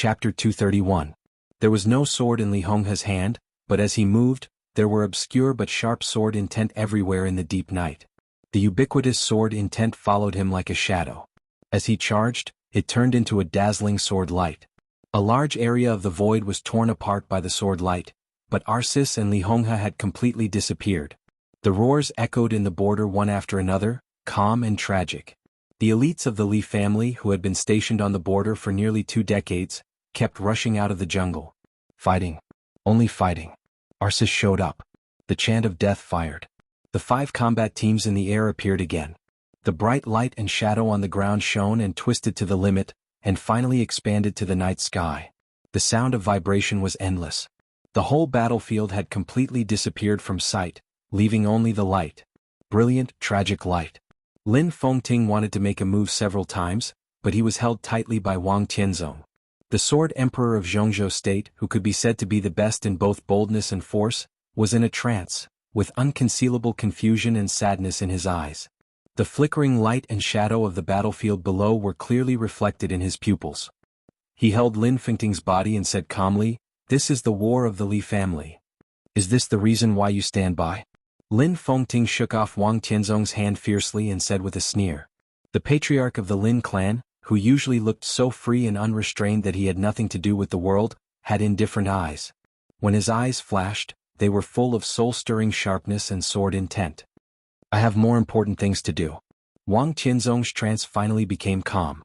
Chapter 231. There was no sword in Li Honghe's hand, but as he moved, there were obscure but sharp sword intent everywhere in the deep night. The ubiquitous sword intent followed him like a shadow. As he charged, it turned into a dazzling sword light. A large area of the void was torn apart by the sword light, but Arsis and Li Honghe had completely disappeared. The roars echoed in the border one after another, calm and tragic. The elites of the Li family who had been stationed on the border for nearly 2 decades, kept rushing out of the jungle. Fighting. Only fighting. Arsis showed up. The chant of death fired. The 5 combat teams in the air appeared again. The bright light and shadow on the ground shone and twisted to the limit, and finally expanded to the night sky. The sound of vibration was endless. The whole battlefield had completely disappeared from sight, leaving only the light. Brilliant, tragic light. Lin Fengting wanted to make a move several times, but he was held tightly by Wang Tianzong. The Sword Emperor of Jianghu State, who could be said to be the best in both boldness and force, was in a trance, with unconcealable confusion and sadness in his eyes. The flickering light and shadow of the battlefield below were clearly reflected in his pupils. He held Lin Fengting's body and said calmly, "This is the war of the Li family. Is this the reason why you stand by?" Lin Fengting shook off Wang Tianzong's hand fiercely and said with a sneer. The patriarch of the Lin clan, who usually looked so free and unrestrained that he had nothing to do with the world, had indifferent eyes. When his eyes flashed, they were full of soul-stirring sharpness and sword intent. "I have more important things to do." Wang Tianzong's trance finally became calm.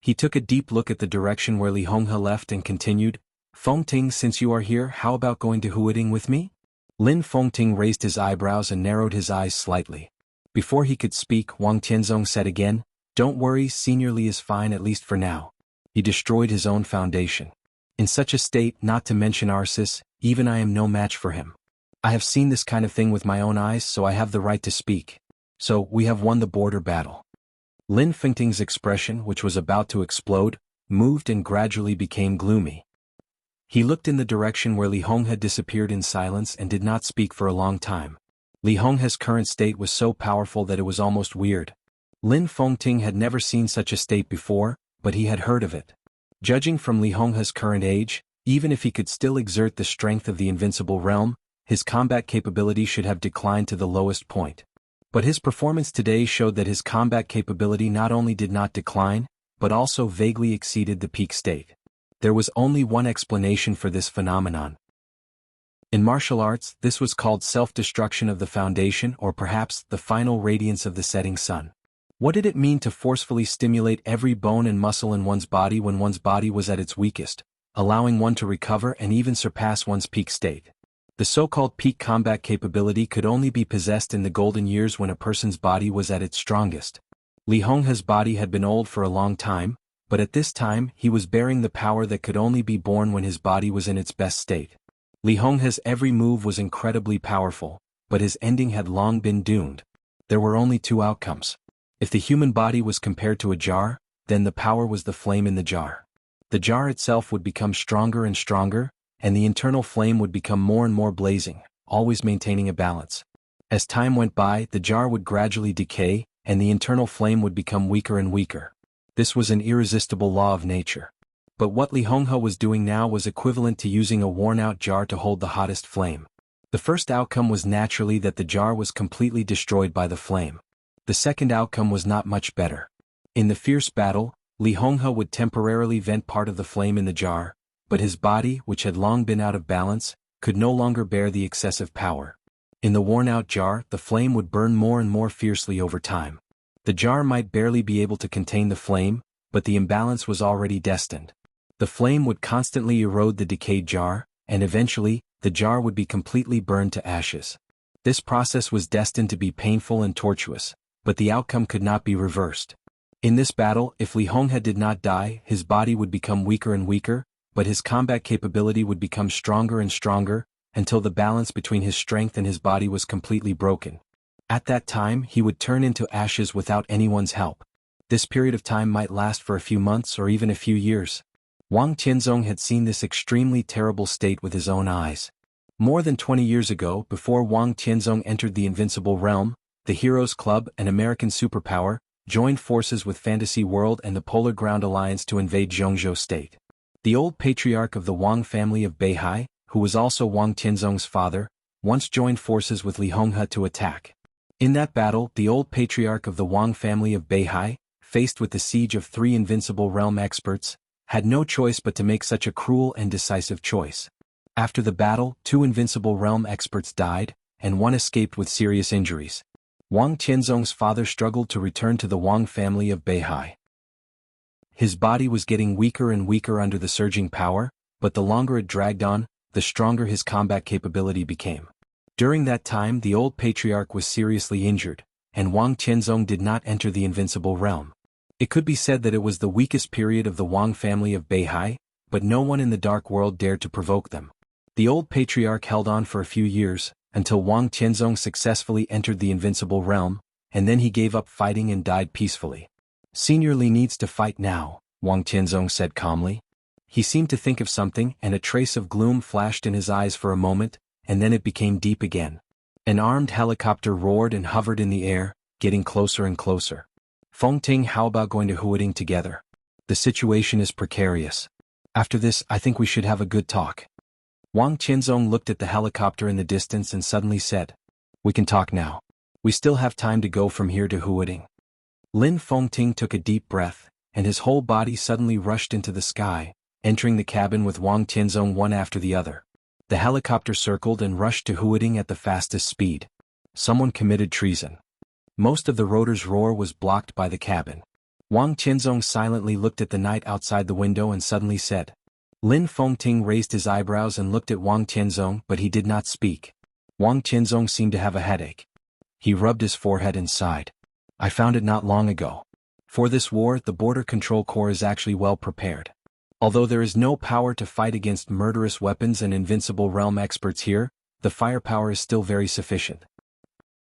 He took a deep look at the direction where Li Honghe left and continued, "Fengting, since you are here, how about going to Huading with me?" Lin Fengting raised his eyebrows and narrowed his eyes slightly. Before he could speak, Wang Tianzong said again, "Don't worry, Senior Li is fine at least for now. He destroyed his own foundation. In such a state, not to mention Arsis, even I am no match for him. I have seen this kind of thing with my own eyes, so I have the right to speak. So, we have won the border battle." Lin Fengting's expression, which was about to explode, moved and gradually became gloomy. He looked in the direction where Li Honghe had disappeared in silence and did not speak for a long time. Li Honghe's current state was so powerful that it was almost weird. Lin Fengting had never seen such a state before, but he had heard of it. Judging from Li Honghe's current age, even if he could still exert the strength of the invincible realm, his combat capability should have declined to the lowest point. But his performance today showed that his combat capability not only did not decline, but also vaguely exceeded the peak state. There was only one explanation for this phenomenon. In martial arts, this was called self-destruction of the foundation, or perhaps the final radiance of the setting sun. What did it mean to forcefully stimulate every bone and muscle in one's body when one's body was at its weakest, allowing one to recover and even surpass one's peak state? The so-called peak combat capability could only be possessed in the golden years when a person's body was at its strongest. Li Honghe's body had been old for a long time, but at this time he was bearing the power that could only be born when his body was in its best state. Li Honghe's every move was incredibly powerful, but his ending had long been doomed. There were only 2 outcomes. If the human body was compared to a jar, then the power was the flame in the jar. The jar itself would become stronger and stronger, and the internal flame would become more and more blazing, always maintaining a balance. As time went by, the jar would gradually decay, and the internal flame would become weaker and weaker. This was an irresistible law of nature. But what Li Honghe was doing now was equivalent to using a worn-out jar to hold the hottest flame. The first outcome was naturally that the jar was completely destroyed by the flame. The second outcome was not much better. In the fierce battle, Li Honghe would temporarily vent part of the flame in the jar, but his body, which had long been out of balance, could no longer bear the excessive power. In the worn-out jar, the flame would burn more and more fiercely over time. The jar might barely be able to contain the flame, but the imbalance was already destined. The flame would constantly erode the decayed jar, and eventually, the jar would be completely burned to ashes. This process was destined to be painful and tortuous, but the outcome could not be reversed. In this battle, if Li Honghe did not die, his body would become weaker and weaker, but his combat capability would become stronger and stronger, until the balance between his strength and his body was completely broken. At that time, he would turn into ashes without anyone's help. This period of time might last for a few months or even a few years. Wang Tianzong had seen this extremely terrible state with his own eyes. More than 20 years ago, before Wang Tianzong entered the Invincible Realm, the Heroes Club, an American superpower, joined forces with Fantasy World and the Polar Ground Alliance to invade Jianghu State. The old patriarch of the Wang family of Beihai, who was also Wang Tianzong's father, once joined forces with Li Honghe to attack. In that battle, the old patriarch of the Wang family of Beihai, faced with the siege of 3 invincible realm experts, had no choice but to make such a cruel and decisive choice. After the battle, 2 invincible realm experts died, and 1 escaped with serious injuries. Wang Tianzong's father struggled to return to the Wang family of Beihai. His body was getting weaker and weaker under the surging power, but the longer it dragged on, the stronger his combat capability became. During that time the old patriarch was seriously injured, and Wang Tianzong did not enter the invincible realm. It could be said that it was the weakest period of the Wang family of Beihai, but no one in the dark world dared to provoke them. The old patriarch held on for a few years, until Wang Tianzong successfully entered the invincible realm, and then he gave up fighting and died peacefully. Senior Li needs to fight now, Wang Tianzong said calmly. He seemed to think of something, and a trace of gloom flashed in his eyes for a moment, and then it became deep again. An armed helicopter roared and hovered in the air, getting closer and closer. Fengting, how about going to Huading together? The situation is precarious. After this, I think we should have a good talk. Wang Tianzong looked at the helicopter in the distance and suddenly said, "We can talk now. We still have time to go from here to Huading." Lin Fengting took a deep breath, and his whole body suddenly rushed into the sky, entering the cabin with Wang Tianzong one after the other. The helicopter circled and rushed to Huading at the fastest speed. Someone committed treason. Most of the rotor's roar was blocked by the cabin. Wang Tianzong silently looked at the night outside the window and suddenly said. Lin Fengting raised his eyebrows and looked at Wang Tianzong, but he did not speak. Wang Tianzong seemed to have a headache. He rubbed his forehead and sighed. I found it not long ago. For this war, the Border Control Corps is actually well prepared. Although there is no power to fight against murderous weapons and invincible realm experts here, the firepower is still very sufficient.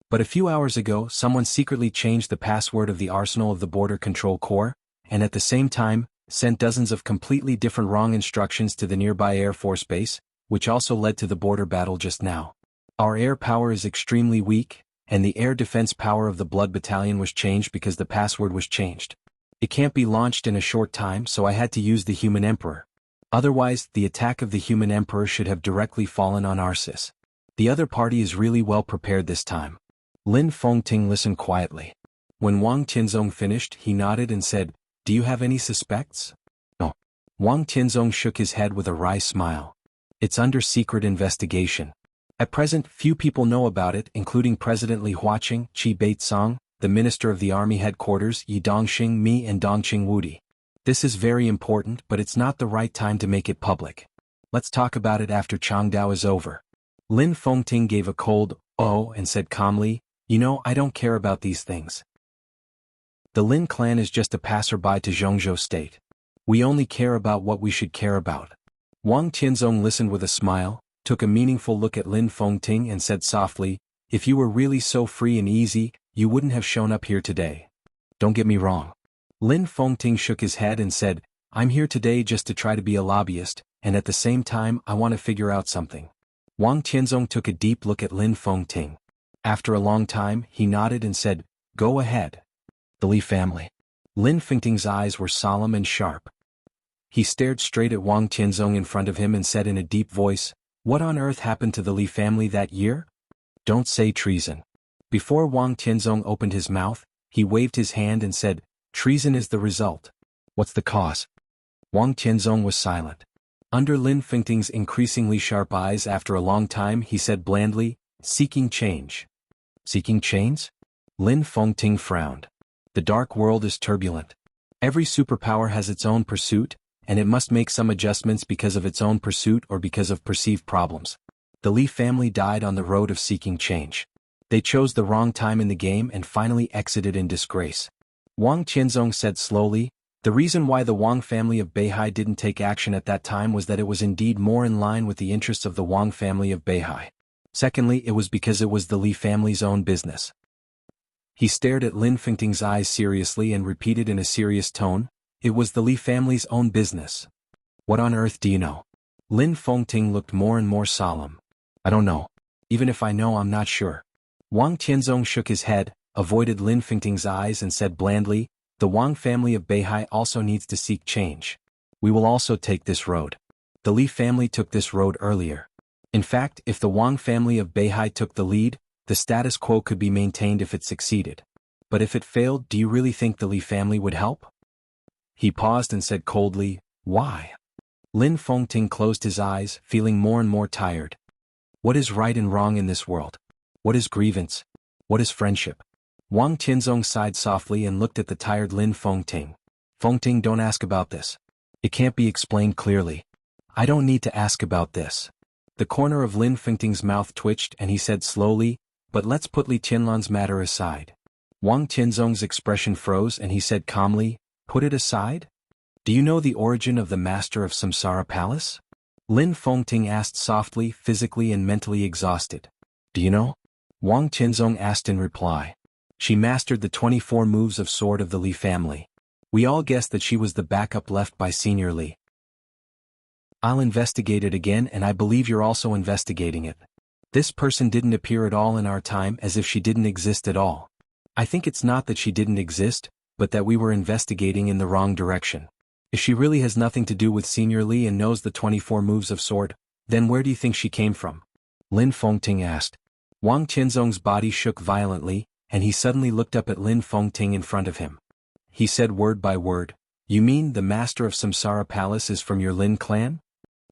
But a few hours ago, someone secretly changed the password of the arsenal of the Border Control Corps, and at the same time, sent dozens of completely different wrong instructions to the nearby Air Force base, which also led to the border battle just now. Our air power is extremely weak, and the air defense power of the Blood Battalion was changed because the password was changed. It can't be launched in a short time, so I had to use the Human Emperor. Otherwise, the attack of the Human Emperor should have directly fallen on Arsis. The other party is really well prepared this time. Lin Fengting listened quietly. When Wang Tianzong finished, he nodded and said, Do you have any suspects? No. Wang Tianzong shook his head with a wry smile. It's under secret investigation. At present, few people know about it, including President Li Huaqing, Qi Baitsong, the Minister of the Army Headquarters, Yi Dongxing Mi and Dongqing Wudi. This is very important, but it's not the right time to make it public. Let's talk about it after Changdao is over. Lin Fengting gave a cold, "Oh," and said calmly, You know, I don't care about these things. The Lin clan is just a passerby to Zhongzhou state. We only care about what we should care about. Wang Tianzong listened with a smile, took a meaningful look at Lin Fengting and said softly, If you were really so free and easy, you wouldn't have shown up here today. Don't get me wrong. Lin Fengting shook his head and said, I'm here today just to try to be a lobbyist, and at the same time I want to figure out something. Wang Tianzong took a deep look at Lin Fengting. After a long time, he nodded and said, Go ahead. The Li family. Lin Fengting's eyes were solemn and sharp. He stared straight at Wang Tianzong in front of him and said in a deep voice, What on earth happened to the Li family that year? Don't say treason. Before Wang Tianzong opened his mouth, he waved his hand and said, Treason is the result. What's the cause? Wang Tianzong was silent. Under Lin Fengting's increasingly sharp eyes after a long time he said blandly, Seeking change. Seeking change? Lin Fengting frowned. The dark world is turbulent. Every superpower has its own pursuit, and it must make some adjustments because of its own pursuit or because of perceived problems. The Li family died on the road of seeking change. They chose the wrong time in the game and finally exited in disgrace. Wang Tianzong said slowly, The reason why the Wang family of Beihai didn't take action at that time was that it was indeed more in line with the interests of the Wang family of Beihai. Secondly, it was because it was the Li family's own business. He stared at Lin Fengting's eyes seriously and repeated in a serious tone, It was the Li family's own business. What on earth do you know? Lin Fengting looked more and more solemn. I don't know. Even if I know, I'm not sure. Wang Tianzong shook his head, avoided Lin Fengting's eyes and said blandly, The Wang family of Beihai also needs to seek change. We will also take this road. The Li family took this road earlier. In fact, if the Wang family of Beihai took the lead, the status quo could be maintained if it succeeded. But if it failed, do you really think the Li family would help? He paused and said coldly, "Why?" Lin Fengting closed his eyes, feeling more and more tired. What is right and wrong in this world? What is grievance? What is friendship? Wang Tianzong sighed softly and looked at the tired Lin Fengting. Fengting, don't ask about this. It can't be explained clearly. I don't need to ask about this. The corner of Lin Fengting's mouth twitched and he said slowly, but let's put Li Tianlan's matter aside. Wang Tianzong's expression froze and he said calmly, put it aside? Do you know the origin of the master of Samsara Palace? Lin Fengting asked softly, physically and mentally exhausted. Do you know? Wang Tianzong asked in reply. She mastered the 24 moves of sword of the Li family. We all guessed that she was the backup left by Senior Li. I'll investigate it again and I believe you're also investigating it. This person didn't appear at all in our time as if she didn't exist at all. I think it's not that she didn't exist, but that we were investigating in the wrong direction. If she really has nothing to do with Senior Li and knows the 24 moves of sword, then where do you think she came from? Lin Fengting asked. Wang Tianzong's body shook violently, and he suddenly looked up at Lin Fengting in front of him. He said word by word, "You mean the master of Samsara Palace is from your Lin clan?"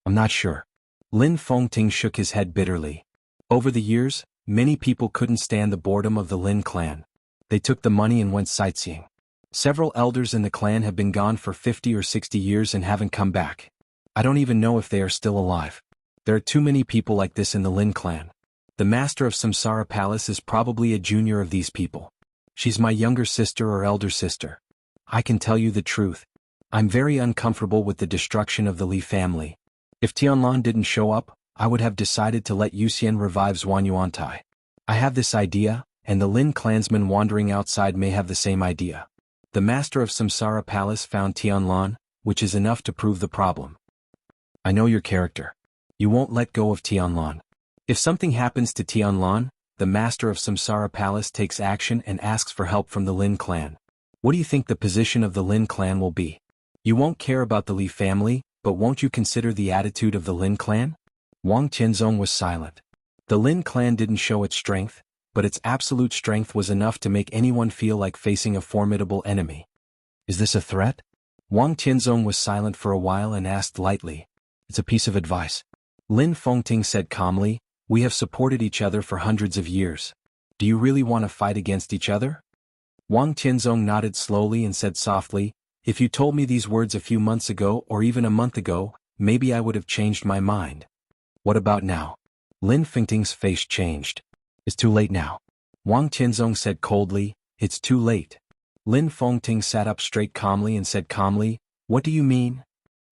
I'm not sure. Lin Fengting shook his head bitterly. Over the years, many people couldn't stand the boredom of the Lin clan. They took the money and went sightseeing. Several elders in the clan have been gone for 50 or 60 years and haven't come back. I don't even know if they are still alive. There are too many people like this in the Lin clan. The master of Samsara Palace is probably a junior of these people. She's my younger sister or elder sister. I can tell you the truth. I'm very uncomfortable with the destruction of the Li family. If Tianlan didn't show up, I would have decided to let Yuxian revive Zhuanyuantai. I have this idea, and the Lin clansmen wandering outside may have the same idea. The master of Samsara Palace found Tianlan, which is enough to prove the problem. I know your character. You won't let go of Tianlan. If something happens to Tianlan, the master of Samsara Palace takes action and asks for help from the Lin clan. What do you think the position of the Lin clan will be? You won't care about the Li family, but won't you consider the attitude of the Lin clan? Wang Tianzong was silent. The Lin clan didn't show its strength, but its absolute strength was enough to make anyone feel like facing a formidable enemy. Is this a threat? Wang Tianzong was silent for a while and asked lightly. It's a piece of advice. Lin Fengting said calmly, we have supported each other for hundreds of years. Do you really want to fight against each other? Wang Tianzong nodded slowly and said softly, if you told me these words a few months ago or even a month ago, maybe I would have changed my mind. What about now? Lin Fengting's face changed. It's too late now. Wang Tianzong said coldly, it's too late. Lin Fengting sat up straight calmly and said calmly, what do you mean?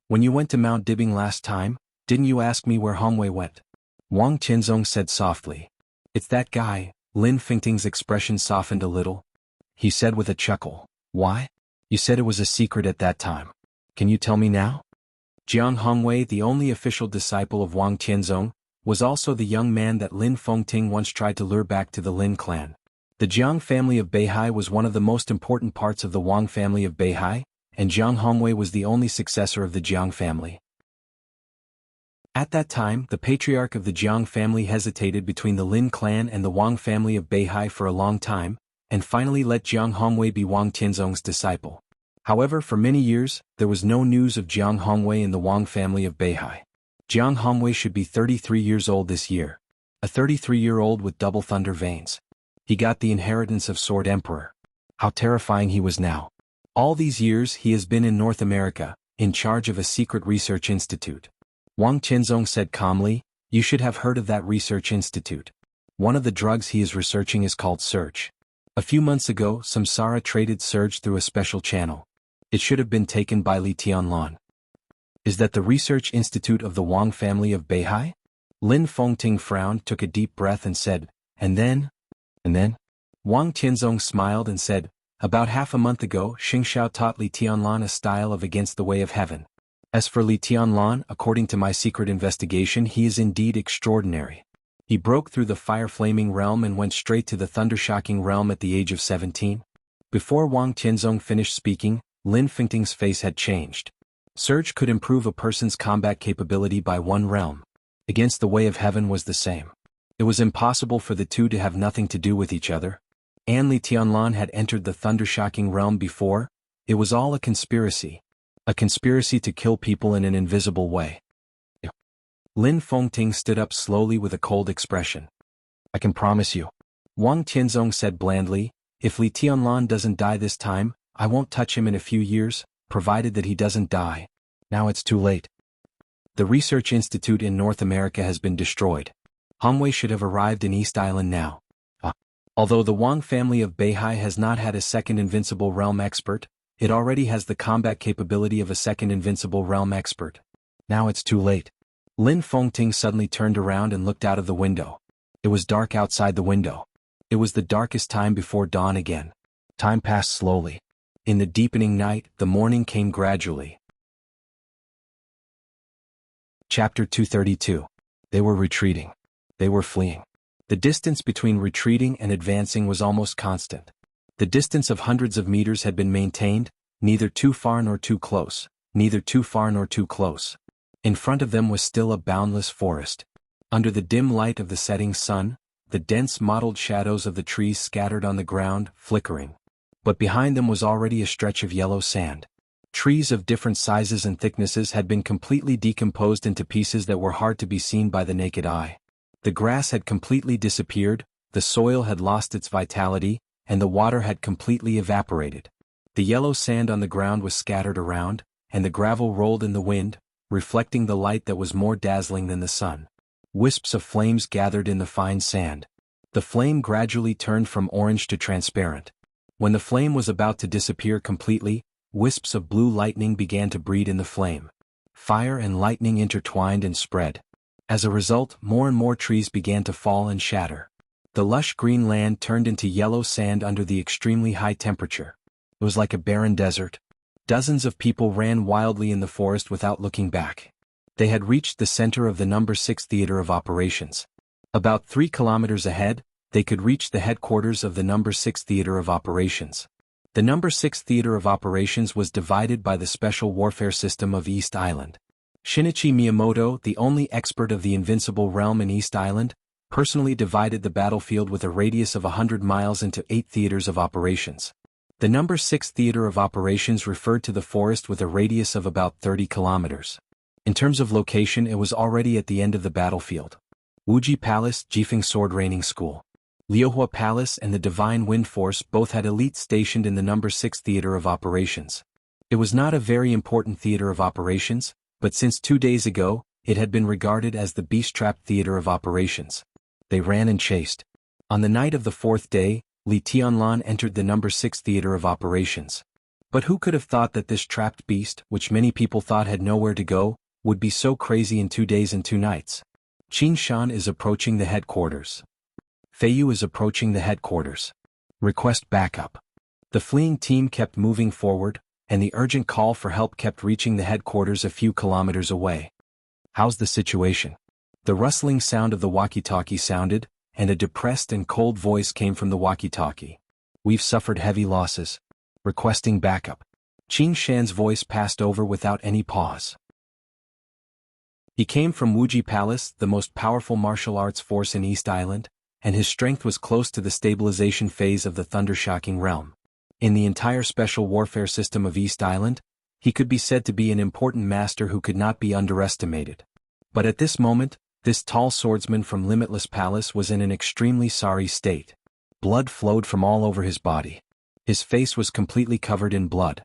When you went to Mount Dibbing last time, didn't you ask me where Hongwei went? Wang Tianzong said softly. It's that guy. Lin Fengting's expression softened a little. He said with a chuckle, why? You said it was a secret at that time. Can you tell me now? Jiang Hongwei, the only official disciple of Wang Tianzong, was also the young man that Lin Fengting once tried to lure back to the Lin clan. The Jiang family of Beihai was one of the most important parts of the Wang family of Beihai, and Jiang Hongwei was the only successor of the Jiang family. At that time, the patriarch of the Jiang family hesitated between the Lin clan and the Wang family of Beihai for a long time, and finally let Jiang Hongwei be Wang Tianzong's disciple. However, for many years, there was no news of Jiang Hongwei in the Wang family of Beihai. Jiang Hongwei should be 33 years old this year. A 33-year-old with double thunder veins. He got the inheritance of Sword Emperor. How terrifying he was now. All these years he has been in North America, in charge of a secret research institute. Wang Tianzong said calmly, you should have heard of that research institute. One of the drugs he is researching is called Surge. A few months ago, Samsara traded Surge through a special channel. It should have been taken by Li Tianlan. Is that the research institute of the Wang family of Beihai? Lin Fengting frowned, took a deep breath and said, and then? Wang Tianzong smiled and said, about half a month ago Xingxiao taught Li Tianlan a style of Against the Way of Heaven. As for Li Tianlan, according to my secret investigation, he is indeed extraordinary. He broke through the fire-flaming realm and went straight to the thunder-shocking realm at the age of 17. Before Wang Tianzong finished speaking, Lin Fengting's face had changed. Surge could improve a person's combat capability by one realm. Against the Way of Heaven was the same. It was impossible for the two to have nothing to do with each other. And Li Tianlan had entered the thundershocking realm before. It was all a conspiracy. A conspiracy to kill people in an invisible way. Lin Fengting stood up slowly with a cold expression. I can promise you. Wang Tianzong said blandly, if Li Tianlan doesn't die this time, I won't touch him in a few years, provided that he doesn't die. Now it's too late. The research institute in North America has been destroyed. Hongwei should have arrived in East Island now. Although the Wang family of Beihai has not had a second invincible realm expert, it already has the combat capability of a second invincible realm expert. Now it's too late. Lin Fengting suddenly turned around and looked out of the window. It was dark outside the window. It was the darkest time before dawn again. Time passed slowly. In the deepening night, the morning came gradually. Chapter 232. They were retreating. They were fleeing. The distance between retreating and advancing was almost constant. The distance of hundreds of meters had been maintained, neither too far nor too close, neither too far nor too close. In front of them was still a boundless forest. Under the dim light of the setting sun, the dense mottled shadows of the trees scattered on the ground, flickering. But behind them was already a stretch of yellow sand. Trees of different sizes and thicknesses had been completely decomposed into pieces that were hard to be seen by the naked eye. The grass had completely disappeared, the soil had lost its vitality, and the water had completely evaporated. The yellow sand on the ground was scattered around, and the gravel rolled in the wind, reflecting the light that was more dazzling than the sun. Wisps of flames gathered in the fine sand. The flame gradually turned from orange to transparent. When the flame was about to disappear completely, wisps of blue lightning began to breed in the flame. Fire and lightning intertwined and spread. As a result, more and more trees began to fall and shatter. The lush green land turned into yellow sand under the extremely high temperature. It was like a barren desert. Dozens of people ran wildly in the forest without looking back. They had reached the center of the No. 6 Theater of Operations. About 3 kilometers ahead, they could reach the headquarters of the No. 6 Theater of Operations. The No. 6 Theater of Operations was divided by the Special Warfare System of East Island. Shinichi Miyamoto, the only expert of the Invincible Realm in East Island, personally divided the battlefield with a radius of 100 miles into 8 theaters of operations. The No. 6 Theater of Operations referred to the forest with a radius of about 30 kilometers. In terms of location, it was already at the end of the battlefield. Wuji Palace, Jifeng Sword Raining School. Liuhua Palace and the Divine Wind Force both had elites stationed in the No. 6 Theater of Operations. It was not a very important theater of operations, but since 2 days ago, it had been regarded as the beast-trap theater of operations. They ran and chased. On the night of the 4th day, Li Tianlan entered the No. 6 Theater of Operations. But who could have thought that this trapped beast, which many people thought had nowhere to go, would be so crazy in 2 days and 2 nights? Qin Shan is approaching the headquarters. Feiyu is approaching the headquarters. Request backup. The fleeing team kept moving forward, and the urgent call for help kept reaching the headquarters a few kilometers away. How's the situation? The rustling sound of the walkie-talkie sounded, and a depressed and cold voice came from the walkie-talkie. We've suffered heavy losses. Requesting backup. Qin Shan's voice passed over without any pause. He came from Wuji Palace, the most powerful martial arts force in East Island, and his strength was close to the stabilization phase of the thundershocking realm. In the entire special warfare system of East Island, he could be said to be an important master who could not be underestimated. But at this moment, this tall swordsman from Limitless Palace was in an extremely sorry state. Blood flowed from all over his body. His face was completely covered in blood.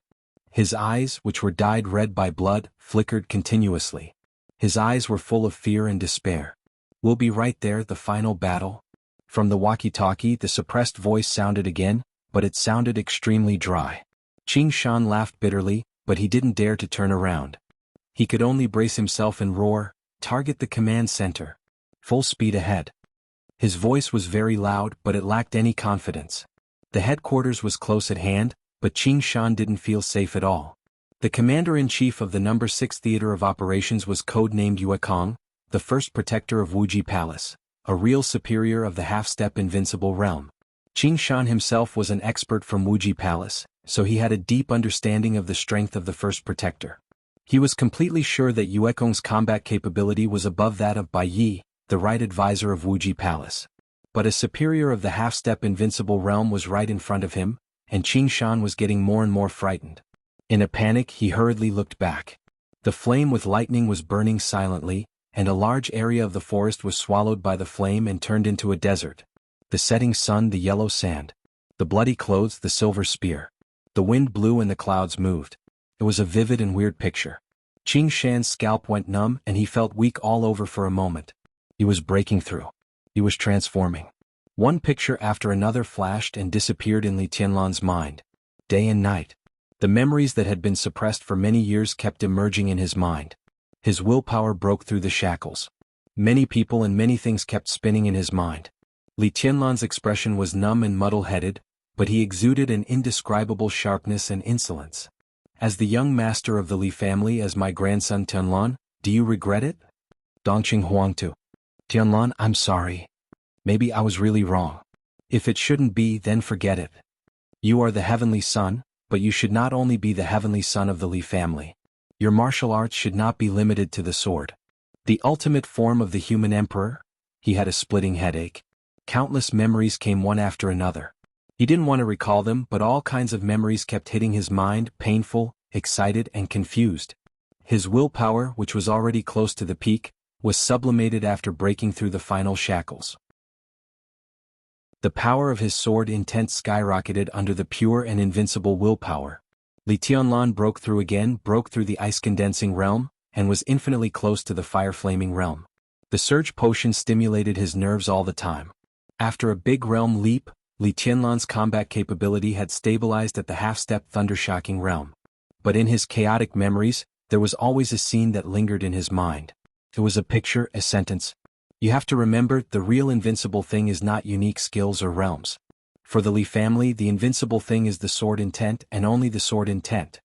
His eyes, which were dyed red by blood, flickered continuously. His eyes were full of fear and despair. We'll be right there, the final battle. From the walkie-talkie, the suppressed voice sounded again, but it sounded extremely dry. Qin Shan laughed bitterly, but he didn't dare to turn around. He could only brace himself and roar, "Target the command center. Full speed ahead." His voice was very loud, but it lacked any confidence. The headquarters was close at hand, but Qin Shan didn't feel safe at all. The commander-in-chief of the No. 6 Theater of Operations was code-named Yue Kong, the first protector of Wuji Palace, a real superior of the half-step invincible realm. Qin Shan himself was an expert from Wuji Palace, so he had a deep understanding of the strength of the first protector. He was completely sure that Yue Gong's combat capability was above that of Bai Yi, the right advisor of Wuji Palace. But a superior of the half-step invincible realm was right in front of him, and Qing Shan was getting more and more frightened. In a panic, he hurriedly looked back. The flame with lightning was burning silently, and a large area of the forest was swallowed by the flame and turned into a desert. The setting sun, the yellow sand. The bloody clothes, the silver spear. The wind blew and the clouds moved. It was a vivid and weird picture. Qing Shan's scalp went numb and he felt weak all over for a moment. He was breaking through. He was transforming. One picture after another flashed and disappeared in Li Tianlan's mind. Day and night. The memories that had been suppressed for many years kept emerging in his mind. His willpower broke through the shackles. Many people and many things kept spinning in his mind. Li Tianlan's expression was numb and muddle-headed, but he exuded an indescribable sharpness and insolence. As the young master of the Li family, as my grandson Tianlan, do you regret it? Dongqing Huangtu. Tianlan, I'm sorry. Maybe I was really wrong. If it shouldn't be, then forget it. You are the heavenly son, but you should not only be the heavenly son of the Li family. Your martial arts should not be limited to the sword. The ultimate form of the human emperor? He had a splitting headache. Countless memories came one after another. He didn't want to recall them, but all kinds of memories kept hitting his mind, painful, excited, and confused. His willpower, which was already close to the peak, was sublimated after breaking through the final shackles. The power of his sword intent skyrocketed under the pure and invincible willpower. Li Tianlan broke through again, broke through the ice-condensing realm, and was infinitely close to the fire-flaming realm. The surge potion stimulated his nerves all the time. After a big realm leap, Li Tianlan's combat capability had stabilized at the half-step thunder-shocking realm. But in his chaotic memories, there was always a scene that lingered in his mind. It was a picture, a sentence. You have to remember, the real invincible thing is not unique skills or realms. For the Li family, the invincible thing is the sword intent and only the sword intent.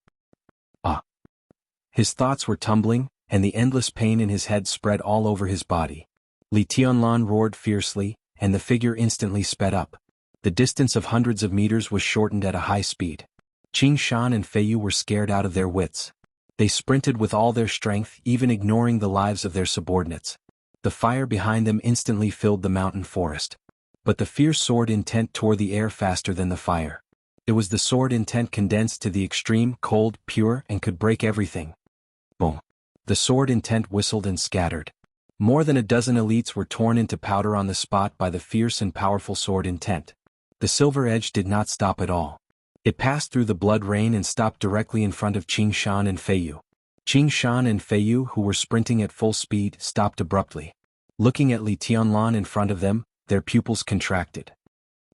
His thoughts were tumbling, and the endless pain in his head spread all over his body. Li Tianlan roared fiercely, and the figure instantly sped up. The distance of hundreds of meters was shortened at a high speed. Qing Shan and Feiyu were scared out of their wits. They sprinted with all their strength, even ignoring the lives of their subordinates. The fire behind them instantly filled the mountain forest. But the fierce sword intent tore the air faster than the fire. It was the sword intent condensed to the extreme, cold, pure, and could break everything. Boom. The sword intent whistled and scattered. More than a dozen elites were torn into powder on the spot by the fierce and powerful sword intent. The silver edge did not stop at all. It passed through the blood rain and stopped directly in front of Qing Shan and Feiyu. Qing Shan and Feiyu, who were sprinting at full speed, stopped abruptly. Looking at Li Tianlan in front of them, their pupils contracted.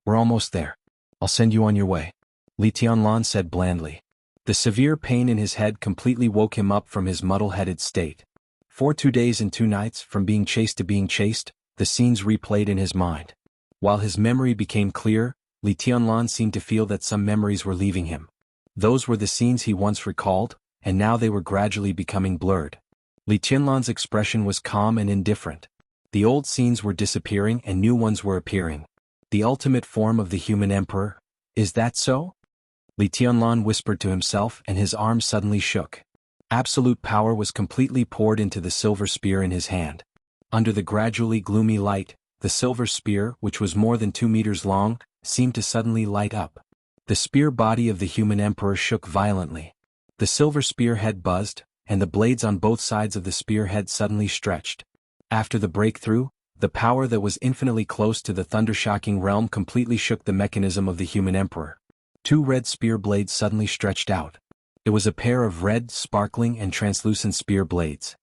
We're almost there. I'll send you on your way, Li Tianlan said blandly. The severe pain in his head completely woke him up from his muddle-headed state. For 2 days and 2 nights, from being chased to being chased, the scenes replayed in his mind. While his memory became clear, Li Tianlan seemed to feel that some memories were leaving him. Those were the scenes he once recalled, and now they were gradually becoming blurred. Li Tianlan's expression was calm and indifferent. The old scenes were disappearing and new ones were appearing. The ultimate form of the human emperor? Is that so? Li Tianlan whispered to himself, and his arm suddenly shook. Absolute power was completely poured into the silver spear in his hand. Under the gradually gloomy light, the silver spear, which was more than 2 meters long, seemed to suddenly light up. The spear body of the human emperor shook violently. The silver spearhead buzzed, and the blades on both sides of the spearhead suddenly stretched. After the breakthrough, the power that was infinitely close to the thunder-shocking realm completely shook the mechanism of the human emperor. 2 red spear blades suddenly stretched out. It was a pair of red, sparkling, and translucent spear blades.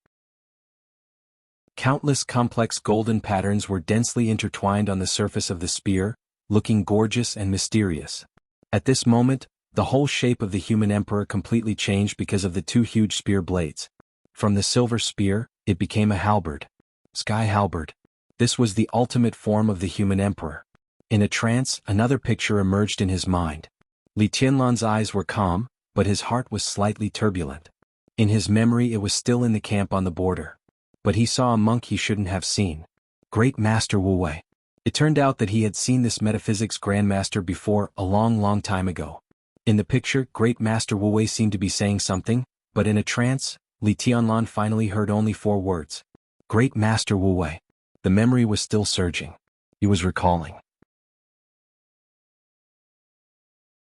Countless complex golden patterns were densely intertwined on the surface of the spear, looking gorgeous and mysterious. At this moment, the whole shape of the human emperor completely changed because of the 2 huge spear blades. From the silver spear, it became a halberd. Sky halberd. This was the ultimate form of the human emperor. In a trance, another picture emerged in his mind. Li Tianlan's eyes were calm, but his heart was slightly turbulent. In his memory, it was still in the camp on the border. But he saw a monk he shouldn't have seen. Great Master Wu Wei. It turned out that he had seen this metaphysics grandmaster before, a long time ago. In the picture, Great Master Wu Wei seemed to be saying something, but in a trance, Li Tianlan finally heard only 4 words. Great Master Wu Wei. The memory was still surging. He was recalling.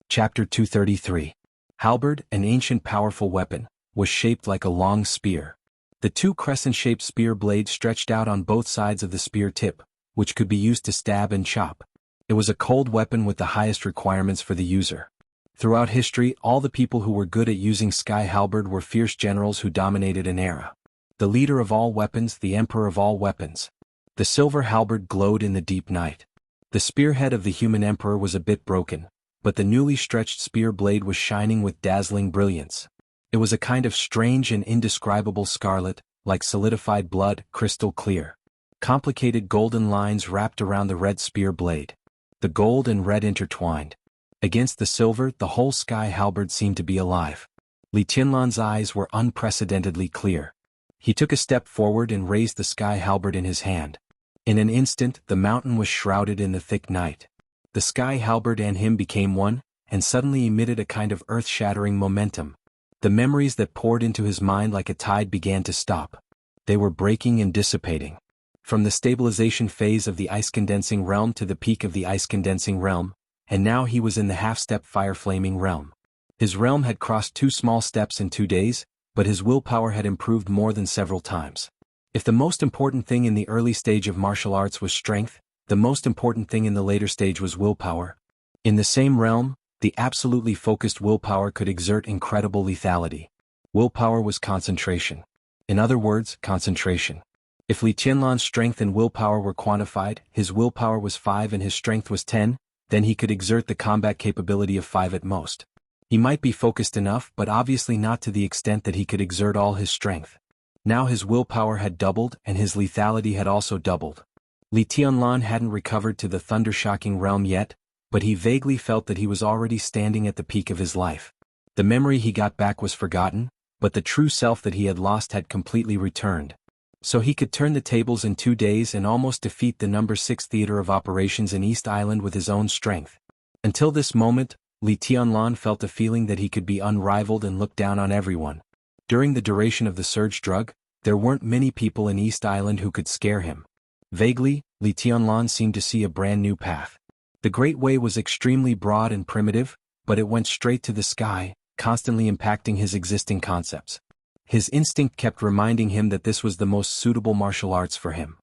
Chapter 233. Halberd, an ancient powerful weapon, was shaped like a long spear. The 2 crescent-shaped spear blades stretched out on both sides of the spear tip, which could be used to stab and chop. It was a cold weapon with the highest requirements for the user. Throughout history, all the people who were good at using sky halberd were fierce generals who dominated an era. The leader of all weapons, the emperor of all weapons. The silver halberd glowed in the deep night. The spearhead of the human emperor was a bit broken, but the newly stretched spear blade was shining with dazzling brilliance. It was a kind of strange and indescribable scarlet, like solidified blood, crystal clear. Complicated golden lines wrapped around the red spear blade. The gold and red intertwined. Against the silver, the whole sky halberd seemed to be alive. Li Tianlan's eyes were unprecedentedly clear. He took a step forward and raised the sky halberd in his hand. In an instant, the mountain was shrouded in the thick night. The sky halberd and him became one, and suddenly emitted a kind of earth-shattering momentum. The memories that poured into his mind like a tide began to stop. They were breaking and dissipating. From the stabilization phase of the ice-condensing realm to the peak of the ice-condensing realm, and now he was in the half-step fire-flaming realm. His realm had crossed 2 small steps in 2 days, but his willpower had improved more than several times. If the most important thing in the early stage of martial arts was strength, the most important thing in the later stage was willpower. In the same realm, the absolutely focused willpower could exert incredible lethality. Willpower was concentration. In other words, concentration. If Li Tianlan's strength and willpower were quantified, his willpower was 5 and his strength was 10, then he could exert the combat capability of 5 at most. He might be focused enough, but obviously not to the extent that he could exert all his strength. Now his willpower had doubled and his lethality had also doubled. Li Tianlan hadn't recovered to the thunder-shocking realm yet, but he vaguely felt that he was already standing at the peak of his life. The memory he got back was forgotten, but the true self that he had lost had completely returned. So he could turn the tables in 2 days and almost defeat the No. 6 theater of operations in East Island with his own strength. Until this moment, Li Tianlan felt a feeling that he could be unrivaled and look down on everyone. During the duration of the surge drug, there weren't many people in East Island who could scare him. Vaguely, Li Tianlan seemed to see a brand new path. The Great Way was extremely broad and primitive, but it went straight to the sky, constantly impacting his existing concepts. His instinct kept reminding him that this was the most suitable martial arts for him.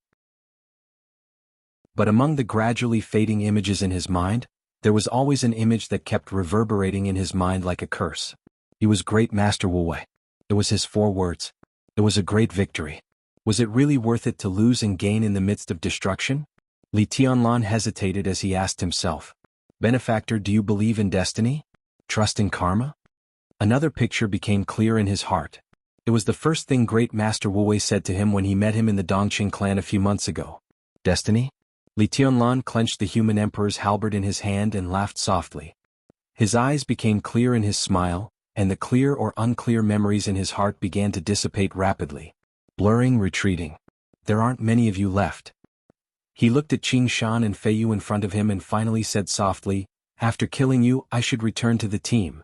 But among the gradually fading images in his mind, there was always an image that kept reverberating in his mind like a curse. He was Great Master Wu Wei. It was his 4 words. It was a great victory. Was it really worth it to lose and gain in the midst of destruction? Li Tianlan hesitated as he asked himself, Benefactor, do you believe in destiny? Trust in karma? Another picture became clear in his heart. It was the first thing Great Master Wu Wei said to him when he met him in the Dongqing clan a few months ago. Destiny? Li Tianlan clenched the human emperor's halberd in his hand and laughed softly. His eyes became clear in his smile, and the clear or unclear memories in his heart began to dissipate rapidly. Blurring, retreating. There aren't many of you left. He looked at Qing Shan and Fei Yu in front of him and finally said softly, After killing you, I should return to the team.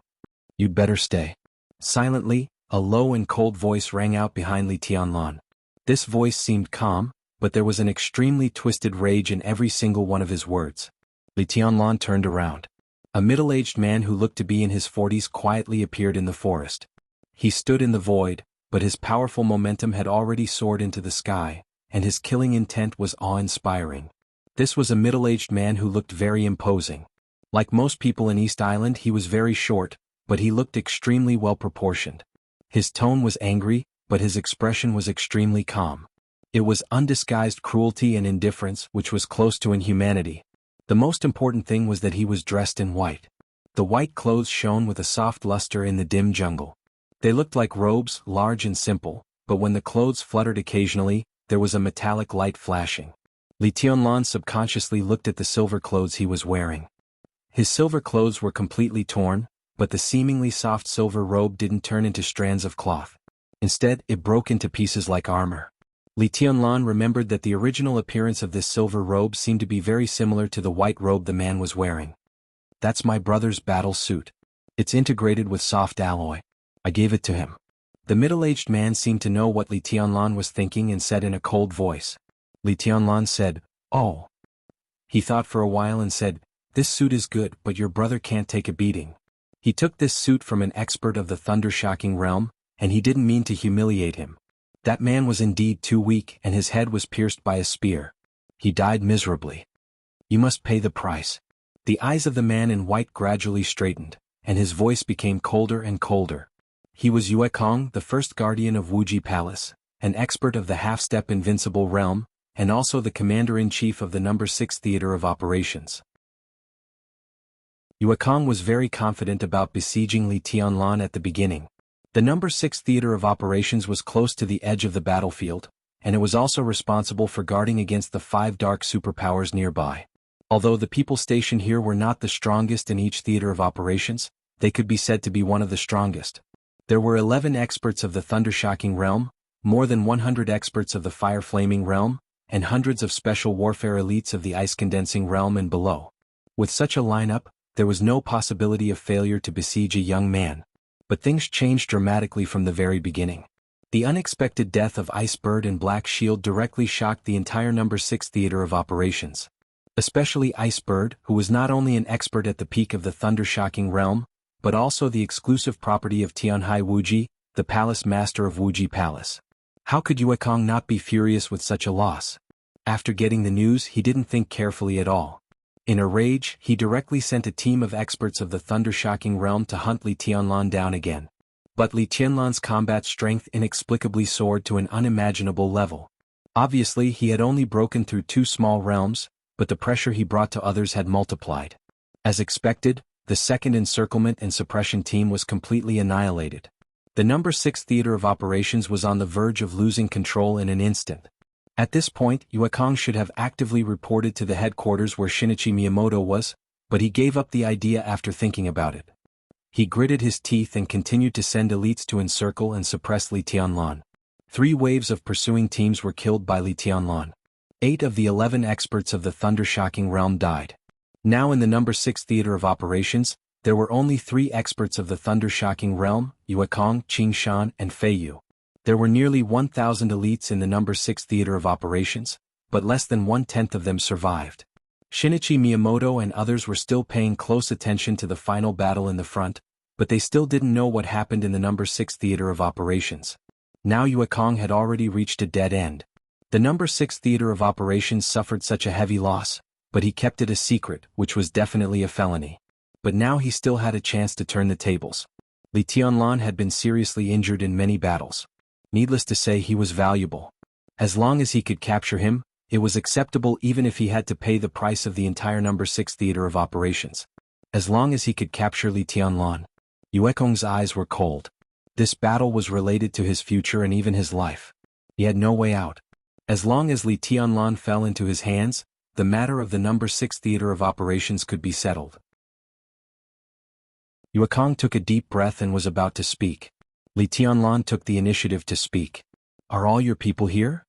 You'd better stay. Silently, a low and cold voice rang out behind Li Tianlan. This voice seemed calm, but there was an extremely twisted rage in every single one of his words. Li Tianlan turned around. A middle-aged man who looked to be in his 40s quietly appeared in the forest. He stood in the void, but his powerful momentum had already soared into the sky, and his killing intent was awe-inspiring. This was a middle-aged man who looked very imposing. Like most people in East Island, he was very short, but he looked extremely well-proportioned. His tone was angry, but his expression was extremely calm. It was undisguised cruelty and indifference which was close to inhumanity. The most important thing was that he was dressed in white. The white clothes shone with a soft luster in the dim jungle. They looked like robes, large and simple, but when the clothes fluttered occasionally, there was a metallic light flashing. Li Tianlan subconsciously looked at the silver clothes he was wearing. His silver clothes were completely torn, but the seemingly soft silver robe didn't turn into strands of cloth. Instead, it broke into pieces like armor. Li Tianlan remembered that the original appearance of this silver robe seemed to be very similar to the white robe the man was wearing. That's my brother's battle suit. It's integrated with soft alloy. I gave it to him. The middle-aged man seemed to know what Li Tianlan was thinking and said in a cold voice. Li Tianlan said, "Oh." He thought for a while and said, "This suit is good, but your brother can't take a beating." He took this suit from an expert of the thunder-shocking realm, and he didn't mean to humiliate him. That man was indeed too weak and his head was pierced by a spear. He died miserably. "You must pay the price." The eyes of the man in white gradually straightened, and his voice became colder and colder. He was Yue Kong, the first guardian of Wuji Palace, an expert of the half-step invincible realm, and also the commander-in-chief of the No. 6 Theater of Operations. Yue Kong was very confident about besieging Li Tianlan at the beginning. The No. 6 Theater of Operations was close to the edge of the battlefield, and it was also responsible for guarding against the 5 dark superpowers nearby. Although the people stationed here were not the strongest in each theater of operations, they could be said to be one of the strongest. There were 11 experts of the thunder-shocking realm, more than 100 experts of the fire-flaming realm, and hundreds of special warfare elites of the ice-condensing realm and below. With such a lineup, there was no possibility of failure to besiege a young man. But things changed dramatically from the very beginning. The unexpected death of Icebird and Black Shield directly shocked the entire No. 6 Theater of Operations. Especially Icebird, who was not only an expert at the peak of the thunder-shocking realm, but also the exclusive property of Tianhai Wuji, the palace master of Wuji Palace. How could Yue Kong not be furious with such a loss? After getting the news, he didn't think carefully at all. In a rage, he directly sent a team of experts of the thunder-shocking realm to hunt Li Tianlan down again. But Li Tianlan's combat strength inexplicably soared to an unimaginable level. Obviously, he had only broken through 2 small realms, but the pressure he brought to others had multiplied. As expected, the second encirclement and suppression team was completely annihilated. The No. 6 Theater of Operations was on the verge of losing control in an instant. At this point, Yue Kong should have actively reported to the headquarters where Shinichi Miyamoto was, but he gave up the idea after thinking about it. He gritted his teeth and continued to send elites to encircle and suppress Li Tianlan. 3 waves of pursuing teams were killed by Li Tianlan. 8 of the 11 experts of the thunder-shocking realm died. Now in the No. 6 Theater of Operations, there were only 3 experts of the thunder-shocking realm, Yue Kong, Qing Shan, and Fei Yu. There were nearly 1,000 elites in the No. 6 Theater of Operations, but less than 1/10 of them survived. Shinichi Miyamoto and others were still paying close attention to the final battle in the front, but they still didn't know what happened in the No. 6 Theater of Operations. Now Yue Kong had already reached a dead end. The No. 6 Theater of Operations suffered such a heavy loss, but he kept it a secret, which was definitely a felony. But now he still had a chance to turn the tables. Li Tianlan had been seriously injured in many battles. Needless to say, he was valuable. As long as he could capture him, it was acceptable even if he had to pay the price of the entire No. 6 Theater of Operations. As long as he could capture Li Tianlan. Yue Kong's eyes were cold. This battle was related to his future and even his life. He had no way out. As long as Li Tianlan fell into his hands, the matter of the No. 6 Theater of Operations could be settled. Yue Kong took a deep breath and was about to speak. Li Tianlan took the initiative to speak. "Are all your people here?"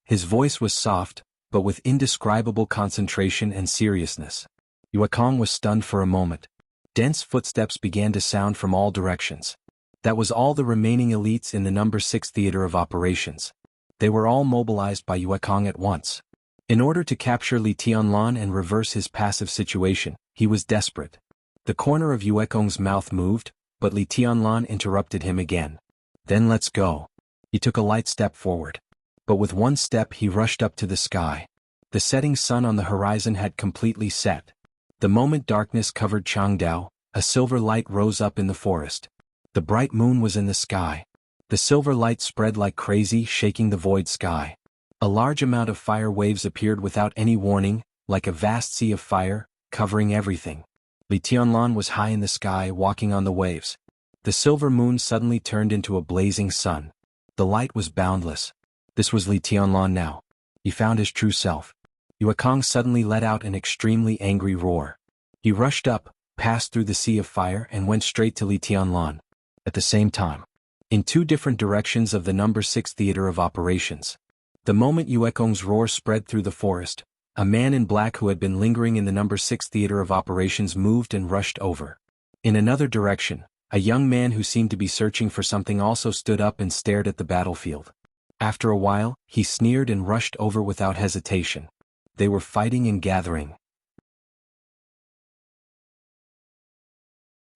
His voice was soft, but with indescribable concentration and seriousness. Yue Kong was stunned for a moment. Dense footsteps began to sound from all directions. That was all the remaining elites in the No. 6 Theater of Operations. They were all mobilized by Yue Kong at once. In order to capture Li Tianlan and reverse his passive situation, he was desperate. The corner of Yue Kong's mouth moved, but Li Tianlan interrupted him again. "Then let's go." He took a light step forward. But with one step he rushed up to the sky. The setting sun on the horizon had completely set. The moment darkness covered Changdao, a silver light rose up in the forest. The bright moon was in the sky. The silver light spread like crazy, shaking the void sky. A large amount of fire waves appeared without any warning, like a vast sea of fire, covering everything. Li Tianlan was high in the sky, walking on the waves. The silver moon suddenly turned into a blazing sun. The light was boundless. This was Li Tianlan now. He found his true self. Yue Kong suddenly let out an extremely angry roar. He rushed up, passed through the sea of fire and went straight to Li Tianlan. At the same time, in 2 different directions of the No. 6 Theater of Operations. The moment Yue Kong's roar spread through the forest, a man in black who had been lingering in the No. 6 Theater of Operations moved and rushed over. In another direction, A young man who seemed to be searching for something also stood up and stared at the battlefield. After a while, he sneered and rushed over without hesitation. They were fighting and gathering.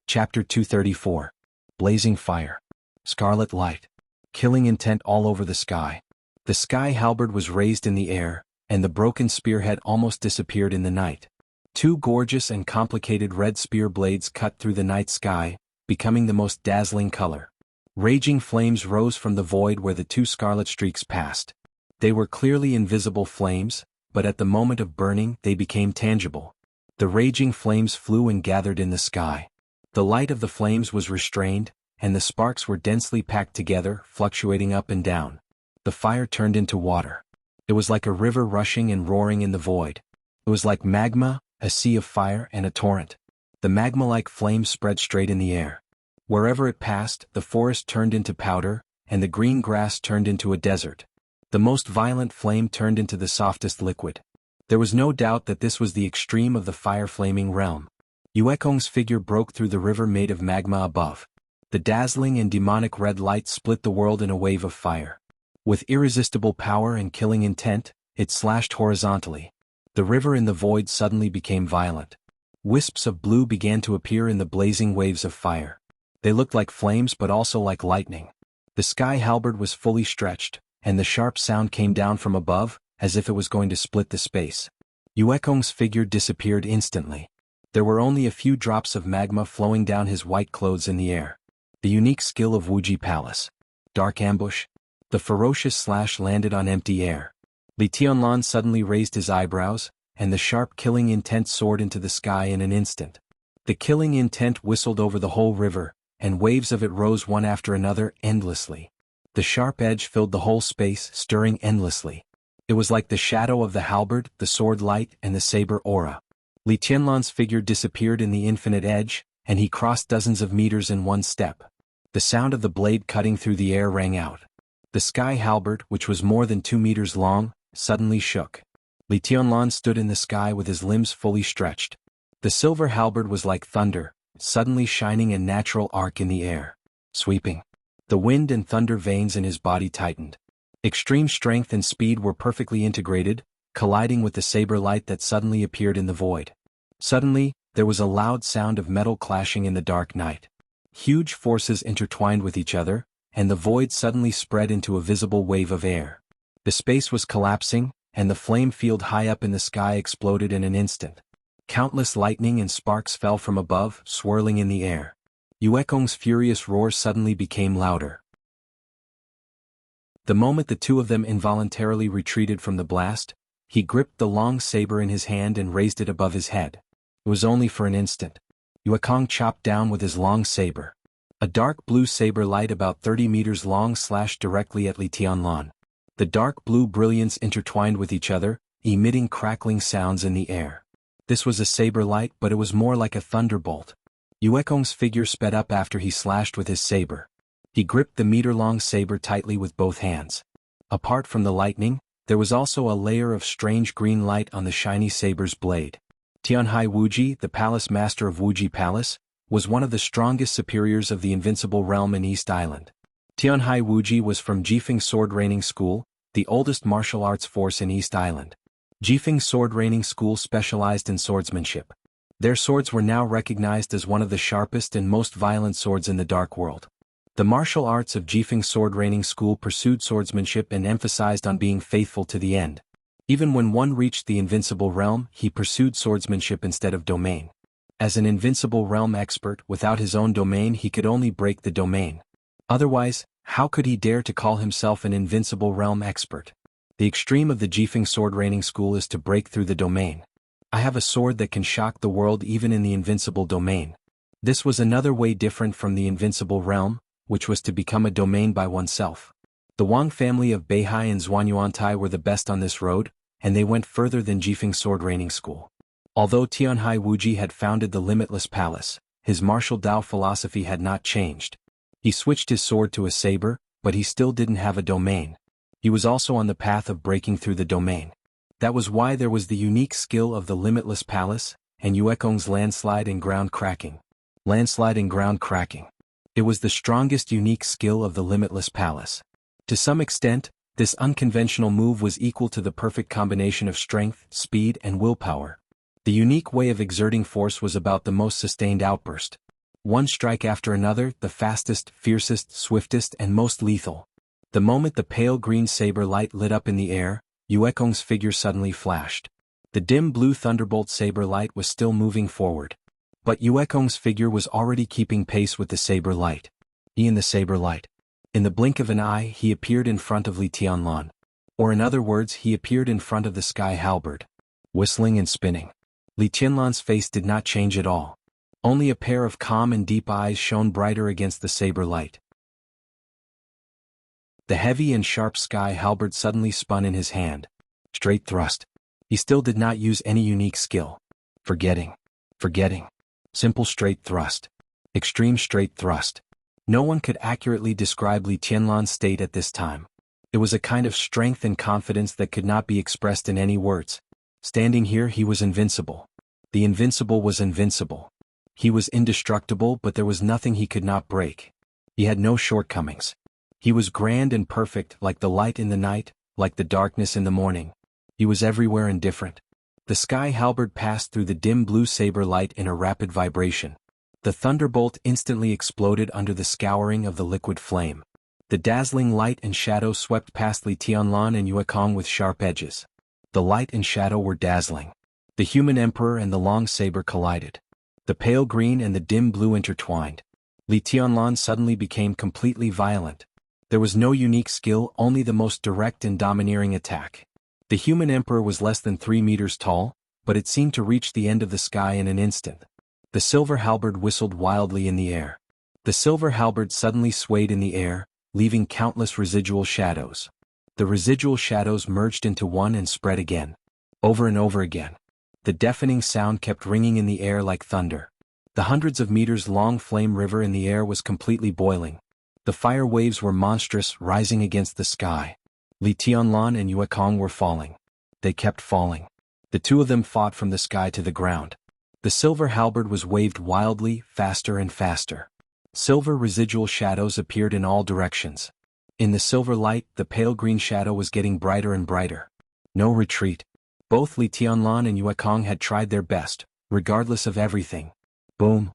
Chapter 234. Blazing fire. Scarlet light. Killing intent all over the sky. The sky halberd was raised in the air, and the broken spearhead almost disappeared in the night. Two gorgeous and complicated red spear blades cut through the night sky, becoming the most dazzling color. Raging flames rose from the void where the two scarlet streaks passed. They were clearly invisible flames, but at the moment of burning they became tangible. The raging flames flew and gathered in the sky. The light of the flames was restrained, and the sparks were densely packed together, fluctuating up and down. The fire turned into water. It was like a river rushing and roaring in the void. It was like magma, a sea of fire and a torrent. The magma-like flame spread straight in the air. Wherever it passed, the forest turned into powder, and the green grass turned into a desert. The most violent flame turned into the softest liquid. There was no doubt that this was the extreme of the fire-flaming realm. Yuekong's figure broke through the river made of magma above. The dazzling and demonic red light split the world in a wave of fire. With irresistible power and killing intent, it slashed horizontally. The river in the void suddenly became violent. Wisps of blue began to appear in the blazing waves of fire. They looked like flames but also like lightning. The sky halberd was fully stretched, and the sharp sound came down from above, as if it was going to split the space. Yuekong's figure disappeared instantly. There were only a few drops of magma flowing down his white clothes in the air. The unique skill of Wuji Palace. Dark ambush. The ferocious slash landed on empty air. Li Tianlan suddenly raised his eyebrows, and the sharp killing intent soared into the sky in an instant. The killing intent whistled over the whole river, and waves of it rose one after another, endlessly. The sharp edge filled the whole space, stirring endlessly. It was like the shadow of the halberd, the sword light, and the saber aura. Li Tianlan's figure disappeared in the infinite edge, and he crossed dozens of meters in one step. The sound of the blade cutting through the air rang out. The sky halberd, which was more than 2 meters long, suddenly shook. Li Tianlan stood in the sky with his limbs fully stretched. The silver halberd was like thunder, suddenly shining a natural arc in the air. Sweeping. The wind and thunder veins in his body tightened. Extreme strength and speed were perfectly integrated, colliding with the saber light that suddenly appeared in the void. Suddenly, there was a loud sound of metal clashing in the dark night. Huge forces intertwined with each other, and the void suddenly spread into a visible wave of air. The space was collapsing, and the flame field high up in the sky exploded in an instant. Countless lightning and sparks fell from above, swirling in the air. Yuekong's furious roar suddenly became louder. The moment the two of them involuntarily retreated from the blast, he gripped the long saber in his hand and raised it above his head. It was only for an instant. Yuekong chopped down with his long saber. A dark blue saber light about 30 meters long slashed directly at Li Tianlan. The dark blue brilliance intertwined with each other, emitting crackling sounds in the air. This was a saber light, but it was more like a thunderbolt. Yuekong's figure sped up after he slashed with his saber. He gripped the meter-long saber tightly with both hands. Apart from the lightning, there was also a layer of strange green light on the shiny saber's blade. Tianhai Wuji, the palace master of Wuji Palace, was one of the strongest superiors of the invincible realm in East Island. Tianhai Wuji was from Jifeng Sword Training School, the oldest martial arts force in East Island. Jifeng Sword Training School specialized in swordsmanship. Their swords were now recognized as one of the sharpest and most violent swords in the Dark World. The martial arts of Jifeng Sword Training School pursued swordsmanship and emphasized on being faithful to the end. Even when one reached the invincible realm, he pursued swordsmanship instead of domain. As an invincible realm expert, without his own domain he could only break the domain. Otherwise, how could he dare to call himself an invincible realm expert? The extreme of the Jifeng Sword Training School is to break through the domain. I have a sword that can shock the world even in the invincible domain. This was another way different from the invincible realm, which was to become a domain by oneself. The Wang family of Beihai and Zhuanyuantai were the best on this road, and they went further than Jifeng Sword Training School. Although Tianhai Wuji had founded the Limitless Palace, his martial Dao philosophy had not changed. He switched his sword to a saber, but he still didn't have a domain. He was also on the path of breaking through the domain. That was why there was the unique skill of the Limitless Palace, and Yuekong's landslide and ground cracking. Landslide and ground cracking. It was the strongest unique skill of the Limitless Palace. To some extent, this unconventional move was equal to the perfect combination of strength, speed, and willpower. The unique way of exerting force was about the most sustained outburst. One strike after another, the fastest, fiercest, swiftest, and most lethal. The moment the pale green saber light lit up in the air, Yuekong's figure suddenly flashed. The dim blue thunderbolt saber light was still moving forward. But Yuekong's figure was already keeping pace with the saber light. In the saber light. In the blink of an eye, he appeared in front of Li Tianlan. Or in other words, he appeared in front of the sky halberd. Whistling and spinning. Li Tianlan's face did not change at all. Only a pair of calm and deep eyes shone brighter against the saber light. The heavy and sharp sky halberd suddenly spun in his hand. Straight thrust. He still did not use any unique skill. Forgetting. Simple straight thrust. Extreme straight thrust. No one could accurately describe Li Tianlan's state at this time. It was a kind of strength and confidence that could not be expressed in any words. Standing here, he was invincible. The invincible was invincible. He was indestructible, but there was nothing he could not break. He had no shortcomings. He was grand and perfect, like the light in the night, like the darkness in the morning. He was everywhere and different. The sky halberd passed through the dim blue saber light in a rapid vibration. The thunderbolt instantly exploded under the scouring of the liquid flame. The dazzling light and shadow swept past Li Tianlan and Yuekong with sharp edges. The light and shadow were dazzling. The human emperor and the long saber collided. The pale green and the dim blue intertwined. Li Tianlan suddenly became completely violent. There was no unique skill, only the most direct and domineering attack. The human emperor was less than 3 meters tall, but it seemed to reach the end of the sky in an instant. The silver halberd whistled wildly in the air. The silver halberd suddenly swayed in the air, leaving countless residual shadows. The residual shadows merged into one and spread again. Over and over again. The deafening sound kept ringing in the air like thunder. The hundreds of meters long flame river in the air was completely boiling. The fire waves were monstrous, rising against the sky. Li Tianlan and Yuekong were falling. They kept falling. The two of them fought from the sky to the ground. The silver halberd was waved wildly, faster and faster. Silver residual shadows appeared in all directions. In the silver light, the pale green shadow was getting brighter and brighter. No retreat. Both Li Tianlan and Yuekong had tried their best, regardless of everything. Boom.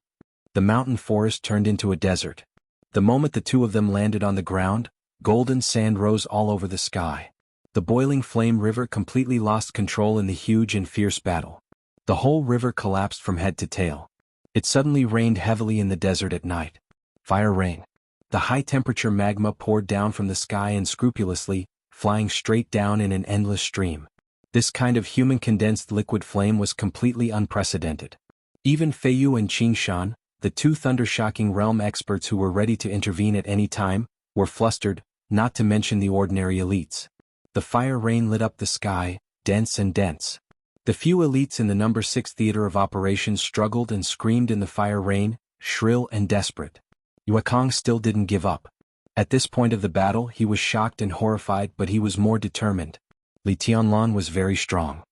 The mountain forest turned into a desert. The moment the two of them landed on the ground, golden sand rose all over the sky. The boiling flame river completely lost control in the huge and fierce battle. The whole river collapsed from head to tail. It suddenly rained heavily in the desert at night. Fire rain. The high-temperature magma poured down from the sky unscrupulously, flying straight down in an endless stream. This kind of human condensed liquid flame was completely unprecedented. Even Feiyu and Qingshan, the two thunder-shocking realm experts who were ready to intervene at any time, were flustered, not to mention the ordinary elites. The fire rain lit up the sky, dense and dense. The few elites in the No. 6 theater of operations struggled and screamed in the fire rain, shrill and desperate. Yuekong still didn't give up. At this point of the battle, he was shocked and horrified, but he was more determined. Li Tianlan was very strong.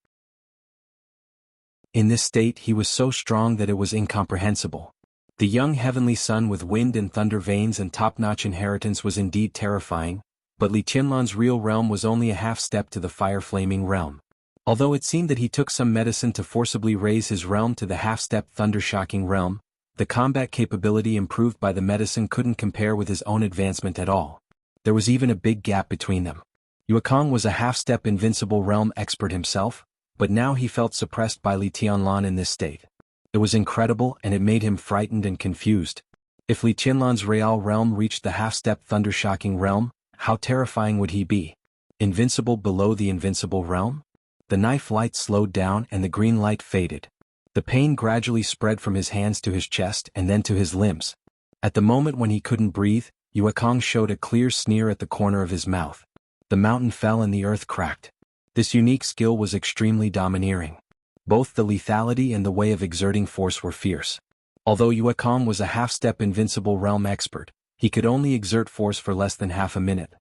In this state, he was so strong that it was incomprehensible. The young heavenly son with wind and thunder veins and top-notch inheritance was indeed terrifying, but Li Tianlan's real realm was only a half-step to the fire-flaming realm. Although it seemed that he took some medicine to forcibly raise his realm to the half-step thunder-shocking realm, the combat capability improved by the medicine couldn't compare with his own advancement at all. There was even a big gap between them. Yuekong was a half-step invincible realm expert himself, but now he felt suppressed by Li Tianlan in this state. It was incredible and it made him frightened and confused. If Li Tianlan's real realm reached the half-step thunder-shocking realm, how terrifying would he be? Invincible below the invincible realm? The knife light slowed down and the green light faded. The pain gradually spread from his hands to his chest and then to his limbs. At the moment when he couldn't breathe, Yuekong showed a clear sneer at the corner of his mouth. The mountain fell and the earth cracked. This unique skill was extremely domineering. Both the lethality and the way of exerting force were fierce. Although Yuekong was a half-step invincible realm expert, he could only exert force for less than half a minute.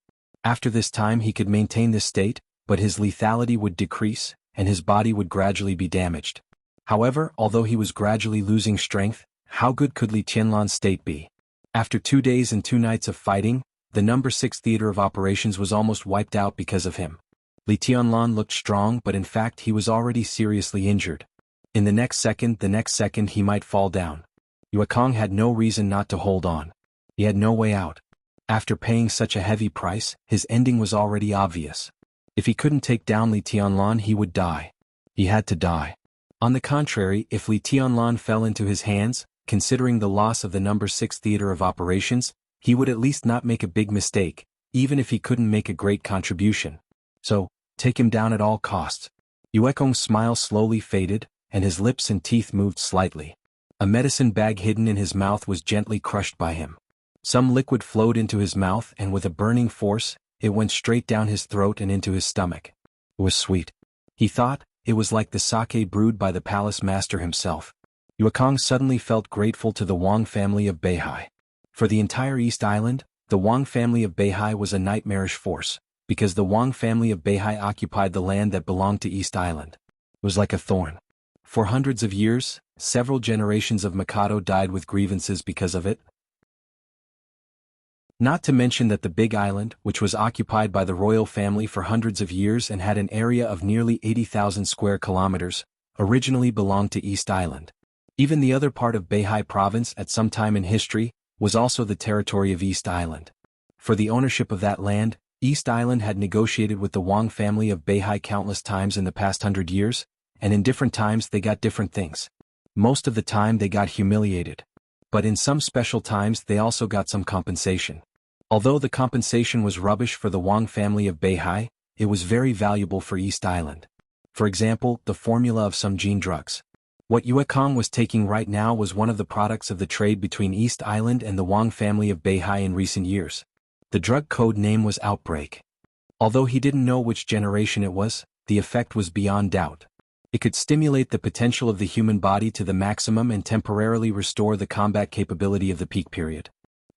After this time he could maintain this state, but his lethality would decrease, and his body would gradually be damaged. However, although he was gradually losing strength, how good could Li Tianlan's state be? After 2 days and 2 nights of fighting, the number 6 theater of operations was almost wiped out because of him. Li Tianlan looked strong, but in fact he was already seriously injured. In the next second he might fall down. Yue Kong had no reason not to hold on. He had no way out. After paying such a heavy price, his ending was already obvious. If he couldn't take down Li Tianlan, he would die. He had to die. On the contrary, if Li Tianlan fell into his hands, considering the loss of the number 6 theater of operations, he would at least not make a big mistake, even if he couldn't make a great contribution. So, take him down at all costs. Yue Kong's smile slowly faded, and his lips and teeth moved slightly. A medicine bag hidden in his mouth was gently crushed by him. Some liquid flowed into his mouth, and with a burning force, it went straight down his throat and into his stomach. It was sweet. He thought, it was like the sake brewed by the palace master himself. Yue Kong suddenly felt grateful to the Wang family of Beihai. For the entire East Island, the Wang family of Beihai was a nightmarish force, because the Wang family of Beihai occupied the land that belonged to East Island. It was like a thorn. For hundreds of years, several generations of Mikado died with grievances because of it. Not to mention that the Big Island, which was occupied by the royal family for hundreds of years and had an area of nearly 80,000 square kilometers, originally belonged to East Island. Even the other part of Beihai province at some time in history was also the territory of East Island. For the ownership of that land, East Island had negotiated with the Wang family of Beihai countless times in the past 100 years, and in different times they got different things. Most of the time they got humiliated. But in some special times they also got some compensation. Although the compensation was rubbish for the Wang family of Beihai, it was very valuable for East Island. For example, the formula of some gene drugs. What Yue Kong was taking right now was one of the products of the trade between East Island and the Wang family of Beihai in recent years. The drug code name was Outbreak. Although he didn't know which generation it was, the effect was beyond doubt. It could stimulate the potential of the human body to the maximum and temporarily restore the combat capability of the peak period.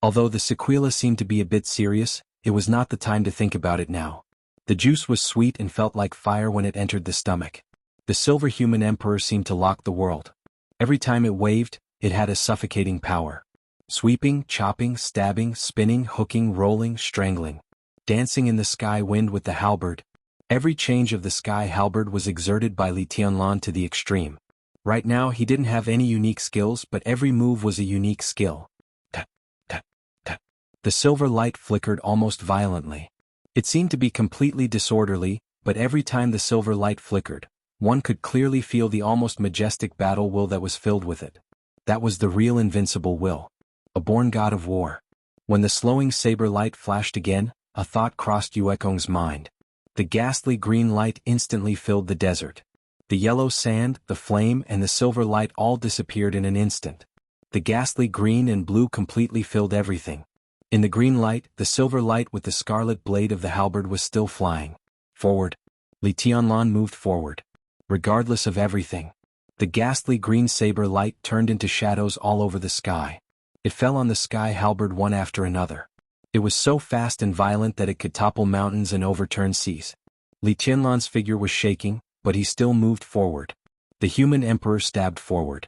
Although the sequela seemed to be a bit serious, it was not the time to think about it now. The juice was sweet and felt like fire when it entered the stomach. The silver human emperor seemed to lock the world. Every time it waved, it had a suffocating power. Sweeping, chopping, stabbing, spinning, hooking, rolling, strangling. Dancing in the sky wind with the halberd. Every change of the sky halberd was exerted by Li Tianlan to the extreme. Right now he didn't have any unique skills, but every move was a unique skill. Tap, tap, tap. The silver light flickered almost violently. It seemed to be completely disorderly, but every time the silver light flickered, one could clearly feel the almost majestic battle will that was filled with it. That was the real invincible will. A born god of war. When the slowing saber light flashed again, a thought crossed Yue Kong's mind. The ghastly green light instantly filled the desert. The yellow sand, the flame, and the silver light all disappeared in an instant. The ghastly green and blue completely filled everything. In the green light, the silver light with the scarlet blade of the halberd was still flying. Forward. Li Tianlan moved forward. Regardless of everything. The ghastly green saber light turned into shadows all over the sky. It fell on the sky halberd one after another. It was so fast and violent that it could topple mountains and overturn seas. Li Tianlan's figure was shaking, but he still moved forward. The human emperor stabbed forward.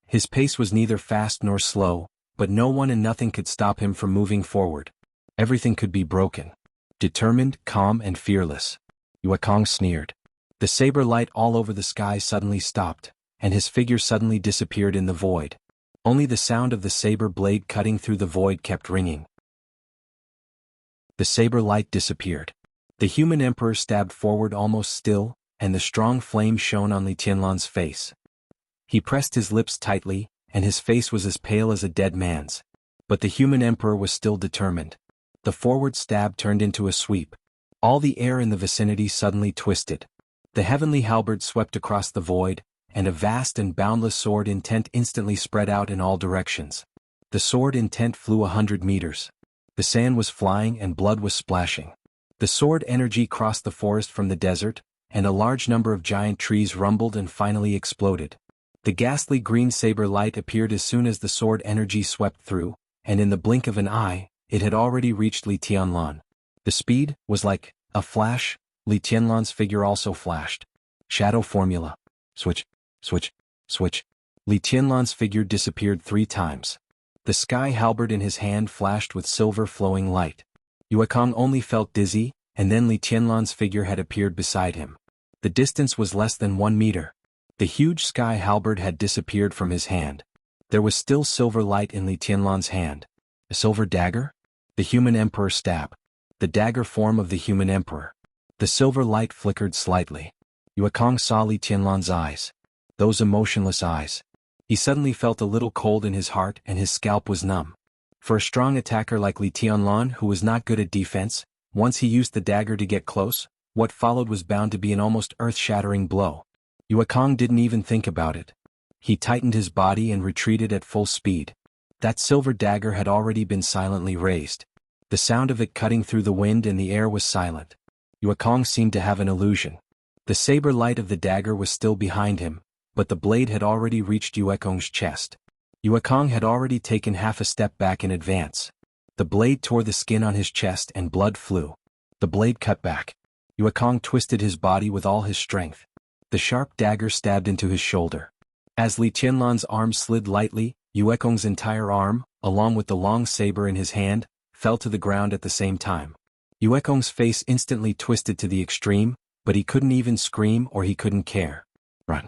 His pace was neither fast nor slow, but no one and nothing could stop him from moving forward. Everything could be broken. Determined, calm, and fearless. Yue Kong sneered. The saber light all over the sky suddenly stopped, and his figure suddenly disappeared in the void. Only the sound of the saber blade cutting through the void kept ringing. The saber light disappeared. The human emperor stabbed forward almost still, and the strong flame shone on Li Tianlan's face. He pressed his lips tightly, and his face was as pale as a dead man's. But the human emperor was still determined. The forward stab turned into a sweep. All the air in the vicinity suddenly twisted. The heavenly halberd swept across the void, and a vast and boundless sword intent instantly spread out in all directions. The sword intent flew 100 meters. The sand was flying and blood was splashing. The sword energy crossed the forest from the desert, and a large number of giant trees rumbled and finally exploded. The ghastly green saber light appeared as soon as the sword energy swept through, and in the blink of an eye, it had already reached Li Tianlan. The speed was like a flash. Li Tianlan's figure also flashed. Shadow formula. Switch, switch, switch. Li Tianlan's figure disappeared 3 times. The sky halberd in his hand flashed with silver flowing light. Yuekong only felt dizzy, and then Li Tianlan's figure had appeared beside him. The distance was less than 1 meter. The huge sky halberd had disappeared from his hand. There was still silver light in Li Tianlan's hand. A silver dagger? The human emperor stab. The dagger form of the human emperor. The silver light flickered slightly. Yuekong saw Li Tianlan's eyes. Those emotionless eyes. He suddenly felt a little cold in his heart and his scalp was numb. For a strong attacker like Li Tianlan who was not good at defense, once he used the dagger to get close, what followed was bound to be an almost earth-shattering blow. Yuekong didn't even think about it. He tightened his body and retreated at full speed. That silver dagger had already been silently raised. The sound of it cutting through the wind and the air was silent. Yuekong seemed to have an illusion. The saber light of the dagger was still behind him, but the blade had already reached Yuekong's chest. Yuekong had already taken half a step back in advance. The blade tore the skin on his chest and blood flew. The blade cut back. Yuekong twisted his body with all his strength. The sharp dagger stabbed into his shoulder. As Li Tianlan's arm slid lightly, Yuekong's entire arm, along with the long saber in his hand, fell to the ground at the same time. Yuekong's face instantly twisted to the extreme, but he couldn't even scream or he couldn't care. Run.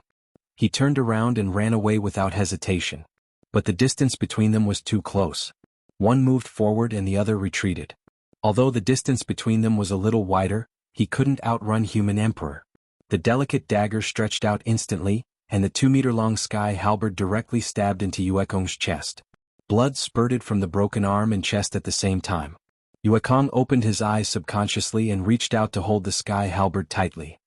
He turned around and ran away without hesitation. But the distance between them was too close. One moved forward and the other retreated. Although the distance between them was a little wider, he couldn't outrun human emperor. The delicate dagger stretched out instantly, and the 2-meter-long sky halberd directly stabbed into Yuekong's chest. Blood spurted from the broken arm and chest at the same time. Yuekong opened his eyes subconsciously and reached out to hold the sky halberd tightly.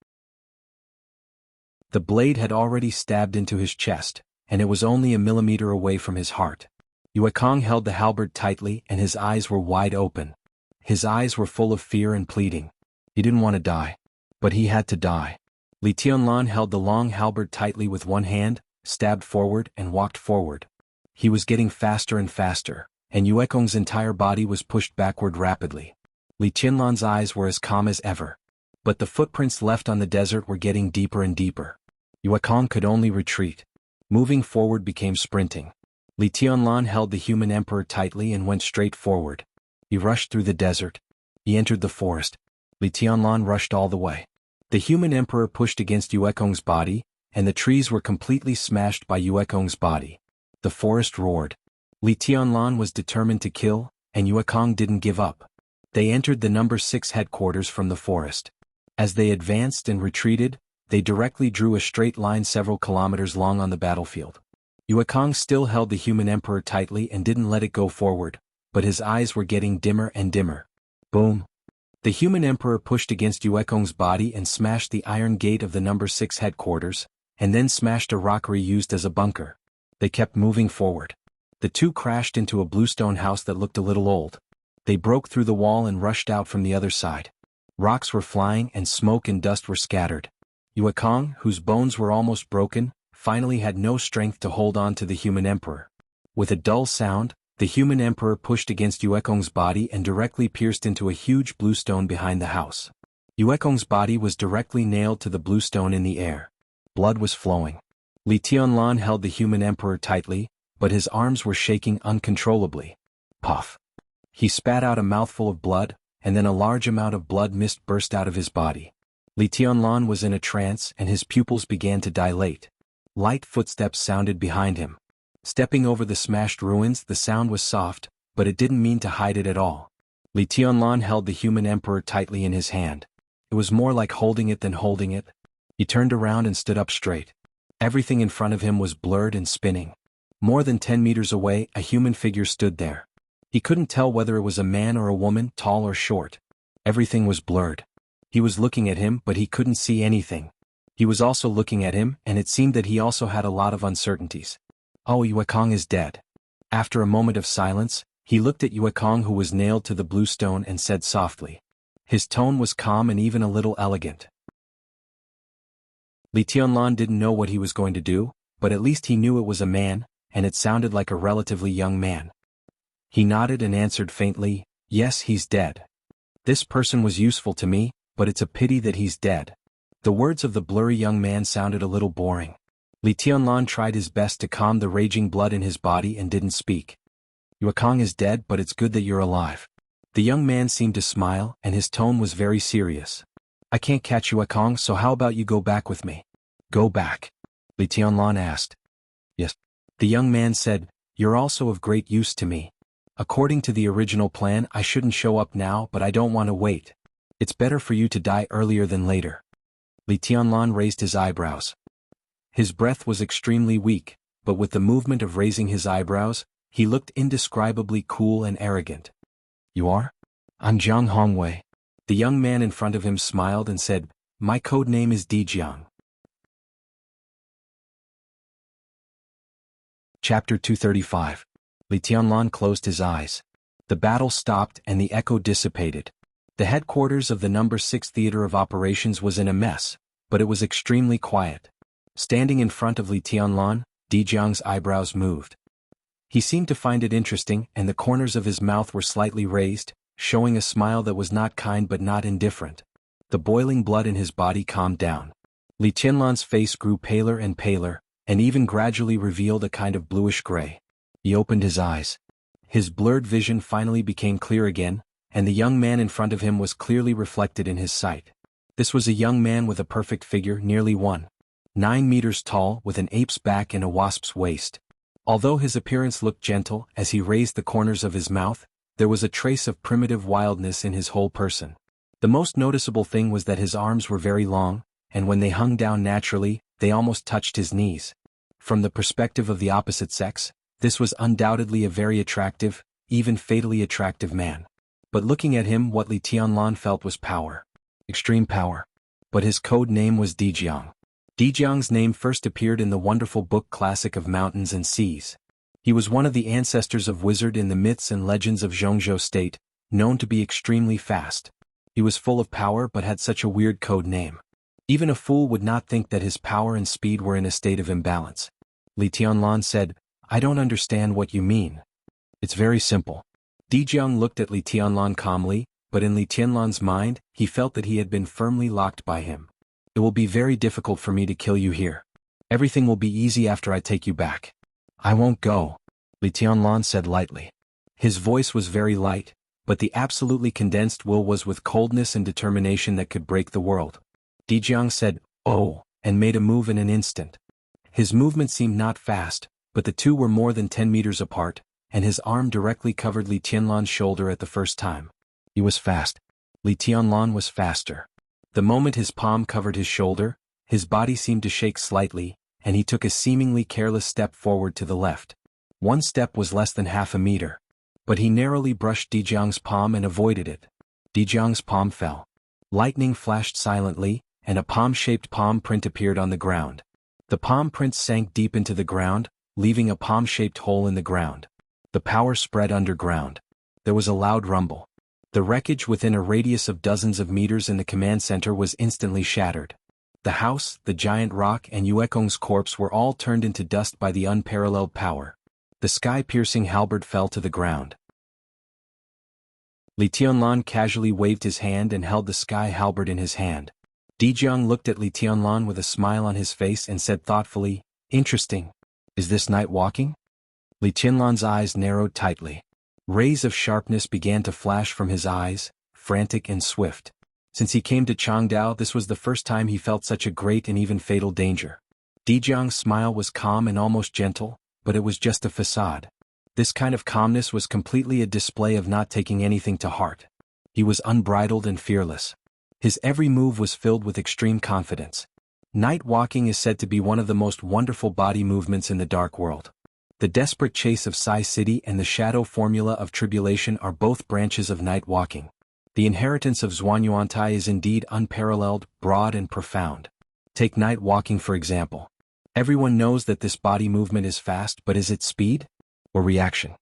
The blade had already stabbed into his chest, and it was only a millimeter away from his heart. Yuekong held the halberd tightly and his eyes were wide open. His eyes were full of fear and pleading. He didn't want to die. But he had to die. Li Tianlan held the long halberd tightly with one hand, stabbed forward and walked forward. He was getting faster and faster, and Yuekong's entire body was pushed backward rapidly. Li Tianlan's eyes were as calm as ever. But the footprints left on the desert were getting deeper and deeper. Yuekong could only retreat. Moving forward became sprinting. Li Tianlan held the human emperor tightly and went straight forward. He rushed through the desert. He entered the forest. Li Tianlan rushed all the way. The human emperor pushed against Yuekong's body, and the trees were completely smashed by Yuekong's body. The forest roared. Li Tianlan was determined to kill, and Yuekong didn't give up. They entered the No. 6 headquarters from the forest. As they advanced and retreated, they directly drew a straight line several kilometers long on the battlefield. Yuekong still held the human emperor tightly and didn't let it go forward, but his eyes were getting dimmer and dimmer. Boom! The human emperor pushed against Yuekong's body and smashed the iron gate of the No. 6 headquarters, and then smashed a rockery used as a bunker. They kept moving forward. The two crashed into a bluestone house that looked a little old. They broke through the wall and rushed out from the other side. Rocks were flying and smoke and dust were scattered. Yuekong, whose bones were almost broken, finally had no strength to hold on to the human emperor. With a dull sound, the human emperor pushed against Yuekong's body and directly pierced into a huge bluestone behind the house. Yuekong's body was directly nailed to the bluestone in the air. Blood was flowing. Li Tianlan held the human emperor tightly, but his arms were shaking uncontrollably. Puff! He spat out a mouthful of blood, and then a large amount of blood mist burst out of his body. Li Tianlan was in a trance and his pupils began to dilate. Light footsteps sounded behind him. Stepping over the smashed ruins, the sound was soft, but it didn't mean to hide it at all. Li Tianlan held the human emperor tightly in his hand. It was more like holding it than holding it. He turned around and stood up straight. Everything in front of him was blurred and spinning. More than 10 meters away, a human figure stood there. He couldn't tell whether it was a man or a woman, tall or short. Everything was blurred. He was looking at him, but he couldn't see anything. He was also looking at him, and it seemed that he also had a lot of uncertainties. Oh, Yuekong is dead. After a moment of silence, he looked at Yuekong who was nailed to the bluestone and said softly. His tone was calm and even a little elegant. Li Tianlan didn't know what he was going to do, but at least he knew it was a man, and it sounded like a relatively young man. He nodded and answered faintly, "Yes, he's dead. This person was useful to me, but it's a pity that he's dead." The words of the blurry young man sounded a little boring. Li Tianlan tried his best to calm the raging blood in his body and didn't speak. Yuekong is dead, but it's good that you're alive. The young man seemed to smile, and his tone was very serious. I can't catch Yuekong, so how about you go back with me? Go back? Li Tianlan asked. Yes. The young man said, you're also of great use to me. According to the original plan, I shouldn't show up now, but I don't want to wait. It's better for you to die earlier than later. Li Tianlan raised his eyebrows. His breath was extremely weak, but with the movement of raising his eyebrows, he looked indescribably cool and arrogant. You are? I'm Jiang Hongwei. The young man in front of him smiled and said, my code name is Jiang. Chapter 235. Li Tianlan closed his eyes. The battle stopped and the echo dissipated. The headquarters of the No. 6 Theater of Operations was in a mess, but it was extremely quiet. Standing in front of Li Tianlan, Jiang's eyebrows moved. He seemed to find it interesting, and the corners of his mouth were slightly raised, showing a smile that was not kind but not indifferent. The boiling blood in his body calmed down. Li Tianlan's face grew paler and paler, and even gradually revealed a kind of bluish gray. He opened his eyes. His blurred vision finally became clear again, and the young man in front of him was clearly reflected in his sight. This was a young man with a perfect figure, nearly 1.9 meters tall, with an ape's back and a wasp's waist. Although his appearance looked gentle as he raised the corners of his mouth, there was a trace of primitive wildness in his whole person. The most noticeable thing was that his arms were very long, and when they hung down naturally, they almost touched his knees. From the perspective of the opposite sex, this was undoubtedly a very attractive, even fatally attractive man. But looking at him, what Li Tianlan felt was power. Extreme power. But his code name was Jiang. Jiang's name first appeared in the wonderful book classic of mountains and seas. He was one of the ancestors of Wizard in the myths and legends of Zhongzhou State, known to be extremely fast. He was full of power but had such a weird code name. Even a fool would not think that his power and speed were in a state of imbalance. Li Tianlan said, I don't understand what you mean. It's very simple. Jiang looked at Li Tianlan calmly, but in Li Tianlan's mind, he felt that he had been firmly locked by him. It will be very difficult for me to kill you here. Everything will be easy after I take you back. I won't go, Li Tianlan said lightly. His voice was very light, but the absolutely condensed will was with coldness and determination that could break the world. Jiang said, oh, and made a move in an instant. His movement seemed not fast, but the two were more than 10 meters apart, and his arm directly covered Li Tianlan's shoulder at the first time. He was fast. Li Tianlan was faster. The moment his palm covered his shoulder, his body seemed to shake slightly, and he took a seemingly careless step forward to the left. One step was less than half a meter. But he narrowly brushed Jiang's palm and avoided it. Jiang's palm fell. Lightning flashed silently, and a palm-shaped palm print appeared on the ground. The palm print sank deep into the ground, leaving a palm-shaped hole in the ground. The power spread underground. There was a loud rumble. The wreckage within a radius of dozens of meters in the command center was instantly shattered. The house, the giant rock, and Yuekong's corpse were all turned into dust by the unparalleled power. The sky-piercing halberd fell to the ground. Li Tianlan casually waved his hand and held the sky halberd in his hand. Jiang looked at Li Tianlan with a smile on his face and said thoughtfully, interesting. Is this night walking? Li Tianlan's eyes narrowed tightly. Rays of sharpness began to flash from his eyes, frantic and swift. Since he came to Changdao, this was the first time he felt such a great and even fatal danger. Jiang's smile was calm and almost gentle, but it was just a facade. This kind of calmness was completely a display of not taking anything to heart. He was unbridled and fearless. His every move was filled with extreme confidence. Night walking is said to be one of the most wonderful body movements in the dark world. The desperate chase of Sai City and the shadow formula of tribulation are both branches of night walking. The inheritance of Zhuanyuantai is indeed unparalleled, broad and profound. Take night walking for example. Everyone knows that this body movement is fast, but is it speed? Or reaction?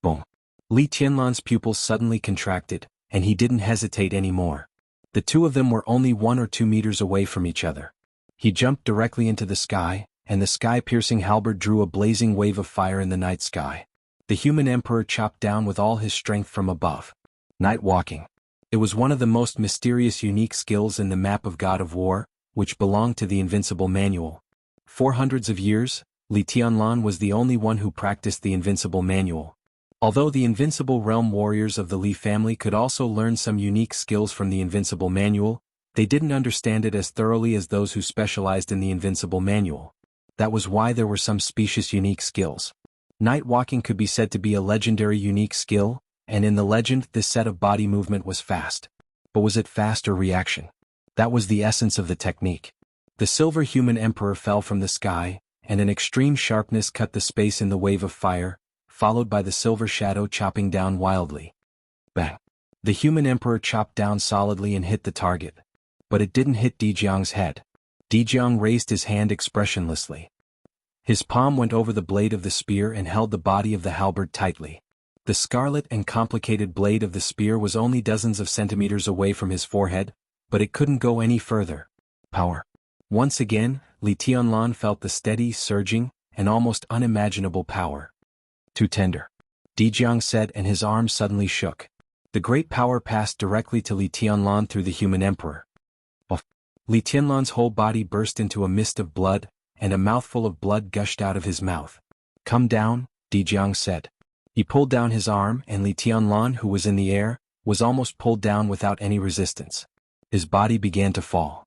Boom. Li Tianlan's pupils suddenly contracted, and he didn't hesitate anymore. The two of them were only 1 or 2 meters away from each other. He jumped directly into the sky, and the sky-piercing halberd drew a blazing wave of fire in the night sky. The human emperor chopped down with all his strength from above. Night walking. It was one of the most mysterious unique skills in the map of God of War, which belonged to the Invincible Manual. For hundreds of years, Li Tianlan was the only one who practiced the Invincible Manual. Although the Invincible Realm warriors of the Li family could also learn some unique skills from the Invincible Manual, they didn't understand it as thoroughly as those who specialized in the Invincible Manual. That was why there were some specious unique skills. Night walking could be said to be a legendary unique skill, and in the legend this set of body movement was fast. But was it fast or reaction? That was the essence of the technique. The silver human emperor fell from the sky, and an extreme sharpness cut the space in the wave of fire, followed by the silver shadow chopping down wildly. Bang! The human emperor chopped down solidly and hit the target. But it didn't hit Jiang's head. Jiang raised his hand expressionlessly. His palm went over the blade of the spear and held the body of the halberd tightly. The scarlet and complicated blade of the spear was only dozens of centimeters away from his forehead, but it couldn't go any further. Power. Once again, Li Tianlan felt the steady, surging, and almost unimaginable power. Too tender, Jiang said, and his arm suddenly shook. The great power passed directly to Li Tianlan through the human emperor. Li Tianlan's whole body burst into a mist of blood, and a mouthful of blood gushed out of his mouth. Come down, Jiang said. He pulled down his arm, and Li Tianlan, who was in the air, was almost pulled down without any resistance. His body began to fall.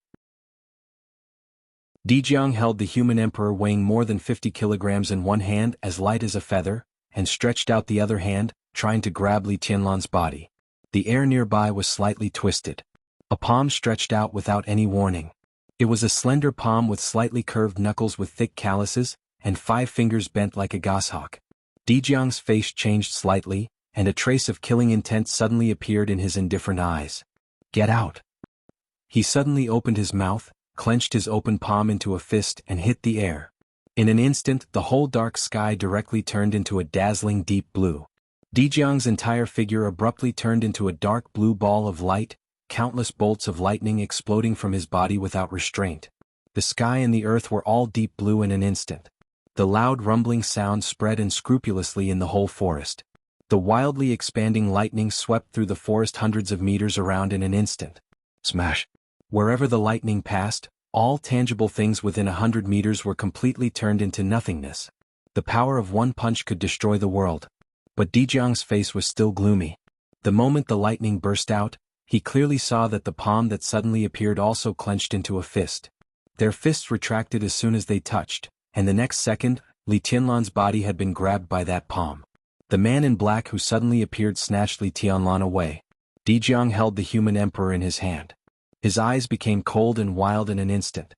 Jiang held the human emperor weighing more than 50 kilograms in one hand, as light as a feather, and stretched out the other hand, trying to grab Li Tianlan's body. The air nearby was slightly twisted. A palm stretched out without any warning. It was a slender palm with slightly curved knuckles with thick calluses, and 5 fingers bent like a goshawk. Jiang's face changed slightly, and a trace of killing intent suddenly appeared in his indifferent eyes. Get out! He suddenly opened his mouth, clenched his open palm into a fist and hit the air. In an instant the whole dark sky directly turned into a dazzling deep blue. Jiang's entire figure abruptly turned into a dark blue ball of light, countless bolts of lightning exploding from his body without restraint. The sky and the earth were all deep blue in an instant. The loud rumbling sound spread unscrupulously in the whole forest. The wildly expanding lightning swept through the forest hundreds of meters around in an instant. Smash! Wherever the lightning passed, all tangible things within 100 meters were completely turned into nothingness. The power of one punch could destroy the world. But Jiang's face was still gloomy. The moment the lightning burst out, he clearly saw that the palm that suddenly appeared also clenched into a fist. Their fists retracted as soon as they touched, and the next second, Li Tianlan's body had been grabbed by that palm. The man in black who suddenly appeared snatched Li Tianlan away. Jiang held the human emperor in his hand. His eyes became cold and wild in an instant.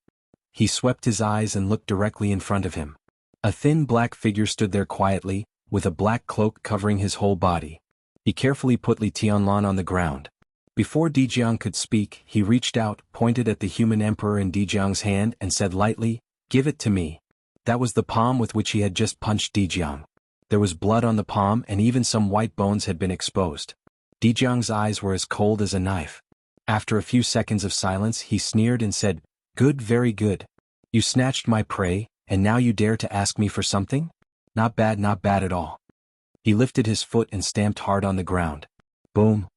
He swept his eyes and looked directly in front of him. A thin black figure stood there quietly, with a black cloak covering his whole body. He carefully put Li Tianlan on the ground. Before Jiang could speak, he reached out, pointed at the human emperor in Jiang's hand and said lightly, "Give it to me." That was the palm with which he had just punched Jiang. There was blood on the palm and even some white bones had been exposed. Jiang's eyes were as cold as a knife. After a few seconds of silence he sneered and said, "Good, very good. You snatched my prey, and now you dare to ask me for something? Not bad at all." He lifted his foot and stamped hard on the ground. Boom!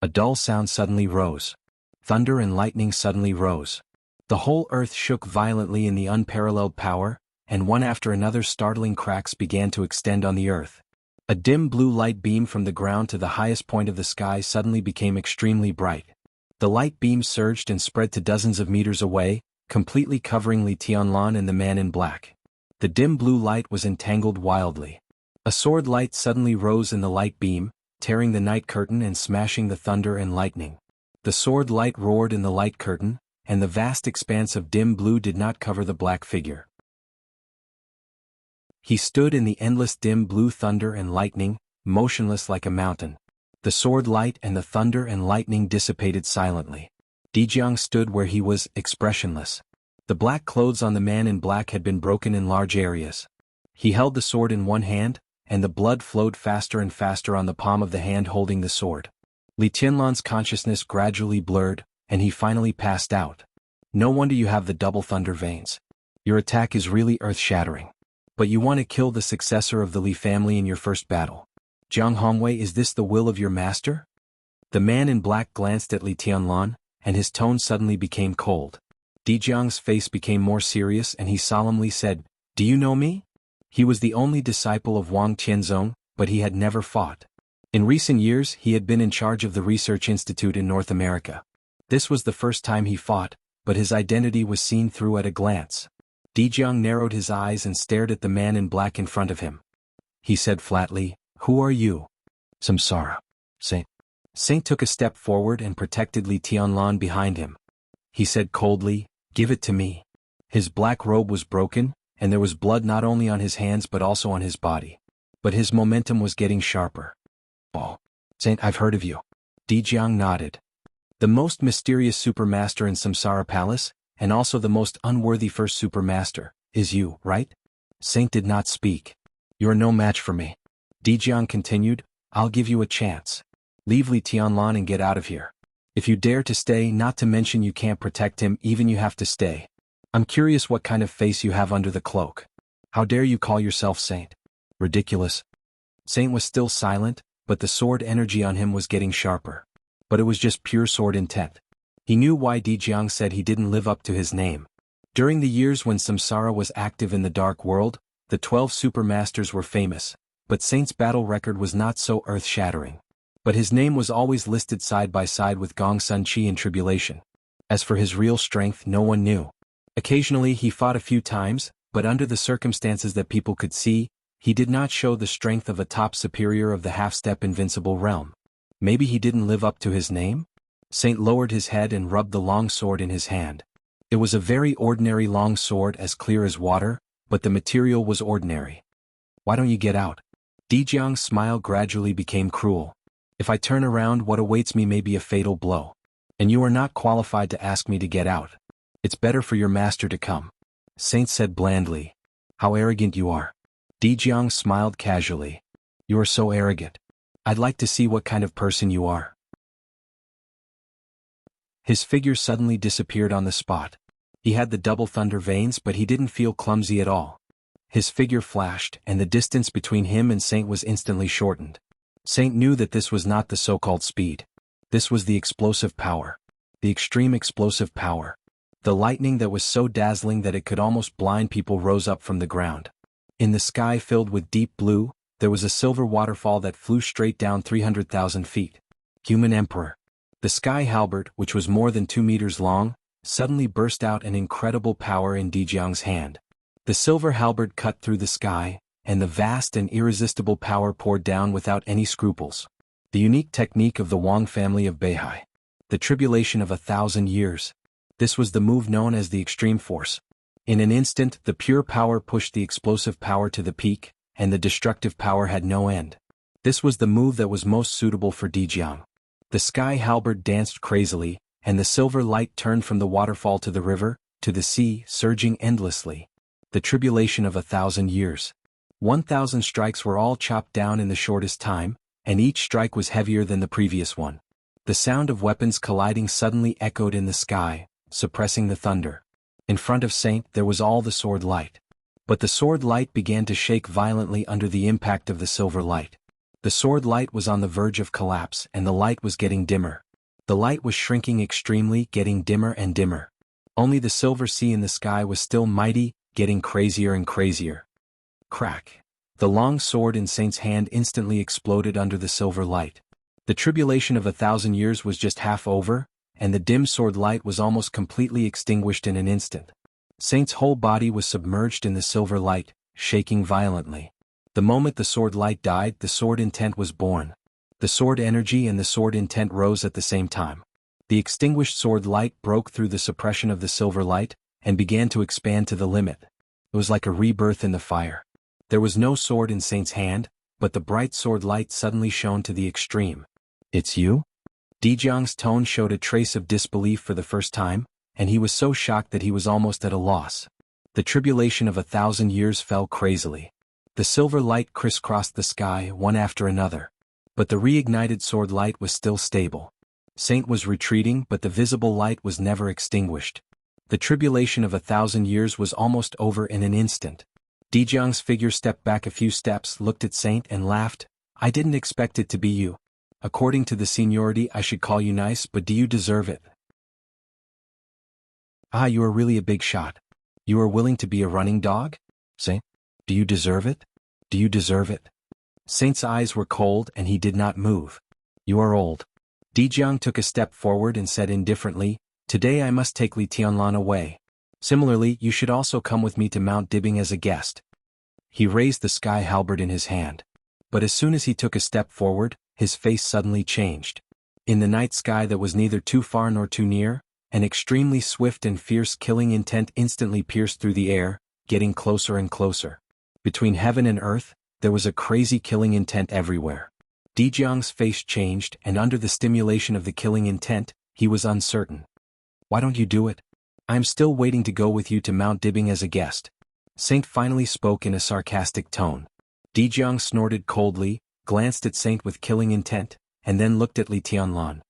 A dull sound suddenly rose. Thunder and lightning suddenly rose. The whole earth shook violently in the unparalleled power, and one after another startling cracks began to extend on the earth. A dim blue light beam from the ground to the highest point of the sky suddenly became extremely bright. The light beam surged and spread to dozens of meters away, completely covering Li Tianlan and the man in black. The dim blue light was entangled wildly. A sword light suddenly rose in the light beam, tearing the night curtain and smashing the thunder and lightning. The sword light roared in the light curtain, and the vast expanse of dim blue did not cover the black figure. He stood in the endless dim blue thunder and lightning, motionless like a mountain. The sword light and the thunder and lightning dissipated silently. Jiang stood where he was, expressionless. The black clothes on the man in black had been broken in large areas. He held the sword in one hand, and the blood flowed faster and faster on the palm of the hand holding the sword. Li Tianlan's consciousness gradually blurred, and he finally passed out. No wonder you have the double thunder veins. Your attack is really earth-shattering. But you want to kill the successor of the Li family in your first battle. Jiang Hongwei, is this the will of your master? The man in black glanced at Li Tianlan, and his tone suddenly became cold. Jiang's face became more serious and he solemnly said, "Do you know me?" He was the only disciple of Wang Tianzong, but he had never fought. In recent years he had been in charge of the research institute in North America. This was the first time he fought, but his identity was seen through at a glance. Jianghu narrowed his eyes and stared at the man in black in front of him. He said flatly, "Who are you?" "Samsara. Saint." Saint took a step forward and protected Li Tianlan behind him. He said coldly, "Give it to me." His black robe was broken, and there was blood not only on his hands but also on his body. But his momentum was getting sharper. "Oh, Saint, I've heard of you." Jianghu nodded. "The most mysterious supermaster in Samsara Palace, and also the most unworthy first supermaster, is you, right?" Saint did not speak. "You are no match for me." Jianghu continued, "I'll give you a chance. Leave Li Tianlan and get out of here. If you dare to stay, not to mention you can't protect him, even you have to stay. I'm curious what kind of face you have under the cloak. How dare you call yourself Saint? Ridiculous." Saint was still silent, but the sword energy on him was getting sharper. But it was just pure sword intent. He knew why Jianghu said he didn't live up to his name. During the years when Samsara was active in the Dark World, the 12 supermasters were famous, but Saint's battle record was not so earth-shattering. But his name was always listed side by side with Gong Sun Chi in Tribulation. As for his real strength, no one knew. Occasionally he fought a few times, but under the circumstances that people could see, he did not show the strength of a top superior of the half-step invincible realm. Maybe he didn't live up to his name? Saint lowered his head and rubbed the long sword in his hand. It was a very ordinary long sword, as clear as water, but the material was ordinary. "Why don't you get out?" Jianghu's smile gradually became cruel. "If I turn around, what awaits me may be a fatal blow. And you are not qualified to ask me to get out. It's better for your master to come." Saint said blandly. "How arrogant you are." Jianghu smiled casually. "You are so arrogant. I'd like to see what kind of person you are." His figure suddenly disappeared on the spot. He had the double thunder veins, but he didn't feel clumsy at all. His figure flashed, and the distance between him and Saint was instantly shortened. Saint knew that this was not the so-called speed. This was the explosive power. The extreme explosive power. The lightning that was so dazzling that it could almost blind people rose up from the ground. In the sky filled with deep blue, there was a silver waterfall that flew straight down 300,000 feet. Human Emperor. The sky halberd, which was more than 2 meters long, suddenly burst out an incredible power in Jianghu's hand. The silver halberd cut through the sky, and the vast and irresistible power poured down without any scruples. The unique technique of the Wang family of Beihai. The tribulation of 1,000 years. This was the move known as the extreme force. In an instant, the pure power pushed the explosive power to the peak, and the destructive power had no end. This was the move that was most suitable for Jianghu. The sky halberd danced crazily, and the silver light turned from the waterfall to the river, to the sea, surging endlessly. The tribulation of 1,000 years. 1,000 strikes were all chopped down in the shortest time, and each strike was heavier than the previous one. The sound of weapons colliding suddenly echoed in the sky, suppressing the thunder. In front of Saint there was all the sword light. But the sword light began to shake violently under the impact of the silver light. The sword light was on the verge of collapse, and the light was getting dimmer. The light was shrinking extremely, getting dimmer and dimmer. Only the silver sea in the sky was still mighty, getting crazier and crazier. Crack. The long sword in Saint's hand instantly exploded under the silver light. The tribulation of 1,000 years was just half over, and the dim sword light was almost completely extinguished in an instant. Saint's whole body was submerged in the silver light, shaking violently. The moment the sword light died, the sword intent was born. The sword energy and the sword intent rose at the same time. The extinguished sword light broke through the suppression of the silver light, and began to expand to the limit. It was like a rebirth in the fire. There was no sword in Saint's hand, but the bright sword light suddenly shone to the extreme. "It's you?" Jianghu's tone showed a trace of disbelief for the first time, and he was so shocked that he was almost at a loss. The tribulation of 1,000 years fell crazily. The silver light crisscrossed the sky, one after another. But the reignited sword light was still stable. Saint was retreating, but the visible light was never extinguished. The tribulation of 1,000 years was almost over in an instant. Jianghu's figure stepped back a few steps, looked at Saint and laughed. "I didn't expect it to be you. According to the seniority I should call you nice, but do you deserve it?" "Ah, you are really a big shot. You are willing to be a running dog? Saint? Do you deserve it? Do you deserve it?" Saint's eyes were cold and he did not move. You are old. Jianghu took a step forward and said indifferently, today I must take Li Tianlan away. Similarly, you should also come with me to Mount Dibbing as a guest. He raised the sky halberd in his hand. But as soon as he took a step forward, his face suddenly changed. In the night sky that was neither too far nor too near, an extremely swift and fierce killing intent instantly pierced through the air, getting closer and closer. Between heaven and earth, there was a crazy killing intent everywhere. Jianghu's face changed, and under the stimulation of the killing intent, he was uncertain. Why don't you do it? I am still waiting to go with you to Mount Dibbing as a guest. Saint finally spoke in a sarcastic tone. Jianghu snorted coldly, glanced at Saint with killing intent, and then looked at Li Tianlan.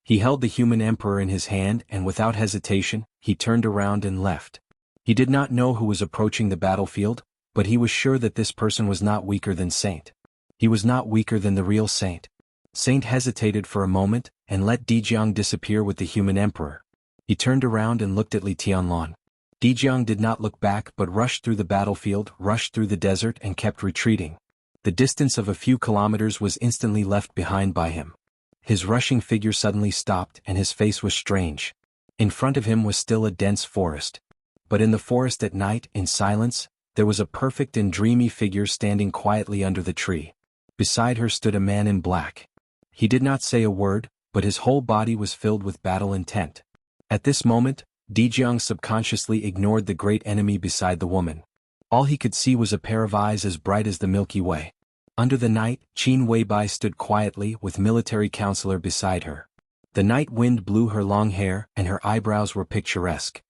He held the human emperor in his hand and without hesitation, he turned around and left. He did not know who was approaching the battlefield, but he was sure that this person was not weaker than Saint. He was not weaker than the real Saint. Saint hesitated for a moment, and let Jianghu disappear with the human emperor. He turned around and looked at Li Tianlan. Jianghu did not look back but rushed through the battlefield, rushed through the desert and kept retreating. The distance of a few kilometers was instantly left behind by him. His rushing figure suddenly stopped and his face was strange. In front of him was still a dense forest. But in the forest at night, in silence, there was a perfect and dreamy figure standing quietly under the tree. Beside her stood a man in black. He did not say a word, but his whole body was filled with battle intent. At this moment, Jianghu subconsciously ignored the great enemy beside the woman. All he could see was a pair of eyes as bright as the Milky Way. Under the night, Qin Weibai stood quietly with military counselor beside her. The night wind blew her long hair and her eyebrows were picturesque.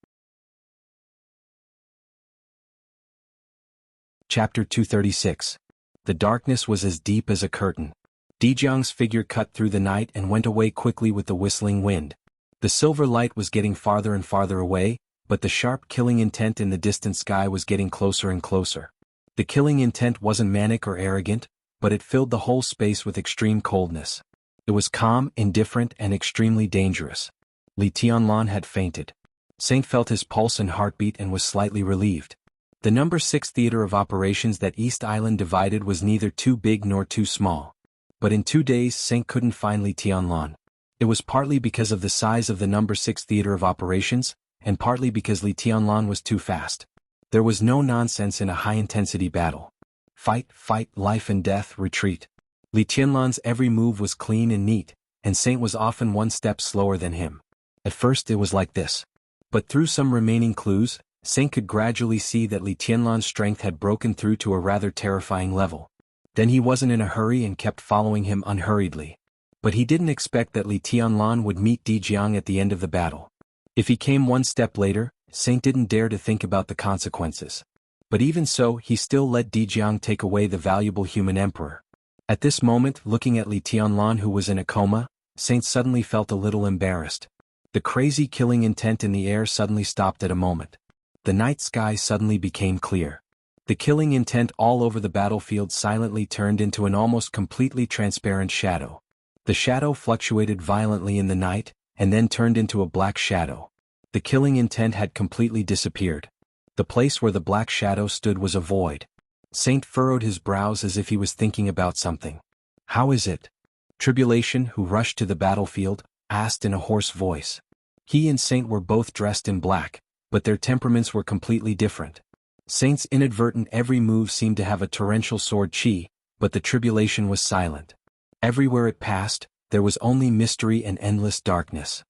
Chapter 236. The darkness was as deep as a curtain. Jianghu's figure cut through the night and went away quickly with the whistling wind. The silver light was getting farther and farther away, but the sharp killing intent in the distant sky was getting closer and closer. The killing intent wasn't manic or arrogant, but it filled the whole space with extreme coldness. It was calm, indifferent, and extremely dangerous. Li Tianlan had fainted. Saint felt his pulse and heartbeat and was slightly relieved. The number 6 theater of operations that East Island divided was neither too big nor too small. But in 2 days Saint couldn't find Li Tianlan. It was partly because of the size of the number 6 theater of operations, and partly because Li Tianlan was too fast. There was no nonsense in a high-intensity battle. Fight, life and death, retreat. Li Tianlan's every move was clean and neat, and Saint was often 1 step slower than him. At first it was like this. But through some remaining clues, Saint could gradually see that Li Tianlan's strength had broken through to a rather terrifying level. Then he wasn't in a hurry and kept following him unhurriedly. But he didn't expect that Li Tianlan would meet Jianghu at the end of the battle. If he came 1 step later, Saint didn't dare to think about the consequences. But even so, he still let Jianghu take away the valuable human emperor. At this moment, looking at Li Tianlan who was in a coma, Saint suddenly felt a little embarrassed. The crazy killing intent in the air suddenly stopped at a moment. The night sky suddenly became clear. The killing intent all over the battlefield silently turned into an almost completely transparent shadow. The shadow fluctuated violently in the night, and then turned into a black shadow. The killing intent had completely disappeared. The place where the black shadow stood was a void. Saint furrowed his brows as if he was thinking about something. How is it? Tribulation, who rushed to the battlefield, asked in a hoarse voice. He and Saint were both dressed in black, but their temperaments were completely different. Saint's inadvertent every move seemed to have a torrential sword chi, but the tribulation was silent. Everywhere it passed, there was only mystery and endless darkness.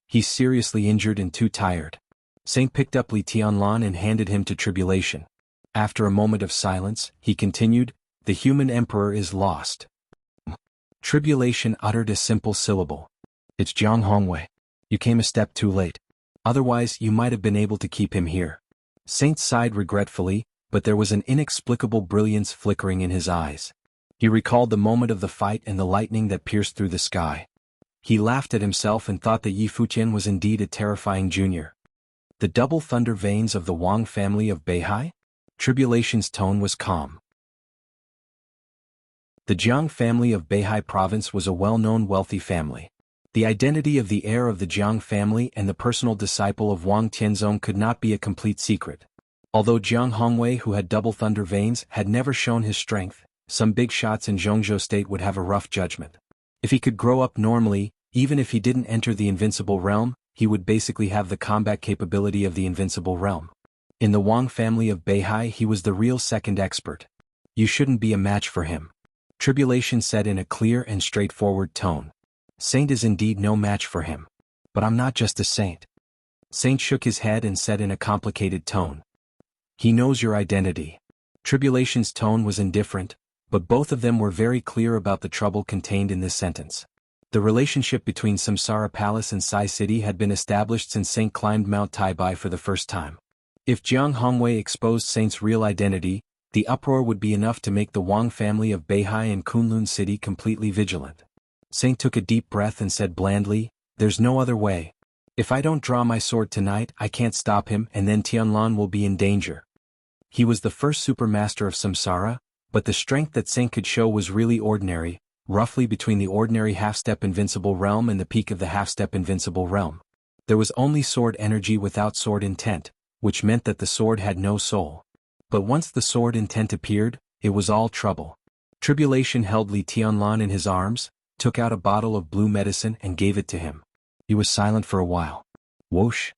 He's seriously injured and too tired. Saint picked up Li Tianlan and handed him to Tribulation. After a moment of silence, he continued, the human emperor is lost. Tribulation uttered a simple syllable. It's Jiang Hongwei. You came a step too late. Otherwise you might have been able to keep him here. Saint sighed regretfully, but there was an inexplicable brilliance flickering in his eyes. He recalled the moment of the fight and the lightning that pierced through the sky. He laughed at himself and thought that Yi Futian was indeed a terrifying junior. The double thunder veins of the Wang family of Beihai? Tribulation's tone was calm. The Jiang family of Beihai province was a well-known wealthy family. The identity of the heir of the Jiang family and the personal disciple of Wang Tianzong could not be a complete secret. Although Jiang Hongwei, who had double thunder veins, had never shown his strength, Some big shots in Jianghu state would have a rough judgment. If he could grow up normally, even if he didn't enter the invincible realm, he would basically have the combat capability of the invincible realm. In the Wang family of Beihai he was the real second expert. You shouldn't be a match for him. Tribulation said in a clear and straightforward tone. Saint is indeed no match for him. But I'm not just a saint. Saint shook his head and said in a complicated tone. He knows your identity. Tribulation's tone was indifferent, but both of them were very clear about the trouble contained in this sentence. The relationship between Samsara Palace and Sai City had been established since Saint climbed Mount Taibai for the first time. If Jiang Hongwei exposed Saint's real identity, the uproar would be enough to make the Wang family of Beihai and Kunlun City completely vigilant. Saint took a deep breath and said blandly, "There's no other way. If I don't draw my sword tonight, I can't stop him, and then Tianlan will be in danger." He was the first supermaster of Samsara, but the strength that Saint could show was really ordinary, roughly between the ordinary half-step invincible realm and the peak of the half-step invincible realm. There was only sword energy without sword intent, which meant that the sword had no soul. But once the sword intent appeared, it was all trouble. Tribulation held Li Tianlan in his arms, took out a bottle of blue medicine and gave it to him. He was silent for a while. Whoosh!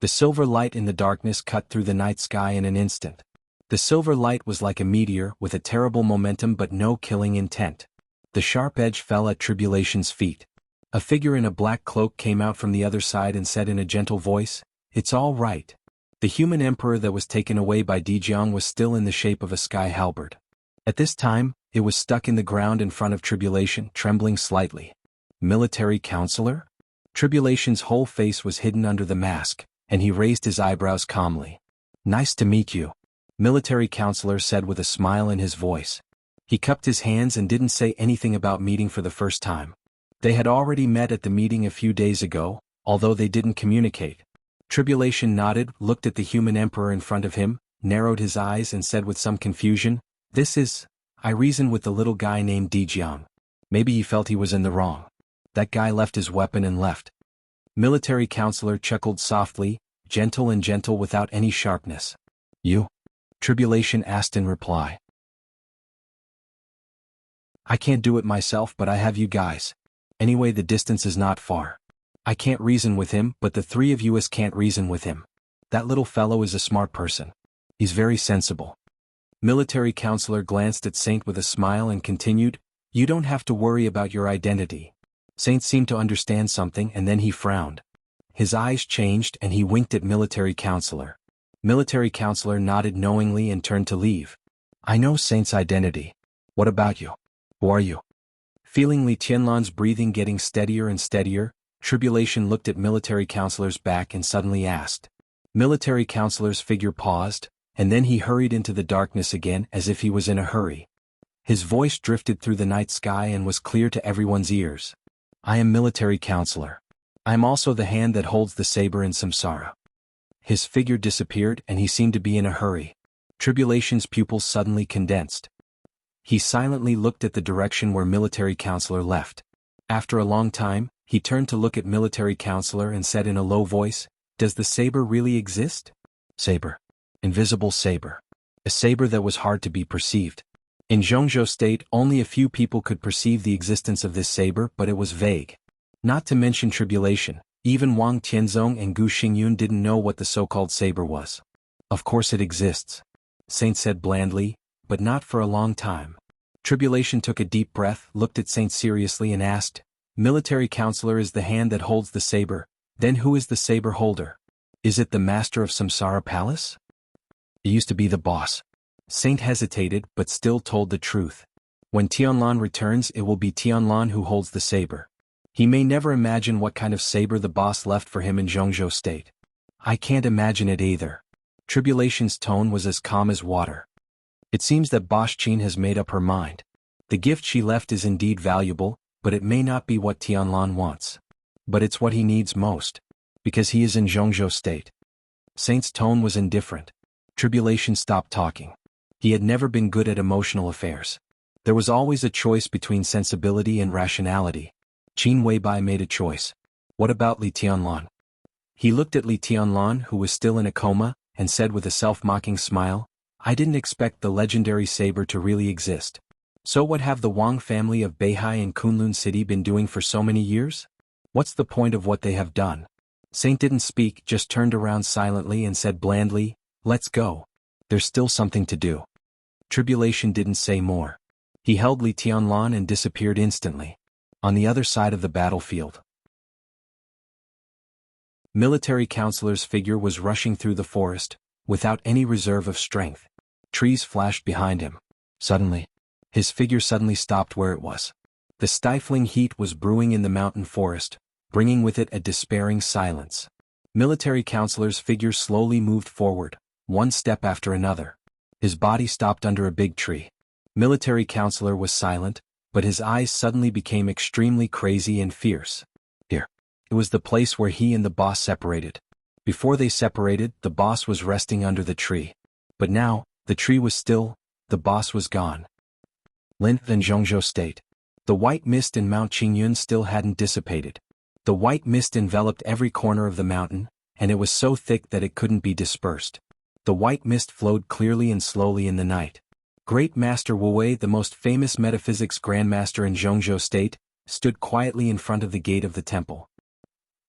The silver light in the darkness cut through the night sky in an instant. The silver light was like a meteor with a terrible momentum but no killing intent. The sharp edge fell at Tribulation's feet. A figure in a black cloak came out from the other side and said in a gentle voice, "It's all right." The human emperor that was taken away by Jianghu was still in the shape of a sky halberd. At this time, it was stuck in the ground in front of Tribulation, trembling slightly. Military counselor? Tribulation's whole face was hidden under the mask, and he raised his eyebrows calmly. "Nice to meet you," military counselor said with a smile in his voice. He cupped his hands and didn't say anything about meeting for the first time. They had already met at the meeting a few days ago, although they didn't communicate. Tribulation nodded, looked at the human emperor in front of him, narrowed his eyes and said with some confusion, I reasoned with the little guy named Jiang. Maybe he felt he was in the wrong. That guy left his weapon and left." Military counselor chuckled softly, gentle without any sharpness. "You?" Tribulation asked in reply. "I can't do it myself, but I have you guys. Anyway, the distance is not far. I can't reason with him, but the three of you can't reason with him. That little fellow is a smart person. He's very sensible." Military counselor glanced at Saint with a smile and continued, "You don't have to worry about your identity." Saint seemed to understand something and then he frowned. His eyes changed and he winked at military counselor. Military counselor nodded knowingly and turned to leave. "I know Saint's identity. What about you? Who are you?" Feeling Li Tianlan's breathing getting steadier and steadier, Tribulation looked at military counselor's back and suddenly asked. Military counselor's figure paused, and then he hurried into the darkness again as if he was in a hurry. His voice drifted through the night sky and was clear to everyone's ears. "I am military counselor. I am also the hand that holds the saber in Samsara." His figure disappeared and he seemed to be in a hurry. Tribulation's pupils suddenly condensed. He silently looked at the direction where military counselor left. After a long time, he turned to look at military counselor and said in a low voice, "Does the saber really exist?" "Saber. Invisible saber. A saber that was hard to be perceived. In Jianghu state only a few people could perceive the existence of this saber, but it was vague. Not to mention Tribulation, even Wang Tianzong and Gu Xingyun didn't know what the so-called saber was. "Of course it exists," Saint said blandly, "but not for a long time." Tribulation took a deep breath, looked at Saint seriously and asked, "Military counselor is the hand that holds the saber, then who is the saber holder? Is it the master of Samsara Palace?" "It used to be the boss." Saint hesitated but still told the truth. "When Tianlan returns it will be Tianlan who holds the saber. He may never imagine what kind of saber the boss left for him in Jianghu state." "I can't imagine it either." Tribulation's tone was as calm as water. "It seems that Boss Qin has made up her mind. The gift she left is indeed valuable, but it may not be what Tianlan wants. But it's what he needs most. Because he is in Jianghu state." Saint's tone was indifferent. Tribulation stopped talking. He had never been good at emotional affairs. There was always a choice between sensibility and rationality. Qin Weibai made a choice. "What about Li Tianlan?" He looked at Li Tianlan, who was still in a coma, and said with a self-mocking smile, "I didn't expect the legendary saber to really exist. So what have the Wang family of Beihai and Kunlun City been doing for so many years? What's the point of what they have done? Saint didn't speak, just turned around silently and said blandly, "Let's go. There's still something to do." Tribulation didn't say more. He held Li Tianlan and disappeared instantly. On the other side of the battlefield, military counselor's figure was rushing through the forest, without any reserve of strength. Trees flashed behind him. Suddenly, his figure suddenly stopped where it was. The stifling heat was brewing in the mountain forest, bringing with it a despairing silence. Military counselor's figure slowly moved forward, one step after another. His body stopped under a big tree. Military counselor was silent, but his eyes suddenly became extremely crazy and fierce. Here. It was the place where he and the boss separated. Before they separated, the boss was resting under the tree. But now, the tree was still, the boss was gone. Lin and Jianghu State. The white mist in Mount Qingyun still hadn't dissipated. The white mist enveloped every corner of the mountain, and it was so thick that it couldn't be dispersed. The white mist flowed clearly and slowly in the night. Great Master Wuwei, the most famous metaphysics grandmaster in Jianghu State, stood quietly in front of the gate of the temple.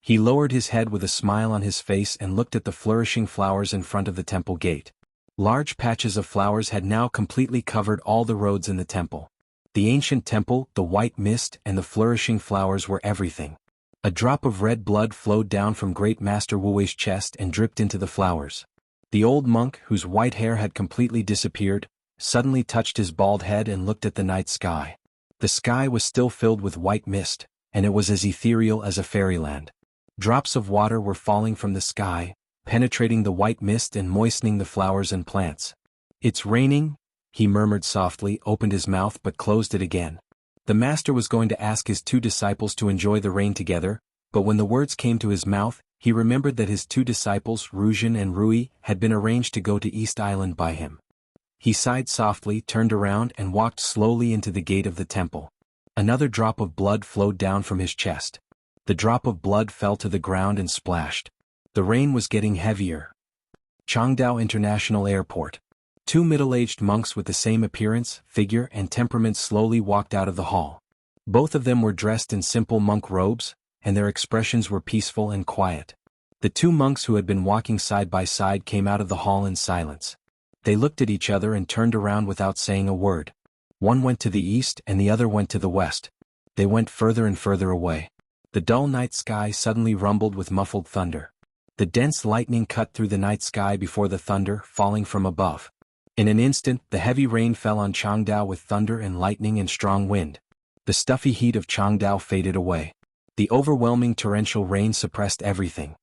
He lowered his head with a smile on his face and looked at the flourishing flowers in front of the temple gate. Large patches of flowers had now completely covered all the roads in the temple. The ancient temple, the white mist, and the flourishing flowers were everything. A drop of red blood flowed down from Great Master Wuwei's chest and dripped into the flowers. The old monk, whose white hair had completely disappeared, suddenly touched his bald head and looked at the night sky. The sky was still filled with white mist, and it was as ethereal as a fairyland. Drops of water were falling from the sky, penetrating the white mist and moistening the flowers and plants. "It's raining," he murmured softly, opened his mouth but closed it again. The master was going to ask his two disciples to enjoy the rain together, but when the words came to his mouth, he remembered that his two disciples, Ruzhen and Rui, had been arranged to go to East Island by him. He sighed softly, turned around and walked slowly into the gate of the temple. Another drop of blood flowed down from his chest. The drop of blood fell to the ground and splashed. The rain was getting heavier. Changdao International Airport. Two middle-aged monks with the same appearance, figure, and temperament slowly walked out of the hall. Both of them were dressed in simple monk robes, and their expressions were peaceful and quiet. The two monks who had been walking side by side came out of the hall in silence. They looked at each other and turned around without saying a word. One went to the east and the other went to the west. They went further and further away. The dull night sky suddenly rumbled with muffled thunder. The dense lightning cut through the night sky before the thunder, falling from above. In an instant, the heavy rain fell on Changdao with thunder and lightning and strong wind. The stuffy heat of Changdao faded away. The overwhelming torrential rain suppressed everything.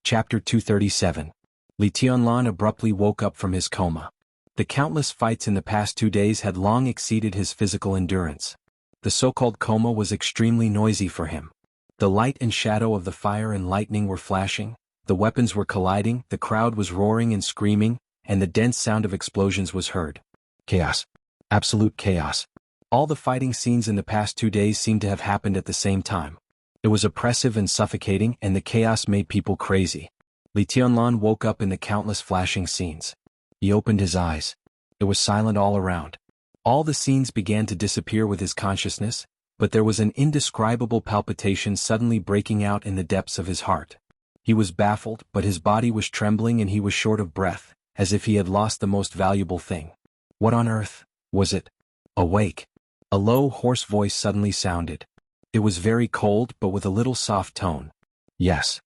Chapter 237. Li Tianlan abruptly woke up from his coma. The countless fights in the past 2 days had long exceeded his physical endurance. The so-called coma was extremely noisy for him. The light and shadow of the fire and lightning were flashing, the weapons were colliding, the crowd was roaring and screaming, and the dense sound of explosions was heard. Chaos. Absolute chaos. All the fighting scenes in the past 2 days seemed to have happened at the same time. It was oppressive and suffocating, and the chaos made people crazy. Li Tianlan woke up in the countless flashing scenes. He opened his eyes. It was silent all around. All the scenes began to disappear with his consciousness, but there was an indescribable palpitation suddenly breaking out in the depths of his heart. He was baffled, but his body was trembling and he was short of breath, as if he had lost the most valuable thing. What on earth was it? Awake. A low, hoarse voice suddenly sounded. It was very cold but with a little soft tone. Yes.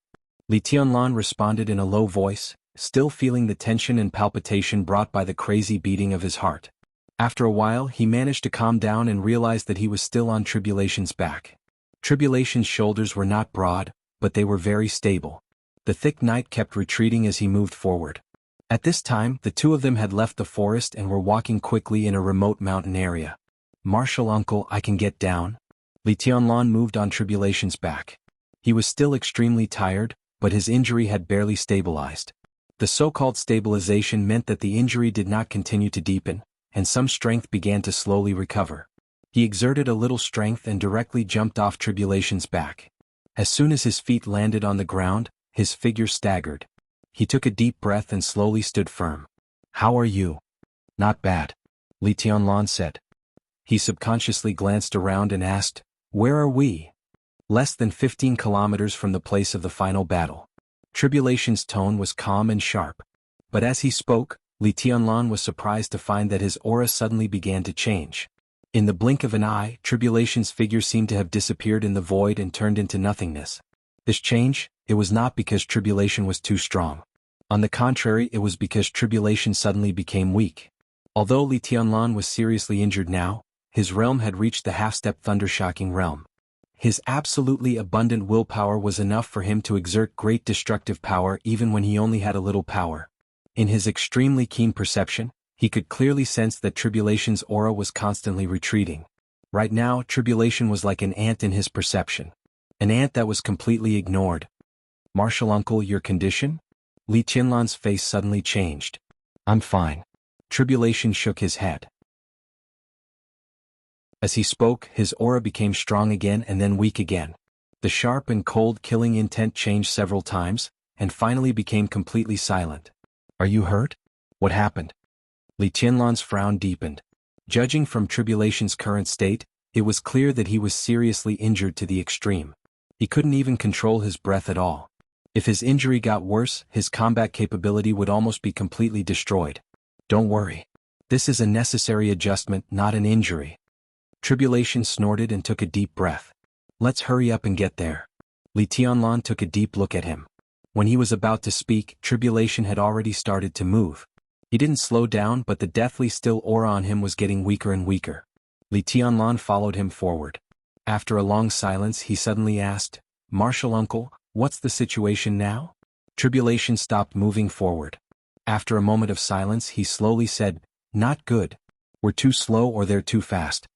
Li Tianlan responded in a low voice, still feeling the tension and palpitation brought by the crazy beating of his heart. After a while he managed to calm down and realized that he was still on Tribulation's back. Tribulation's shoulders were not broad, but they were very stable. The thick night kept retreating as he moved forward. At this time the two of them had left the forest and were walking quickly in a remote mountain area. "Marshal uncle, I can get down?" Li Tianlan moved on Tribulation's back. He was still extremely tired, but his injury had barely stabilized. The so-called stabilization meant that the injury did not continue to deepen, and some strength began to slowly recover. He exerted a little strength and directly jumped off Tribulation's back. As soon as his feet landed on the ground, his figure staggered. He took a deep breath and slowly stood firm. How are you? Not bad, Li Tianlan said. He subconsciously glanced around and asked, where are we? Less than 15 kilometers from the place of the final battle. Tribulation's tone was calm and sharp. But as he spoke, Li Tianlan was surprised to find that his aura suddenly began to change. In the blink of an eye, Tribulation's figure seemed to have disappeared in the void and turned into nothingness. This change, it was not because Tribulation was too strong. On the contrary, it was because Tribulation suddenly became weak. Although Li Tianlan was seriously injured now, his realm had reached the half-step thundershocking realm. His absolutely abundant willpower was enough for him to exert great destructive power even when he only had a little power. In his extremely keen perception, he could clearly sense that Tribulation's aura was constantly retreating. Right now, Tribulation was like an ant in his perception. An ant that was completely ignored. Martial uncle, your condition? Li Tianlan's face suddenly changed. I'm fine. Tribulation shook his head. As he spoke, his aura became strong again and then weak again. The sharp and cold killing intent changed several times, and finally became completely silent. Are you hurt? What happened? Li Tianlan's frown deepened. Judging from Tribulation's current state, it was clear that he was seriously injured to the extreme. He couldn't even control his breath at all. If his injury got worse, his combat capability would almost be completely destroyed. Don't worry. This is a necessary adjustment, not an injury. Tribulation snorted and took a deep breath. Let's hurry up and get there. Li Tianlan took a deep look at him. When he was about to speak, Tribulation had already started to move. He didn't slow down, but the deathly still aura on him was getting weaker and weaker. Li Tianlan followed him forward. After a long silence, he suddenly asked, Martial uncle, what's the situation now? Tribulation stopped moving forward. After a moment of silence, he slowly said, not good. We're too slow or they're too fast.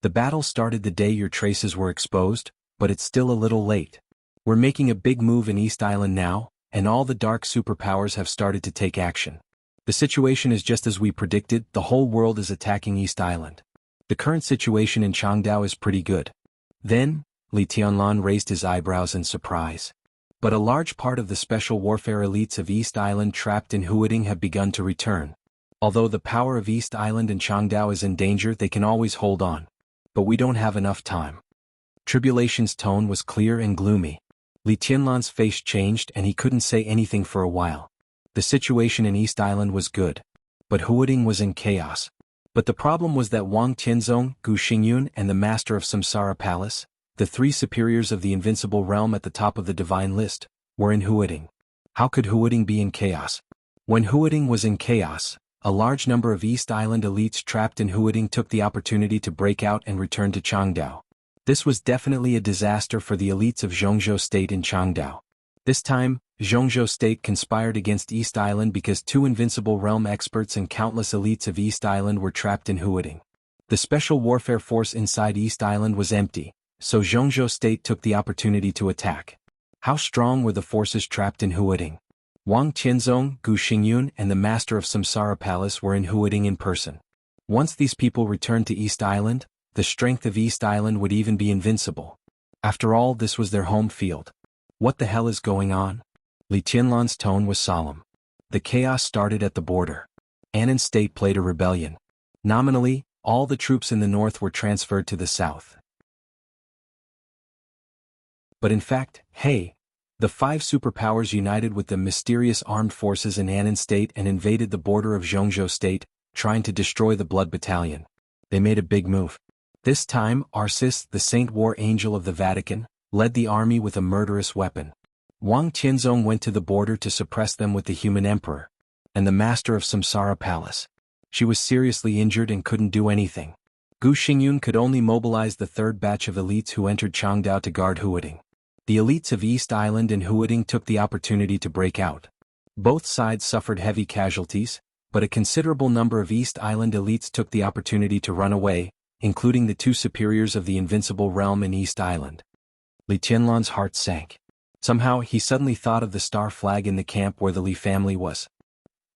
The battle started the day your traces were exposed, but it's still a little late. We're making a big move in East Island now, and all the dark superpowers have started to take action. The situation is just as we predicted, the whole world is attacking East Island. The current situation in Changdao is pretty good. Then, Li Tianlan raised his eyebrows in surprise. But a large part of the special warfare elites of East Island trapped in Huading have begun to return. Although the power of East Island and Changdao is in danger, they can always hold on. But we don't have enough time. Tribulation's tone was clear and gloomy. Li Tianlan's face changed and he couldn't say anything for a while. The situation in East Island was good. But Huading was in chaos. But the problem was that Wang Tianzong, Gu Xingyun and the Master of Samsara Palace, the three superiors of the invincible realm at the top of the divine list, were in Huading. How could Huading be in chaos? When Huading was in chaos, a large number of East Island elites trapped in Huading took the opportunity to break out and return to Changdao. This was definitely a disaster for the elites of Jianghu State in Changdao. This time, Jianghu State conspired against East Island because two invincible realm experts and countless elites of East Island were trapped in Huading. The special warfare force inside East Island was empty, so Jianghu State took the opportunity to attack. How strong were the forces trapped in Huading? Wang Tianzong, Gu Xingyun and the Master of Samsara Palace were in Huading in person. Once these people returned to East Island, the strength of East Island would even be invincible. After all, this was their home field. What the hell is going on? Li Tianlan's tone was solemn. The chaos started at the border. Annan State played a rebellion. Nominally, all the troops in the north were transferred to the south. But in fact, hey, the five superpowers united with the mysterious armed forces in Annan State and invaded the border of Jianghu State, trying to destroy the Blood Battalion. They made a big move. This time, Arcis, the Saint War Angel of the Vatican, led the army with a murderous weapon. Wang Tianzong went to the border to suppress them with the Human Emperor. And the Master of Samsara Palace. She was seriously injured and couldn't do anything. Gu Xingyun could only mobilize the third batch of elites who entered Changdao to guard Huading. The elites of East Island and Huading took the opportunity to break out. Both sides suffered heavy casualties, but a considerable number of East Island elites took the opportunity to run away, including the two superiors of the invincible realm in East Island. Li Tianlan's heart sank. Somehow, he suddenly thought of the star flag in the camp where the Li family was.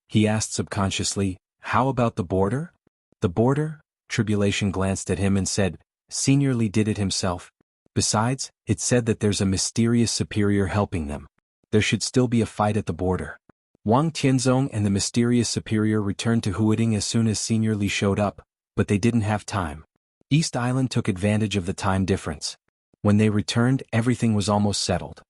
He asked subconsciously, how about the border? The border? Tribulation glanced at him and said, Senior Li did it himself. Besides, it said that there's a mysterious superior helping them. There should still be a fight at the border. Wang Tianzong and the mysterious superior returned to Huading as soon as Senior Li showed up, but they didn't have time. East Island took advantage of the time difference. When they returned, everything was almost settled.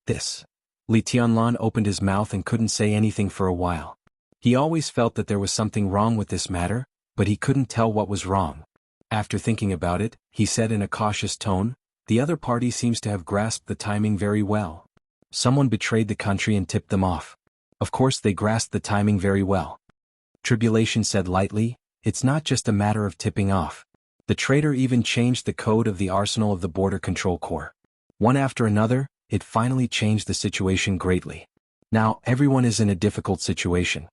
Li Tianlan opened his mouth and couldn't say anything for a while. He always felt that there was something wrong with this matter, but he couldn't tell what was wrong. After thinking about it, he said in a cautious tone, "The other party seems to have grasped the timing very well. Someone betrayed the country and tipped them off. Of course they grasped the timing very well." Tribulation said lightly, "It's not just a matter of tipping off. The traitor even changed the code of the arsenal of the Border Control Corps. One after another, it finally changed the situation greatly. Now everyone is in a difficult situation."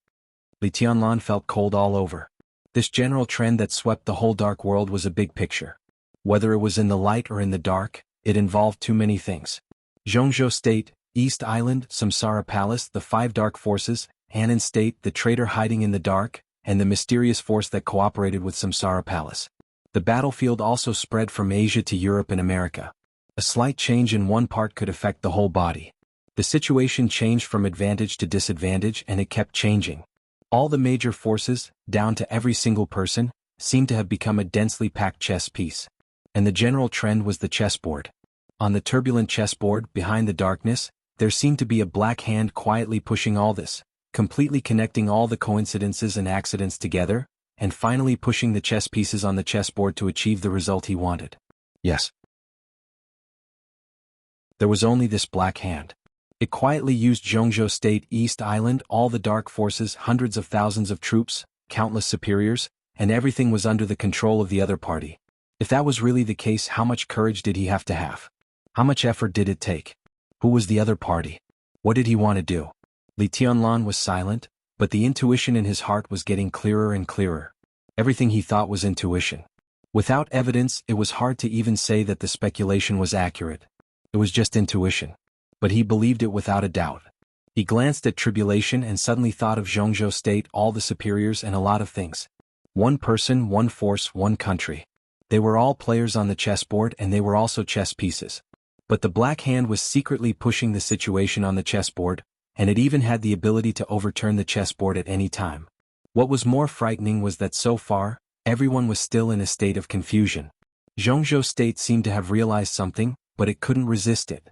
Li Tianlan felt cold all over. This general trend that swept the whole dark world was a big picture. Whether it was in the light or in the dark, it involved too many things. Jianghu State, East Island, Samsara Palace, the 5 dark forces, Hanan State, the traitor hiding in the dark, and the mysterious force that cooperated with Samsara Palace. The battlefield also spread from Asia to Europe and America. A slight change in one part could affect the whole body. The situation changed from advantage to disadvantage, and it kept changing. All the major forces, down to every single person, seemed to have become a densely packed chess piece. And the general trend was the chessboard. On the turbulent chessboard, behind the darkness, there seemed to be a black hand quietly pushing all this, completely connecting all the coincidences and accidents together, and finally pushing the chess pieces on the chessboard to achieve the result he wanted. Yes. There was only this black hand. It quietly used Jianghu State, East Island, all the dark forces, hundreds of thousands of troops, countless superiors, and everything was under the control of the other party. If that was really the case, how much courage did he have to have? How much effort did it take? Who was the other party? What did he want to do? Li Tianlan was silent, but the intuition in his heart was getting clearer and clearer. Everything he thought was intuition. Without evidence, it was hard to even say that the speculation was accurate. It was just intuition. But he believed it without a doubt. He glanced at Tribulation and suddenly thought of Jianghu State, all the superiors, and a lot of things. One person, one force, one country. They were all players on the chessboard, and they were also chess pieces. But the black hand was secretly pushing the situation on the chessboard, and it even had the ability to overturn the chessboard at any time. What was more frightening was that so far, everyone was still in a state of confusion. Jianghu State seemed to have realized something, but it couldn't resist it.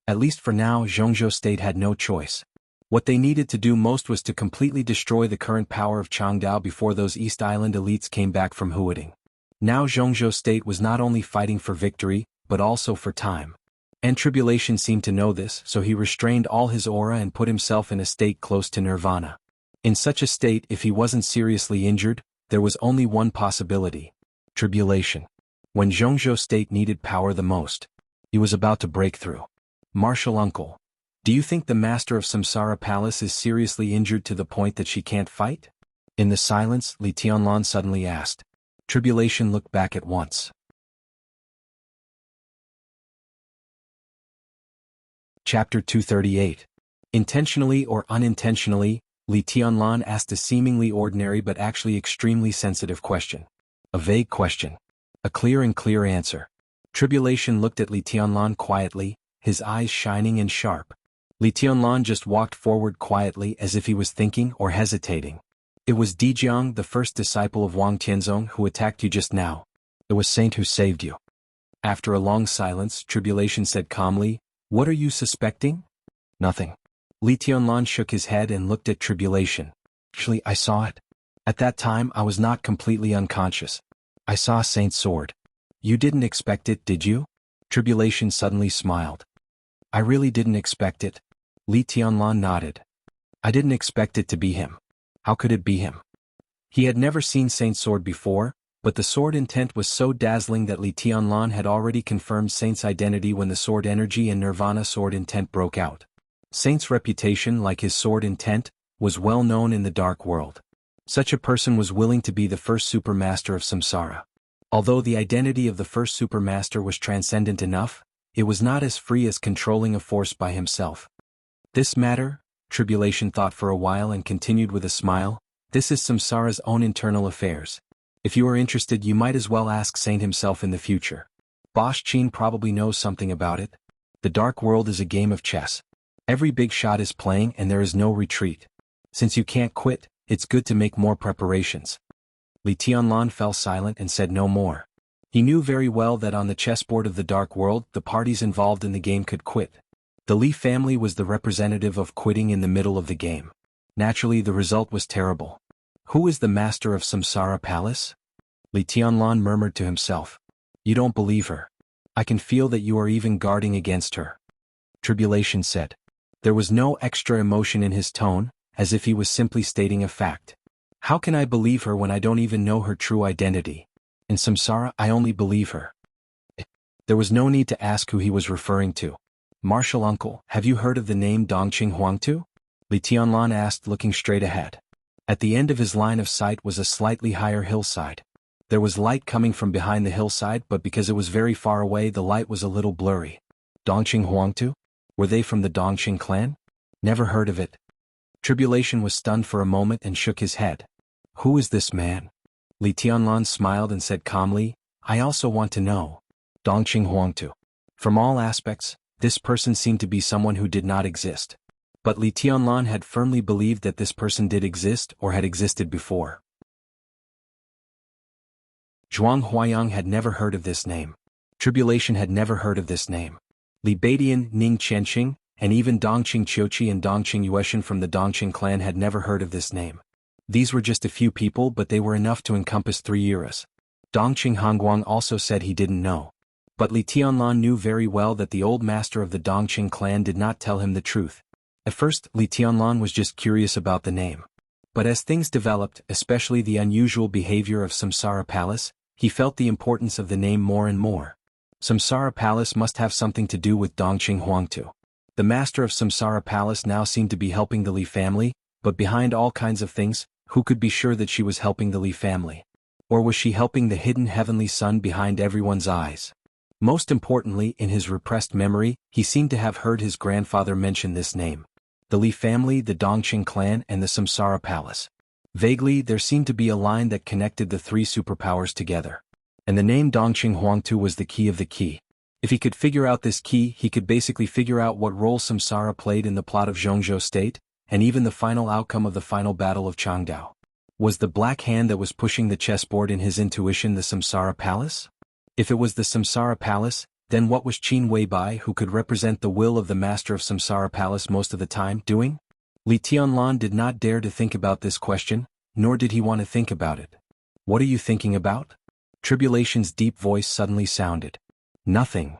At least for now, Jianghu State had no choice. What they needed to do most was to completely destroy the current power of Changdao before those East Island elites came back from Huading. Now Jianghu State was not only fighting for victory, but also for time. And Tribulation seemed to know this, so he restrained all his aura and put himself in a state close to nirvana. In such a state, if he wasn't seriously injured, there was only one possibility: tribulation. When Jianghu State needed power the most, he was about to break through. "Martial uncle, do you think the master of Samsara Palace is seriously injured to the point that she can't fight?" In the silence, Li Tianlan suddenly asked. Tribulation looked back at once. Chapter 238. Intentionally or unintentionally, Li Tianlan asked a seemingly ordinary but actually extremely sensitive question. A vague question. A clear answer. Tribulation looked at Li Tianlan quietly, his eyes shining and sharp. Li Tianlan just walked forward quietly as if he was thinking or hesitating. "It was Dijiang, the first disciple of Wang Tianzong, who attacked you just now. It was Saint who saved you." After a long silence, Tribulation said calmly, "What are you suspecting?" "Nothing." Li Tianlan shook his head and looked at Tribulation. "Actually, I saw it. At that time, I was not completely unconscious. I saw Saint's sword." "You didn't expect it, did you?" Tribulation suddenly smiled. "I really didn't expect it." Li Tianlan nodded. "I didn't expect it to be him." How could it be him? He had never seen Saint's sword before, but the sword intent was so dazzling that Li Tianlan had already confirmed Saint's identity when the sword energy and Nirvana sword intent broke out. Saint's reputation, like his sword intent, was well known in the dark world. Such a person was willing to be the first supermaster of Samsara. Although the identity of the first supermaster was transcendent enough, it was not as free as controlling a force by himself. "This matter," Tribulation thought for a while and continued with a smile, "this is Samsara's own internal affairs. If you are interested, you might as well ask Saint himself in the future. Bosch Qin probably knows something about it. The dark world is a game of chess. Every big shot is playing and there is no retreat. Since you can't quit, it's good to make more preparations. Li Tianlan fell silent and said no more. He knew very well that on the chessboard of the dark world the parties involved in the game could quit. The Li family was the representative of quitting in the middle of the game. Naturally the result was terrible. Who is the master of Samsara Palace? Li Tianlan murmured to himself. You don't believe her. I can feel that you are even guarding against her. Tribulation said. There was no extra emotion in his tone, as if he was simply stating a fact. How can I believe her when I don't even know her true identity? In Samsara I only believe her. There was no need to ask who he was referring to. Martial uncle, have you heard of the name Dongqing Huangtu? Li Tianlan asked, looking straight ahead. At the end of his line of sight was a slightly higher hillside. There was light coming from behind the hillside, but because it was very far away the light was a little blurry. Dongqing Huangtu? Were they from the Dongqing clan? Never heard of it. Tribulation was stunned for a moment and shook his head. Who is this man? Li Tianlan smiled and said calmly, I also want to know. Dongqing Huangtu. From all aspects, this person seemed to be someone who did not exist. But Li Tianlan had firmly believed that this person did exist or had existed before. Zhuang Huayang had never heard of this name. Tribulation had never heard of this name. Li Baidian, Ning Qianqing, and even Dongqing Qiuqi and Dongqing Yueshan from the Dongqing clan had never heard of this name. These were just a few people, but they were enough to encompass 3 eras. Dongqing Hongguang also said he didn't know. But Li Tianlan knew very well that the old master of the Dongqing clan did not tell him the truth. At first, Li Tianlan was just curious about the name. But as things developed, especially the unusual behavior of Samsara Palace, he felt the importance of the name more and more. Samsara Palace must have something to do with Dongqing Huangtu. The master of Samsara Palace now seemed to be helping the Li family, but behind all kinds of things, who could be sure that she was helping the Li family? Or was she helping the hidden heavenly sun behind everyone's eyes? Most importantly, in his repressed memory, he seemed to have heard his grandfather mention this name. The Li family, the Dongqing clan, and the Samsara Palace. Vaguely, there seemed to be a line that connected the 3 superpowers together. And the name Dongqing Huangtu was the key of the key. If he could figure out this key, he could basically figure out what role Samsara played in the plot of Jianghu state, and even the final outcome of the final battle of Changdao. Was the black hand that was pushing the chessboard in his intuition the Samsara Palace? If it was the Samsara Palace, then what was Qin Weibai, who could represent the will of the master of Samsara Palace most of the time, doing? Li Tianlan did not dare to think about this question, nor did he want to think about it. What are you thinking about? Tribulation's deep voice suddenly sounded. Nothing.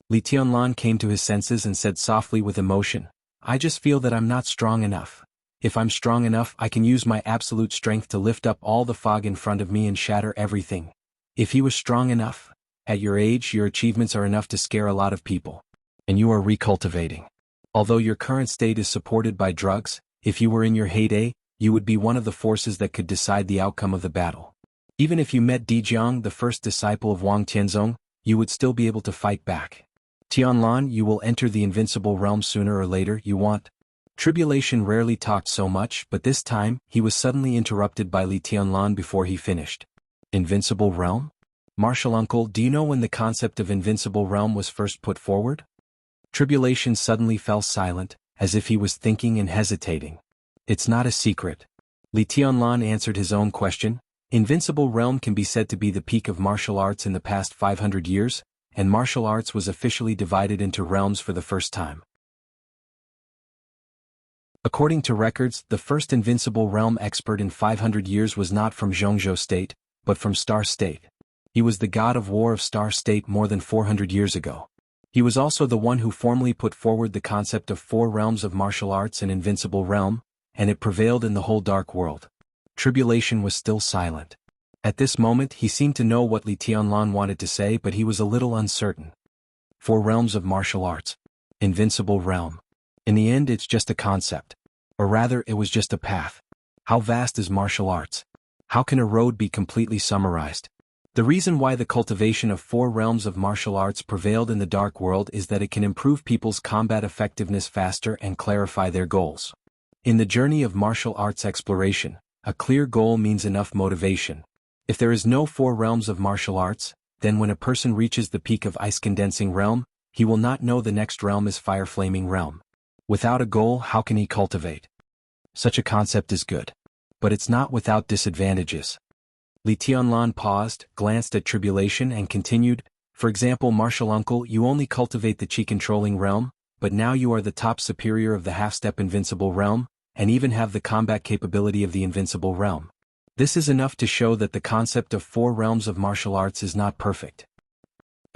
Li Tianlan came to his senses and said softly with emotion, I just feel that I'm not strong enough. If I'm strong enough, I can use my absolute strength to lift up all the fog in front of me and shatter everything. If he was strong enough, at your age your achievements are enough to scare a lot of people. And you are recultivating. Although your current state is supported by drugs, if you were in your heyday, you would be one of the forces that could decide the outcome of the battle. Even if you met Dijiang, the first disciple of Wang Tianzong, you would still be able to fight back. Tianlan, you will enter the invincible realm sooner or later, you want. Tribulation rarely talked so much, but this time, he was suddenly interrupted by Li Tianlan before he finished. Invincible realm? Martial uncle, do you know when the concept of invincible realm was first put forward? Tribulation suddenly fell silent, as if he was thinking and hesitating. It's not a secret. Li Tianlan answered his own question. Invincible realm can be said to be the peak of martial arts in the past 500 years, and martial arts was officially divided into realms for the first time. According to records, the first invincible realm expert in 500 years was not from Jianghu state, but from Star State. He was the god of war of Star State more than 400 years ago. He was also the one who formally put forward the concept of 4 realms of martial arts and invincible realm, and it prevailed in the whole dark world. Tribulation was still silent. At this moment he seemed to know what Li Tianlan wanted to say, but he was a little uncertain. 4 realms of martial arts. Invincible realm. In the end it's just a concept. Or rather it was just a path. How vast is martial arts? How can a road be completely summarized? The reason why the cultivation of 4 realms of martial arts prevailed in the dark world is that it can improve people's combat effectiveness faster and clarify their goals. In the journey of martial arts exploration, a clear goal means enough motivation. If there is no 4 realms of martial arts, then when a person reaches the peak of ice condensing realm, he will not know the next realm is fire flaming realm. Without a goal, how can he cultivate? Such a concept is good. But it's not without disadvantages. Li Tianlan paused, glanced at Tribulation and continued, for example, Martial Uncle, you only cultivate the chi-controlling realm, but now you are the top superior of the half-step invincible realm, and even have the combat capability of the invincible realm. This is enough to show that the concept of 4 realms of martial arts is not perfect.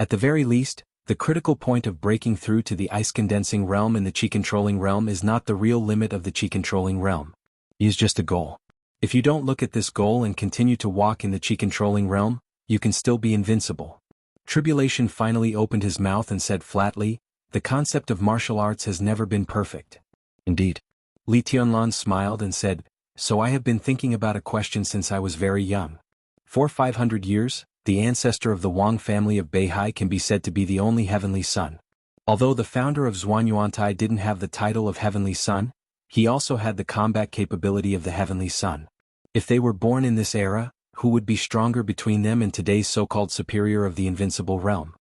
At the very least, the critical point of breaking through to the ice-condensing realm and the chi-controlling realm is not the real limit of the chi-controlling realm. It is just a goal. If you don't look at this goal and continue to walk in the chi-controlling realm, you can still be invincible. Tribulation finally opened his mouth and said flatly, the concept of martial arts has never been perfect. Indeed. Li Tianlan smiled and said, so I have been thinking about a question since I was very young. For 500 years, the ancestor of the Wang family of Beihai can be said to be the only heavenly son. Although the founder of Zhuanyuantai didn't have the title of heavenly son, he also had the combat capability of the heavenly son. If they were born in this era, who would be stronger between them and today's so-called superior of the invincible realm?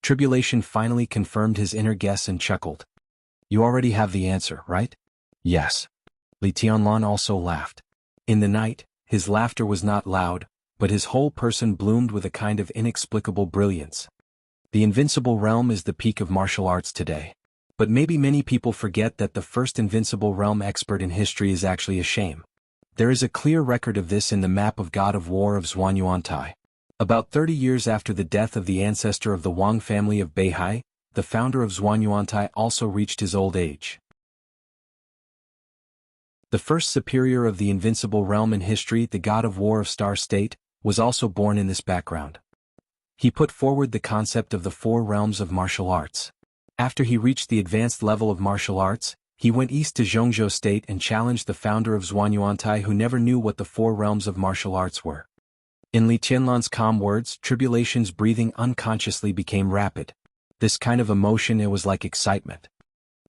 Tribulation finally confirmed his inner guess and chuckled. You already have the answer, right? Yes. Li Tianlan also laughed. In the night, his laughter was not loud, but his whole person bloomed with a kind of inexplicable brilliance. The invincible realm is the peak of martial arts today. But maybe many people forget that the first invincible realm expert in history is actually a shame. There is a clear record of this in the map of God of War of Zhuanyuantai. About 30 years after the death of the ancestor of the Wang family of Beihai, the founder of Zhuanyuantai also reached his old age. The first superior of the invincible realm in history, the God of War of Star State, was also born in this background. He put forward the concept of the 4 realms of martial arts. After he reached the advanced level of martial arts, he went east to Jianghu State and challenged the founder of Zhuanyuantai, who never knew what the 4 realms of martial arts were. In Li Tianlan's calm words, Tribulation's breathing unconsciously became rapid. This kind of emotion, it was like excitement.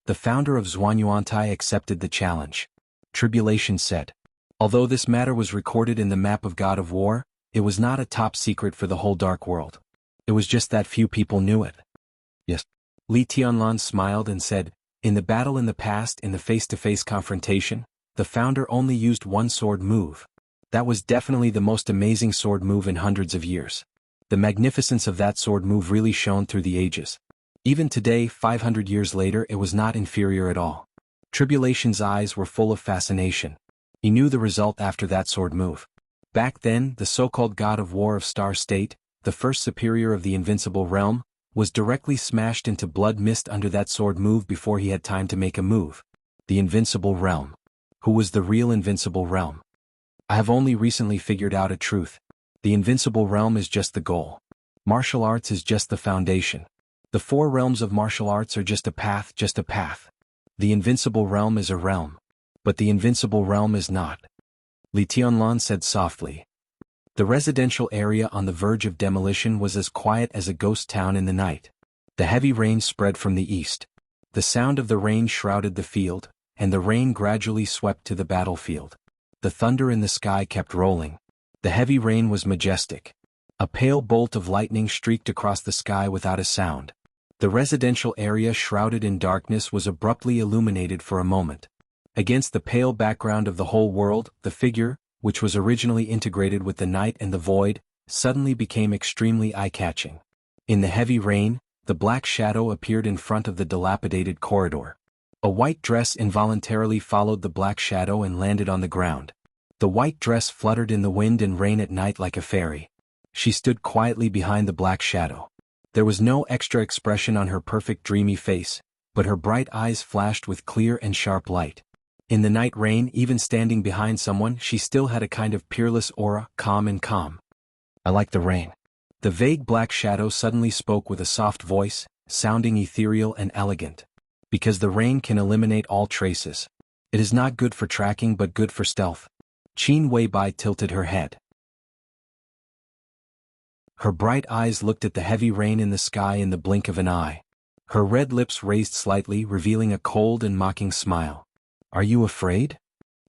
The founder of Zhuanyuantai accepted the challenge. Tribulation said. Although this matter was recorded in the map of God of War, it was not a top secret for the whole dark world. It was just that few people knew it. Yes. Li Tianlan smiled and said, in the battle in the past, in the face-to-face confrontation, the founder only used 1 sword move. That was definitely the most amazing sword move in hundreds of years. The magnificence of that sword move really shone through the ages. Even today, 500 years later, it was not inferior at all. Tribulation's eyes were full of fascination. He knew the result after that sword move. Back then, the so-called God of War of Star State, the first superior of the invincible realm, was directly smashed into blood mist under that sword move before he had time to make a move. The invincible realm. Who was the real invincible realm? I have only recently figured out a truth. The invincible realm is just the goal. Martial arts is just the foundation. The 4 realms of martial arts are just a path, just a path. The invincible realm is a realm. But the invincible realm is not. Li Tianlan said softly. The residential area on the verge of demolition was as quiet as a ghost town in the night. The heavy rain spread from the east. The sound of the rain shrouded the field, and the rain gradually swept to the battlefield. The thunder in the sky kept rolling. The heavy rain was majestic. A pale bolt of lightning streaked across the sky without a sound. The residential area shrouded in darkness was abruptly illuminated for a moment. Against the pale background of the whole world, the figure, which was originally integrated with the night and the void, suddenly became extremely eye-catching. In the heavy rain, the black shadow appeared in front of the dilapidated corridor. A white dress involuntarily followed the black shadow and landed on the ground. The white dress fluttered in the wind and rain at night like a fairy. She stood quietly behind the black shadow. There was no extra expression on her perfect dreamy face, but her bright eyes flashed with clear and sharp light. In the night rain, even standing behind someone, she still had a kind of peerless aura, calm and calm. I like the rain. The vague black shadow suddenly spoke with a soft voice, sounding ethereal and elegant. Because the rain can eliminate all traces. It is not good for tracking but good for stealth. Qin Weibai tilted her head. Her bright eyes looked at the heavy rain in the sky in the blink of an eye. Her red lips raised slightly, revealing a cold and mocking smile. Are you afraid?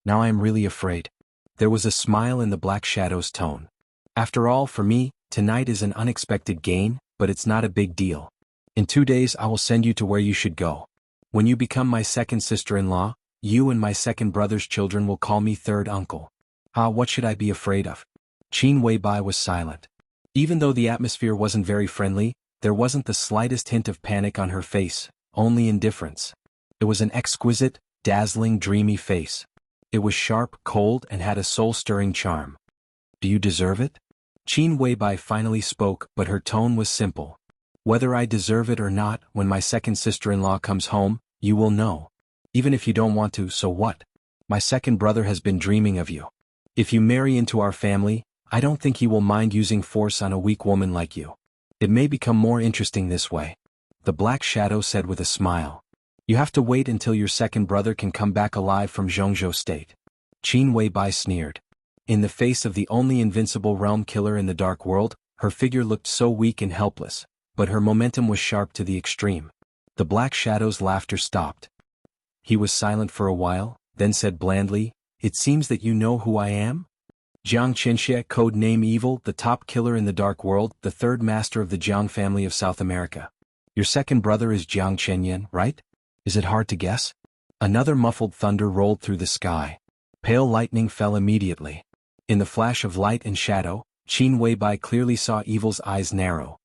Now I am really afraid. There was a smile in the black shadow's tone. After all, for me, tonight is an unexpected gain, but it's not a big deal. In 2 days I will send you to where you should go. When you become my second sister-in-law, you and my second brother's children will call me third uncle. Ah, what should I be afraid of? Qin Weibai was silent. Even though the atmosphere wasn't very friendly, there wasn't the slightest hint of panic on her face, only indifference. It was an exquisite, dazzling, dreamy face. It was sharp, cold, and had a soul-stirring charm. Do you deserve it? Qin Weibai finally spoke, but her tone was simple. Whether I deserve it or not, when my second sister-in-law comes home, you will know. Even if you don't want to, so what? My second brother has been dreaming of you. If you marry into our family, I don't think he will mind using force on a weak woman like you. It may become more interesting this way. The Black Shadow said with a smile. You have to wait until your second brother can come back alive from Jianghu state. Qin Weibai sneered. In the face of the only invincible realm killer in the dark world, her figure looked so weak and helpless, but her momentum was sharp to the extreme. The Black Shadow's laughter stopped. He was silent for a while, then said blandly, "It seems that you know who I am?" Jiang Qinxie, code name Evil, the top killer in the dark world, the third master of the Jiang family of South America. Your second brother is Jiang Chenyan, right? Is it hard to guess? Another muffled thunder rolled through the sky. Pale lightning fell immediately. In the flash of light and shadow, Qin Weibai clearly saw Evil's eyes narrow.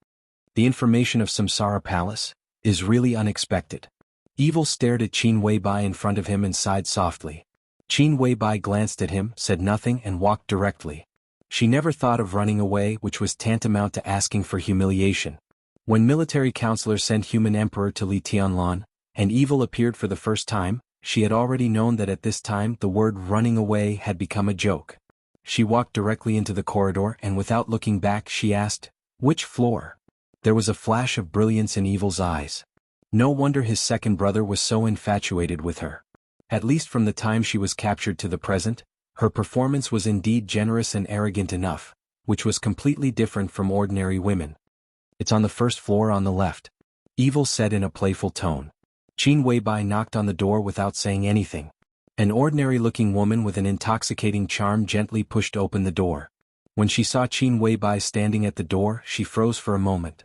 The information of Samsara Palace is really unexpected. Evil stared at Qin Weibai in front of him and sighed softly. Qin Weibai glanced at him, said nothing, and walked directly. She never thought of running away, which was tantamount to asking for humiliation. When military counselor sent human emperor to Li Tianlan, and Evil appeared for the first time, she had already known that at this time the word running away had become a joke. She walked directly into the corridor and without looking back she asked, "Which floor?" There was a flash of brilliance in Evil's eyes. No wonder his second brother was so infatuated with her. At least from the time she was captured to the present, her performance was indeed generous and arrogant enough, which was completely different from ordinary women. "It's on the first floor on the left," Evil said in a playful tone. Qin Weibai knocked on the door without saying anything. An ordinary-looking woman with an intoxicating charm gently pushed open the door. When she saw Qin Weibai standing at the door, she froze for a moment.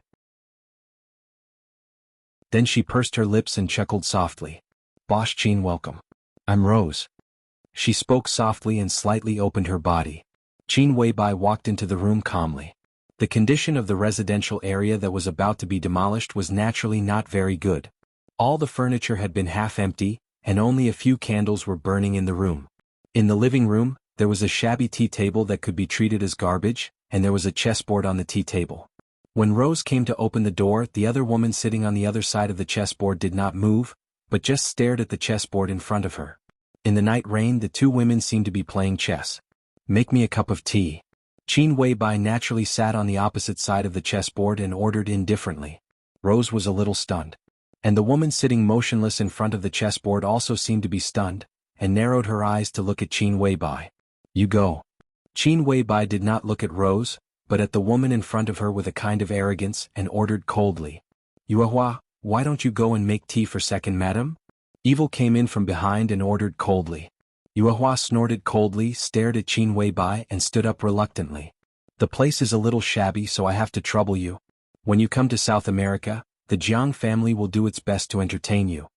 Then she pursed her lips and chuckled softly. "Boss Qin, welcome. I'm Rose." She spoke softly and slightly opened her body. Qin Weibai walked into the room calmly. The condition of the residential area that was about to be demolished was naturally not very good. All the furniture had been half empty, and only a few candles were burning in the room. In the living room, there was a shabby tea table that could be treated as garbage, and there was a chessboard on the tea table. When Rose came to open the door, the other woman sitting on the other side of the chessboard did not move, but just stared at the chessboard in front of her. In the night rain, the two women seemed to be playing chess. "Make me a cup of tea." Qin Weibai naturally sat on the opposite side of the chessboard and ordered indifferently. Rose was a little stunned. And the woman sitting motionless in front of the chessboard also seemed to be stunned, and narrowed her eyes to look at Qin Weibai. "You go." Qin Weibai did not look at Rose, but at the woman in front of her with a kind of arrogance, and ordered coldly, "Yuehua, why don't you go and make tea for second madam?" Evil came in from behind and ordered coldly. Yuehua snorted coldly, stared at Qin Weibai, and stood up reluctantly. "The place is a little shabby, so I have to trouble you. When you come to South America, the Jiang family will do its best to entertain you."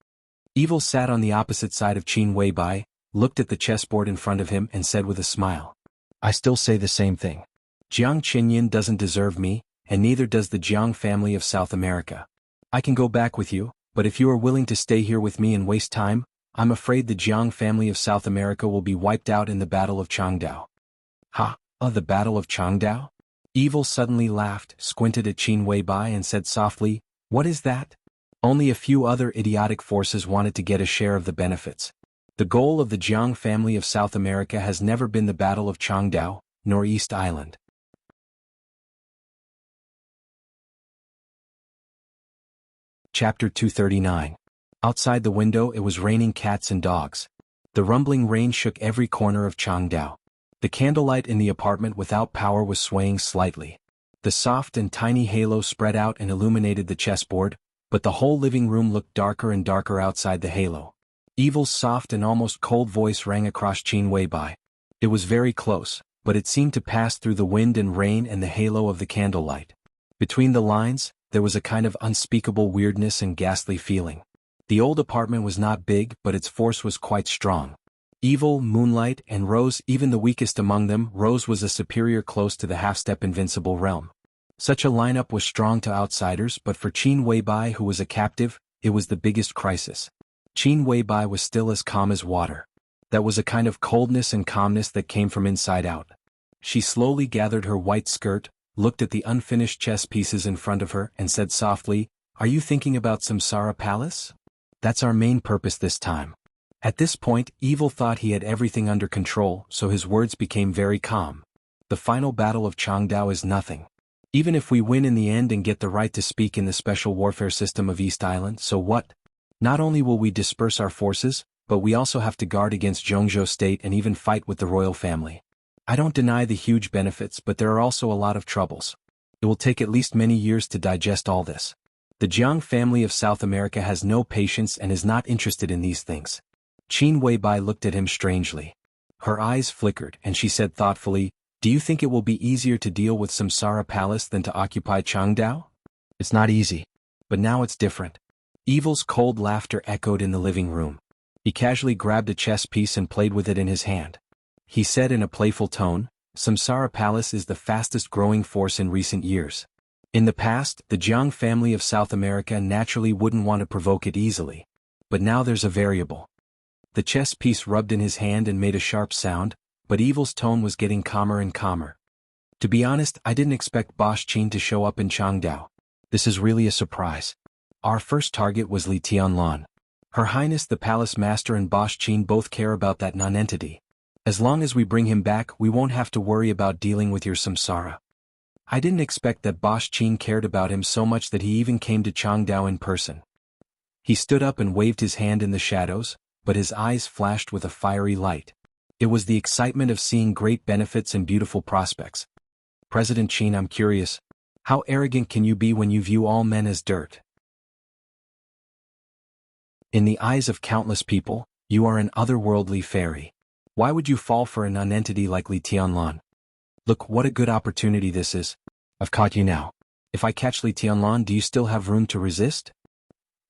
Evil sat on the opposite side of Qin Weibai, looked at the chessboard in front of him and said with a smile, "I still say the same thing. Jiang Qinyan doesn't deserve me, and neither does the Jiang family of South America. I can go back with you, but if you are willing to stay here with me and waste time, I'm afraid the Jiang family of South America will be wiped out in the Battle of Changdao." "Ha, the Battle of Changdao?" Evil suddenly laughed, squinted at Qin Weibai and said softly, "What is that?" Only a few other idiotic forces wanted to get a share of the benefits. The goal of the Jiang family of South America has never been the Battle of Changdao, nor East Island. Chapter 239. Outside the window it was raining cats and dogs. The rumbling rain shook every corner of Changdao. The candlelight in the apartment without power was swaying slightly. The soft and tiny halo spread out and illuminated the chessboard, but the whole living room looked darker and darker outside the halo. Evil's soft and almost cold voice rang across Qin Weibai. It was very close, but it seemed to pass through the wind and rain and the halo of the candlelight. Between the lines, there was a kind of unspeakable weirdness and ghastly feeling. The old apartment was not big, but its force was quite strong. Evil, Moonlight, and Rose, even the weakest among them, Rose was a superior close to the half-step invincible realm. Such a lineup was strong to outsiders, but for Qin Weibai, who was a captive, it was the biggest crisis. Qin Weibai was still as calm as water. That was a kind of coldness and calmness that came from inside out. She slowly gathered her white skirt, looked at the unfinished chess pieces in front of her, and said softly, "Are you thinking about Samsara Palace? That's our main purpose this time." At this point, Evil thought he had everything under control, so his words became very calm. "The final battle of Changdao is nothing. Even if we win in the end and get the right to speak in the special warfare system of East Island, so what? Not only will we disperse our forces, but we also have to guard against Zhongzhou State and even fight with the royal family. I don't deny the huge benefits, but there are also a lot of troubles. It will take at least many years to digest all this. The Jiang family of South America has no patience and is not interested in these things." Qin Weibai looked at him strangely. Her eyes flickered, and she said thoughtfully, "Do you think it will be easier to deal with Samsara Palace than to occupy Changdao?" "It's not easy. But now it's different." Evil's cold laughter echoed in the living room. He casually grabbed a chess piece and played with it in his hand. He said in a playful tone, "Samsara Palace is the fastest growing force in recent years. In the past, the Jiang family of South America naturally wouldn't want to provoke it easily. But now there's a variable." The chess piece rubbed in his hand and made a sharp sound, but Evil's tone was getting calmer and calmer. "To be honest, I didn't expect Bosch Qin to show up in Changdao. This is really a surprise. Our first target was Li Tianlan. Her Highness the Palace Master and Bosch Qin both care about that nonentity. As long as we bring him back, we won't have to worry about dealing with your samsara. I didn't expect that Bosch Qin cared about him so much that he even came to Changdao in person." He stood up and waved his hand in the shadows, but his eyes flashed with a fiery light. It was the excitement of seeing great benefits and beautiful prospects. "President Qin, I'm curious. How arrogant can you be when you view all men as dirt? In the eyes of countless people, you are an otherworldly fairy. Why would you fall for a nonentity like Li Tianlan? Look, what a good opportunity this is. I've caught you now. If I catch Li Tianlan, do you still have room to resist?"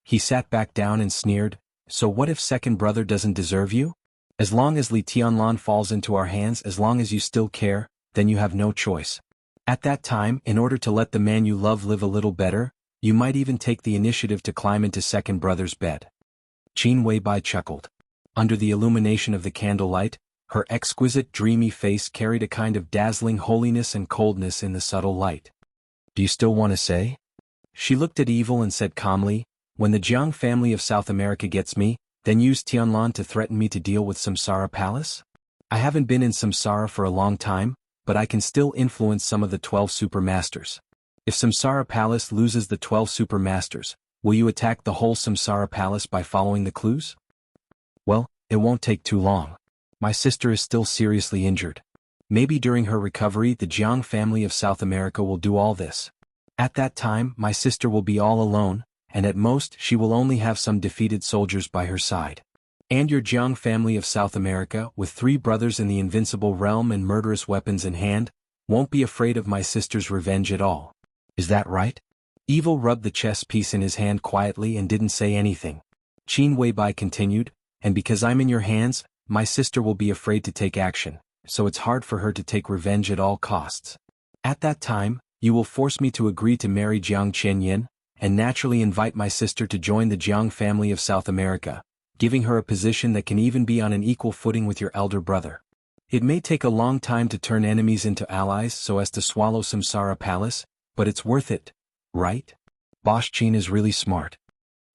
He sat back down and sneered, "So what if second brother doesn't deserve you? As long as Li Tianlan falls into our hands, as long as you still care, then you have no choice. At that time, in order to let the man you love live a little better, you might even take the initiative to climb into second brother's bed." Qin Weibai chuckled. Under the illumination of the candlelight, her exquisite dreamy face carried a kind of dazzling holiness and coldness in the subtle light. "Do you still want to say?" She looked at Evil and said calmly, "When the Jiang family of South America gets me, then use Tianlan to threaten me to deal with Samsara Palace? I haven't been in Samsara for a long time, but I can still influence some of the 12 super masters. If Samsara Palace loses the 12 super masters, will you attack the whole Samsara Palace by following the clues?" "Well, it won't take too long. My sister is still seriously injured. Maybe during her recovery the Jiang family of South America will do all this. At that time my sister will be all alone, and at most she will only have some defeated soldiers by her side. And your Jiang family of South America, with 3 brothers in the invincible realm and murderous weapons in hand, won't be afraid of my sister's revenge at all. Is that right?" Evil rubbed the chess piece in his hand quietly and didn't say anything. Qin Weibai continued, "And because I'm in your hands, my sister will be afraid to take action, so it's hard for her to take revenge at all costs. At that time, you will force me to agree to marry Jiang Qianyin, and naturally invite my sister to join the Jiang family of South America, giving her a position that can even be on an equal footing with your elder brother. It may take a long time to turn enemies into allies so as to swallow Samsara Palace, but it's worth it, right? Bosch Qin is really smart."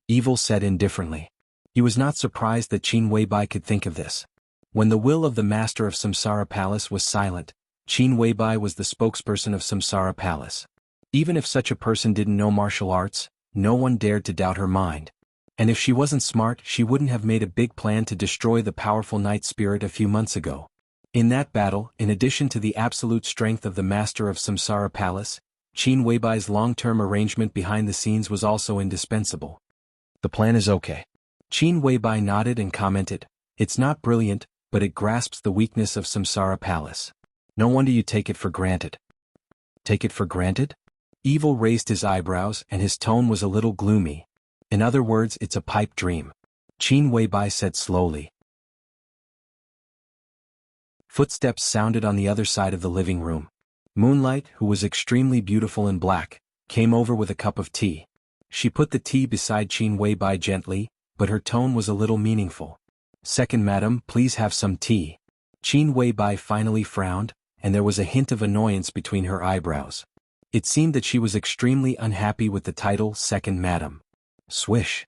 Evil said indifferently. He was not surprised that Qin Weibai could think of this. When the will of the master of Samsara Palace was silent, Qin Weibai was the spokesperson of Samsara Palace. Even if such a person didn't know martial arts, no one dared to doubt her mind. And if she wasn't smart, she wouldn't have made a big plan to destroy the powerful Night Spirit a few months ago. In that battle, in addition to the absolute strength of the master of Samsara Palace, Qin Weibai's long-term arrangement behind the scenes was also indispensable. "The plan is okay." Qin Weibai nodded and commented, "It's not brilliant, but it grasps the weakness of Samsara Palace. No wonder you take it for granted." "Take it for granted?" Evil raised his eyebrows and his tone was a little gloomy. In other words, it's a pipe dream. Qin Weibai said slowly. Footsteps sounded on the other side of the living room. Moonlight, who was extremely beautiful in black, came over with a cup of tea. She put the tea beside Qin Weibai gently, but her tone was a little meaningful. "Second madam, please have some tea." Qin Weibai finally frowned, and there was a hint of annoyance between her eyebrows. It seemed that she was extremely unhappy with the title second madam. Swish.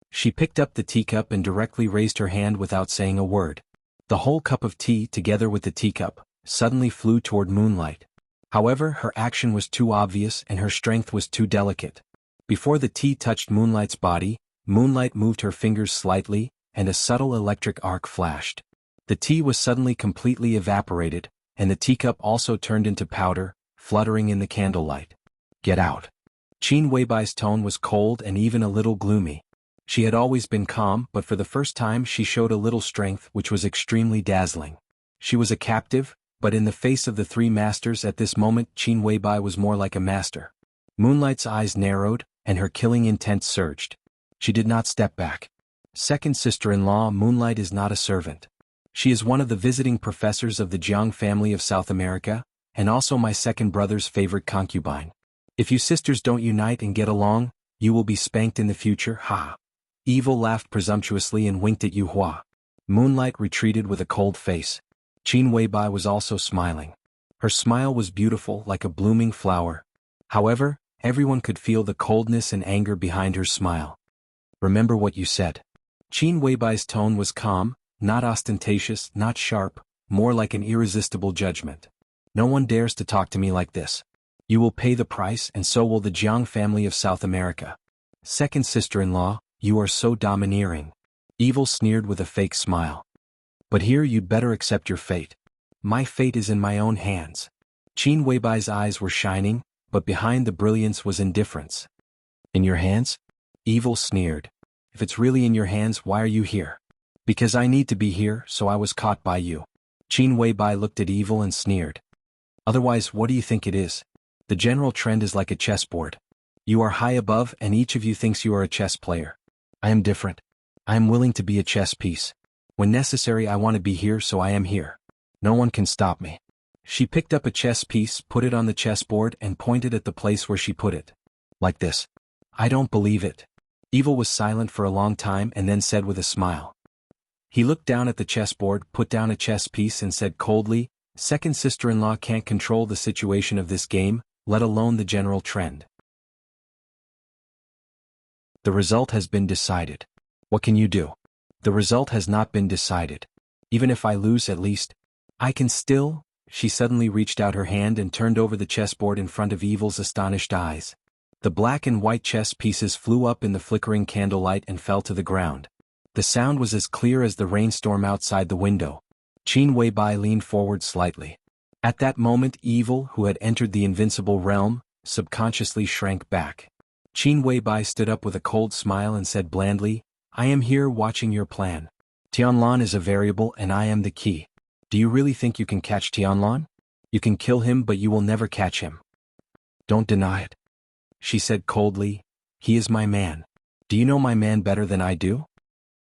She picked up the teacup and directly raised her hand without saying a word. The whole cup of tea, together with the teacup, suddenly flew toward Moonlight. However, her action was too obvious and her strength was too delicate. Before the tea touched Moonlight's body, Moonlight moved her fingers slightly, and a subtle electric arc flashed. The tea was suddenly completely evaporated, and the teacup also turned into powder, fluttering in the candlelight. "Get out." Qin Weibai's tone was cold and even a little gloomy. She had always been calm, but for the first time she showed a little strength which was extremely dazzling. She was a captive, but in the face of the three masters at this moment Qin Weibai was more like a master. Moonlight's eyes narrowed, and her killing intent surged. She did not step back. "Second sister-in-law, Moonlight is not a servant. She is one of the visiting professors of the Jianghu family of South America, and also my second brother's favorite concubine. If you sisters don't unite and get along, you will be spanked in the future, ha." Evil laughed presumptuously and winked at Yu Hua. Moonlight retreated with a cold face. Qin Weibai was also smiling. Her smile was beautiful like a blooming flower. However, everyone could feel the coldness and anger behind her smile. "Remember what you said." Qin Weibai's tone was calm, not ostentatious, not sharp, more like an irresistible judgment. "No one dares to talk to me like this. You will pay the price and so will the Jianghu family of South America. Second sister-in-law, you are so domineering." Evil sneered with a fake smile. "But here you'd better accept your fate. My fate is in my own hands." Qin Weibai's eyes were shining, but behind the brilliance was indifference. "In your hands?" Evil sneered. "If it's really in your hands, why are you here?" "Because I need to be here, so I was caught by you." Qin Weibai looked at Evil and sneered. "Otherwise, what do you think it is? The general trend is like a chessboard. You are high above and each of you thinks you are a chess player. I am different. I am willing to be a chess piece. When necessary I want to be here, so I am here. No one can stop me." She picked up a chess piece, put it on the chessboard and pointed at the place where she put it. "Like this." "I don't believe it." Evil was silent for a long time and then said with a smile. He looked down at the chessboard, put down a chess piece and said coldly, "Second sister-in-law can't control the situation of this game, let alone the general trend. The result has been decided. What can you do?" "The result has not been decided. Even if I lose, at least, I can still—" She suddenly reached out her hand and turned over the chessboard in front of Evil's astonished eyes. The black and white chess pieces flew up in the flickering candlelight and fell to the ground. The sound was as clear as the rainstorm outside the window. Qin Weibai leaned forward slightly. At that moment Evil, who had entered the invincible realm, subconsciously shrank back. Qin Weibai stood up with a cold smile and said blandly, "I am here watching your plan. Tianlan is a variable and I am the key. Do you really think you can catch Tianlan? You can kill him but you will never catch him. Don't deny it." She said coldly, "He is my man. Do you know my man better than I do?"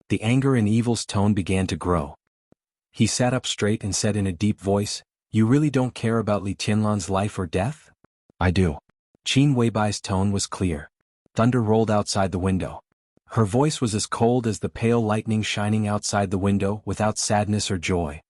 The anger in Evil's tone began to grow. He sat up straight and said in a deep voice, "You really don't care about Li Tianlan's life or death?" "I do." Qin Weibai's tone was clear. Thunder rolled outside the window. Her voice was as cold as the pale lightning shining outside the window, without sadness or joy.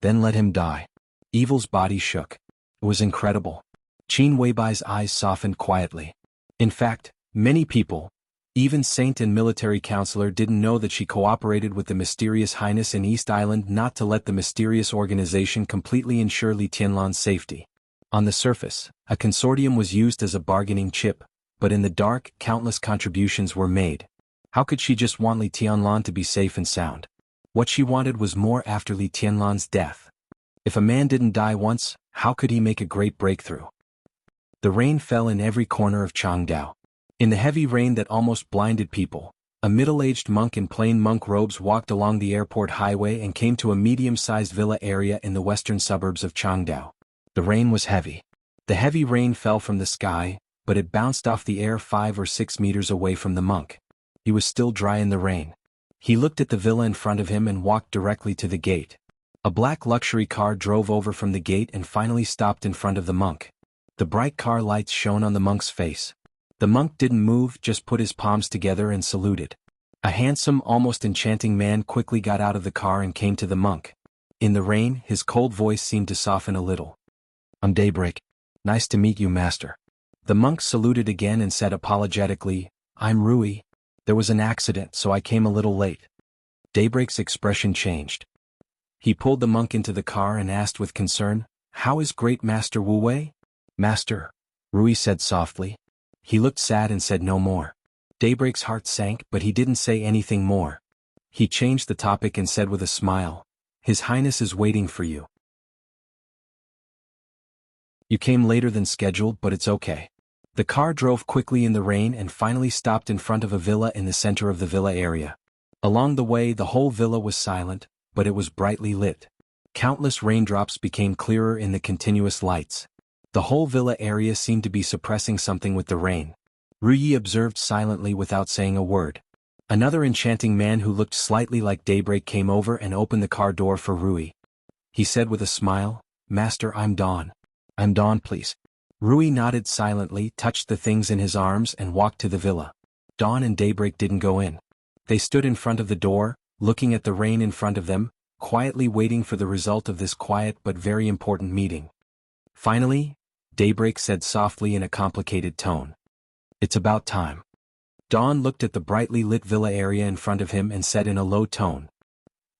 "Then let him die." Evil's body shook. It was incredible. Qin Weibai's eyes softened quietly. In fact, many people, even Saint and military counselor, didn't know that she cooperated with the mysterious highness in East Island not to let the mysterious organization completely ensure Li Tianlan's safety. On the surface, a consortium was used as a bargaining chip, but in the dark, countless contributions were made. How could she just want Li Tianlan to be safe and sound? What she wanted was more after Li Tianlan's death. If a man didn't die once, how could he make a great breakthrough? The rain fell in every corner of Changdao. In the heavy rain that almost blinded people, a middle-aged monk in plain monk robes walked along the airport highway and came to a medium-sized villa area in the western suburbs of Changdao. The rain was heavy. The heavy rain fell from the sky, but it bounced off the air 5 or 6 meters away from the monk. He was still dry in the rain. He looked at the villa in front of him and walked directly to the gate. A black luxury car drove over from the gate and finally stopped in front of the monk. The bright car lights shone on the monk's face. The monk didn't move, just put his palms together and saluted. A handsome, almost enchanting man quickly got out of the car and came to the monk. In the rain, his cold voice seemed to soften a little. "I'm Daybreak. Nice to meet you, master." The monk saluted again and said apologetically, "I'm Rui. There was an accident, so I came a little late." Daybreak's expression changed. He pulled the monk into the car and asked with concern, "How is Great Master Wu Wei?" "Master," Rui said softly. He looked sad and said no more. Daybreak's heart sank, but he didn't say anything more. He changed the topic and said with a smile, "His Highness is waiting for you. You came later than scheduled, but it's okay." The car drove quickly in the rain and finally stopped in front of a villa in the center of the villa area. Along the way, the whole villa was silent, but it was brightly lit. Countless raindrops became clearer in the continuous lights. The whole villa area seemed to be suppressing something with the rain. Rui observed silently without saying a word. Another enchanting man who looked slightly like Daybreak came over and opened the car door for Rui. He said with a smile, "Master, I'm Dawn. I'm Dawn, please." Rui nodded silently, touched the things in his arms and walked to the villa. Dawn and Daybreak didn't go in. They stood in front of the door, looking at the rain in front of them, quietly waiting for the result of this quiet but very important meeting. Finally, Daybreak said softly in a complicated tone, "It's about time." Dawn looked at the brightly lit villa area in front of him and said in a low tone.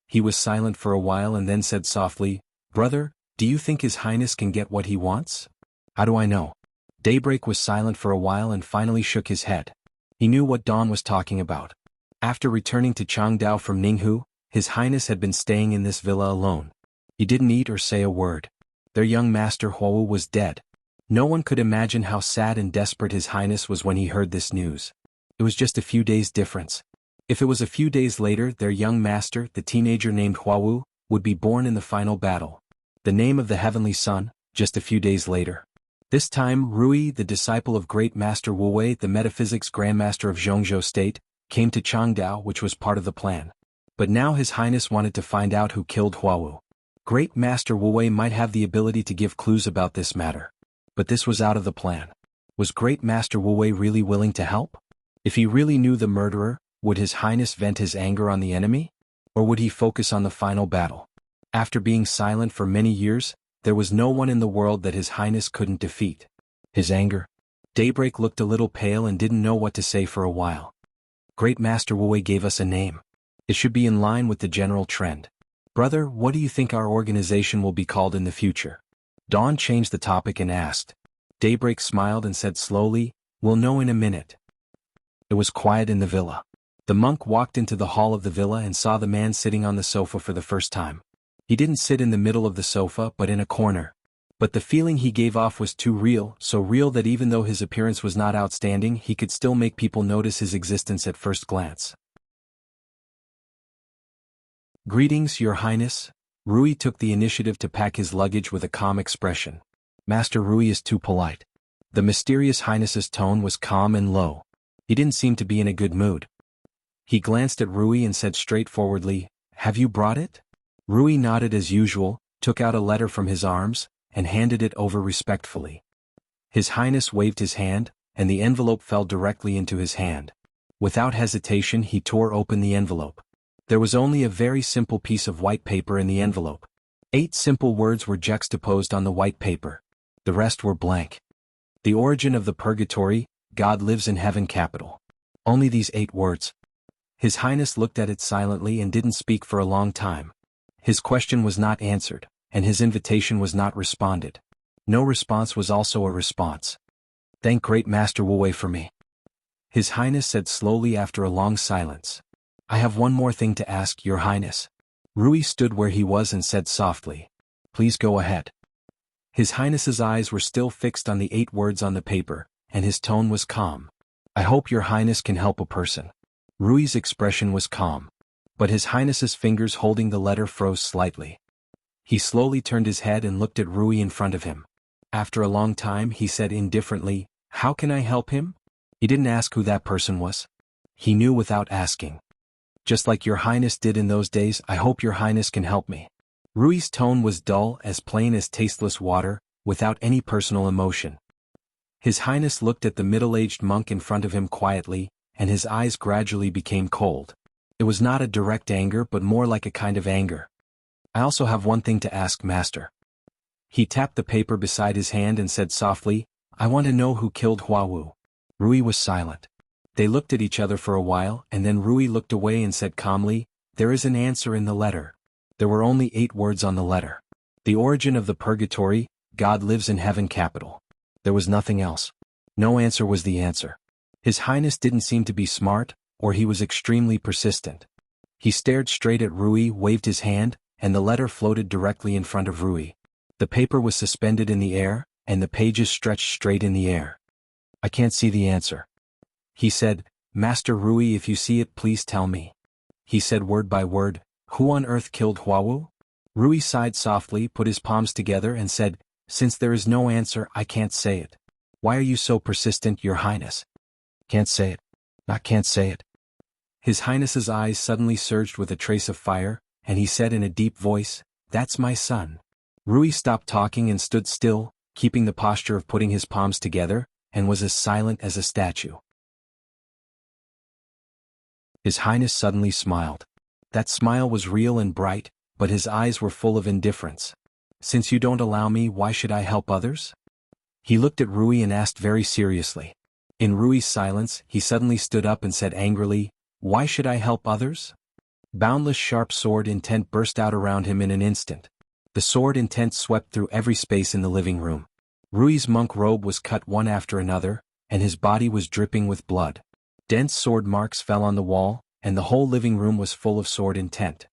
He was silent for a while and then said softly, "Brother, do you think His Highness can get what he wants?" "How do I know?" Daybreak was silent for a while and finally shook his head. He knew what Dawn was talking about. After returning to Changdao from Ninghu, His Highness had been staying in this villa alone. He didn't eat or say a word. Their young master Huowu was dead. No one could imagine how sad and desperate His Highness was when he heard this news. It was just a few days' difference. If it was a few days later, their young master, the teenager named Huowu, would be born in the final battle. The name of the Heavenly Son, just a few days later. This time, Rui, the disciple of Great Master Wu Wei, the metaphysics grandmaster of Zhongzhou State, came to Changdao, which was part of the plan. But now His Highness wanted to find out who killed Huowu. Great Master Wu Wei might have the ability to give clues about this matter. But this was out of the plan. Was Great Master Wu Wei really willing to help? If he really knew the murderer, would His Highness vent his anger on the enemy? Or would he focus on the final battle? After being silent for many years, there was no one in the world that His Highness couldn't defeat. His anger? Daybreak looked a little pale and didn't know what to say for a while. Great Master Wu Wei gave us a name. It should be in line with the general trend. Brother, what do you think our organization will be called in the future? Dawn changed the topic and asked. Daybreak smiled and said slowly, "We'll know in a minute." It was quiet in the villa. The monk walked into the hall of the villa and saw the man sitting on the sofa for the first time. He didn't sit in the middle of the sofa but in a corner. But the feeling he gave off was too real, so real that even though his appearance was not outstanding, he could still make people notice his existence at first glance. "Greetings, Your Highness." Rui took the initiative to pack his luggage with a calm expression. "Master Rui is too polite." The mysterious Highness's tone was calm and low. He didn't seem to be in a good mood. He glanced at Rui and said straightforwardly, "Have you brought it?" Rui nodded as usual, took out a letter from his arms, and handed it over respectfully. His Highness waved his hand, and the envelope fell directly into his hand. Without hesitation, he tore open the envelope. There was only a very simple piece of white paper in the envelope. 8 simple words were juxtaposed on the white paper. The rest were blank. The origin of the purgatory, God lives in heaven capital. Only these 8 words. His Highness looked at it silently and didn't speak for a long time. His question was not answered, and his invitation was not responded. No response was also a response. "Thank Great Master Wu Wei for me." His Highness said slowly after a long silence. "I have one more thing to ask, Your Highness." Rui stood where he was and said softly, "Please go ahead." His Highness's eyes were still fixed on the 8 words on the paper, and his tone was calm. "I hope Your Highness can help a person." Rui's expression was calm. But His Highness's fingers holding the letter froze slightly. He slowly turned his head and looked at Rui in front of him. After a long time he said indifferently, "How can I help him?" He didn't ask who that person was. He knew without asking. Just like your highness did in those days, I hope your highness can help me. Rui's tone was dull, as plain as tasteless water, without any personal emotion. His highness looked at the middle-aged monk in front of him quietly, and his eyes gradually became cold. It was not a direct anger but more like a kind of anger. I also have one thing to ask, master. He tapped the paper beside his hand and said softly, I want to know who killed Huawu. Rui was silent. They looked at each other for a while, and then Rui looked away and said calmly, there is an answer in the letter. There were only 8 words on the letter. The origin of the purgatory, God lives in heaven capital. There was nothing else. No answer was the answer. His highness didn't seem to be smart, or he was extremely persistent. He stared straight at Rui, waved his hand, and the letter floated directly in front of Rui. The paper was suspended in the air, and the pages stretched straight in the air. I can't see the answer. He said, Master Rui, if you see it, please tell me. He said word by word, who on earth killed Huawu? Rui sighed softly, put his palms together and said, since there is no answer, I can't say it. Why are you so persistent, your highness? Can't say it. Not can't say it. His highness's eyes suddenly surged with a trace of fire, and he said in a deep voice, that's my son. Rui stopped talking and stood still, keeping the posture of putting his palms together, and was as silent as a statue. His highness suddenly smiled. That smile was real and bright, but his eyes were full of indifference. Since you don't allow me, why should I help others? He looked at Rui and asked very seriously. In Rui's silence, he suddenly stood up and said angrily, why should I help others? Boundless sharp sword intent burst out around him in an instant. The sword intent swept through every space in the living room. Rui's monk robe was cut one after another, and his body was dripping with blood. Dense sword marks fell on the wall, and the whole living room was full of sword intent.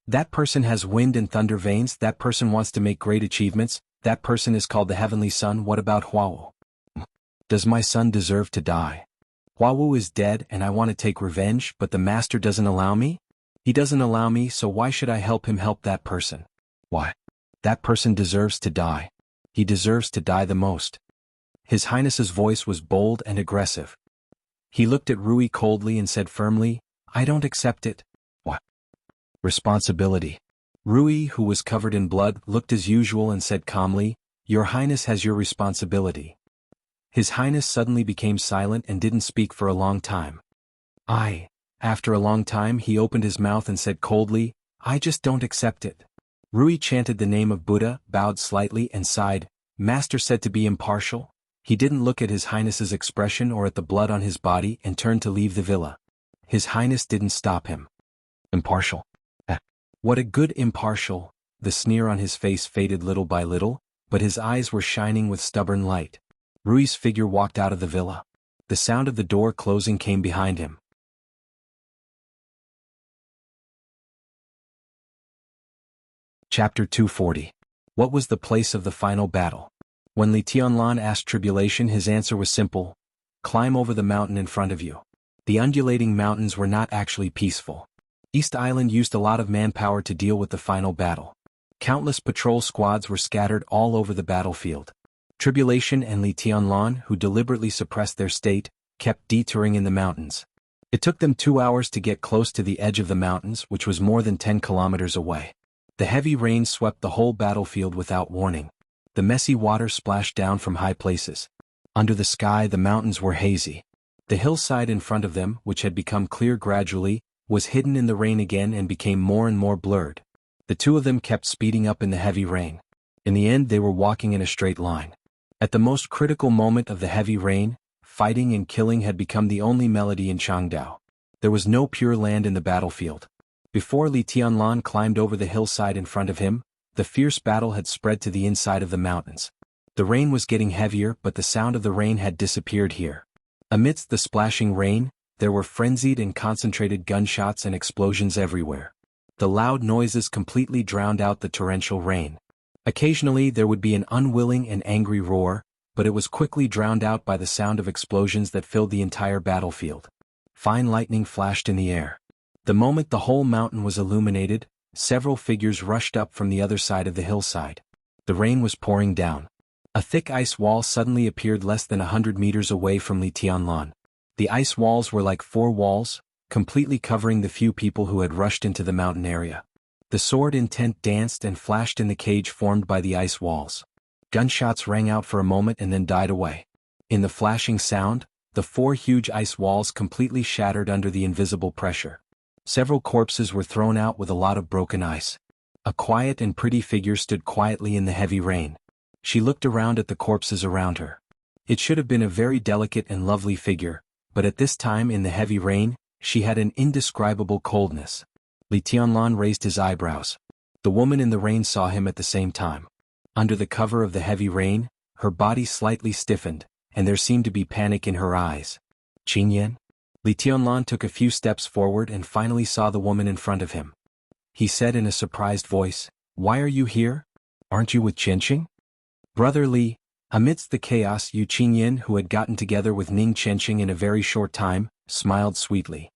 That person has wind and thunder veins, that person wants to make great achievements, that person is called the Heavenly Son. What about Huawu? Does my son deserve to die? Huawu is dead and I want to take revenge, but the master doesn't allow me? He doesn't allow me, so why should I help him help that person? Why? That person deserves to die. He deserves to die the most. His highness's voice was bold and aggressive. He looked at Rui coldly and said firmly, I don't accept it. What? Responsibility. Rui, who was covered in blood, looked as usual and said calmly, your highness has your responsibility. His highness suddenly became silent and didn't speak for a long time. After a long time he opened his mouth and said coldly, I just don't accept it. Rui chanted the name of Buddha, bowed slightly and sighed, Master said to be impartial. He didn't look at his highness's expression or at the blood on his body and turned to leave the villa. His highness didn't stop him. Impartial? What a good impartial. The sneer on his face faded little by little, but his eyes were shining with stubborn light. Rui's figure walked out of the villa. The sound of the door closing came behind him. Chapter 240. What was the place of the final battle? When Li Tianlan asked Tribulation, his answer was simple. Climb over the mountain in front of you. The undulating mountains were not actually peaceful. East Island used a lot of manpower to deal with the final battle. Countless patrol squads were scattered all over the battlefield. Tribulation and Li Tianlan, who deliberately suppressed their state, kept detouring in the mountains. It took them 2 hours to get close to the edge of the mountains, which was more than 10 kilometers away. The heavy rain swept the whole battlefield without warning. The messy water splashed down from high places. Under the sky the mountains were hazy. The hillside in front of them, which had become clear gradually, was hidden in the rain again and became more and more blurred. The two of them kept speeding up in the heavy rain. In the end they were walking in a straight line. At the most critical moment of the heavy rain, fighting and killing had become the only melody in Changdao. There was no pure land in the battlefield. Before Li Tianlan climbed over the hillside in front of him, the fierce battle had spread to the inside of the mountains. The rain was getting heavier, but the sound of the rain had disappeared here. Amidst the splashing rain, there were frenzied and concentrated gunshots and explosions everywhere. The loud noises completely drowned out the torrential rain. Occasionally there would be an unwilling and angry roar, but it was quickly drowned out by the sound of explosions that filled the entire battlefield. Fine lightning flashed in the air. The moment the whole mountain was illuminated, several figures rushed up from the other side of the hillside. The rain was pouring down. A thick ice wall suddenly appeared less than 100 meters away from Li Tianlan. The ice walls were like four walls, completely covering the few people who had rushed into the mountain area. The sword in tent danced and flashed in the cage formed by the ice walls. Gunshots rang out for a moment and then died away. In the flashing sound, the four huge ice walls completely shattered under the invisible pressure. Several corpses were thrown out with a lot of broken ice. A quiet and pretty figure stood quietly in the heavy rain. She looked around at the corpses around her. It should have been a very delicate and lovely figure, but at this time in the heavy rain, she had an indescribable coldness. Li Tianlan raised his eyebrows. The woman in the rain saw him at the same time. Under the cover of the heavy rain, her body slightly stiffened, and there seemed to be panic in her eyes. Qingyan? Li Tianlan took a few steps forward and finally saw the woman in front of him. He said in a surprised voice, "Why are you here? Aren't you with Chenqing?" "Brother Li." Amidst the chaos, Yu Qingyan, who had gotten together with Ning Chenqing in a very short time, smiled sweetly.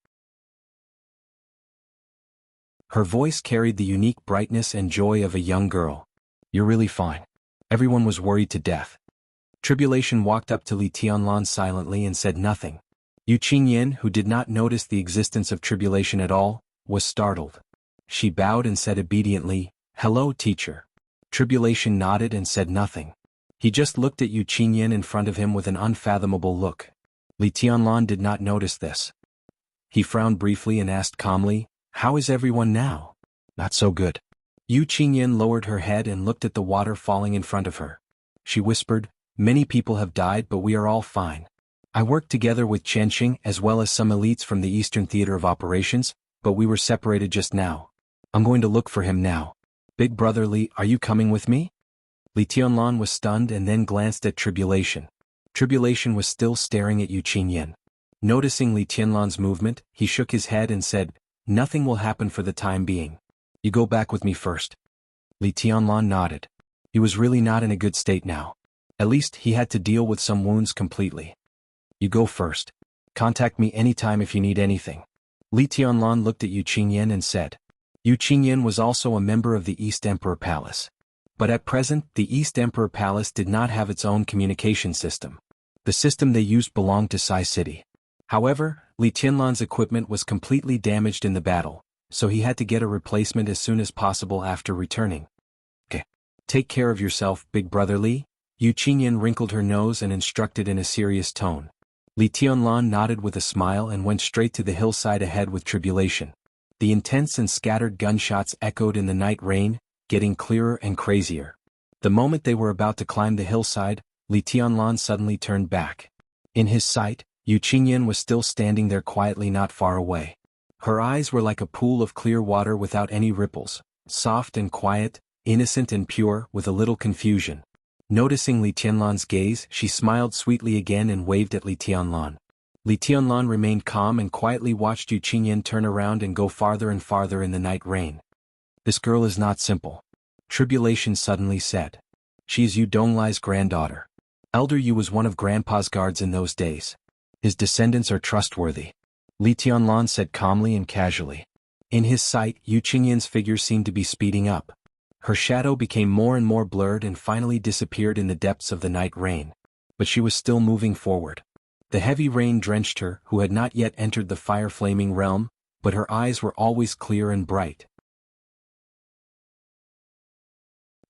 Her voice carried the unique brightness and joy of a young girl. "You're really fine." Everyone was worried to death. Tribulation walked up to Li Tianlan silently and said nothing. Yu Qingyan, who did not notice the existence of Tribulation at all, was startled. She bowed and said obediently, "Hello, teacher." Tribulation nodded and said nothing. He just looked at Yu Qingyan in front of him with an unfathomable look. Li Tianlan did not notice this. He frowned briefly and asked calmly, "How is everyone now?" "Not so good." Yu Qingyan lowered her head and looked at the water falling in front of her. She whispered, "Many people have died, but we are all fine. I worked together with Chenqing as well as some elites from the Eastern Theater of Operations, but we were separated just now. I'm going to look for him now. Big brother Li, are you coming with me?" Li Tianlan was stunned and then glanced at Tribulation. Tribulation was still staring at Yu Qingyan. Noticing Li Tianlan's movement, he shook his head and said, "Nothing will happen for the time being. You go back with me first." Li Tianlan nodded. He was really not in a good state now. At least he had to deal with some wounds completely. "You go first. Contact me anytime if you need anything." Li Tianlan looked at Yu Qingyan and said. Yu Qingyan was also a member of the East Emperor Palace. But at present, the East Emperor Palace did not have its own communication system. The system they used belonged to Sai City. However, Li Tianlan's equipment was completely damaged in the battle, so he had to get a replacement as soon as possible after returning. "Okay. Take care of yourself, big brother Li." Yu Qingyan wrinkled her nose and instructed in a serious tone. Li Tianlan nodded with a smile and went straight to the hillside ahead with Tribulation. The intense and scattered gunshots echoed in the night rain, getting clearer and crazier. The moment they were about to climb the hillside, Li Tianlan suddenly turned back. In his sight, Yu Qingyan was still standing there quietly not far away. Her eyes were like a pool of clear water without any ripples, soft and quiet, innocent and pure, with a little confusion. Noticing Li Tianlan's gaze, she smiled sweetly again and waved at Li Tianlan. Li Tianlan remained calm and quietly watched Yu Qingyan turn around and go farther and farther in the night rain. "This girl is not simple," Tribulation suddenly said. "She is Yu Donglai's granddaughter. Elder Yu was one of Grandpa's guards in those days. His descendants are trustworthy," Li Tianlan said calmly and casually. In his sight, Yu Qingyan's figure seemed to be speeding up. Her shadow became more and more blurred and finally disappeared in the depths of the night rain. But she was still moving forward. The heavy rain drenched her, who had not yet entered the fire-flaming realm, but her eyes were always clear and bright.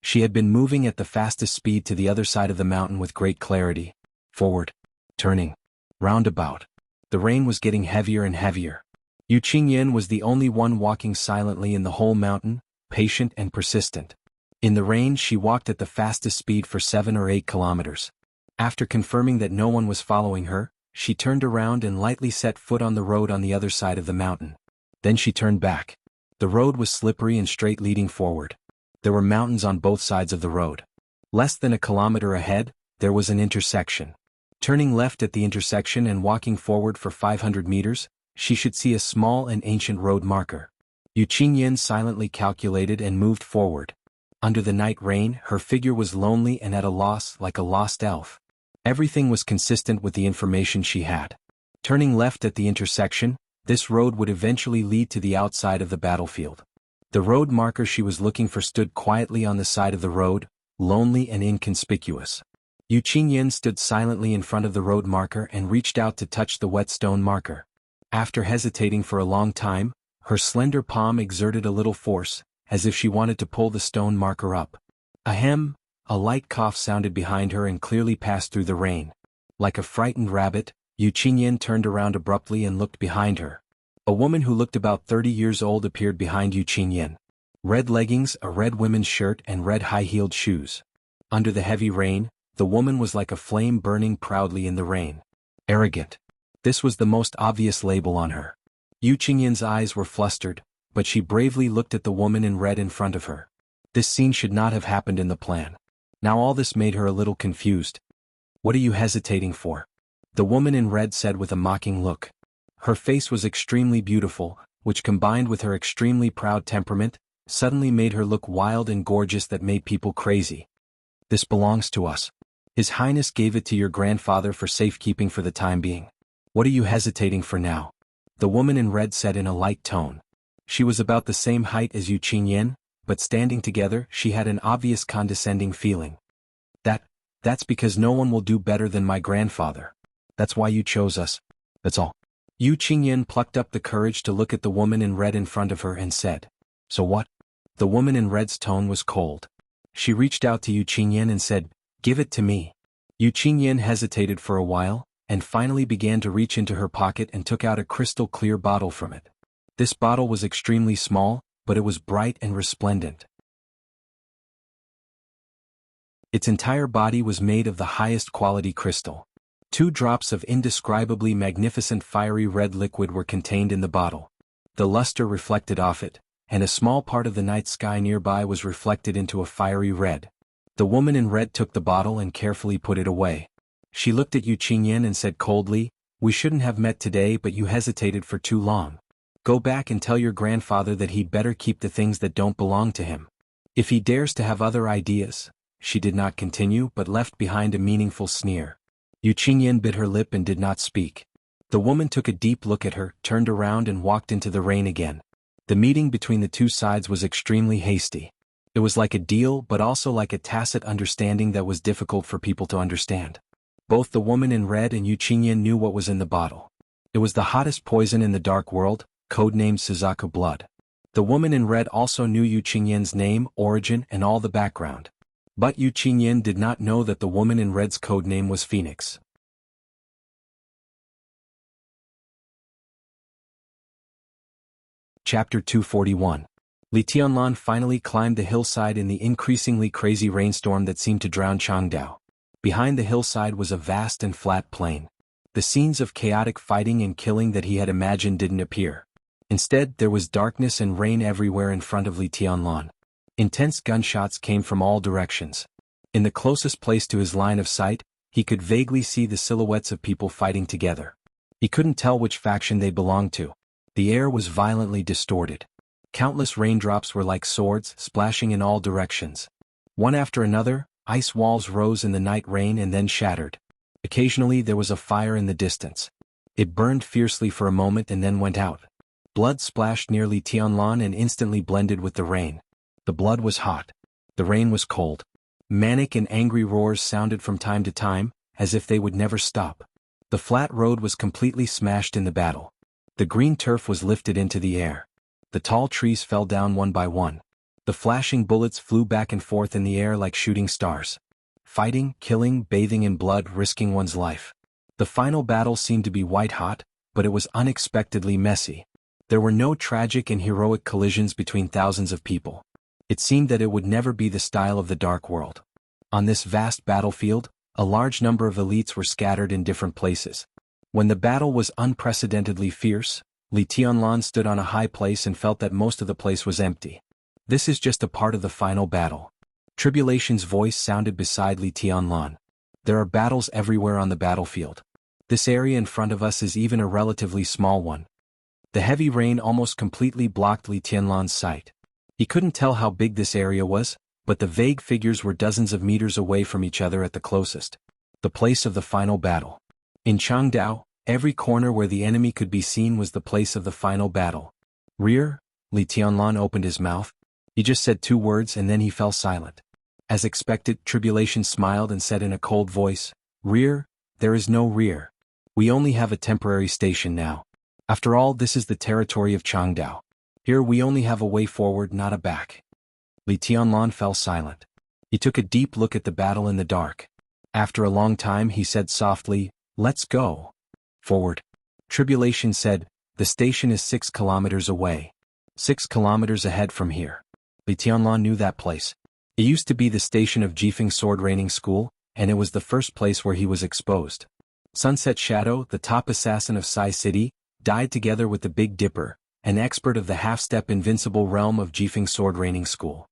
She had been moving at the fastest speed to the other side of the mountain with great clarity. Forward. Turning. Roundabout. The rain was getting heavier and heavier. Yu Qingyan was the only one walking silently in the whole mountain, patient and persistent. In the rain she walked at the fastest speed for 7 or 8 kilometers. After confirming that no one was following her, she turned around and lightly set foot on the road on the other side of the mountain. Then she turned back. The road was slippery and straight leading forward. There were mountains on both sides of the road. Less than a kilometer ahead, there was an intersection. Turning left at the intersection and walking forward for 500 meters, she should see a small and ancient road marker. Yu Qingyan silently calculated and moved forward. Under the night rain, her figure was lonely and at a loss like a lost elf. Everything was consistent with the information she had. Turning left at the intersection, this road would eventually lead to the outside of the battlefield. The road marker she was looking for stood quietly on the side of the road, lonely and inconspicuous. Yu Qingyan stood silently in front of the road marker and reached out to touch the wet stone marker. After hesitating for a long time, her slender palm exerted a little force, as if she wanted to pull the stone marker up. Ahem! A light cough sounded behind her and clearly passed through the rain. Like a frightened rabbit, Yu Qingyan turned around abruptly and looked behind her. A woman who looked about 30 years old appeared behind Yu Qingyan. Red leggings, a red women's shirt and red high-heeled shoes. Under the heavy rain, the woman was like a flame burning proudly in the rain. Arrogant. This was the most obvious label on her. Yu Qingyan's eyes were flustered, but she bravely looked at the woman in red in front of her. This scene should not have happened in the plan. Now all this made her a little confused. What are you hesitating for? The woman in red said with a mocking look. Her face was extremely beautiful, which combined with her extremely proud temperament, suddenly made her look wild and gorgeous that made people crazy. This belongs to us. His Highness gave it to your grandfather for safekeeping for the time being. What are you hesitating for now? The woman in red said in a light tone. She was about the same height as Yu Qingyan, but standing together she had an obvious condescending feeling. That's because no one will do better than my grandfather. That's why you chose us. That's all. Yu Qingyan plucked up the courage to look at the woman in red in front of her and said, So what? The woman in red's tone was cold. She reached out to Yu Qingyan and said, Give it to me. Yu Qingyan hesitated for a while, and finally began to reach into her pocket and took out a crystal clear bottle from it. This bottle was extremely small, but it was bright and resplendent. Its entire body was made of the highest quality crystal. 2 drops of indescribably magnificent fiery red liquid were contained in the bottle. The luster reflected off it, and a small part of the night sky nearby was reflected into a fiery red. The woman in red took the bottle and carefully put it away. She looked at Yu Qingyan and said coldly, We shouldn't have met today, but you hesitated for too long. Go back and tell your grandfather that he'd better keep the things that don't belong to him. If he dares to have other ideas. She did not continue but left behind a meaningful sneer. Yu Qingyan bit her lip and did not speak. The woman took a deep look at her, turned around and walked into the rain again. The meeting between the two sides was extremely hasty. It was like a deal but also like a tacit understanding that was difficult for people to understand. Both the woman in red and Yu Qingyan knew what was in the bottle. It was the hottest poison in the dark world, codenamed Suzaku blood. The woman in red also knew Yu Qingyan's name, origin and all the background. But Yu Qingyan did not know that the woman in red's codename was Phoenix. Chapter 241. Li Tianlan finally climbed the hillside in the increasingly crazy rainstorm that seemed to drown Changdao. Behind the hillside was a vast and flat plain. The scenes of chaotic fighting and killing that he had imagined didn't appear. Instead, there was darkness and rain everywhere in front of Li Tianlan. Intense gunshots came from all directions. In the closest place to his line of sight, he could vaguely see the silhouettes of people fighting together. He couldn't tell which faction they belonged to. The air was violently distorted. Countless raindrops were like swords, splashing in all directions. One after another, ice walls rose in the night rain and then shattered. Occasionally there was a fire in the distance. It burned fiercely for a moment and then went out. Blood splashed near Li Tianlan and instantly blended with the rain. The blood was hot. The rain was cold. Manic and angry roars sounded from time to time, as if they would never stop. The flat road was completely smashed in the battle. The green turf was lifted into the air. The tall trees fell down one by one. The flashing bullets flew back and forth in the air like shooting stars. Fighting, killing, bathing in blood, risking one's life. The final battle seemed to be white-hot, but it was unexpectedly messy. There were no tragic and heroic collisions between thousands of people. It seemed that it would never be the style of the Dark World. On this vast battlefield, a large number of elites were scattered in different places. When the battle was unprecedentedly fierce, Li Tianlan stood on a high place and felt that most of the place was empty. This is just a part of the final battle. Tribulation's voice sounded beside Li Tianlan. There are battles everywhere on the battlefield. This area in front of us is even a relatively small one. The heavy rain almost completely blocked Li Tianlan's sight. He couldn't tell how big this area was, but the vague figures were dozens of meters away from each other at the closest. The place of the final battle. In Changdao, every corner where the enemy could be seen was the place of the final battle. Rear? Li Tianlan opened his mouth. He just said 2 words and then he fell silent. As expected, Tribulation smiled and said in a cold voice, "Rear? There is no rear. We only have a temporary station now. After all, this is the territory of Changdao. Here we only have a way forward, not a back." Li Tianlan fell silent. He took a deep look at the battle in the dark. After a long time he said softly, "Let's go." "Forward." Tribulation said, "The station is 6 kilometers away. 6 kilometers ahead from here." Li Tianlan knew that place. It used to be the station of Jifeng Sword Training School, and it was the first place where he was exposed. Sunset Shadow, the top assassin of Sai City, died together with the Big Dipper, an expert of the half-step invincible realm of Jifeng Sword Training School.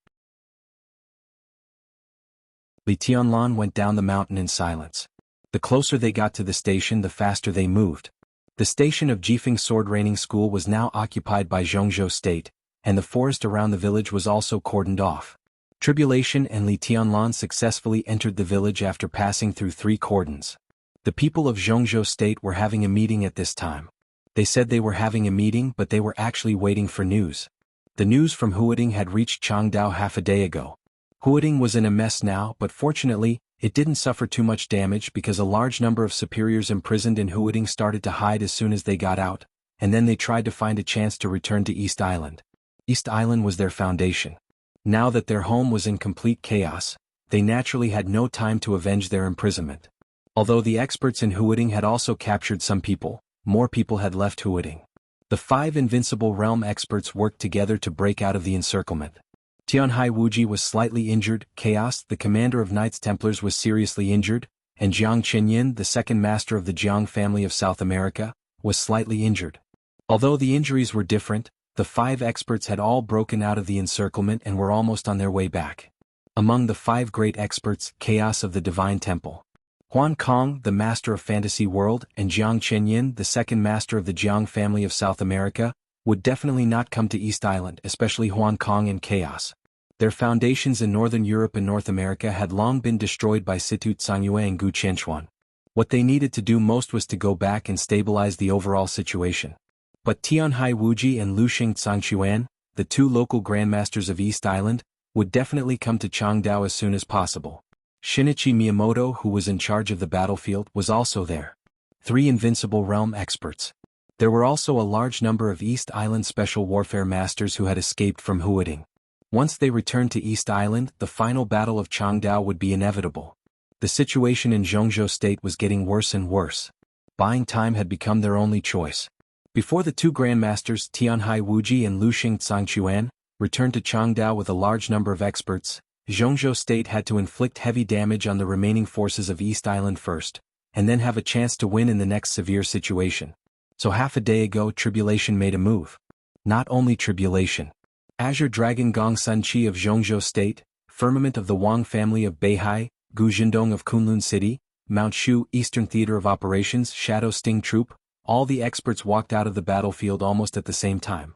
Li Tianlan went down the mountain in silence. The closer they got to the station, the faster they moved. The station of Jifeng Sword Training School was now occupied by Jianghu State, and the forest around the village was also cordoned off. Tribulation and Li Tianlan successfully entered the village after passing through 3 cordons. The people of Jianghu State were having a meeting at this time. They said they were having a meeting, but they were actually waiting for news. The news from Huading had reached Changdao half a day ago. Huading was in a mess now, but fortunately, it didn't suffer too much damage because a large number of superiors imprisoned in Huading started to hide as soon as they got out, and then they tried to find a chance to return to East Island. East Island was their foundation. Now that their home was in complete chaos, they naturally had no time to avenge their imprisonment. Although the experts in Huading had also captured some people, more people had left Huading. The 5 invincible realm experts worked together to break out of the encirclement. Tianhai Wuji was slightly injured, Chaos, the commander of Knights Templars, was seriously injured, and Jiang Qinyin, the second master of the Jiang family of South America, was slightly injured. Although the injuries were different, the 5 experts had all broken out of the encirclement and were almost on their way back. Among the 5 great experts, Chaos of the Divine Temple, Huan Kong, the master of Fantasy World, and Jiang Qinyin, the second master of the Jiang family of South America, would definitely not come to East Island, especially Huan Kong and Chaos. Their foundations in Northern Europe and North America had long been destroyed by Situ Tsangyue and Gu Qianchuan. What they needed to do most was to go back and stabilize the overall situation. But Tianhai Wuji and Luxing Tsangchuan, the 2 local grandmasters of East Island, would definitely come to Changdao as soon as possible. Shinichi Miyamoto, who was in charge of the battlefield, was also there. 3 invincible realm experts. There were also a large number of East Island special warfare masters who had escaped from Huading. Once they returned to East Island, the final battle of Changdao would be inevitable. The situation in Jianghu State was getting worse and worse. Buying time had become their only choice. Before the 2 grandmasters, Tianhai Wuji and Luxing Tsangchuan, returned to Changdao with a large number of experts, Jianghu State had to inflict heavy damage on the remaining forces of East Island first, and then have a chance to win in the next severe situation. So half a day ago, Tribulation made a move. Not only Tribulation. Azure Dragon Gong Sun Chi of Jianghu State, Firmament of the Wang family of Beihai, Gu Jindong of Kunlun City, Mount Shu Eastern Theater of Operations, Shadow Sting Troop, all the experts walked out of the battlefield almost at the same time.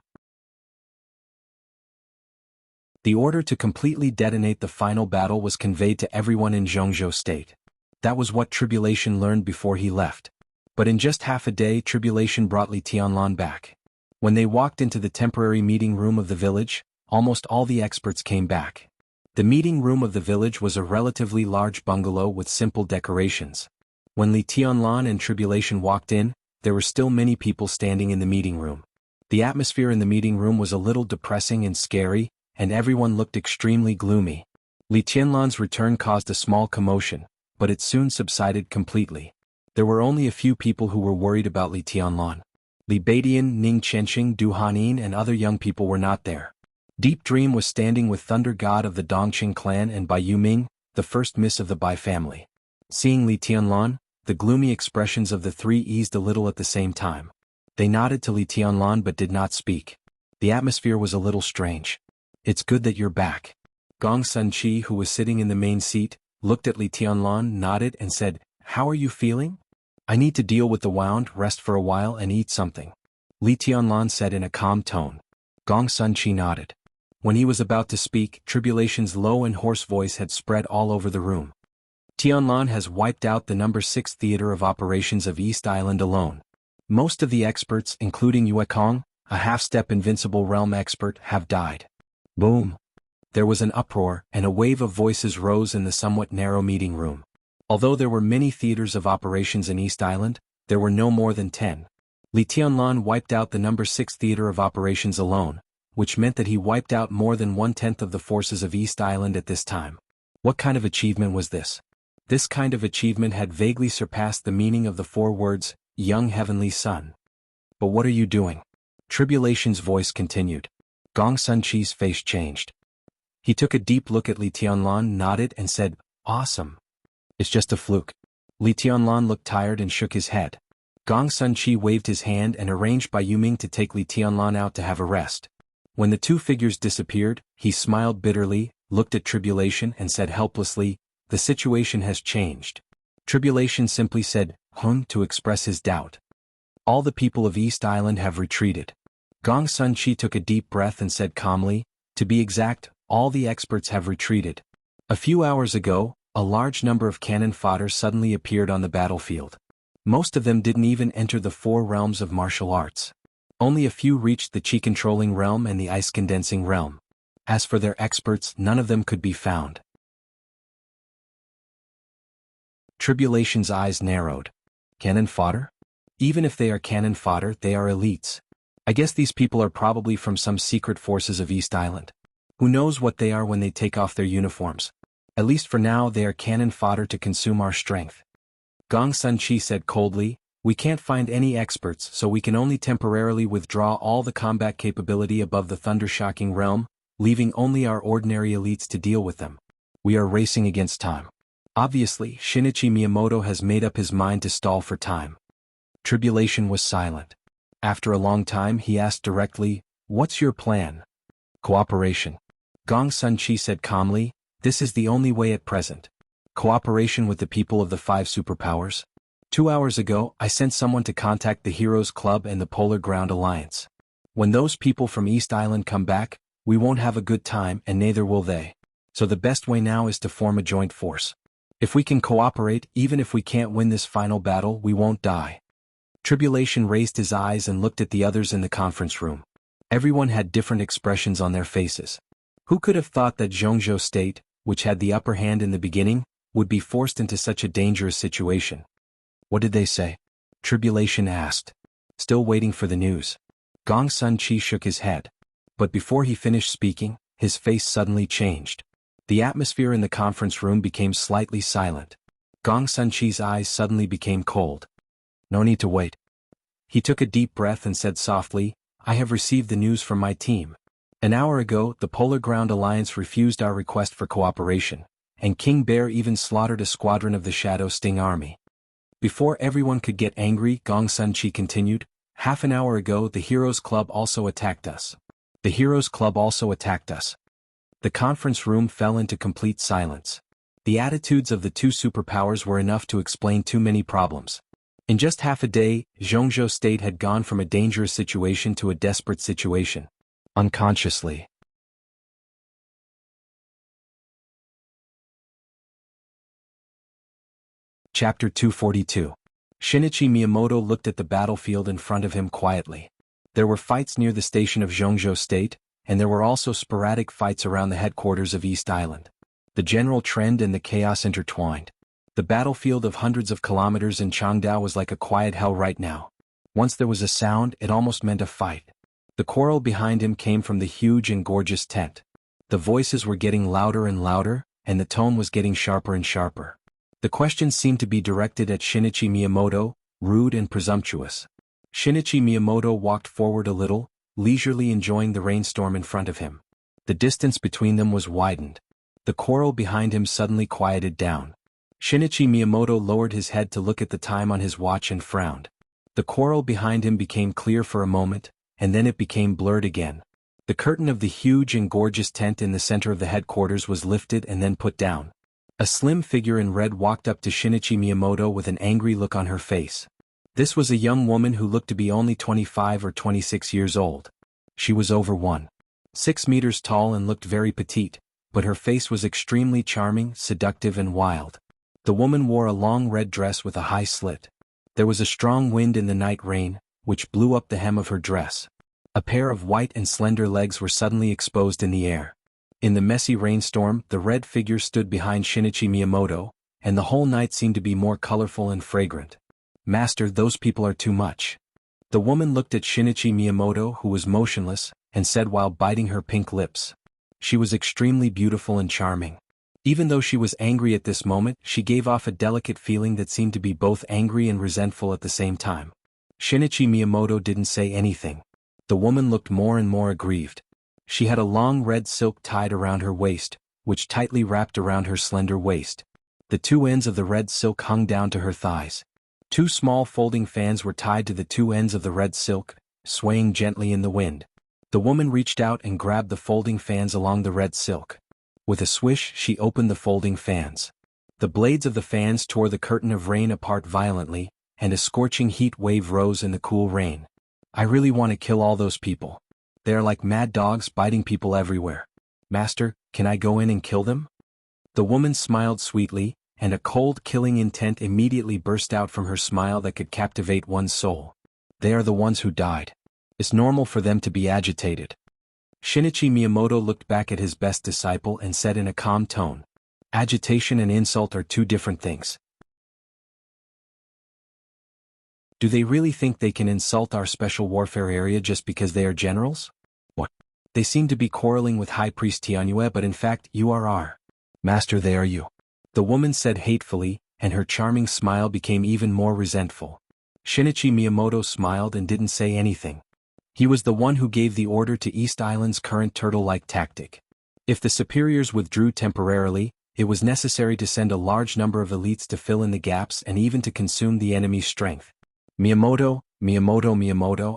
The order to completely detonate the final battle was conveyed to everyone in Jianghu State. That was what Tribulation learned before he left. But in just half a day, Tribulation brought Li Tianlan back. When they walked into the temporary meeting room of the village, almost all the experts came back. The meeting room of the village was a relatively large bungalow with simple decorations. When Li Tianlan and Tribulation walked in, there were still many people standing in the meeting room. The atmosphere in the meeting room was a little depressing and scary, and everyone looked extremely gloomy. Li Tianlan's return caused a small commotion, but it soon subsided completely. There were only a few people who were worried about Li Tianlan. Li Baidian, Ning Chenxing, Du Hanin and other young people were not there. Deep Dream was standing with Thunder God of the Dongqing clan and Bai Yuming, the first miss of the Bai family. Seeing Li Tianlan, the gloomy expressions of the 3 eased a little at the same time. They nodded to Li Tianlan but did not speak. The atmosphere was a little strange. "It's good that you're back." Gong Sun Chi, who was sitting in the main seat, looked at Li Tianlan, nodded and said, "How are you feeling?" "I need to deal with the wound, rest for a while and eat something," Li Tianlan said in a calm tone. Gong Sun Chi nodded. When he was about to speak, Tribulation's low and hoarse voice had spread all over the room. Tianlan has wiped out the number 6 theater of operations of East Island alone. Most of the experts, including Yue Kong, a half-step invincible realm expert, have died. Boom. There was an uproar, and a wave of voices rose in the somewhat narrow meeting room. Although there were many theaters of operations in East Island, there were no more than 10. Li Tianlan wiped out the number 6 theater of operations alone, which meant that he wiped out more than 1/10 of the forces of East Island at this time. What kind of achievement was this? This kind of achievement had vaguely surpassed the meaning of the 4 words, young heavenly son. But what are you doing? Tribulation's voice continued. Gong Sun Chi's face changed. He took a deep look at Li Tianlan, nodded and said, awesome. It's just a fluke. Li Tianlan looked tired and shook his head. Gong Sun Chi waved his hand and arranged Bai Yuming to take Li Tianlan out to have a rest. When the 2 figures disappeared, he smiled bitterly, looked at Tribulation and said helplessly, the situation has changed. Tribulation simply said, to express his doubt. All the people of East Island have retreated. Gong Sun Chi took a deep breath and said calmly, to be exact, all the experts have retreated. A few hours ago, a large number of cannon fodder suddenly appeared on the battlefield. Most of them didn't even enter the 4 realms of martial arts. Only a few reached the chi-controlling realm and the ice-condensing realm. As for their experts, none of them could be found. Tribulation's eyes narrowed. Cannon fodder? Even if they are cannon fodder, they are elites. I guess these people are probably from some secret forces of East Island. Who knows what they are when they take off their uniforms? At least for now they are cannon fodder to consume our strength. Gong Sun Chi said coldly, we can't find any experts, so we can only temporarily withdraw all the combat capability above the thunder-shocking realm, leaving only our ordinary elites to deal with them. We are racing against time. Obviously, Shinichi Miyamoto has made up his mind to stall for time. Tribulation was silent. After a long time he asked directly, what's your plan? Cooperation. Gong Sun Chi said calmly, this is the only way at present. Cooperation with the people of the 5 superpowers. 2 hours ago, I sent someone to contact the Heroes Club and the Polar Ground Alliance. When those people from East Island come back, we won't have a good time and neither will they. So the best way now is to form a joint force. If we can cooperate, even if we can't win this final battle, we won't die. Tribulation raised his eyes and looked at the others in the conference room. Everyone had different expressions on their faces. Who could have thought that Jianghu State, which had the upper hand in the beginning, would be forced into such a dangerous situation? What did they say? Tribulation asked. Still waiting for the news. Gong Sun Chi shook his head. But before he finished speaking, his face suddenly changed. The atmosphere in the conference room became slightly silent. Gong Sun Chi's eyes suddenly became cold. No need to wait. He took a deep breath and said softly, I have received the news from my team. An hour ago, the Polar Ground Alliance refused our request for cooperation, and King Bear even slaughtered a squadron of the Shadow Sting Army. Before everyone could get angry, Gong Sun Chi continued, half an hour ago the Heroes Club also attacked us. The Heroes Club also attacked us. The conference room fell into complete silence. The attitudes of the 2 superpowers were enough to explain too many problems. In just half a day, Jianghu State had gone from a dangerous situation to a desperate situation. Unconsciously. Chapter 242. Shinichi Miyamoto looked at the battlefield in front of him quietly. There were fights near the station of Jianghu State, and there were also sporadic fights around the headquarters of East Island. The general trend and the chaos intertwined. The battlefield of hundreds of kilometers in Changdao was like a quiet hell right now. Once there was a sound, it almost meant a fight. The quarrel behind him came from the huge and gorgeous tent. The voices were getting louder and louder, and the tone was getting sharper and sharper. The questions seemed to be directed at Shinichi Miyamoto, rude and presumptuous. Shinichi Miyamoto walked forward a little, leisurely enjoying the rainstorm in front of him. The distance between them was widened. The quarrel behind him suddenly quieted down. Shinichi Miyamoto lowered his head to look at the time on his watch and frowned. The quarrel behind him became clear for a moment, and then it became blurred again. The curtain of the huge and gorgeous tent in the center of the headquarters was lifted and then put down. A slim figure in red walked up to Shinichi Miyamoto with an angry look on her face. This was a young woman who looked to be only 25 or 26 years old. She was over 1.6 meters tall and looked very petite, but her face was extremely charming, seductive and wild. The woman wore a long red dress with a high slit. There was a strong wind in the night rain, which blew up the hem of her dress. A pair of white and slender legs were suddenly exposed in the air. In the messy rainstorm, the red figure stood behind Shinichi Miyamoto, and the whole night seemed to be more colorful and fragrant. "Master, those people are too much." The woman looked at Shinichi Miyamoto, who was motionless, and said while biting her pink lips. She was extremely beautiful and charming. Even though she was angry at this moment, she gave off a delicate feeling that seemed to be both angry and resentful at the same time. Shinichi Miyamoto didn't say anything. The woman looked more and more aggrieved. She had a long red silk tied around her waist, which tightly wrapped around her slender waist. The two ends of the red silk hung down to her thighs. Two small folding fans were tied to the two ends of the red silk, swaying gently in the wind. The woman reached out and grabbed the folding fans along the red silk. With a swish, she opened the folding fans. The blades of the fans tore the curtain of rain apart violently, and a scorching heat wave rose in the cool rain. "I really want to kill all those people. They are like mad dogs biting people everywhere. Master, can I go in and kill them?" The woman smiled sweetly, and a cold killing intent immediately burst out from her smile that could captivate one's soul. "They are the ones who died. It's normal for them to be agitated." Shinichi Miyamoto looked back at his best disciple and said in a calm tone, "Agitation and insult are two different things. Do they really think they can insult our special warfare area just because they are generals? What? They seem to be quarreling with High Priest Tianyue, but in fact you are our master. They are you," the woman said hatefully, and her charming smile became even more resentful. Shinichi Miyamoto smiled and didn't say anything. He was the one who gave the order to East Island's current turtle-like tactic. If the superiors withdrew temporarily, it was necessary to send a large number of elites to fill in the gaps and even to consume the enemy's strength. Miyamoto,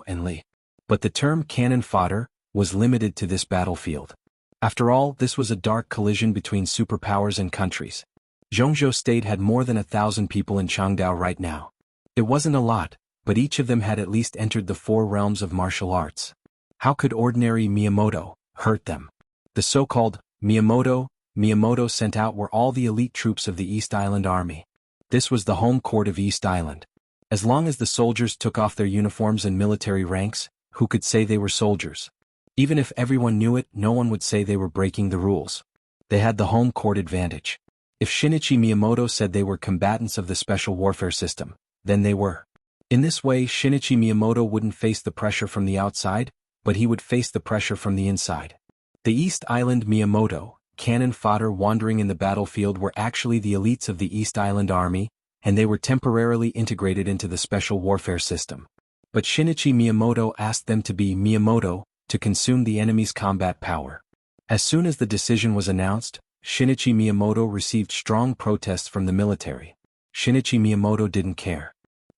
and Lee. But the term cannon fodder was limited to this battlefield. After all, this was a dark collision between superpowers and countries. Jianghu State had more than 1,000 people in Changdao right now. It wasn't a lot, but each of them had at least entered the 4 realms of martial arts. How could ordinary Miyamoto hurt them? The so-called Miyamoto sent out were all the elite troops of the East Island Army. This was the home court of East Island. As long as the soldiers took off their uniforms and military ranks, who could say they were soldiers? Even if everyone knew it, no one would say they were breaking the rules. They had the home court advantage. If Shinichi Miyamoto said they were combatants of the special warfare system, then they were. In this way, Shinichi Miyamoto wouldn't face the pressure from the outside, but he would face the pressure from the inside. The East Island Miyamoto, cannon fodder wandering in the battlefield, were actually the elites of the East Island Army, and they were temporarily integrated into the special warfare system. But Shinichi Miyamoto asked them to be Miyamoto, to consume the enemy's combat power. As soon as the decision was announced, Shinichi Miyamoto received strong protests from the military. Shinichi Miyamoto didn't care.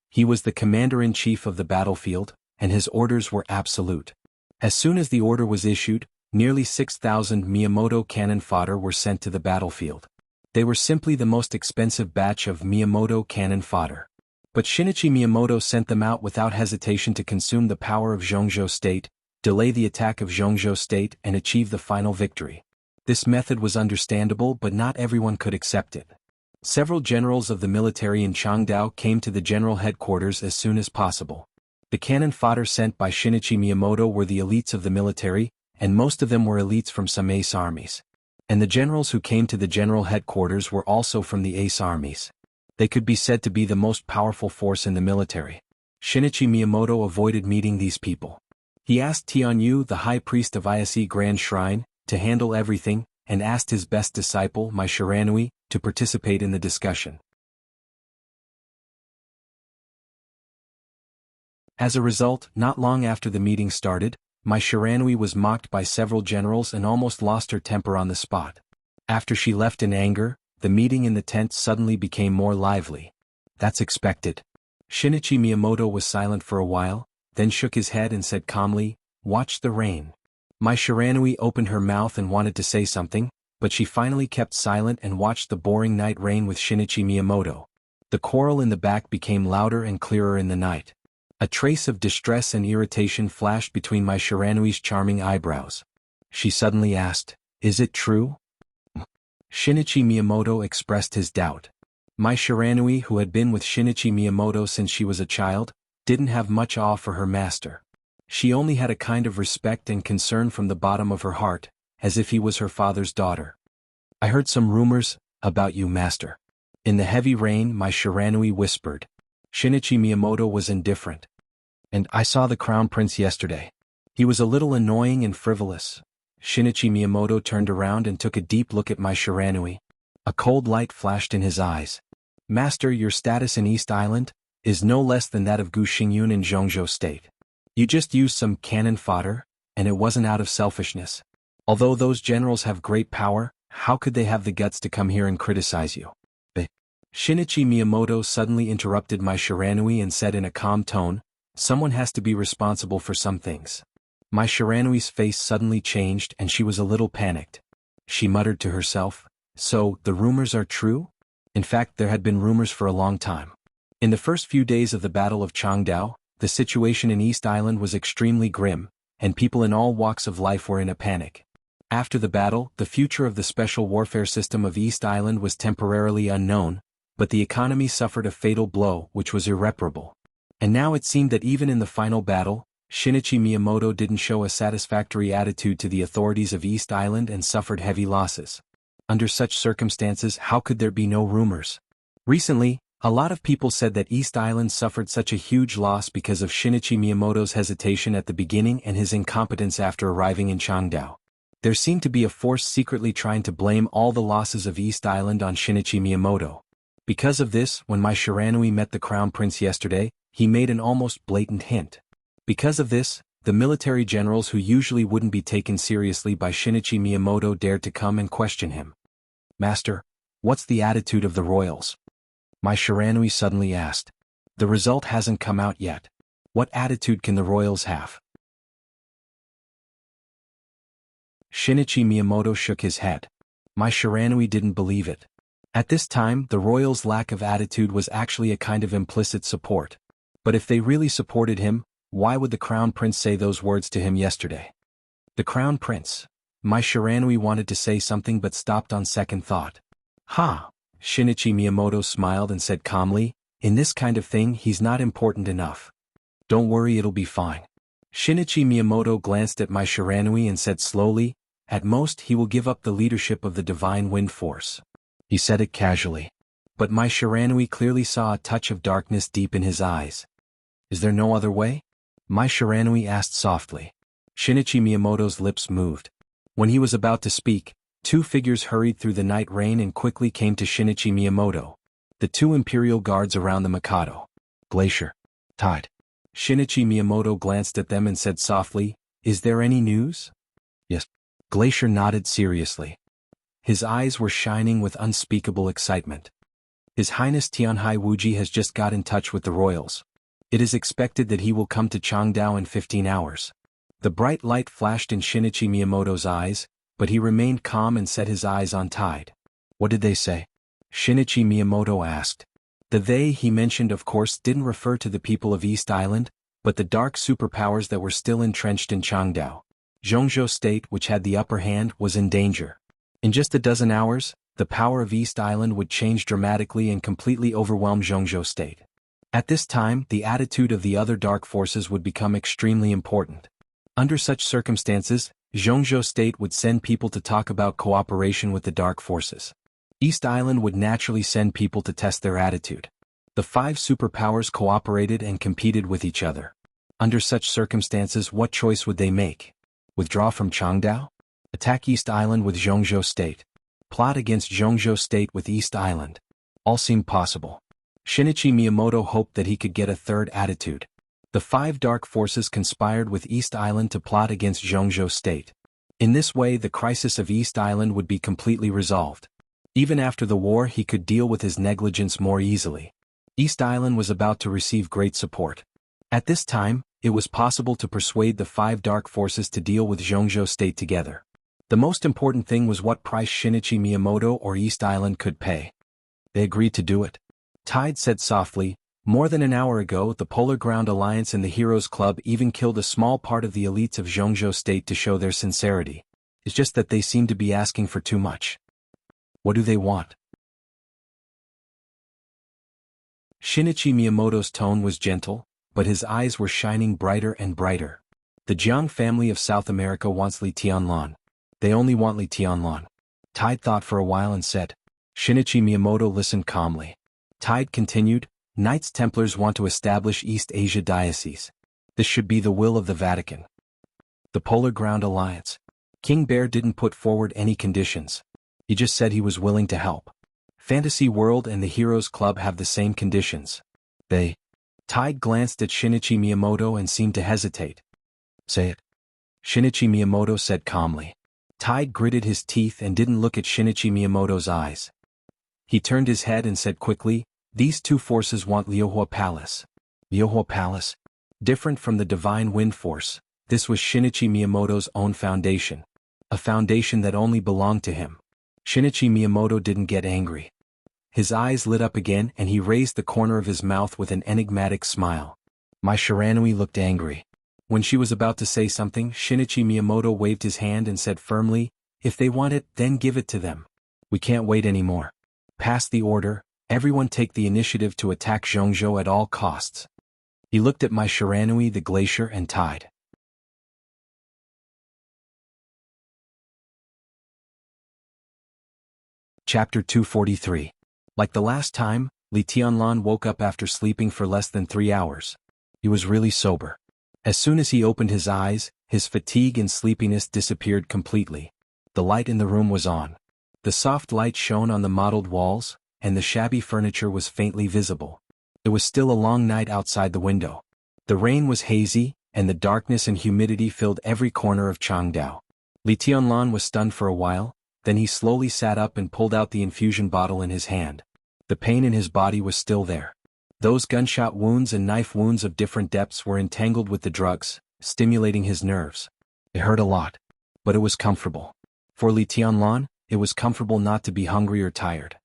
He was the commander-in-chief of the battlefield, and his orders were absolute. As soon as the order was issued, nearly 6,000 Miyamoto cannon fodder were sent to the battlefield. They were simply the most expensive batch of Miyamoto cannon fodder. But Shinichi Miyamoto sent them out without hesitation to consume the power of Jianghu State, delay the attack of Jianghu State, and achieve the final victory. This method was understandable, but not everyone could accept it. Several generals of the military in Changdao came to the general headquarters as soon as possible. The cannon fodder sent by Shinichi Miyamoto were the elites of the military, and most of them were elites from some ace armies. And the generals who came to the general headquarters were also from the ace armies. They could be said to be the most powerful force in the military. Shinichi Miyamoto avoided meeting these people. He asked Tianyu, the high priest of Ise Grand Shrine, to handle everything, and asked his best disciple, Mai Shiranui, to participate in the discussion. As a result, not long after the meeting started, Mai Shiranui was mocked by several generals and almost lost her temper on the spot. After she left in anger, the meeting in the tent suddenly became more lively. That's expected. Shinichi Miyamoto was silent for a while, then shook his head and said calmly, "Watch the rain." Mai Shiranui opened her mouth and wanted to say something, but she finally kept silent and watched the boring night rain with Shinichi Miyamoto. The quarrel in the back became louder and clearer in the night. A trace of distress and irritation flashed between Mai Shiranui's charming eyebrows. She suddenly asked, "Is it true?" Shinichi Miyamoto expressed his doubt. Mai Shiranui, who had been with Shinichi Miyamoto since she was a child, didn't have much awe for her master. She only had a kind of respect and concern from the bottom of her heart, as if he was her father's daughter. I heard some rumors about you, master. In the heavy rain, my Shiranui whispered. Shinichi Miyamoto was indifferent. And I saw the crown prince yesterday. He was a little annoying and frivolous. Shinichi Miyamoto turned around and took a deep look at my Shiranui. A cold light flashed in his eyes. Master, your status in East Island is no less than that of Gu Xingyun in Jianghu State. You just used some cannon fodder, and it wasn't out of selfishness. Although those generals have great power, how could they have the guts to come here and criticize you? Shinichi Miyamoto suddenly interrupted my Shiranui and said in a calm tone, someone has to be responsible for some things. My Shiranui's face suddenly changed and she was a little panicked. She muttered to herself, so, the rumors are true? In fact, there had been rumors for a long time. In the first few days of the Battle of Changdao, the situation in East Island was extremely grim, and people in all walks of life were in a panic. After the battle, the future of the special warfare system of East Island was temporarily unknown, but the economy suffered a fatal blow which was irreparable. And now it seemed that even in the final battle, Shinichi Miyamoto didn't show a satisfactory attitude to the authorities of East Island and suffered heavy losses. Under such circumstances, how could there be no rumors? Recently, a lot of people said that East Island suffered such a huge loss because of Shinichi Miyamoto's hesitation at the beginning and his incompetence after arriving in Changdao. There seemed to be a force secretly trying to blame all the losses of East Island on Shinichi Miyamoto. Because of this, when my Shiranui met the Crown Prince yesterday, he made an almost blatant hint. Because of this, the military generals who usually wouldn't be taken seriously by Shinichi Miyamoto dared to come and question him. Master, what's the attitude of the royals? My Shiranui suddenly asked. The result hasn't come out yet. What attitude can the royals have? Shinichi Miyamoto shook his head. My Shiranui didn't believe it. At this time, the royals' lack of attitude was actually a kind of implicit support. But if they really supported him, why would the Crown Prince say those words to him yesterday? The Crown Prince. My Shiranui wanted to say something but stopped on second thought. Ha! Shinichi Miyamoto smiled and said calmly, in this kind of thing he's not important enough. Don't worry, it'll be fine. Shinichi Miyamoto glanced at my Shiranui and said slowly, at most he will give up the leadership of the Divine Wind Force. He said it casually. But my Shiranui clearly saw a touch of darkness deep in his eyes. Is there no other way? My Shiranui asked softly. Shinichi Miyamoto's lips moved. When he was about to speak, two figures hurried through the night rain and quickly came to Shinichi Miyamoto. The two imperial guards around the Mikado. Glacier. Tide. Shinichi Miyamoto glanced at them and said softly, is there any news? Yes. Glacier nodded seriously. His eyes were shining with unspeakable excitement. His Highness Tianhai Wuji has just got in touch with the royals. It is expected that he will come to Changdao in 15 hours. The bright light flashed in Shinichi Miyamoto's eyes, but he remained calm and set his eyes on Tide. What did they say? Shinichi Miyamoto asked. The they he mentioned of course didn't refer to the people of East Island, but the dark superpowers that were still entrenched in Changdao. Jianghu State, which had the upper hand, was in danger. In just a dozen hours, the power of East Island would change dramatically and completely overwhelm Jianghu State. At this time, the attitude of the other dark forces would become extremely important. Under such circumstances, Jianghu State would send people to talk about cooperation with the dark forces. East Island would naturally send people to test their attitude. The five superpowers cooperated and competed with each other. Under such circumstances, what choice would they make? Withdraw from Changdao? Attack East Island with Jianghu State? Plot against Jianghu State with East Island? All seemed possible. Shinichi Miyamoto hoped that he could get a third attitude. The five dark forces conspired with East Island to plot against Jianghu State. In this way, the crisis of East Island would be completely resolved. Even after the war, he could deal with his negligence more easily. East Island was about to receive great support. At this time, it was possible to persuade the five dark forces to deal with Jianghu State together. The most important thing was what price Shinichi Miyamoto or East Island could pay. They agreed to do it. Tide said softly, more than an hour ago the Polar Ground Alliance and the Heroes Club even killed a small part of the elites of Jianghu State to show their sincerity. It's just that they seem to be asking for too much. What do they want? Shinichi Miyamoto's tone was gentle, but his eyes were shining brighter and brighter. The Jiang family of South America wants Li Tianlan. They only want Li Tianlan. Tide thought for a while and said. Shinichi Miyamoto listened calmly. Tide continued, Knights Templars want to establish East Asia Diocese. This should be the will of the Vatican. The Polar Ground Alliance. King Bear didn't put forward any conditions. He just said he was willing to help. Fantasy World and the Heroes Club have the same conditions. Tide glanced at Shinichi Miyamoto and seemed to hesitate. Say it. Shinichi Miyamoto said calmly. Tide gritted his teeth and didn't look at Shinichi Miyamoto's eyes. He turned his head and said quickly, these two forces want Liuhua Palace. Liuhua Palace? Different from the Divine Wind Force, this was Shinichi Miyamoto's own foundation. A foundation that only belonged to him. Shinichi Miyamoto didn't get angry. His eyes lit up again and he raised the corner of his mouth with an enigmatic smile. Mai Shiranui looked angry. When she was about to say something, Shinichi Miyamoto waved his hand and said firmly, if they want it, then give it to them. We can't wait anymore. Pass the order, everyone take the initiative to attack Jianghu at all costs. He looked at Mai Shiranui, the glacier and Tide. Chapter 243. Like the last time, Li Tianlan woke up after sleeping for less than 3 hours. He was really sober. As soon as he opened his eyes, his fatigue and sleepiness disappeared completely. The light in the room was on. The soft light shone on the mottled walls, and the shabby furniture was faintly visible. It was still a long night outside the window. The rain was hazy, and the darkness and humidity filled every corner of Changdao. Li Tianlan was stunned for a while, then he slowly sat up and pulled out the infusion bottle in his hand. The pain in his body was still there. Those gunshot wounds and knife wounds of different depths were entangled with the drugs, stimulating his nerves. It hurt a lot. But it was comfortable. For Li Tianlan, it was comfortable not to be hungry or tired.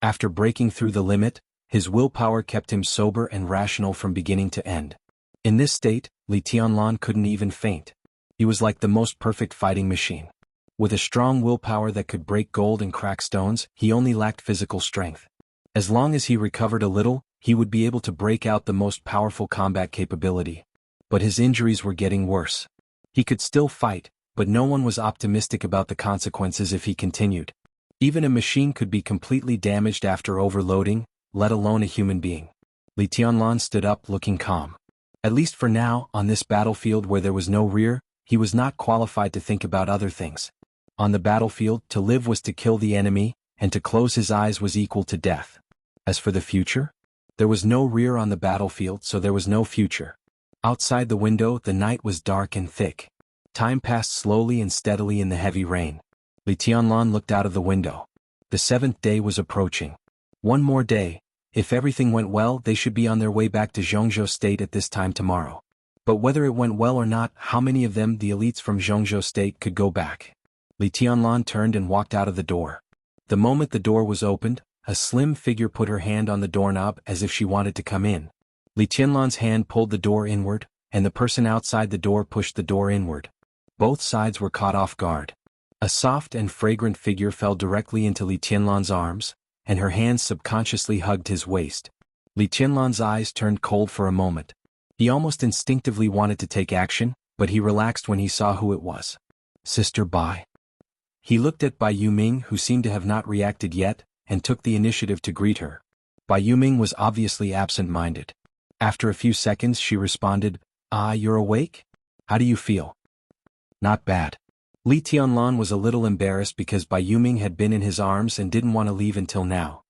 After breaking through the limit, his willpower kept him sober and rational from beginning to end. In this state, Li Tianlan couldn't even faint. He was like the most perfect fighting machine. With a strong willpower that could break gold and crack stones, he only lacked physical strength. As long as he recovered a little, he would be able to break out the most powerful combat capability. But his injuries were getting worse. He could still fight, but no one was optimistic about the consequences if he continued. Even a machine could be completely damaged after overloading, let alone a human being. Li Tianlan stood up looking calm. At least for now, on this battlefield where there was no rear, he was not qualified to think about other things. On the battlefield, to live was to kill the enemy, and to close his eyes was equal to death. As for the future? There was no rear on the battlefield, so there was no future. Outside the window, the night was dark and thick. Time passed slowly and steadily in the heavy rain. Li Tianlan looked out of the window. The 7th day was approaching. One more day. If everything went well, they should be on their way back to Jianghu State at this time tomorrow. But whether it went well or not, how many of them, the elites from Jianghu State, could go back? Li Tianlan turned and walked out of the door. The moment the door was opened, a slim figure put her hand on the doorknob as if she wanted to come in. Li Tianlan's hand pulled the door inward, and the person outside the door pushed the door inward. Both sides were caught off guard. A soft and fragrant figure fell directly into Li Tianlan's arms, and her hands subconsciously hugged his waist. Li Tianlan's eyes turned cold for a moment. He almost instinctively wanted to take action, but he relaxed when he saw who it was. Sister Bai. He looked at Bai Yuming, who seemed to have not reacted yet, and took the initiative to greet her. Bai Yuming was obviously absent-minded. After a few seconds she responded, you're awake? How do you feel? Not bad. Li Tianlan was a little embarrassed because Bai Yuming had been in his arms and didn't want to leave until now.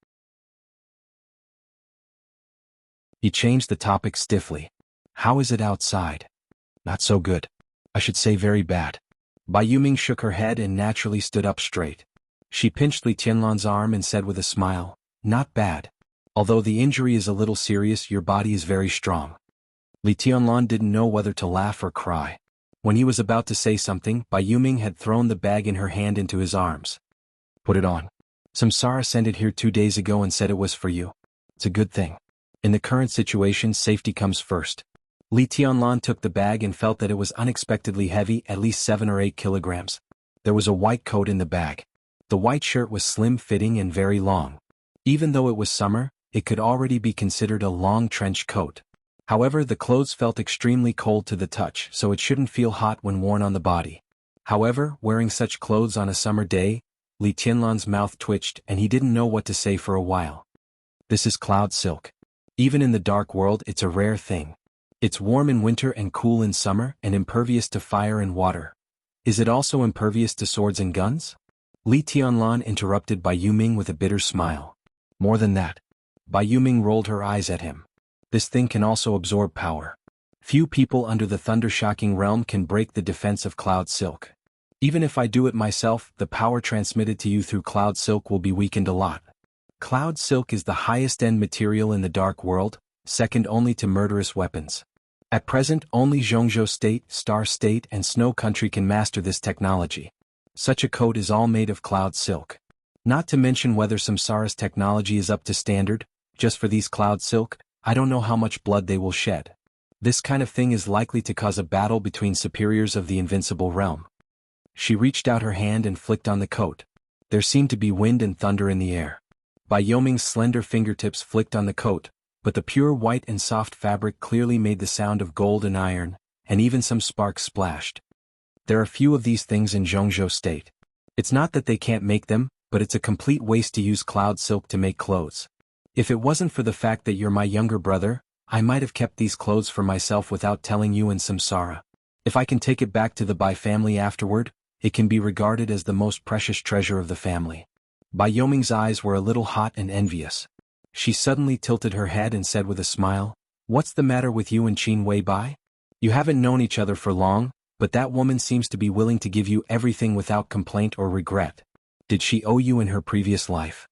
He changed the topic stiffly. How is it outside? Not so good. I should say very bad. Bai Yuming shook her head and naturally stood up straight. She pinched Li Tianlan's arm and said with a smile, not bad. Although the injury is a little serious, your body is very strong. Li Tianlan didn't know whether to laugh or cry. When he was about to say something, Bai Yuming had thrown the bag in her hand into his arms. Put it on. Samsara sent it here 2 days ago and said it was for you. It's a good thing. In the current situation, safety comes first. Li Tianlan took the bag and felt that it was unexpectedly heavy, at least 7 or 8 kilograms. There was a white coat in the bag. The white shirt was slim-fitting and very long. Even though it was summer, it could already be considered a long trench coat. However, the clothes felt extremely cold to the touch, so it shouldn't feel hot when worn on the body. However, wearing such clothes on a summer day, Li Tianlan's mouth twitched and he didn't know what to say for a while. This is cloud silk. Even in the dark world it's a rare thing. It's warm in winter and cool in summer and impervious to fire and water. Is it also impervious to swords and guns? Li Tianlan interrupted Bai Yuming with a bitter smile. More than that. Bai Yuming rolled her eyes at him. This thing can also absorb power. Few people under the thunder-shocking realm can break the defense of cloud silk. Even if I do it myself, the power transmitted to you through cloud silk will be weakened a lot. Cloud silk is the highest-end material in the dark world, second only to murderous weapons. At present, only Jianghu State, Star State and Snow Country can master this technology. Such a coat is all made of cloud silk. Not to mention whether Samsara's technology is up to standard, just for these cloud silk, I don't know how much blood they will shed. This kind of thing is likely to cause a battle between superiors of the invincible realm. She reached out her hand and flicked on the coat. There seemed to be wind and thunder in the air. Bai Yoming's slender fingertips flicked on the coat, but the pure white and soft fabric clearly made the sound of gold and iron, and even some sparks splashed. There are few of these things in Jianghu State. It's not that they can't make them, but it's a complete waste to use cloud silk to make clothes. If it wasn't for the fact that you're my younger brother, I might have kept these clothes for myself without telling you and Samsara. If I can take it back to the Bai family afterward, it can be regarded as the most precious treasure of the family. Bai Yoming's eyes were a little hot and envious. She suddenly tilted her head and said with a smile, "What's the matter with you and Qin Weibai? You haven't known each other for long, but that woman seems to be willing to give you everything without complaint or regret. Did she owe you in her previous life?"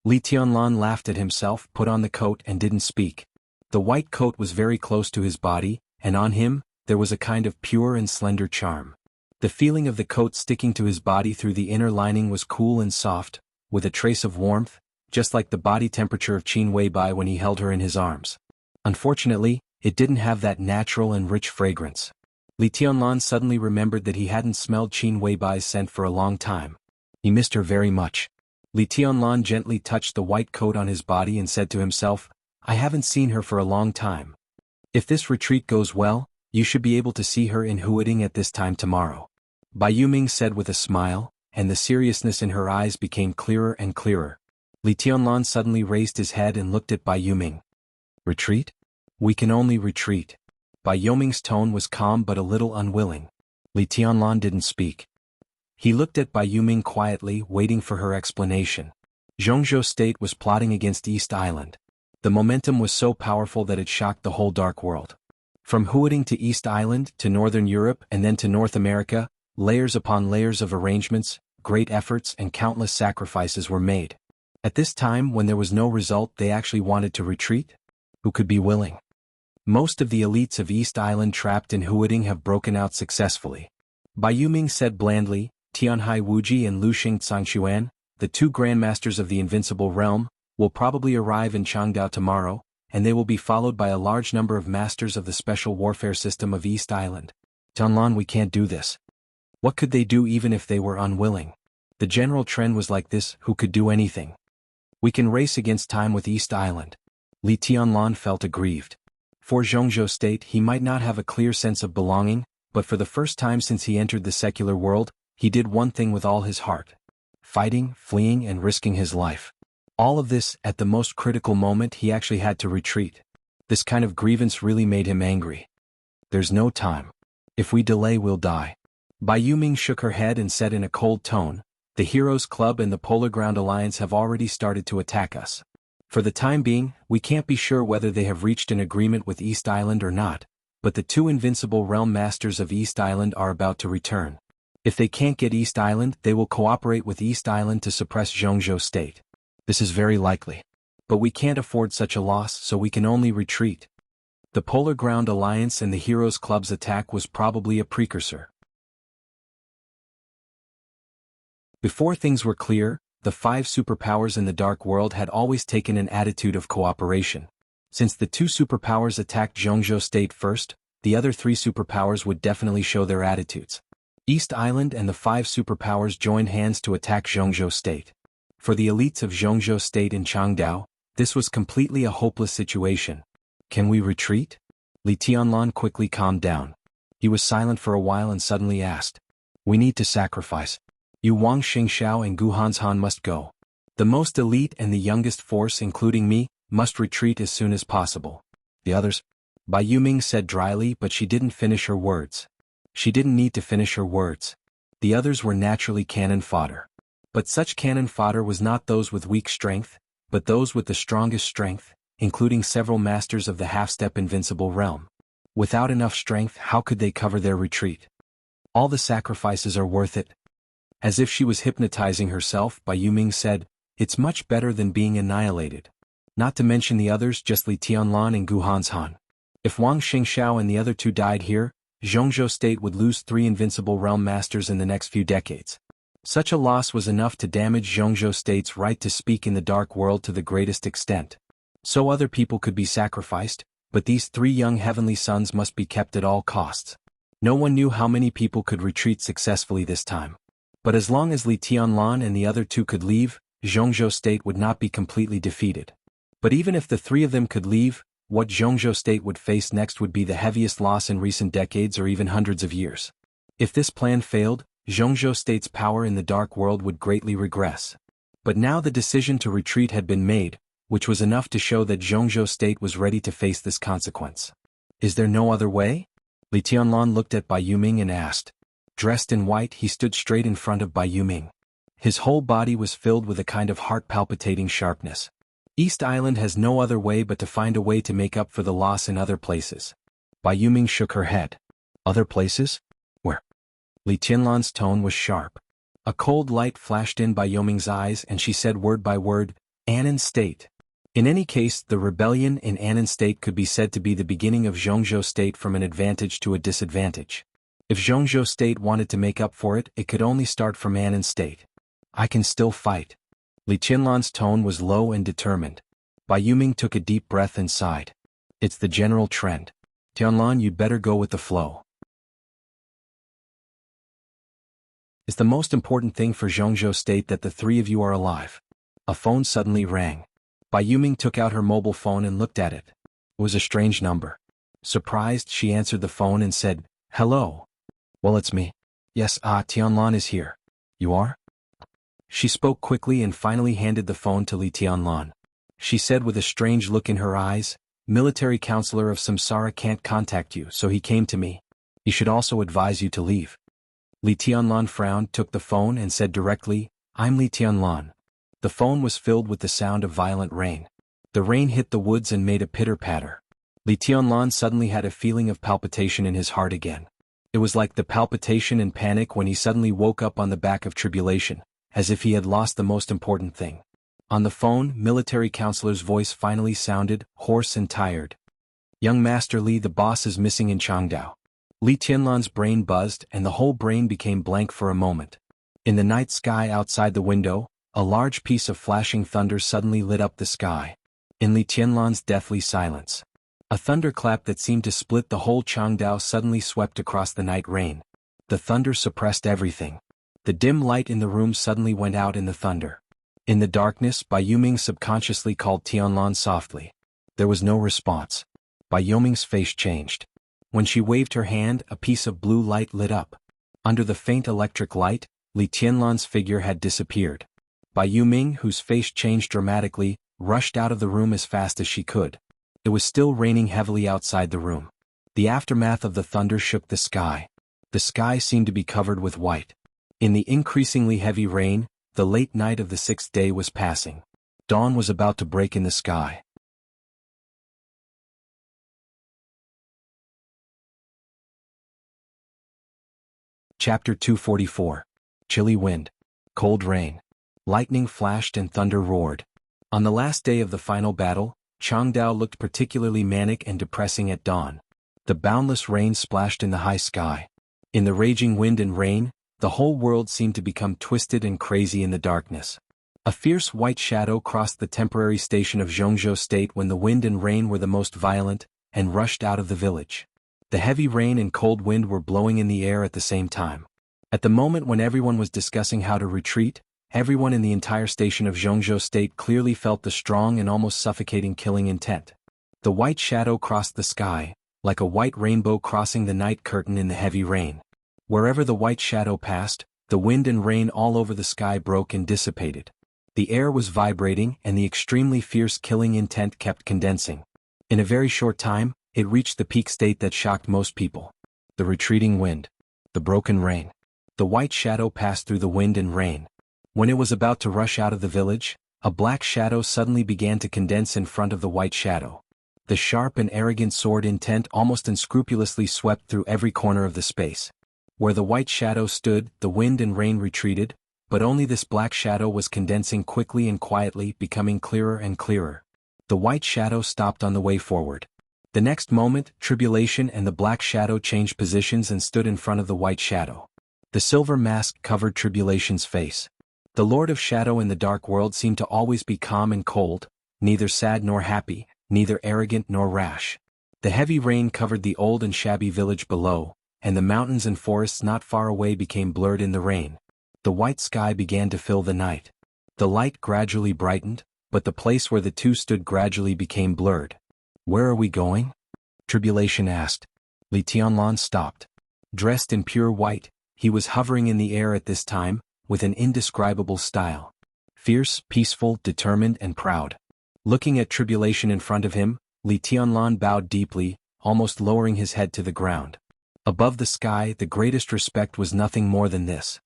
Li Tianlan laughed at himself, put on the coat and didn't speak. The white coat was very close to his body, and on him, there was a kind of pure and slender charm. The feeling of the coat sticking to his body through the inner lining was cool and soft, with a trace of warmth, just like the body temperature of Qin Weibai when he held her in his arms. Unfortunately, it didn't have that natural and rich fragrance. Li Tianlan suddenly remembered that he hadn't smelled Qin Weibai's scent for a long time. He missed her very much. Li Tianlan gently touched the white coat on his body and said to himself, "I haven't seen her for a long time. If this retreat goes well, you should be able to see her in Huading at this time tomorrow." Bai Yuming said with a smile, and the seriousness in her eyes became clearer and clearer. Li Tianlan suddenly raised his head and looked at Bai Yuming. "Retreat? We can only retreat." Bai Yuming's tone was calm but a little unwilling. Li Tianlan didn't speak. He looked at Bai Yuming quietly, waiting for her explanation. Jianghu State was plotting against East Island. The momentum was so powerful that it shocked the whole dark world. From Huading to East Island, to Northern Europe and then to North America, layers upon layers of arrangements, great efforts and countless sacrifices were made. At this time when there was no result they actually wanted to retreat? Who could be willing? Most of the elites of East Island trapped in Huading have broken out successfully. Bai Yuming said blandly, "Tianhai Wuji and Luxing Tsangxuan, the two grandmasters of the invincible realm, will probably arrive in Changdao tomorrow, and they will be followed by a large number of masters of the special warfare system of East Island. Tianlan, we can't do this." What could they do even if they were unwilling? The general trend was like this: who could do anything? We can race against time with East Island. Li Tianlan felt aggrieved. For Jianghu State he might not have a clear sense of belonging, but for the first time since he entered the secular world, he did one thing with all his heart. Fighting, fleeing and risking his life. All of this, at the most critical moment he actually had to retreat. This kind of grievance really made him angry. "There's no time. If we delay we'll die." Bai Yuming shook her head and said in a cold tone, "The Heroes Club and the Polar Ground Alliance have already started to attack us. For the time being, we can't be sure whether they have reached an agreement with East Island or not, but the two invincible realm masters of East Island are about to return. If they can't get East Island, they will cooperate with East Island to suppress Jianghu State. This is very likely. But we can't afford such a loss, so we can only retreat." The Polar Ground Alliance and the Heroes Club's attack was probably a precursor. Before things were clear, the five superpowers in the dark world had always taken an attitude of cooperation. Since the two superpowers attacked Jianghu State first, the other three superpowers would definitely show their attitudes. East Island and the five superpowers joined hands to attack Jianghu State. For the elites of Jianghu State in Changdao, this was completely a hopeless situation. "Can we retreat?" Li Tianlan quickly calmed down. He was silent for a while and suddenly asked. We need to sacrifice. You Wang Xingxiao and Gu Hanshan must go. The most elite and the youngest force, including me, must retreat as soon as possible. The others? Bai Yuming said dryly, but she didn't finish her words. She didn't need to finish her words. The others were naturally cannon fodder. But such cannon fodder was not those with weak strength, but those with the strongest strength, including several masters of the half-step invincible realm. Without enough strength, how could they cover their retreat? All the sacrifices are worth it. As if she was hypnotizing herself, Bai Yuming said, it's much better than being annihilated. Not to mention the others, just Li Tianlan and Gu Hanshan. If Wang Xingxiao and the other two died here, Jianghu state would lose 3 invincible realm masters in the next few decades. Such a loss was enough to damage Jianghu state's right to speak in the dark world to the greatest extent. So other people could be sacrificed, but these 3 young heavenly sons must be kept at all costs. No one knew how many people could retreat successfully this time. But as long as Li Tianlan and the other 2 could leave, Jianghu state would not be completely defeated. But even if the 3 of them could leave, what Jianghu state would face next would be the heaviest loss in recent decades or even hundreds of years. If this plan failed, Jianghu state's power in the dark world would greatly regress. But now the decision to retreat had been made, which was enough to show that Jianghu state was ready to face this consequence. Is there no other way? Li Tianlan looked at Bai Yuming and asked. Dressed in white, he stood straight in front of Bai Yuming. His whole body was filled with a kind of heart-palpitating sharpness. East Island has no other way but to find a way to make up for the loss in other places. Bai Yuming shook her head. Other places? Where? Li Tianlan's tone was sharp. A cold light flashed in Bai Yuming's eyes and she said word by word, Annan State. In any case, the rebellion in Annan State could be said to be the beginning of Jianghu State from an advantage to a disadvantage. If Jianghu State wanted to make up for it, it could only start from Annan State. I can still fight. Li Tianlan's tone was low and determined. Bai Yuming took a deep breath and sighed. It's the general trend. Tianlan, you'd better go with the flow. It's the most important thing for Jianghu State that the 3 of you are alive. A phone suddenly rang. Bai Yuming took out her mobile phone and looked at it. It was a strange number. Surprised, she answered the phone and said, Hello. Well, it's me. Yes, Tianlan is here. You are? She spoke quickly and finally handed the phone to Li Tianlan. She said with a strange look in her eyes, Military counselor of Samsara can't contact you, so he came to me. He should also advise you to leave. Li Tianlan frowned, took the phone and said directly, I'm Li Tianlan. The phone was filled with the sound of violent rain. The rain hit the woods and made a pitter-patter. Li Tianlan suddenly had a feeling of palpitation in his heart again. It was like the palpitation and panic when he suddenly woke up on the back of tribulation, as if he had lost the most important thing. On the phone, military counselor's voice finally sounded, hoarse and tired. Young Master Li, the boss is missing in Changdao. Li Tianlan's brain buzzed and the whole brain became blank for a moment. In the night sky outside the window, a large piece of flashing thunder suddenly lit up the sky. In Li Tianlan's deathly silence, a thunderclap that seemed to split the whole Changdao suddenly swept across the night rain. The thunder suppressed everything. The dim light in the room suddenly went out in the thunder. In the darkness, Bai Yuming subconsciously called Tianlan softly. There was no response. Bai Yuming's face changed. When she waved her hand, a piece of blue light lit up. Under the faint electric light, Li Tianlan's figure had disappeared. Bai Yuming, whose face changed dramatically, rushed out of the room as fast as she could. It was still raining heavily outside the room. The aftermath of the thunder shook the sky. The sky seemed to be covered with white. In the increasingly heavy rain, the late night of the 6th day was passing. Dawn was about to break in the sky. Chapter 244. Chilly wind. Cold rain. Lightning flashed and thunder roared. On the last day of the final battle, Changdao looked particularly manic and depressing at dawn. The boundless rain splashed in the high sky. In the raging wind and rain, the whole world seemed to become twisted and crazy in the darkness. A fierce white shadow crossed the temporary station of Jianghu State when the wind and rain were the most violent, and rushed out of the village. The heavy rain and cold wind were blowing in the air at the same time. At the moment when everyone was discussing how to retreat, everyone in the entire station of Jianghu State clearly felt the strong and almost suffocating killing intent. The white shadow crossed the sky, like a white rainbow crossing the night curtain in the heavy rain. Wherever the white shadow passed, the wind and rain all over the sky broke and dissipated. The air was vibrating and the extremely fierce killing intent kept condensing. In a very short time, it reached the peak state that shocked most people. The retreating wind. The broken rain. The white shadow passed through the wind and rain. When it was about to rush out of the village, a black shadow suddenly began to condense in front of the white shadow. The sharp and arrogant sword intent almost unscrupulously swept through every corner of the space. Where the white shadow stood, the wind and rain retreated, but only this black shadow was condensing quickly and quietly, becoming clearer and clearer. The white shadow stopped on the way forward. The next moment, Tribulation and the black shadow changed positions and stood in front of the white shadow. The silver mask covered Tribulation's face. The Lord of Shadow in the dark world seemed to always be calm and cold, neither sad nor happy, neither arrogant nor rash. The heavy rain covered the old and shabby village below, and the mountains and forests not far away became blurred in the rain. The white sky began to fill the night. The light gradually brightened, but the place where the two stood gradually became blurred. "Where are we going?" Tribulation asked. Li Tianlan stopped. Dressed in pure white, he was hovering in the air at this time, with an indescribable style. Fierce, peaceful, determined and proud. Looking at Tribulation in front of him, Li Tianlan bowed deeply, almost lowering his head to the ground. Above the sky, the greatest respect was nothing more than this.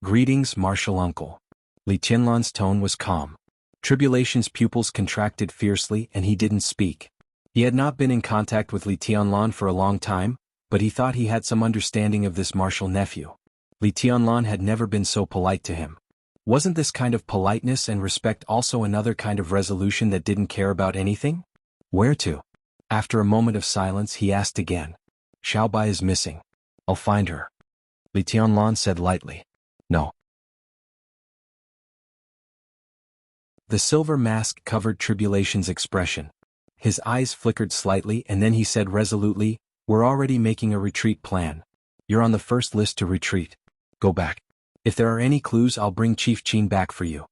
"Greetings, martial uncle." Li Tianlan's tone was calm. Tribulation's pupils contracted fiercely and he didn't speak. He had not been in contact with Li Tianlan for a long time, but he thought he had some understanding of this martial nephew. Li Tianlan had never been so polite to him. Wasn't this kind of politeness and respect also another kind of resolution that didn't care about anything? "Where to?" After a moment of silence he asked again. "Xiaobai is missing. I'll find her." Li Tianlan said lightly. "No." The silver mask covered Tribulation's expression. His eyes flickered slightly and then he said resolutely, "We're already making a retreat plan. You're on the first list to retreat. Go back. If there are any clues I'll bring Chief Qin back for you."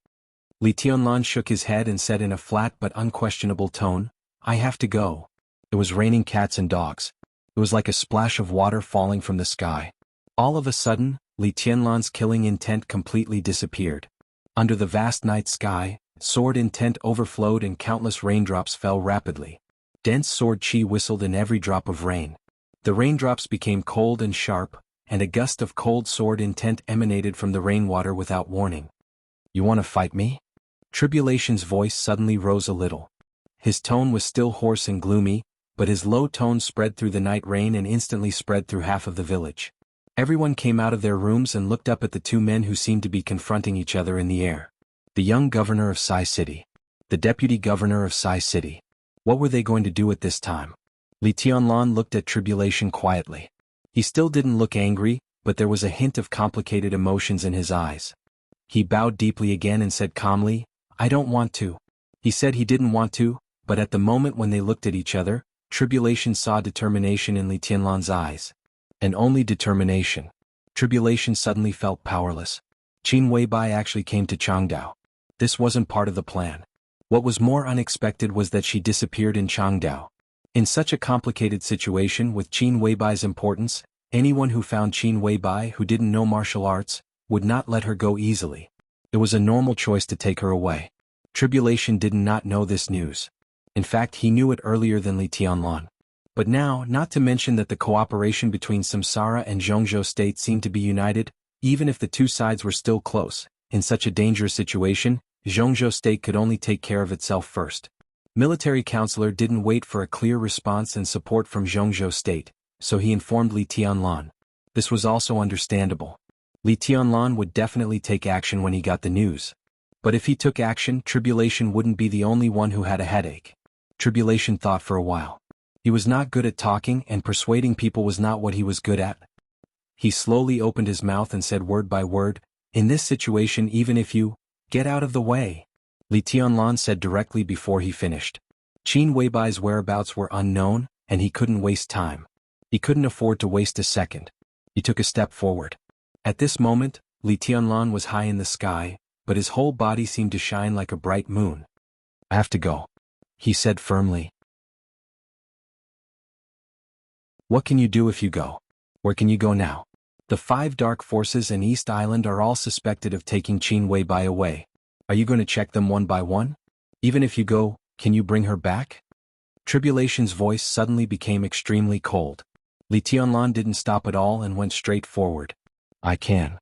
Li Tianlan shook his head and said in a flat but unquestionable tone, "I have to go." It was raining cats and dogs. It was like a splash of water falling from the sky. All of a sudden, Li Tianlan's killing intent completely disappeared. Under the vast night sky, sword intent overflowed and countless raindrops fell rapidly. Dense sword chi whistled in every drop of rain. The raindrops became cold and sharp, and a gust of cold sword intent emanated from the rainwater without warning. "You want to fight me?" Tribulation's voice suddenly rose a little. His tone was still hoarse and gloomy, but his low tone spread through the night rain and instantly spread through half of the village. Everyone came out of their rooms and looked up at the two men who seemed to be confronting each other in the air. The young governor of Sai City. The deputy governor of Sai City. What were they going to do at this time? Li Tianlan looked at Tribulation quietly. He still didn't look angry, but there was a hint of complicated emotions in his eyes. He bowed deeply again and said calmly, "I don't want to." He said he didn't want to, but at the moment when they looked at each other, Tribulation saw determination in Li Tianlan's eyes. And only determination. Tribulation suddenly felt powerless. Qin Weibai actually came to Changdao. This wasn't part of the plan. What was more unexpected was that she disappeared in Changdao. In such a complicated situation with Qin Weibai's importance, anyone who found Qin Weibai who didn't know martial arts, would not let her go easily. It was a normal choice to take her away. Tribulation did not know this news. In fact, he knew it earlier than Li Tianlan. But now, not to mention that the cooperation between Samsara and Zhongzhou state seemed to be united, even if the two sides were still close, in such a dangerous situation, Zhongzhou state could only take care of itself first. Military counselor didn't wait for a clear response and support from Zhongzhou state, so he informed Li Tianlan. This was also understandable. Li Tianlan would definitely take action when he got the news. But if he took action, Tribulation wouldn't be the only one who had a headache. Tribulation thought for a while. He was not good at talking and persuading people was not what he was good at. He slowly opened his mouth and said word by word, "In this situation even if you get out of the way." Li Tianlan said directly before he finished. Qin Weibai's whereabouts were unknown, and he couldn't waste time. He couldn't afford to waste a second. He took a step forward. At this moment, Li Tianlan was high in the sky, but his whole body seemed to shine like a bright moon. "I have to go," he said firmly. What can you do if you go? Where can you go now? The 5 dark forces in East Island are all suspected of taking Qin Weibai away. Are you going to check them one by one? Even if you go, can you bring her back? Tribulation's voice suddenly became extremely cold. Li Tianlan didn't stop at all and went straight forward. I can,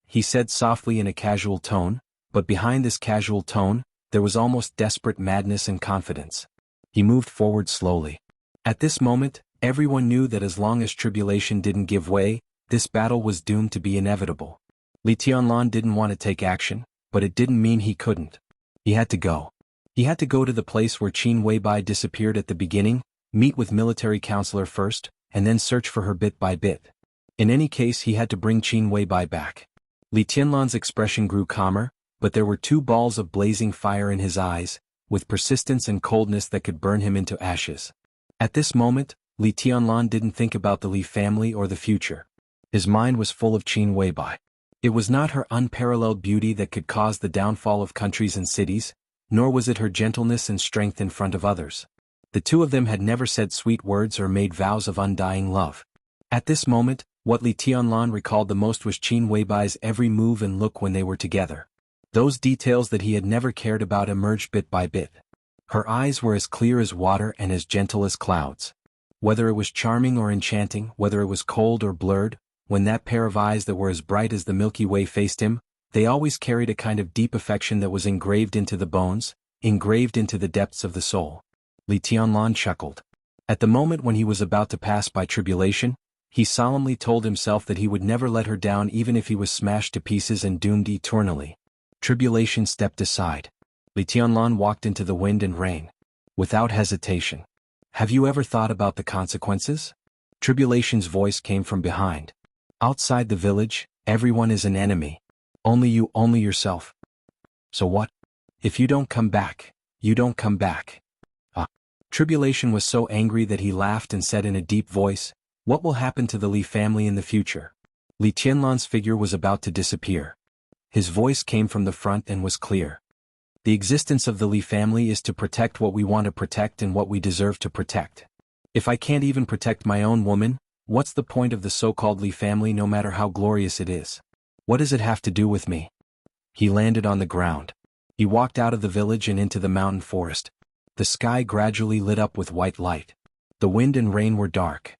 he said softly in a casual tone, but behind this casual tone, there was almost desperate madness and confidence. He moved forward slowly. At this moment, everyone knew that as long as Tribulation didn't give way, this battle was doomed to be inevitable. Li Tianlan didn't want to take action, but it didn't mean he couldn't. He had to go. He had to go to the place where Qin Weibai disappeared at the beginning, meet with military counselor first, and then search for her bit by bit. In any case, he had to bring Qin Weibai back. Li Tianlan's expression grew calmer, but there were 2 balls of blazing fire in his eyes, with persistence and coldness that could burn him into ashes. At this moment, Li Tianlan didn't think about the Li family or the future. His mind was full of Qin Weibai. It was not her unparalleled beauty that could cause the downfall of countries and cities, nor was it her gentleness and strength in front of others. The 2 of them had never said sweet words or made vows of undying love. At this moment, what Li Tianlan recalled the most was Qin Weibai's every move and look when they were together. Those details that he had never cared about emerged bit by bit. Her eyes were as clear as water and as gentle as clouds. Whether it was charming or enchanting, whether it was cold or blurred, when that pair of eyes that were as bright as the Milky Way faced him, they always carried a kind of deep affection that was engraved into the bones, engraved into the depths of the soul. Li Tianlan chuckled. At the moment when he was about to pass by Tribulation, he solemnly told himself that he would never let her down even if he was smashed to pieces and doomed eternally. Tribulation stepped aside. Li Tianlan walked into the wind and rain. Without hesitation. Have you ever thought about the consequences? Tribulation's voice came from behind. Outside the village, everyone is an enemy. Only you, only yourself. So what? If you don't come back, you don't come back. Tribulation was so angry that he laughed and said in a deep voice, what will happen to the Li family in the future? Li Tianlan's figure was about to disappear. His voice came from the front and was clear. The existence of the Li family is to protect what we want to protect and what we deserve to protect. If I can't even protect my own woman, what's the point of the so-called Li family no matter how glorious it is? What does it have to do with me? He landed on the ground. He walked out of the village and into the mountain forest. The sky gradually lit up with white light. The wind and rain were dark.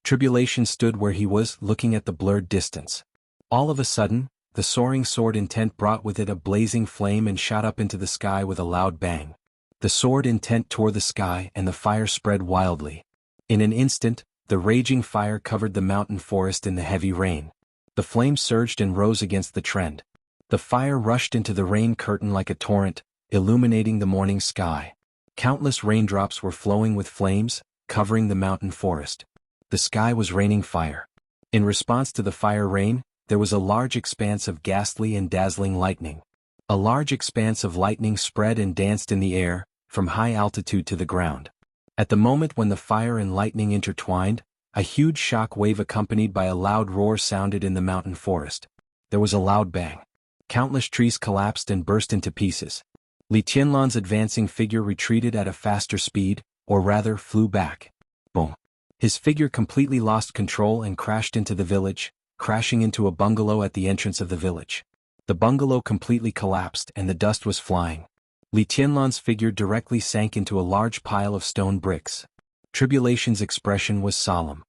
Tribulation stood where he was, looking at the blurred distance. All of a sudden, the soaring sword intent brought with it a blazing flame and shot up into the sky with a loud bang. The sword intent tore the sky and the fire spread wildly. In an instant, the raging fire covered the mountain forest in the heavy rain. The flame surged and rose against the trend. The fire rushed into the rain curtain like a torrent, illuminating the morning sky. Countless raindrops were flowing with flames, covering the mountain forest. The sky was raining fire. In response to the fire rain, there was a large expanse of ghastly and dazzling lightning. A large expanse of lightning spread and danced in the air, from high altitude to the ground. At the moment when the fire and lightning intertwined, a huge shock wave accompanied by a loud roar sounded in the mountain forest. There was a loud bang. Countless trees collapsed and burst into pieces. Li Tianlan's advancing figure retreated at a faster speed, or rather flew back. Boom. His figure completely lost control and crashed into the village, crashing into a bungalow at the entrance of the village. The bungalow completely collapsed and the dust was flying. Li Tianlan's figure directly sank into a large pile of stone bricks. Tribulation's expression was solemn.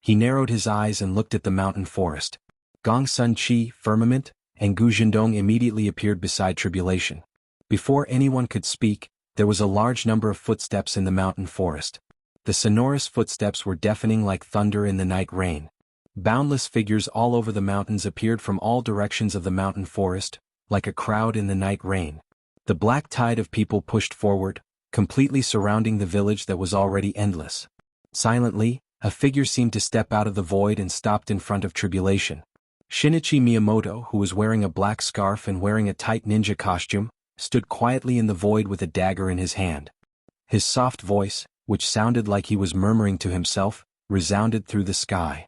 He narrowed his eyes and looked at the mountain forest. Gong Sun Chi, Firmament, and Gu Zhendong immediately appeared beside Tribulation. Before anyone could speak, there was a large number of footsteps in the mountain forest. The sonorous footsteps were deafening like thunder in the night rain. Boundless figures all over the mountains appeared from all directions of the mountain forest, like a crowd in the night rain. The black tide of people pushed forward, completely surrounding the village that was already endless. Silently, a figure seemed to step out of the void and stopped in front of Tribulation. Shinichi Miyamoto, who was wearing a black scarf and wearing a tight ninja costume, stood quietly in the void with a dagger in his hand. His soft voice, which sounded like he was murmuring to himself, resounded through the sky.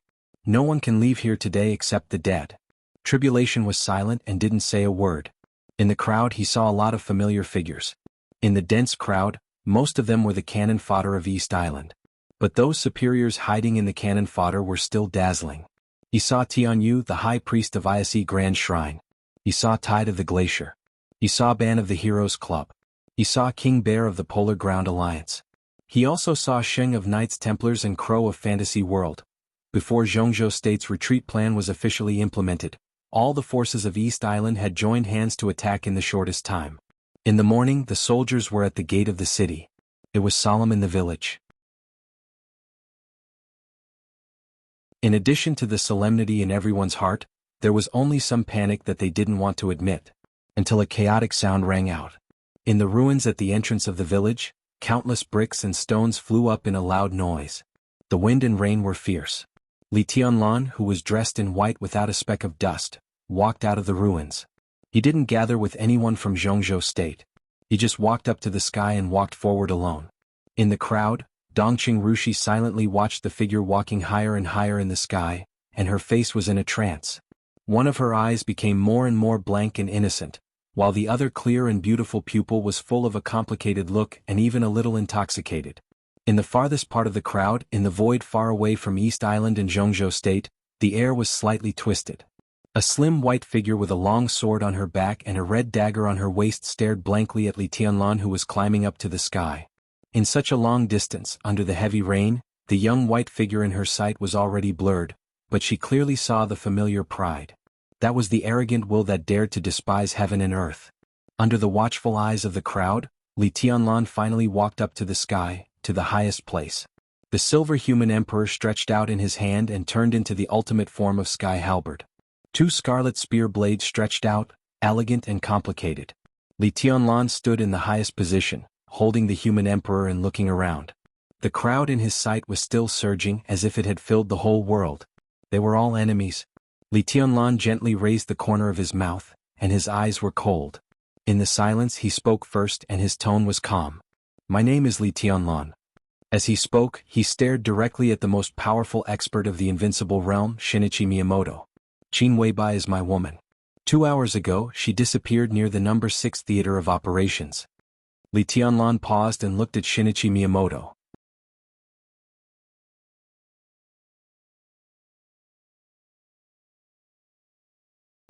No one can leave here today except the dead. Tribulation was silent and didn't say a word. In the crowd he saw a lot of familiar figures. In the dense crowd, Most of them were the cannon fodder of East Island. But those superiors hiding in the cannon fodder were still dazzling. He saw Tianyu, the high priest of Ice Grand Shrine. He saw Tide of the Glacier. He saw Ban of the Heroes Club. He saw King Bear of the Polar Ground Alliance. He also saw Sheng of Knights Templars and Crow of Fantasy World. Before Jianghu State's retreat plan was officially implemented, all the forces of East Island had joined hands to attack in the shortest time. In the morning, the soldiers were at the gate of the city. It was solemn in the village. In addition to the solemnity in everyone's heart, there was only some panic that they didn't want to admit, until a chaotic sound rang out. In the ruins at the entrance of the village, countless bricks and stones flew up in a loud noise. The wind and rain were fierce. Li Tianlan, who was dressed in white without a speck of dust, walked out of the ruins. He didn't gather with anyone from Jianghu State. He just walked up to the sky and walked forward alone. In the crowd, Dongqing Rushi silently watched the figure walking higher and higher in the sky, and her face was in a trance. One of her eyes became more and more blank and innocent, while the other clear and beautiful pupil was full of a complicated look and even a little intoxicated. In the farthest part of the crowd, in the void far away from East Island and Jianghu State, the air was slightly twisted. A slim white figure with a long sword on her back and a red dagger on her waist stared blankly at Li Tianlan, who was climbing up to the sky. In such a long distance, under the heavy rain, the young white figure in her sight was already blurred, but she clearly saw the familiar pride. That was the arrogant will that dared to despise heaven and earth. Under the watchful eyes of the crowd, Li Tianlan finally walked up to the sky, to the highest place. The silver human emperor stretched out in his hand and turned into the ultimate form of sky halberd. Two scarlet spear blades stretched out, elegant and complicated. Li Tianlan stood in the highest position, holding the human emperor and looking around. The crowd in his sight was still surging as if it had filled the whole world. They were all enemies. Li Tianlan gently raised the corner of his mouth, and his eyes were cold. In the silence he spoke first and his tone was calm. "My name is Li Tianlan." As he spoke, he stared directly at the most powerful expert of the invincible realm, Shinichi Miyamoto. "Qin Weibai is my woman. 2 hours ago, she disappeared near the number 6 theater of operations." Li Tianlan paused and looked at Shinichi Miyamoto.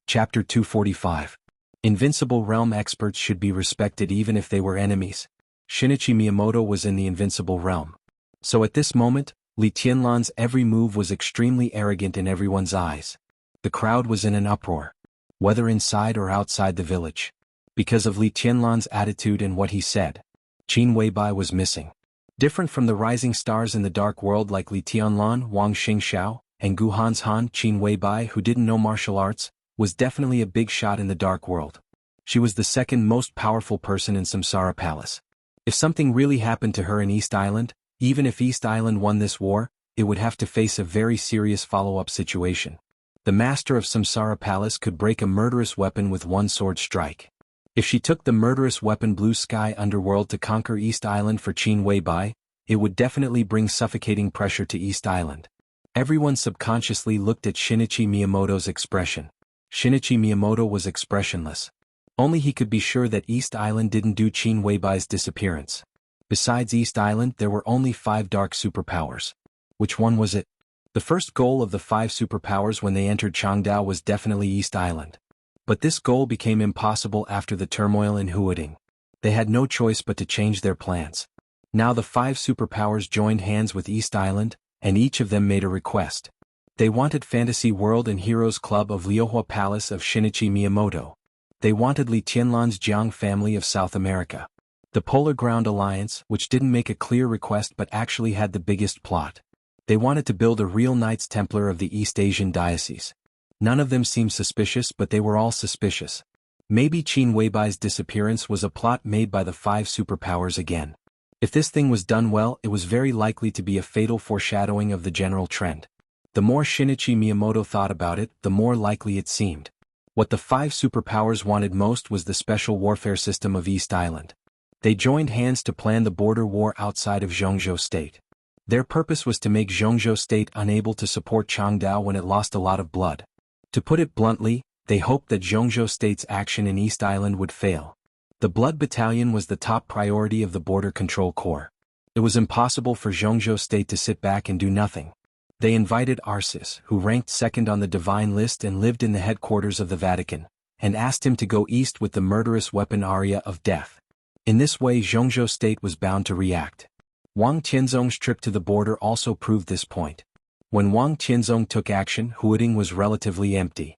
Chapter 245. Invincible realm experts should be respected even if they were enemies. Shinichi Miyamoto was in the invincible realm. So at this moment, Li Tianlan's every move was extremely arrogant in everyone's eyes. The crowd was in an uproar, whether inside or outside the village. Because of Li Tianlan's attitude and what he said, Qin Weibai was missing. Different from the rising stars in the dark world like Li Tianlan, Wang Xingxiao, and Gu Hanshan, Qin Weibai, who didn't know martial arts, was definitely a big shot in the dark world. She was the second most powerful person in Samsara Palace. If something really happened to her in East Island, even if East Island won this war, it would have to face a very serious follow-up situation. The master of Samsara Palace could break a murderous weapon with one sword strike. If she took the murderous weapon Blue Sky Underworld to conquer East Island for Qin Weibai, it would definitely bring suffocating pressure to East Island. Everyone subconsciously looked at Shinichi Miyamoto's expression. Shinichi Miyamoto was expressionless. Only he could be sure that East Island didn't do Qin Weibai's disappearance. Besides East Island, there were only 5 dark superpowers. Which one was it? The first goal of the 5 superpowers when they entered Changdao was definitely East Island. But this goal became impossible after the turmoil in Huading. They had no choice but to change their plans. Now the 5 superpowers joined hands with East Island, and each of them made a request. They wanted Fantasy World and Heroes Club of Liuhua Palace of Shinichi Miyamoto. They wanted Li Tianlan's Jiang family of South America. The Polar Ground Alliance, which didn't make a clear request but actually had the biggest plot. They wanted to build a real Knights Templar of the East Asian Diocese. None of them seemed suspicious, but they were all suspicious. Maybe Qin Weibai's disappearance was a plot made by the 5 superpowers again. If this thing was done well, it was very likely to be a fatal foreshadowing of the general trend. The more Shinichi Miyamoto thought about it, the more likely it seemed. What the 5 superpowers wanted most was the special warfare system of East Island. They joined hands to plan the border war outside of Jianghu State. Their purpose was to make Jianghu State unable to support Changdao when it lost a lot of blood. To put it bluntly, they hoped that Jianghu State's action in East Island would fail. The Blood Battalion was the top priority of the Border Control Corps. It was impossible for Jianghu State to sit back and do nothing. They invited Arsis, who ranked second on the divine list and lived in the headquarters of the Vatican, and asked him to go east with the murderous weapon Aria of Death. In this way Jianghu State was bound to react. Wang Tianzong's trip to the border also proved this point. When Wang Tianzong took action, Huading was relatively empty.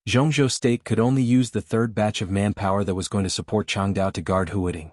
Jianghu State could only use the third batch of manpower that was going to support Changdao to guard Huading.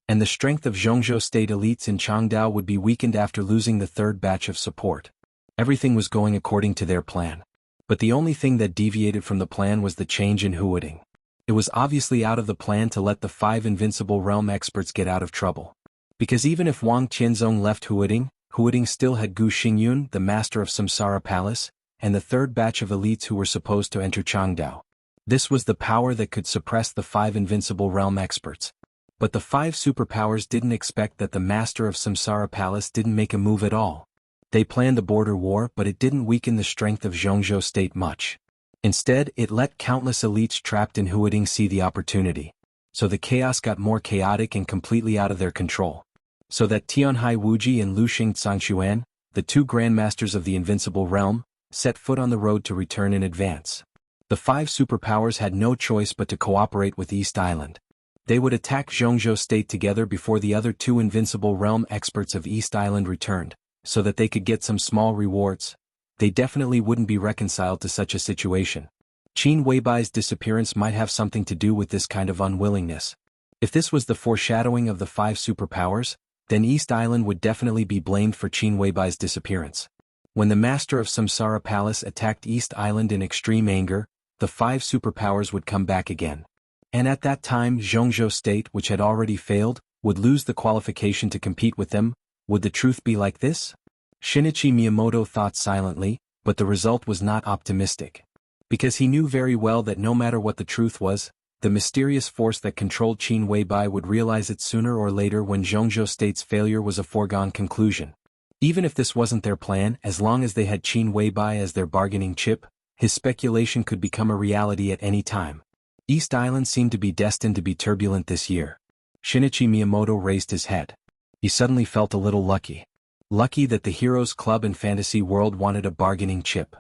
And the strength of Jianghu State elites in Changdao would be weakened after losing the third batch of support. Everything was going according to their plan. But the only thing that deviated from the plan was the change in Huading. It was obviously out of the plan to let the 5 invincible realm experts get out of trouble. Because even if Wang Tianzong left Huading, Huading still had Gu Xingyun, the master of Samsara Palace, and the third batch of elites who were supposed to enter Changdao. This was the power that could suppress the 5 invincible realm experts. But the 5 superpowers didn't expect that the master of Samsara Palace didn't make a move at all. They planned the border war, but it didn't weaken the strength of Jianghu State much. Instead, it let countless elites trapped in Huading see the opportunity. So the chaos got more chaotic and completely out of their control. So that Tianhai Wuji and Luxing Zhangxuan, the 2 grandmasters of the invincible realm, set foot on the road to return in advance. The 5 superpowers had no choice but to cooperate with East Island. They would attack Jianghu State together before the other 2 invincible realm experts of East Island returned, so that they could get some small rewards. They definitely wouldn't be reconciled to such a situation. Qin Weibai's disappearance might have something to do with this kind of unwillingness. If this was the foreshadowing of the 5 superpowers, then East Island would definitely be blamed for Qin Weibai's disappearance. When the master of Samsara Palace attacked East Island in extreme anger, the 5 superpowers would come back again. And at that time Jianghu State, which had already failed, would lose the qualification to compete with them. Would the truth be like this? Shinichi Miyamoto thought silently, but the result was not optimistic. Because he knew very well that no matter what the truth was, the mysterious force that controlled Qin Weibai would realize it sooner or later when Jianghu State's failure was a foregone conclusion. Even if this wasn't their plan, as long as they had Qin Weibai as their bargaining chip, his speculation could become a reality at any time. East Island seemed to be destined to be turbulent this year. Shinichi Miyamoto raised his head. He suddenly felt a little lucky. Lucky that the Heroes Club and Fantasy World wanted a bargaining chip.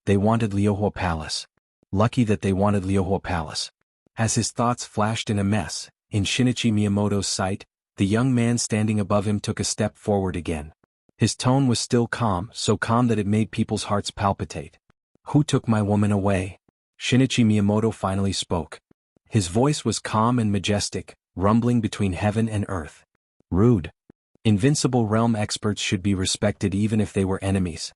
They wanted Liuhua Palace. Lucky that they wanted Liuhua Palace. As his thoughts flashed in a mess, in Shinichi Miyamoto's sight, the young man standing above him took a step forward again. His tone was still calm, so calm that it made people's hearts palpitate. Who took my woman away? Shinichi Miyamoto finally spoke. His voice was calm and majestic, rumbling between heaven and earth. Rude. Invincible realm experts should be respected even if they were enemies.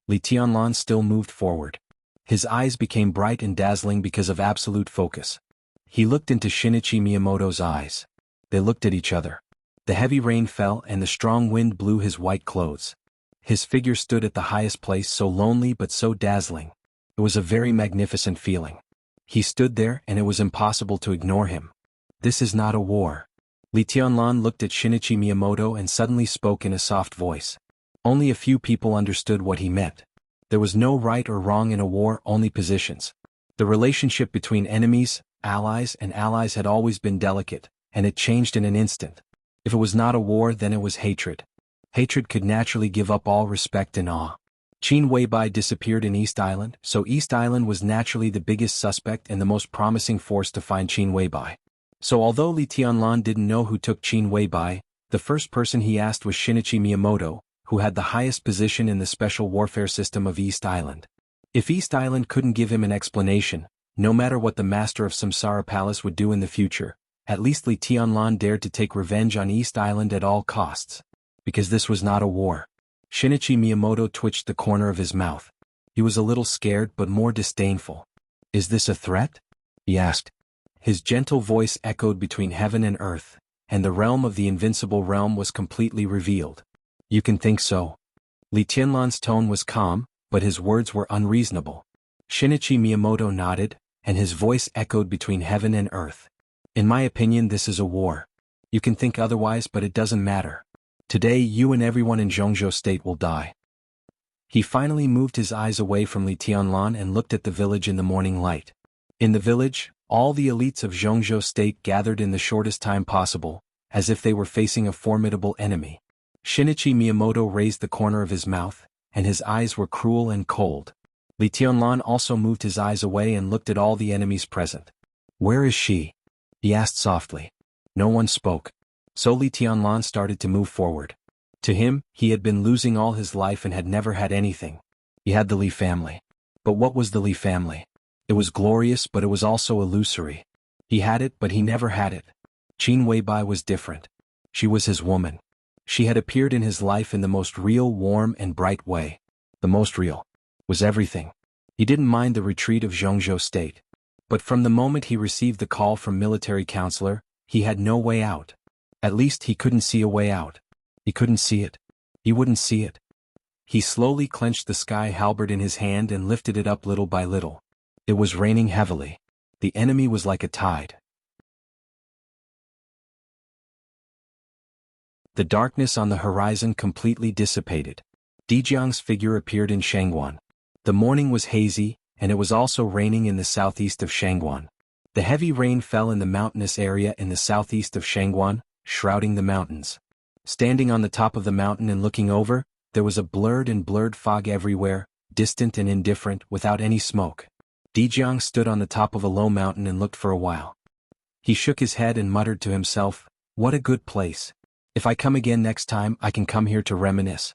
Li Tianlan still moved forward. His eyes became bright and dazzling because of absolute focus. He looked into Shinichi Miyamoto's eyes. They looked at each other. The heavy rain fell and the strong wind blew his white clothes. His figure stood at the highest place, so lonely but so dazzling. It was a very magnificent feeling. He stood there and it was impossible to ignore him. This is not a war. Li Tianlan looked at Shinichi Miyamoto and suddenly spoke in a soft voice. Only a few people understood what he meant. There was no right or wrong in a war, only positions. The relationship between enemies, allies had always been delicate, and it changed in an instant. If it was not a war, then it was hatred. Hatred could naturally give up all respect and awe. Qin Weibai disappeared in East Island, so East Island was naturally the biggest suspect and the most promising force to find Qin Weibai. So although Li Tianlan didn't know who took Qin Weibai, the first person he asked was Shinichi Miyamoto, who had the highest position in the special warfare system of East Island. If East Island couldn't give him an explanation, no matter what the master of Samsara Palace would do in the future, at least Li Tianlan dared to take revenge on East Island at all costs. Because this was not a war. Shinichi Miyamoto twitched the corner of his mouth. He was a little scared but more disdainful. Is this a threat? He asked. His gentle voice echoed between heaven and earth, and the realm of the invincible realm was completely revealed. You can think so. Li Tianlan's tone was calm, but his words were unreasonable. Shinichi Miyamoto nodded, and his voice echoed between heaven and earth. In my opinion, this is a war. You can think otherwise, but it doesn't matter. Today you and everyone in Jianghu State will die. He finally moved his eyes away from Li Tianlan and looked at the village in the morning light. In the village, all the elites of Jianghu state gathered in the shortest time possible, as if they were facing a formidable enemy. Shinichi Miyamoto raised the corner of his mouth, and his eyes were cruel and cold. Li Tianlan also moved his eyes away and looked at all the enemies present. "Where is she?" he asked softly. No one spoke. So Li Tianlan started to move forward. To him, he had been losing all his life and had never had anything. He had the Li family. But what was the Li family? It was glorious, but it was also illusory. He had it, but he never had it. Qin Weibai was different. She was his woman. She had appeared in his life in the most real, warm, and bright way. The most real was everything. He didn't mind the retreat of Jianghu state. But from the moment he received the call from military counselor, he had no way out. At least he couldn't see a way out. He couldn't see it. He wouldn't see it. He slowly clenched the sky halberd in his hand and lifted it up little by little. It was raining heavily. The enemy was like a tide. The darkness on the horizon completely dissipated. Dijiang's figure appeared in Shangguan. The morning was hazy, and it was also raining in the southeast of Shangguan. The heavy rain fell in the mountainous area in the southeast of Shangguan, shrouding the mountains. Standing on the top of the mountain and looking over, there was a blurred fog everywhere, distant and indifferent, without any smoke. Dijiang stood on the top of a low mountain and looked for a while. He shook his head and muttered to himself, "What a good place. If I come again next time, I can come here to reminisce."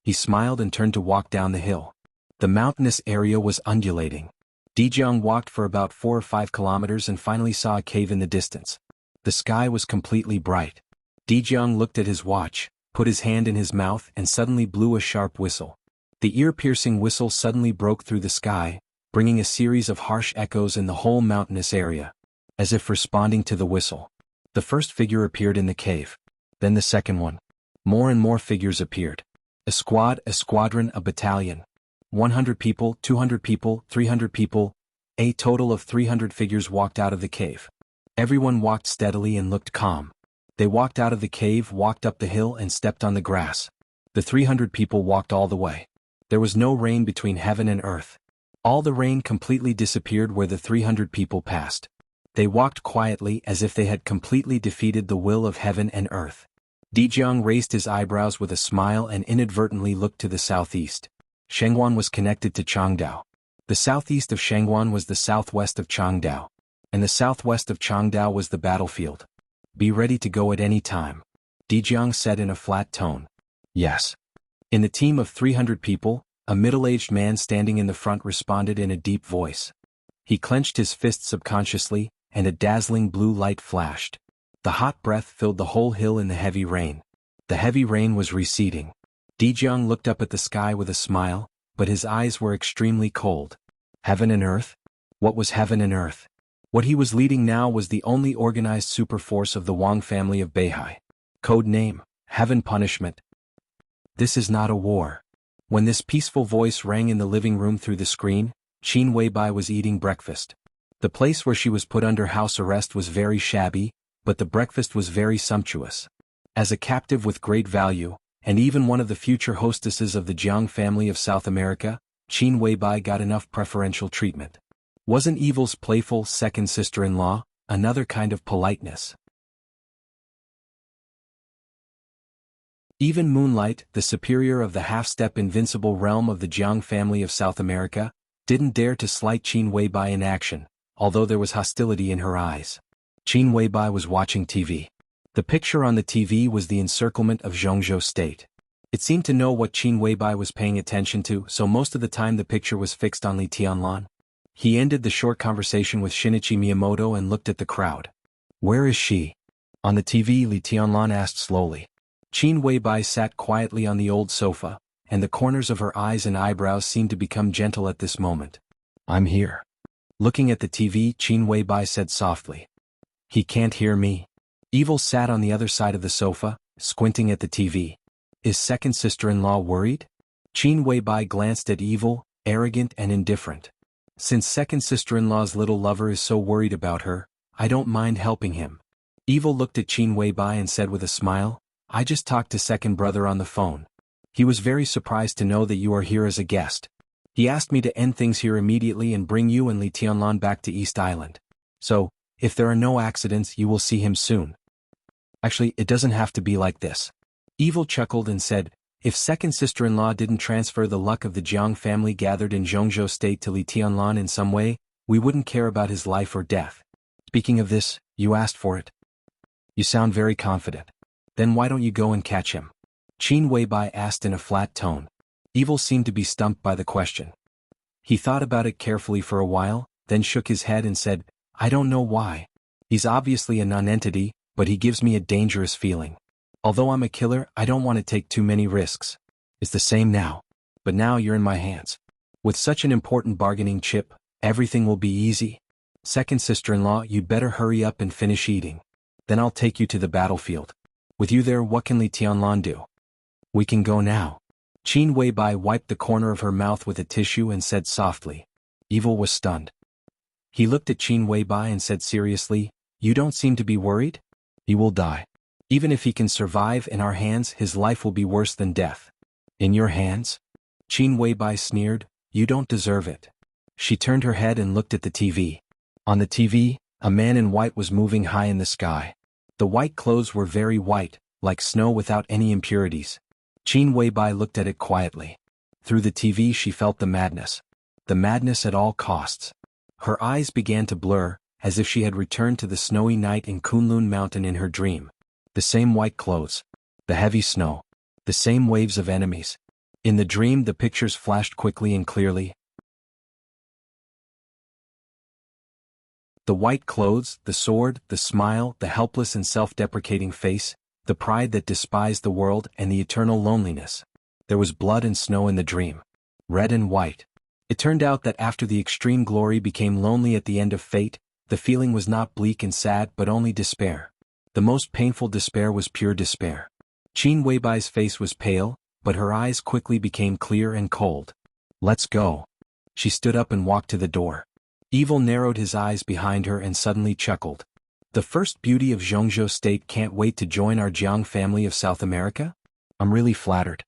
He smiled and turned to walk down the hill. The mountainous area was undulating. Dijiang walked for about 4 or 5 kilometers and finally saw a cave in the distance. The sky was completely bright. Dijiang looked at his watch, put his hand in his mouth and suddenly blew a sharp whistle. The ear-piercing whistle suddenly broke through the sky, bringing a series of harsh echoes in the whole mountainous area. As if responding to the whistle, the first figure appeared in the cave. Then the second one. More and more figures appeared. A squad, a squadron, a battalion. 100 people, 200 people, 300 people. A total of 300 figures walked out of the cave. Everyone walked steadily and looked calm. They walked out of the cave, walked up the hill and stepped on the grass. The 300 people walked all the way. There was no rain between heaven and earth. All the rain completely disappeared where the 300 people passed. They walked quietly as if they had completely defeated the will of heaven and earth. Dijiang raised his eyebrows with a smile and inadvertently looked to the southeast. Shangguan was connected to Changdao. The southeast of Shangguan was the southwest of Changdao. And the southwest of Changdao was the battlefield. "Be ready to go at any time," Dijiang said in a flat tone. "Yes." In the team of 300 people, a middle-aged man standing in the front responded in a deep voice. He clenched his fist subconsciously, and a dazzling blue light flashed. The hot breath filled the whole hill in the heavy rain. The heavy rain was receding. Dijiang looked up at the sky with a smile, but his eyes were extremely cold. Heaven and earth? What was heaven and earth? What he was leading now was the only organized superforce of the Wang family of Beihai. Code name, Heaven Punishment. "This is not a war." When this peaceful voice rang in the living room through the screen, Qin Weibai was eating breakfast. The place where she was put under house arrest was very shabby, but the breakfast was very sumptuous. As a captive with great value, and even one of the future hostesses of the Jiang family of South America, Qin Weibai got enough preferential treatment. Wasn't Evil's playful second sister-in-law another kind of politeness? Even Moonlight, the superior of the half-step invincible realm of the Jiang family of South America, didn't dare to slight Qin Weibai in action, although there was hostility in her eyes. Qin Weibai was watching TV. The picture on the TV was the encirclement of Jianghu state. It seemed to know what Qin Weibai was paying attention to, so most of the time the picture was fixed on Li Tianlan. He ended the short conversation with Shinichi Miyamoto and looked at the crowd. "Where is she?" On the TV, Li Tianlan asked slowly. Qin Weibai sat quietly on the old sofa, and the corners of her eyes and eyebrows seemed to become gentle at this moment. "I'm here." Looking at the TV, Qin Weibai said softly. "He can't hear me." Evil sat on the other side of the sofa, squinting at the TV. Is second sister-in-law worried? Qin Weibai glanced at Evil, arrogant and indifferent. Since second sister-in-law's little lover is so worried about her, I don't mind helping him. Evil looked at Qin Weibai and said with a smile, "I just talked to second brother on the phone." He was very surprised to know that you are here as a guest. He asked me to end things here immediately and bring you and Li Tianlan back to East Island. So, if there are no accidents, you will see him soon. Actually, it doesn't have to be like this. Evil chuckled and said, if second sister-in-law didn't transfer the luck of the Jiang family gathered in Jianghu state to Li Tianlan in some way, we wouldn't care about his life or death. Speaking of this, you asked for it. You sound very confident. Then why don't you go and catch him? Qin Weibai asked in a flat tone. Evil seemed to be stumped by the question. He thought about it carefully for a while, then shook his head and said, I don't know why. He's obviously a non-entity, but he gives me a dangerous feeling. Although I'm a killer, I don't want to take too many risks. It's the same now. But now you're in my hands. With such an important bargaining chip, everything will be easy. Second sister-in-law, you'd better hurry up and finish eating. Then I'll take you to the battlefield. With you there, what can Li Tianlan do? We can go now. Qin Weibai wiped the corner of her mouth with a tissue and said softly. Evil was stunned. He looked at Qin Weibai and said seriously, you don't seem to be worried? He will die. Even if he can survive in our hands, his life will be worse than death. In your hands? Qin Weibai sneered, you don't deserve it. She turned her head and looked at the TV. On the TV, a man in white was moving high in the sky. The white clothes were very white, like snow without any impurities. Qin Weibai looked at it quietly. Through the TV she felt the madness. The madness at all costs. Her eyes began to blur, as if she had returned to the snowy night in Kunlun Mountain in her dream. The same white clothes. The heavy snow. The same waves of enemies. In the dream the pictures flashed quickly and clearly. The white clothes, the sword, the smile, the helpless and self-deprecating face, the pride that despised the world and the eternal loneliness. There was blood and snow in the dream. Red and white. It turned out that after the extreme glory became lonely at the end of fate, the feeling was not bleak and sad but only despair. The most painful despair was pure despair. Qin Weibai's face was pale, but her eyes quickly became clear and cold. Let's go. She stood up and walked to the door. Evil narrowed his eyes behind her and suddenly chuckled. The first beauty of Jianghu state can't wait to join our Jiang family of South America? I'm really flattered.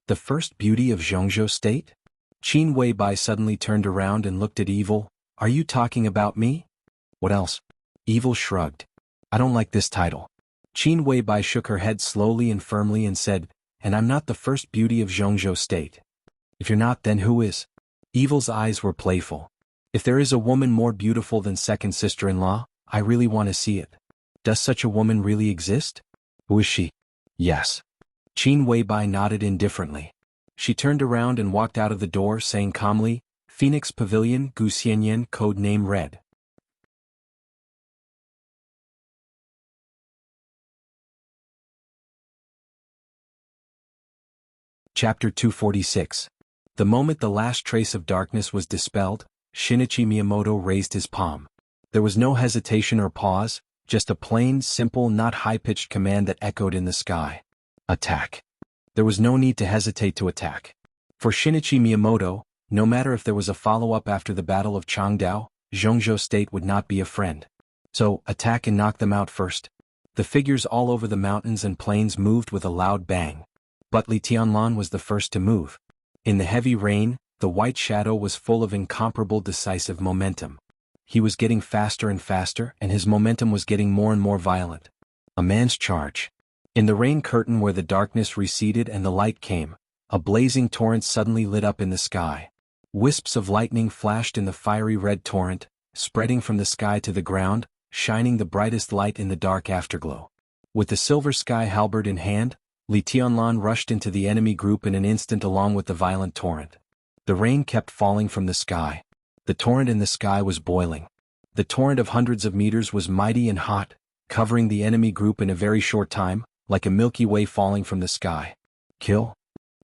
The first beauty of Jianghu state? Qin Weibai suddenly turned around and looked at Evil. Are you talking about me? What else? Evil shrugged. I don't like this title. Qin Weibai shook her head slowly and firmly and said, and I'm not the first beauty of Jianghu state. If you're not, then who is? Evil's eyes were playful. If there is a woman more beautiful than second sister-in-law, I really want to see it. Does such a woman really exist? Who is she? Yes. Qin Weibai nodded indifferently. She turned around and walked out of the door saying calmly, Phoenix Pavilion, Guxianyan, code name Red. Chapter 246. The moment the last trace of darkness was dispelled, Shinichi Miyamoto raised his palm. There was no hesitation or pause, just a plain, simple, not high-pitched command that echoed in the sky. Attack. There was no need to hesitate to attack. For Shinichi Miyamoto, no matter if there was a follow-up after the Battle of Changdao, Jianghu state would not be a friend. So, attack and knock them out first. The figures all over the mountains and plains moved with a loud bang. But Li Tianlan was the first to move. In the heavy rain, the white shadow was full of incomparable decisive momentum. He was getting faster and faster, and his momentum was getting more and more violent. A man's charge. In the rain curtain where the darkness receded and the light came, a blazing torrent suddenly lit up in the sky. Wisps of lightning flashed in the fiery red torrent, spreading from the sky to the ground, shining the brightest light in the dark afterglow. With the silver sky halberd in hand, Li Tianlan rushed into the enemy group in an instant along with the violent torrent. The rain kept falling from the sky. The torrent in the sky was boiling. The torrent of hundreds of meters was mighty and hot, covering the enemy group in a very short time, like a Milky Way falling from the sky. Kill?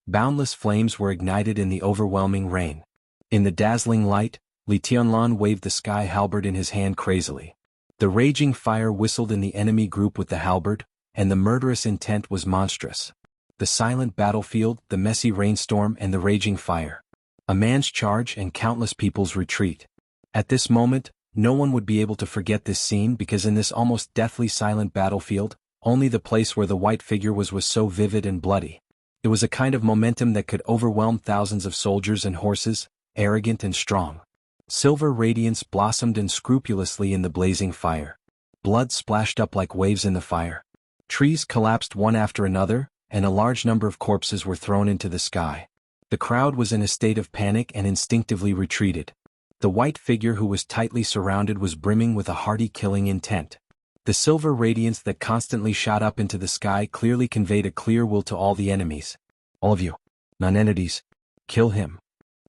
Boundless flames were ignited in the overwhelming rain. In the dazzling light, Li Tianlan waved the sky halberd in his hand crazily. The raging fire whistled in the enemy group with the halberd, and the murderous intent was monstrous. The silent battlefield, the messy rainstorm, and the raging fire. A man's charge and countless people's retreat. At this moment, no one would be able to forget this scene because in this almost deathly silent battlefield, only the place where the white figure was so vivid and bloody. It was a kind of momentum that could overwhelm thousands of soldiers and horses, arrogant and strong. Silver radiance blossomed unscrupulously in the blazing fire. Blood splashed up like waves in the fire. Trees collapsed one after another, and a large number of corpses were thrown into the sky. The crowd was in a state of panic and instinctively retreated. The white figure who was tightly surrounded was brimming with a hearty killing intent. The silver radiance that constantly shot up into the sky clearly conveyed a clear will to all the enemies. All of you, non-entities, kill him.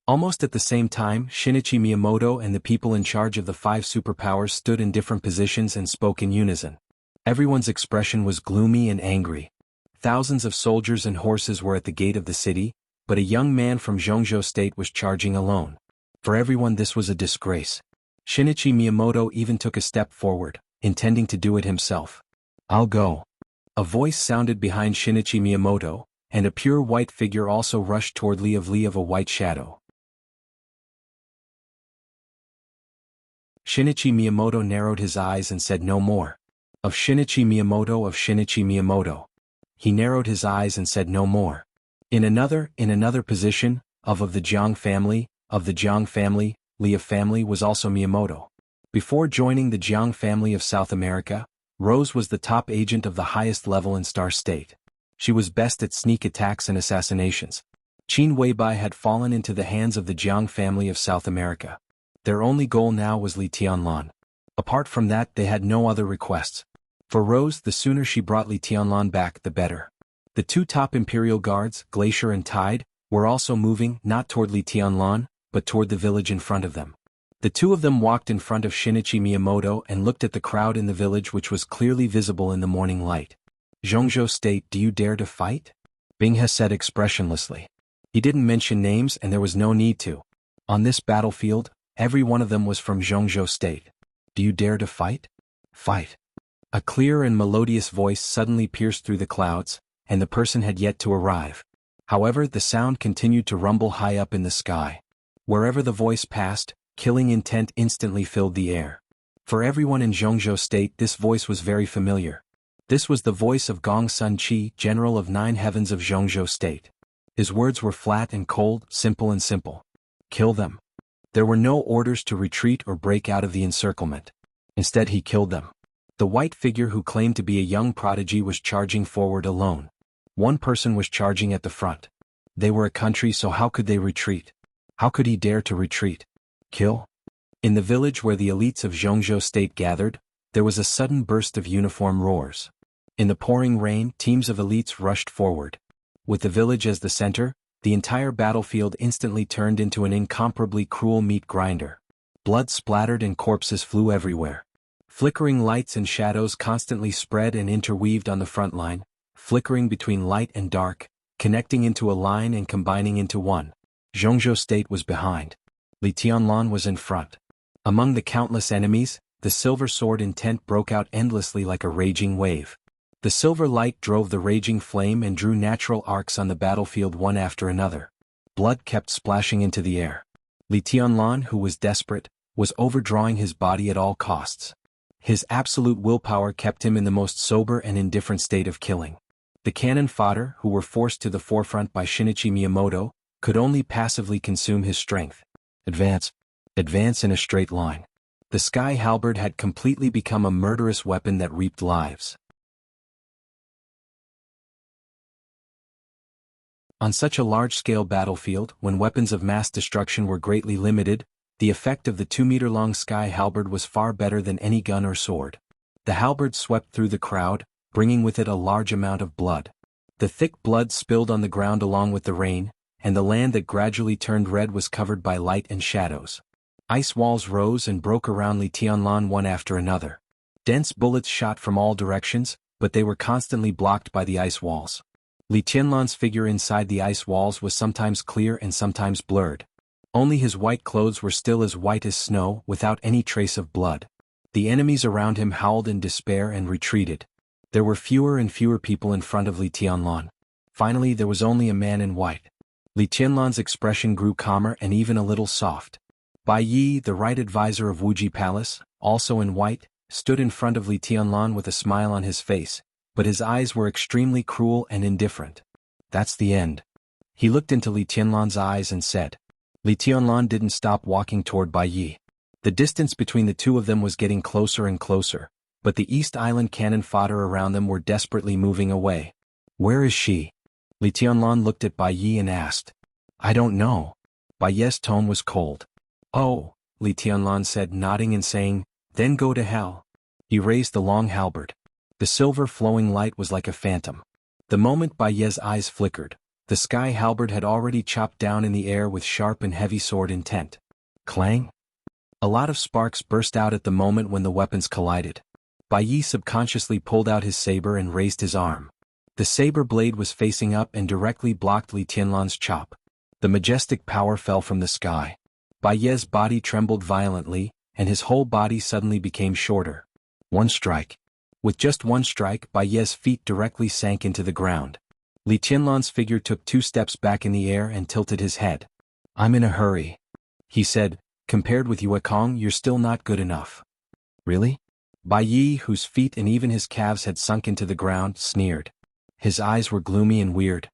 Almost at the same time, Shinichi Miyamoto and the people in charge of the 5 superpowers stood in different positions and spoke in unison. Everyone's expression was gloomy and angry. Thousands of soldiers and horses were at the gate of the city, but a young man from Jianghu state was charging alone. For everyone this was a disgrace. Shinichi Miyamoto even took a step forward, intending to do it himself. I'll go. A voice sounded behind Shinichi Miyamoto, and a pure white figure also rushed toward Li of a white shadow. Shinichi Miyamoto narrowed his eyes and said no more. Of Shinichi Miyamoto. He narrowed his eyes and said no more. In another position, of the Jiang family, Li of family was also Miyamoto. Before joining the Jiang family of South America, Rose was the top agent of the highest level in Star State. She was best at sneak attacks and assassinations. Qin Weibai had fallen into the hands of the Jiang family of South America. Their only goal now was Li Tianlan. Apart from that, they had no other requests. For Rose, the sooner she brought Li Tianlan back, the better. The 2 top Imperial Guards, Glacier and Tide, were also moving, not toward Li Tianlan, but toward the village in front of them. The 2 of them walked in front of Shinichi Miyamoto and looked at the crowd in the village, which was clearly visible in the morning light. Jianghu State, do you dare to fight? Binghe said expressionlessly. He didn't mention names and there was no need to. On this battlefield, every one of them was from Jianghu State. Do you dare to fight? Fight. A clear and melodious voice suddenly pierced through the clouds, and the person had yet to arrive. However, the sound continued to rumble high up in the sky. Wherever the voice passed, killing intent instantly filled the air. For everyone in Jianghu State, this voice was very familiar. This was the voice of Gong Sun Chi, General of 9 Heavens of Jianghu State. His words were flat and cold, simple and simple. Kill them. There were no orders to retreat or break out of the encirclement. Instead, he killed them. The white figure who claimed to be a young prodigy was charging forward alone. One person was charging at the front. They were a country, so how could they retreat? How could he dare to retreat? Kill? In the village where the elites of Jianghu State gathered, there was a sudden burst of uniform roars. In the pouring rain, teams of elites rushed forward. With the village as the center, the entire battlefield instantly turned into an incomparably cruel meat grinder. Blood splattered and corpses flew everywhere. Flickering lights and shadows constantly spread and interweaved on the front line, flickering between light and dark, connecting into a line and combining into one. Jianghu State was behind. Li Tianlan was in front. Among the countless enemies, the silver sword intent broke out endlessly like a raging wave. The silver light drove the raging flame and drew natural arcs on the battlefield one after another. Blood kept splashing into the air. Li Tianlan, who was desperate, was overdrawing his body at all costs. His absolute willpower kept him in the most sober and indifferent state of killing. The cannon fodder, who were forced to the forefront by Shinichi Miyamoto, could only passively consume his strength. Advance. Advance in a straight line. The sky halberd had completely become a murderous weapon that reaped lives. On such a large-scale battlefield, when weapons of mass destruction were greatly limited, the effect of the 2-meter-long sky halberd was far better than any gun or sword. The halberd swept through the crowd, bringing with it a large amount of blood. The thick blood spilled on the ground along with the rain, and the land that gradually turned red was covered by light and shadows. Ice walls rose and broke around Li Tianlan one after another. Dense bullets shot from all directions, but they were constantly blocked by the ice walls. Li Tianlan's figure inside the ice walls was sometimes clear and sometimes blurred. Only his white clothes were still as white as snow, without any trace of blood. The enemies around him howled in despair and retreated. There were fewer and fewer people in front of Li Tianlan. Finally, there was only a man in white. Li Tianlan's expression grew calmer and even a little soft. Bai Yi, the right advisor of Wuji Palace, also in white, stood in front of Li Tianlan with a smile on his face, but his eyes were extremely cruel and indifferent. That's the end. He looked into Li Tianlan's eyes and said. Li Tianlan didn't stop walking toward Bai Yi. The distance between the two of them was getting closer and closer, but the East Island cannon fodder around them were desperately moving away. Where is she? Li Tianlan looked at Bai Yi and asked. I don't know. Bai Yi's tone was cold. Oh, Li Tianlan said, nodding and saying, then go to hell. He raised the long halberd. The silver flowing light was like a phantom. The moment Bai Yi's eyes flickered, the sky halberd had already chopped down in the air with sharp and heavy sword intent. Clang! A lot of sparks burst out at the moment when the weapons collided. Bai Yi subconsciously pulled out his saber and raised his arm. The saber blade was facing up and directly blocked Li Tianlan's chop. The majestic power fell from the sky. Bai Yi's body trembled violently, and his whole body suddenly became shorter. One strike. With just one strike, Bai Yi's feet directly sank into the ground. Li Tianlan's figure took 2 steps back in the air and tilted his head. I'm in a hurry. He said, compared with Yue Kong, you're still not good enough. Really? Bai Yi, whose feet and even his calves had sunk into the ground, sneered. His eyes were gloomy and weird.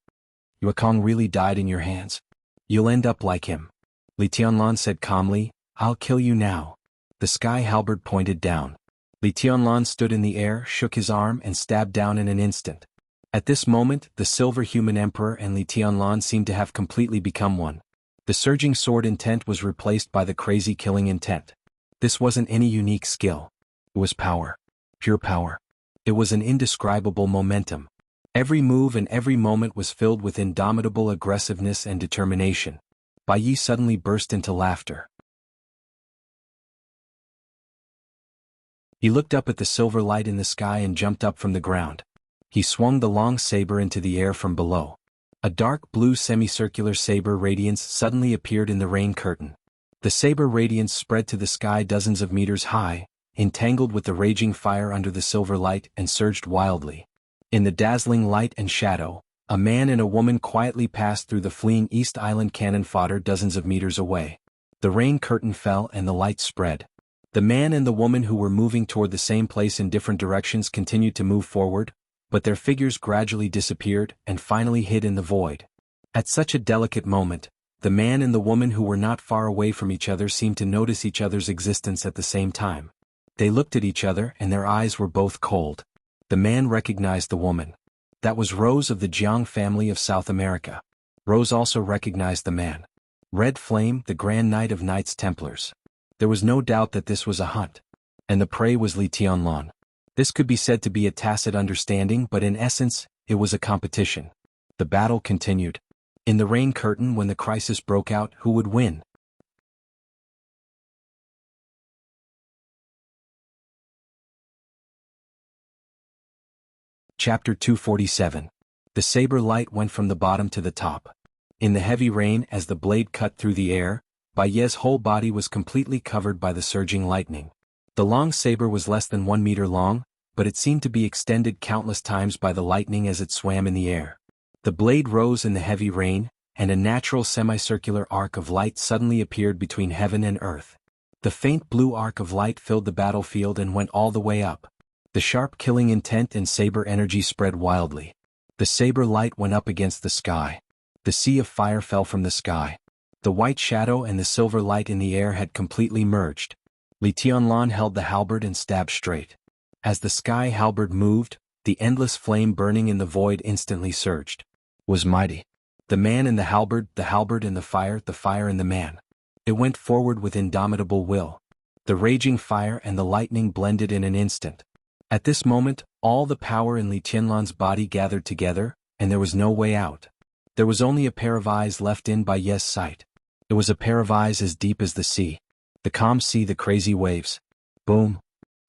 Yue Kong really died in your hands. You'll end up like him. Li Tianlan said calmly, I'll kill you now. The sky halberd pointed down. Li Tianlan stood in the air, shook his arm and stabbed down in an instant. At this moment, the silver human emperor and Li Tianlan seemed to have completely become one. The surging sword intent was replaced by the crazy killing intent. This wasn't any unique skill. It was power. Pure power. It was an indescribable momentum. Every move and every moment was filled with indomitable aggressiveness and determination. Bai Yi suddenly burst into laughter. He looked up at the silver light in the sky and jumped up from the ground. He swung the long saber into the air from below. A dark blue semicircular saber radiance suddenly appeared in the rain curtain. The saber radiance spread to the sky dozens of meters high, entangled with the raging fire under the silver light, and surged wildly. In the dazzling light and shadow, a man and a woman quietly passed through the fleeing East Island cannon fodder dozens of meters away. The rain curtain fell and the light spread. The man and the woman who were moving toward the same place in different directions continued to move forward, but their figures gradually disappeared and finally hid in the void. At such a delicate moment, the man and the woman who were not far away from each other seemed to notice each other's existence at the same time. They looked at each other and their eyes were both cold. The man recognized the woman. That was Rose of the Jianghu family of South America. Rose also recognized the man. Red Flame, the Grand Knight of Knights Templars. There was no doubt that this was a hunt. And the prey was Li Tianlan. This could be said to be a tacit understanding, but in essence, it was a competition. The battle continued. In the rain curtain, when the crisis broke out, who would win? Chapter 247. The saber light went from the bottom to the top. In the heavy rain, as the blade cut through the air, Bai Yi's whole body was completely covered by the surging lightning. The long saber was less than 1 meter long, but it seemed to be extended countless times by the lightning as it swam in the air. The blade rose in the heavy rain, and a natural semicircular arc of light suddenly appeared between heaven and earth. The faint blue arc of light filled the battlefield and went all the way up. The sharp killing intent and saber energy spread wildly. The saber light went up against the sky. The sea of fire fell from the sky. The white shadow and the silver light in the air had completely merged. Li Tianlan held the halberd and stabbed straight. As the sky halberd moved, the endless flame burning in the void instantly surged. Was mighty. The man and the halberd and the fire and the man. It went forward with indomitable will. The raging fire and the lightning blended in an instant. At this moment, all the power in Li Tianlan's body gathered together, and there was no way out. There was only a pair of eyes left in Bai Yi's sight. It was a pair of eyes as deep as the sea. The calm sea, the crazy waves. Boom.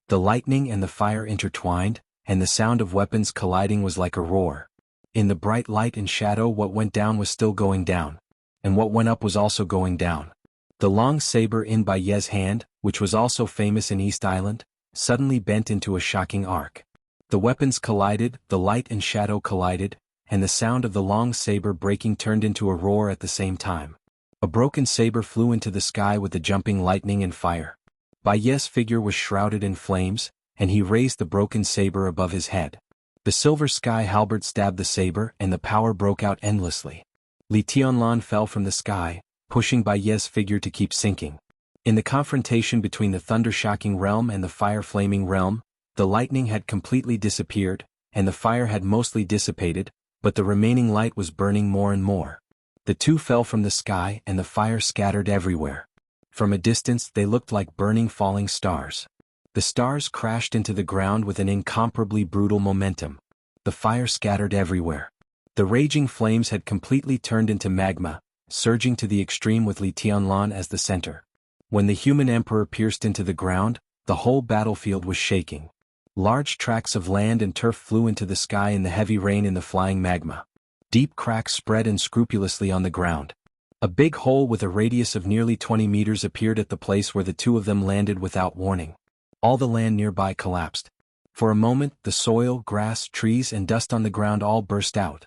The lightning and the fire intertwined, and the sound of weapons colliding was like a roar. In the bright light and shadow, what went down was still going down. And what went up was also going down. The long saber in Bai Yi's hand, which was also famous in East Island, suddenly bent into a shocking arc. The weapons collided, the light and shadow collided, and the sound of the long saber breaking turned into a roar at the same time. A broken saber flew into the sky with the jumping lightning and fire. Bai Yi's figure was shrouded in flames, and he raised the broken saber above his head. The silver sky halberd stabbed the saber and the power broke out endlessly. Li Tianlan fell from the sky, pushing Bai Ye's figure to keep sinking. In the confrontation between the thunder-shocking realm and the fire-flaming realm, the lightning had completely disappeared, and the fire had mostly dissipated, but the remaining light was burning more and more. The two fell from the sky and the fire scattered everywhere. From a distance they looked like burning falling stars. The stars crashed into the ground with an incomparably brutal momentum. The fire scattered everywhere. The raging flames had completely turned into magma, surging to the extreme with Li Tianlan as the center. When the human emperor pierced into the ground, the whole battlefield was shaking. Large tracts of land and turf flew into the sky in the heavy rain in the flying magma. Deep cracks spread unscrupulously on the ground. A big hole with a radius of nearly 20 meters appeared at the place where the two of them landed without warning. All the land nearby collapsed. For a moment, the soil, grass, trees, and dust on the ground all burst out.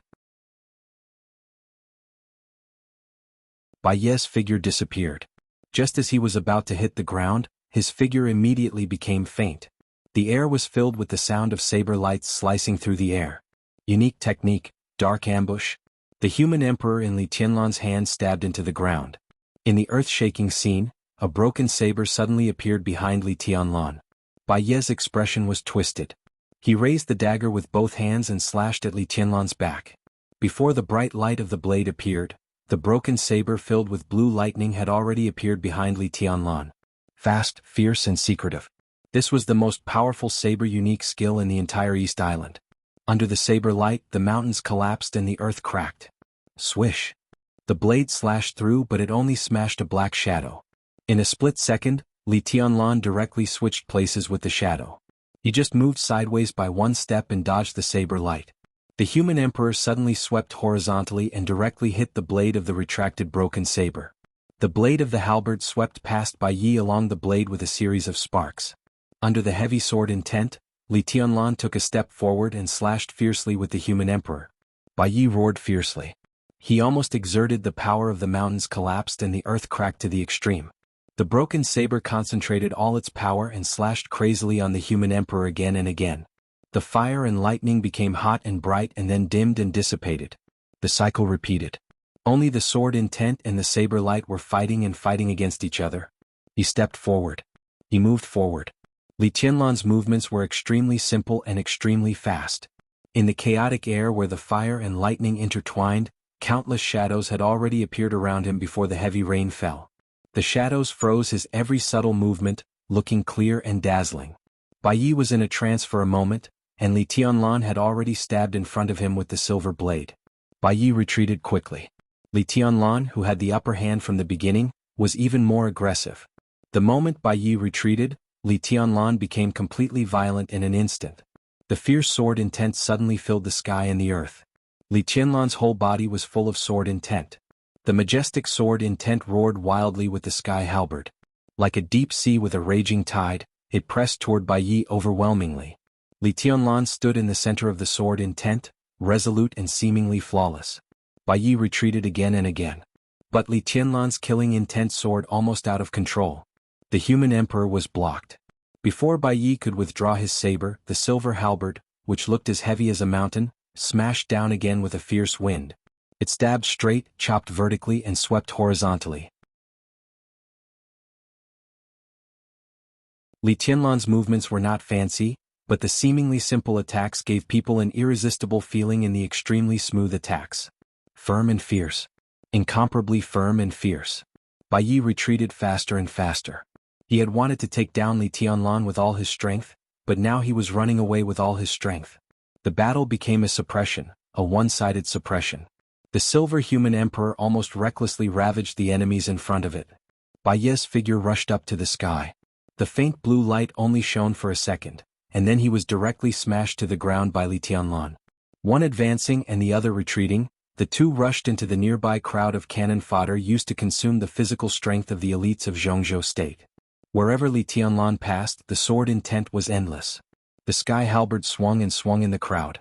Bai Ye's figure disappeared. Just as he was about to hit the ground, his figure immediately became faint. The air was filled with the sound of saber lights slicing through the air. Unique technique, dark ambush. The human emperor in Li Tianlan's hand stabbed into the ground. In the earth-shaking scene, a broken saber suddenly appeared behind Li Tianlan. Bai Ye's expression was twisted. He raised the dagger with both hands and slashed at Li Tianlan's back. Before the bright light of the blade appeared, the broken saber filled with blue lightning had already appeared behind Li Tianlan. Fast, fierce and secretive. This was the most powerful saber unique skill in the entire East Island. Under the saber light, the mountains collapsed and the earth cracked. Swish. The blade slashed through, but it only smashed a black shadow. In a split second, Li Tianlan directly switched places with the shadow. He just moved sideways by one step and dodged the saber light. The human emperor suddenly swept horizontally and directly hit the blade of the retracted broken saber. The blade of the halberd swept past Bai Yi along the blade with a series of sparks. Under the heavy sword intent, Li Tianlan took a step forward and slashed fiercely with the human emperor. Bai Yi roared fiercely. He almost exerted the power of the mountains collapsed and the earth cracked to the extreme. The broken saber concentrated all its power and slashed crazily on the human emperor again and again. The fire and lightning became hot and bright and then dimmed and dissipated. The cycle repeated. Only the sword intent and the saber light were fighting and fighting against each other. He stepped forward. He moved forward. Li Tianlan's movements were extremely simple and extremely fast. In the chaotic air where the fire and lightning intertwined, countless shadows had already appeared around him before the heavy rain fell. The shadows froze his every subtle movement, looking clear and dazzling. Bai Yi was in a trance for a moment, and Li Tianlan had already stabbed in front of him with the silver blade. Bai Yi retreated quickly. Li Tianlan, who had the upper hand from the beginning, was even more aggressive. The moment Bai Yi retreated, Li Tianlan became completely violent in an instant. The fierce sword intent suddenly filled the sky and the earth. Li Tianlan's whole body was full of sword intent. The majestic sword intent roared wildly with the sky halberd. Like a deep sea with a raging tide, it pressed toward Bai Yi overwhelmingly. Li Tianlan stood in the center of the sword intent, resolute and seemingly flawless. Bai Yi retreated again and again. But Li Tianlan's killing intent soared almost out of control. The human emperor was blocked. Before Bai Yi could withdraw his saber, the silver halberd, which looked as heavy as a mountain, smashed down again with a fierce wind. It stabbed straight, chopped vertically and swept horizontally. Li Tianlan's movements were not fancy, but the seemingly simple attacks gave people an irresistible feeling in the extremely smooth attacks. Firm and fierce. Incomparably firm and fierce. Bai Yi retreated faster and faster. He had wanted to take down Li Tianlan with all his strength, but now he was running away with all his strength. The battle became a suppression, a one-sided suppression. The silver human emperor almost recklessly ravaged the enemies in front of it. Bai Ye's figure rushed up to the sky. The faint blue light only shone for a second, and then he was directly smashed to the ground by Li Tianlan. One advancing and the other retreating, the two rushed into the nearby crowd of cannon fodder used to consume the physical strength of the elites of Jianghu state. Wherever Li Tianlan passed, the sword intent was endless. The sky halberd swung and swung in the crowd.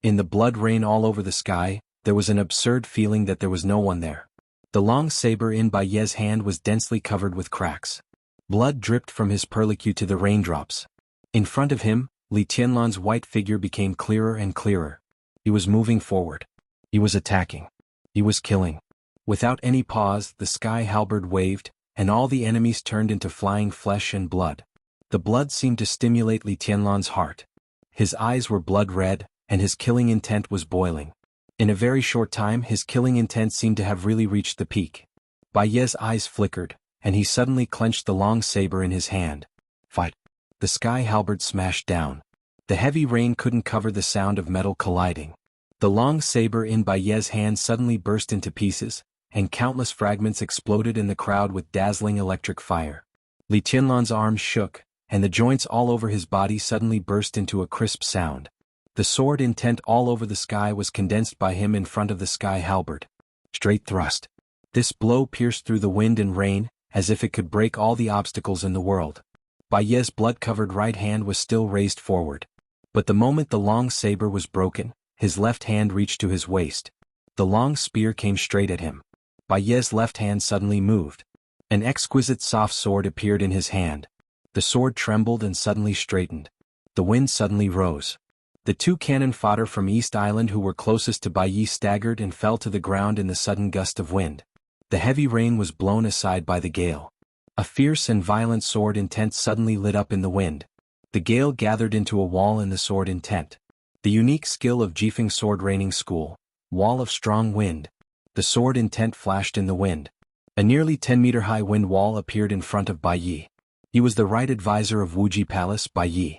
In the blood rain all over the sky, there was an absurd feeling that there was no one there. The long saber in Bai Ye's hand was densely covered with cracks. Blood dripped from his perlicue to the raindrops. In front of him, Li Tianlan's white figure became clearer and clearer. He was moving forward. He was attacking. He was killing. Without any pause, the sky halberd waved, and all the enemies turned into flying flesh and blood. The blood seemed to stimulate Li Tianlan's heart. His eyes were blood red, and his killing intent was boiling. In a very short time his killing intent seemed to have really reached the peak. Bai Ye's eyes flickered, and he suddenly clenched the long saber in his hand. Fight! The sky halberd smashed down. The heavy rain couldn't cover the sound of metal colliding. The long saber in Bai Ye's hand suddenly burst into pieces, and countless fragments exploded in the crowd with dazzling electric fire. Li Tianlan's arms shook, and the joints all over his body suddenly burst into a crisp sound. The sword intent all over the sky was condensed by him in front of the sky halberd. Straight thrust. This blow pierced through the wind and rain, as if it could break all the obstacles in the world. Bai Ye's blood-covered right hand was still raised forward. But the moment the long saber was broken, his left hand reached to his waist. The long spear came straight at him. Bai Ye's left hand suddenly moved. An exquisite soft sword appeared in his hand. The sword trembled and suddenly straightened. The wind suddenly rose. The two cannon fodder from East Island who were closest to Bai Yi staggered and fell to the ground in the sudden gust of wind. The heavy rain was blown aside by the gale. A fierce and violent sword intent suddenly lit up in the wind. The gale gathered into a wall in the sword intent. The unique skill of Jifeng sword raining school, wall of strong wind. The sword intent flashed in the wind. A nearly 10-meter-high wind wall appeared in front of Bai Yi. He was the right advisor of Wuji Palace, Bai Yi.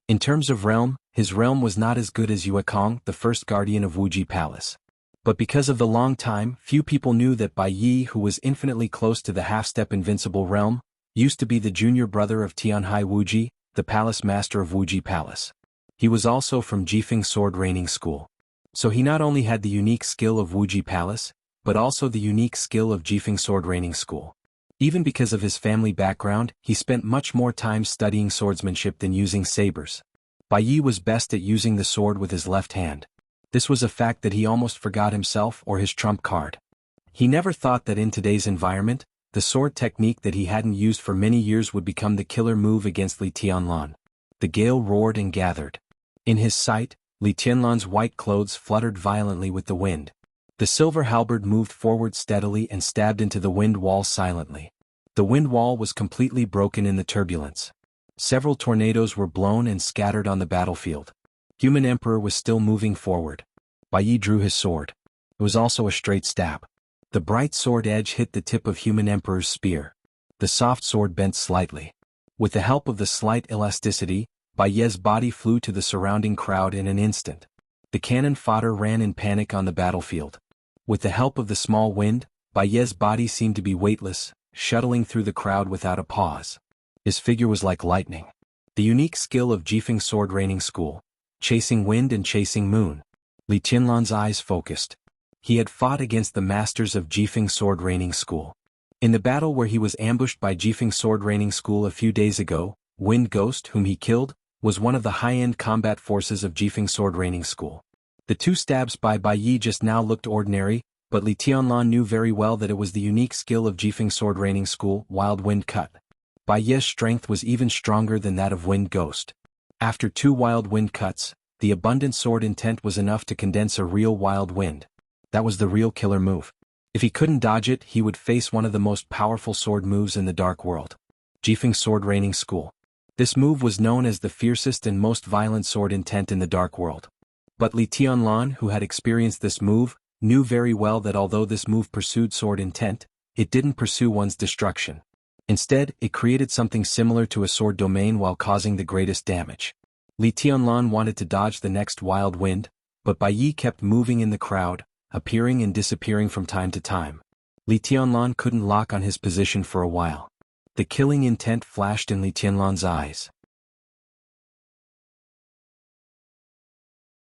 In terms of realm, his realm was not as good as Yuekong, the first guardian of Wuji Palace. But because of the long time, few people knew that Bai Yi, who was infinitely close to the half-step invincible realm, used to be the junior brother of Tianhai Wuji, the palace master of Wuji Palace. He was also from Jifeng sword raining school. So he not only had the unique skill of Wuji Palace, but also the unique skill of Jifeng sword raining school. Even because of his family background, he spent much more time studying swordsmanship than using sabers. Bai Yi was best at using the sword with his left hand. This was a fact that he almost forgot himself or his trump card. He never thought that in today's environment, the sword technique that he hadn't used for many years would become the killer move against Li Tianlan. The gale roared and gathered. In his sight, Li Tianlan's white clothes fluttered violently with the wind. The silver halberd moved forward steadily and stabbed into the wind wall silently. The wind wall was completely broken in the turbulence. Several tornadoes were blown and scattered on the battlefield. Human Emperor was still moving forward. Bai Yi drew his sword. It was also a straight stab. The bright sword edge hit the tip of Human Emperor's spear. The soft sword bent slightly. With the help of the slight elasticity, Bai Ye's body flew to the surrounding crowd in an instant. The cannon fodder ran in panic on the battlefield. With the help of the small wind, Bai Ye's body seemed to be weightless, shuttling through the crowd without a pause. His figure was like lightning. The unique skill of Jifeng sword raining school, chasing wind and chasing moon. Li Tianlan's eyes focused. He had fought against the masters of Jifeng sword raining school. In the battle where he was ambushed by Jifeng sword raining school a few days ago, Wind Ghost, whom he killed, was one of the high-end combat forces of Jifeng sword raining school. The two stabs by Bai Yi just now looked ordinary, but Li Tianlan knew very well that it was the unique skill of Jifeng sword raining school, Wild Wind Cut. Bai Ye's strength was even stronger than that of Wind Ghost. After two Wild Wind Cuts, the abundant sword intent was enough to condense a real wild wind. That was the real killer move. If he couldn't dodge it, he would face one of the most powerful sword moves in the dark world. Jifeng sword raining school. This move was known as the fiercest and most violent sword intent in the dark world. But Li Tianlan, who had experienced this move, knew very well that although this move pursued sword intent, it didn't pursue one's destruction. Instead, it created something similar to a sword domain while causing the greatest damage. Li Tianlan wanted to dodge the next wild wind, but Bai Yi kept moving in the crowd, appearing and disappearing from time to time. Li Tianlan couldn't lock on his position for a while. The killing intent flashed in Li Tianlan's eyes.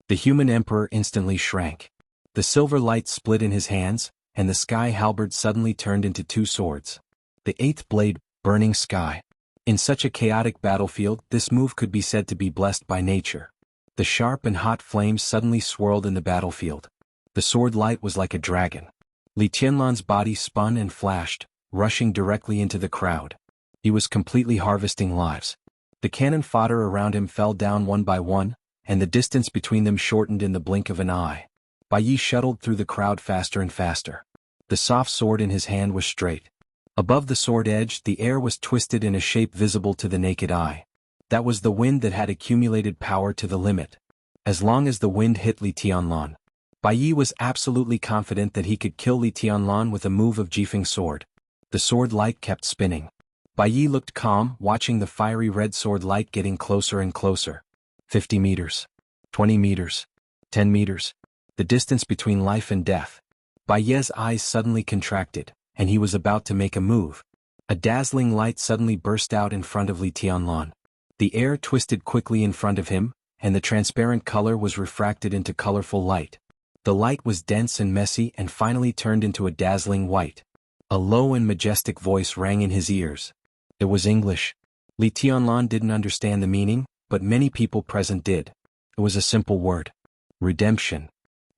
The Human Emperor instantly shrank. The silver light split in his hands, and the sky halberd suddenly turned into two swords. The eighth blade, Burning Sky. In such a chaotic battlefield, this move could be said to be blessed by nature. The sharp and hot flames suddenly swirled in the battlefield. The sword light was like a dragon. Li Tianlan's body spun and flashed, rushing directly into the crowd. He was completely harvesting lives. The cannon fodder around him fell down one by one, and the distance between them shortened in the blink of an eye. Bai Yi shuttled through the crowd faster and faster. The soft sword in his hand was straight. Above the sword edge, the air was twisted in a shape visible to the naked eye. That was the wind that had accumulated power to the limit. As long as the wind hit Li Tianlan, Bai Yi was absolutely confident that he could kill Li Tianlan with a move of Jifeng sword. The sword light kept spinning. Bai Yi looked calm, watching the fiery red sword light getting closer and closer. 50 meters. 20 meters. 10 meters. The distance between life and death. Bai Yi's eyes suddenly contracted, and he was about to make a move. A dazzling light suddenly burst out in front of Li Tianlan. The air twisted quickly in front of him, and the transparent color was refracted into colorful light. The light was dense and messy and finally turned into a dazzling white. A low and majestic voice rang in his ears. It was English. Li Tianlan didn't understand the meaning, but many people present did. It was a simple word. Redemption.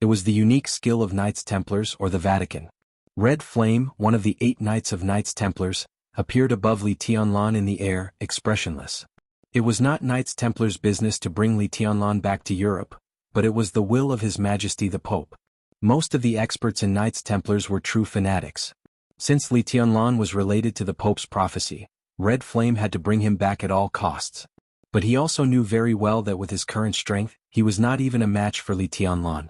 It was the unique skill of Knights Templars or the Vatican. Red Flame, one of the 8 Knights of Knights Templars, appeared above Li Tianlan in the air, expressionless. It was not Knights Templars' business to bring Li Tianlan back to Europe, but it was the will of His Majesty the Pope. Most of the experts in Knights Templars were true fanatics. Since Li Tianlan was related to the Pope's prophecy, Red Flame had to bring him back at all costs. But he also knew very well that with his current strength, he was not even a match for Li Tianlan.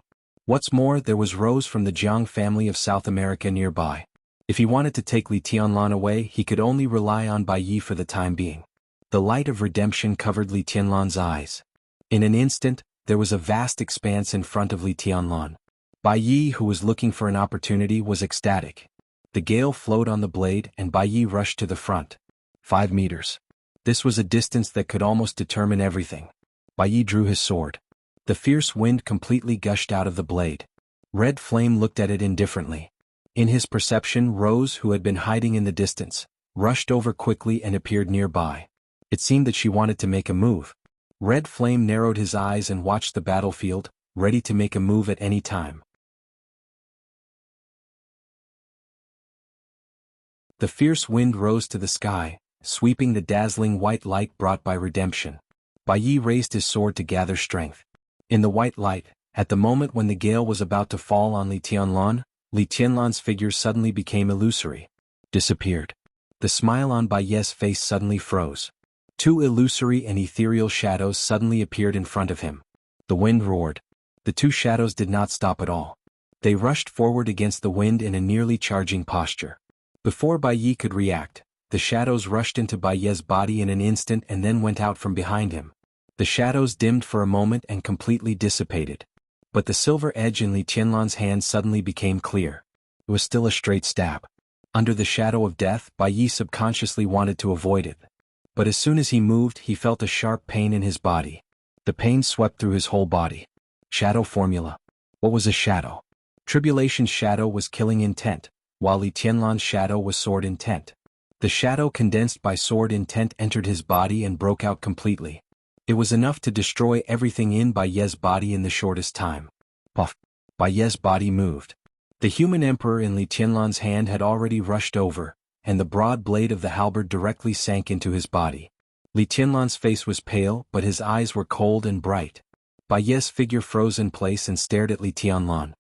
What's more, there was Rose from the Jianghu family of South America nearby. If he wanted to take Li Tianlan away, he could only rely on Bai Yi for the time being. The light of redemption covered Li Tianlan's eyes. In an instant, there was a vast expanse in front of Li Tianlan. Bai Yi, who was looking for an opportunity, was ecstatic. The gale flowed on the blade and Bai Yi rushed to the front. 5 meters. This was a distance that could almost determine everything. Bai Yi drew his sword. The fierce wind completely gushed out of the blade. Red Flame looked at it indifferently. In his perception, Rose, who had been hiding in the distance, rushed over quickly and appeared nearby. It seemed that she wanted to make a move. Red Flame narrowed his eyes and watched the battlefield, ready to make a move at any time. The fierce wind rose to the sky, sweeping the dazzling white light brought by redemption. Bai Yi raised his sword to gather strength. In the white light, at the moment when the gale was about to fall on Li Tianlan's figure suddenly became illusory. Disappeared. The smile on Bai Yi's face suddenly froze. 2 illusory and ethereal shadows suddenly appeared in front of him. The wind roared. The 2 shadows did not stop at all. They rushed forward against the wind in a nearly charging posture. Before Bai Yi could react, the shadows rushed into Bai Yi's body in an instant and then went out from behind him. The shadows dimmed for a moment and completely dissipated. But the silver edge in Li Tianlan's hand suddenly became clear. It was still a straight stab. Under the shadow of death, Bai Yi subconsciously wanted to avoid it. But as soon as he moved, he felt a sharp pain in his body. The pain swept through his whole body. Shadow formula. What was a shadow? Tribulation's shadow was killing intent, while Li Tianlan's shadow was sword intent. The shadow condensed by sword intent entered his body and broke out completely. It was enough to destroy everything in Bai Yi's body in the shortest time. Puff! Bai Yi's body moved. The human emperor in Li Tianlan's hand had already rushed over, and the broad blade of the halberd directly sank into his body. Li Tianlan's face was pale, but his eyes were cold and bright. Bai Yi's figure froze in place and stared at Li Tianlan.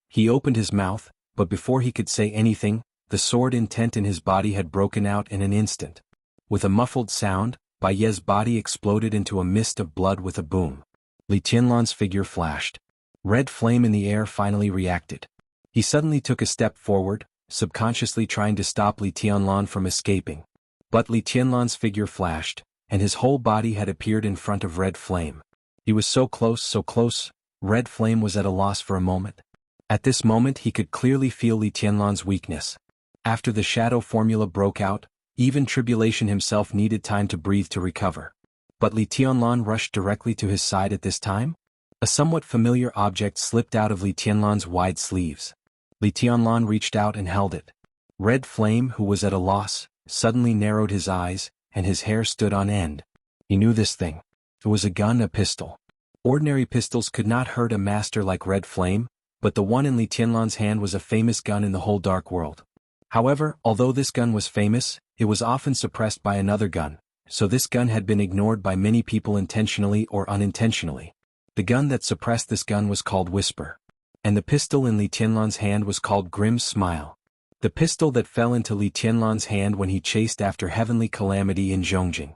He opened his mouth, but before he could say anything, the sword intent in his body had broken out in an instant. With a muffled sound, Bai Yi's body exploded into a mist of blood with a boom. Li Tianlan's figure flashed. Red Flame in the air finally reacted. He suddenly took a step forward, subconsciously trying to stop Li Tianlan from escaping. But Li Tianlan's figure flashed, and his whole body had appeared in front of Red Flame. He was so close, Red Flame was at a loss for a moment. At this moment he could clearly feel Li Tianlan's weakness. After the shadow formula broke out, even Tribulation himself needed time to breathe to recover. But Li Tianlan rushed directly to his side at this time? A somewhat familiar object slipped out of Li Tianlan's wide sleeves. Li Tianlan reached out and held it. Red Flame, who was at a loss, suddenly narrowed his eyes, and his hair stood on end. He knew this thing. It was a gun, a pistol. Ordinary pistols could not hurt a master like Red Flame, but the one in Li Tianlan's hand was a famous gun in the whole dark world. However, although this gun was famous, It was often suppressed by another gun, so this gun had been ignored by many people intentionally or unintentionally. The gun that suppressed this gun was called Whisper. And the pistol in Li Tianlan's hand was called Grim's Smile. The pistol that fell into Li Tianlan's hand when he chased after Heavenly Calamity in Zhongjing.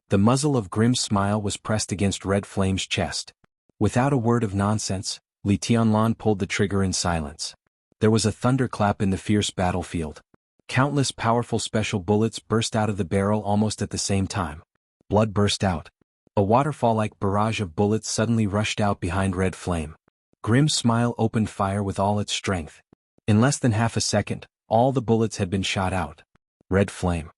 The muzzle of Grim's Smile was pressed against Red Flame's chest. Without a word of nonsense, Li Tianlan pulled the trigger in silence. There was a thunderclap in the fierce battlefield. Countless powerful special bullets burst out of the barrel almost at the same time. Blood burst out. A waterfall-like barrage of bullets suddenly rushed out behind Red Flame. Grim's Smile opened fire with all its strength. In less than half a second, all the bullets had been shot out. Red Flame.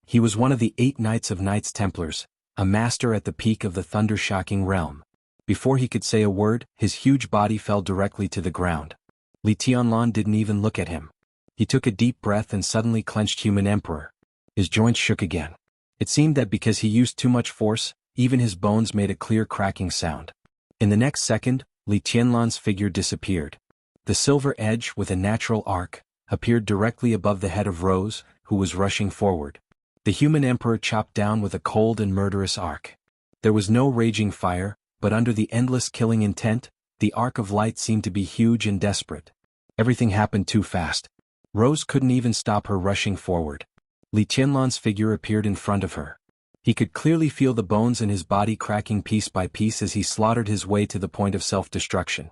He was one of the 8 Knights of Knights Templars, a master at the peak of the thunder-shocking realm. Before he could say a word, his huge body fell directly to the ground. Li Tianlan didn't even look at him. He took a deep breath and suddenly clenched Human Emperor. His joints shook again. It seemed that because he used too much force, even his bones made a clear cracking sound. In the next second, Li Tianlan's figure disappeared. The silver edge, with a natural arc, appeared directly above the head of Rose, who was rushing forward. The Human Emperor chopped down with a cold and murderous arc. There was no raging fire, but under the endless killing intent, the arc of light seemed to be huge and desperate. Everything happened too fast. Rose couldn't even stop her rushing forward. Li Tianlan's figure appeared in front of her. He could clearly feel the bones in his body cracking piece by piece as he slaughtered his way to the point of self-destruction.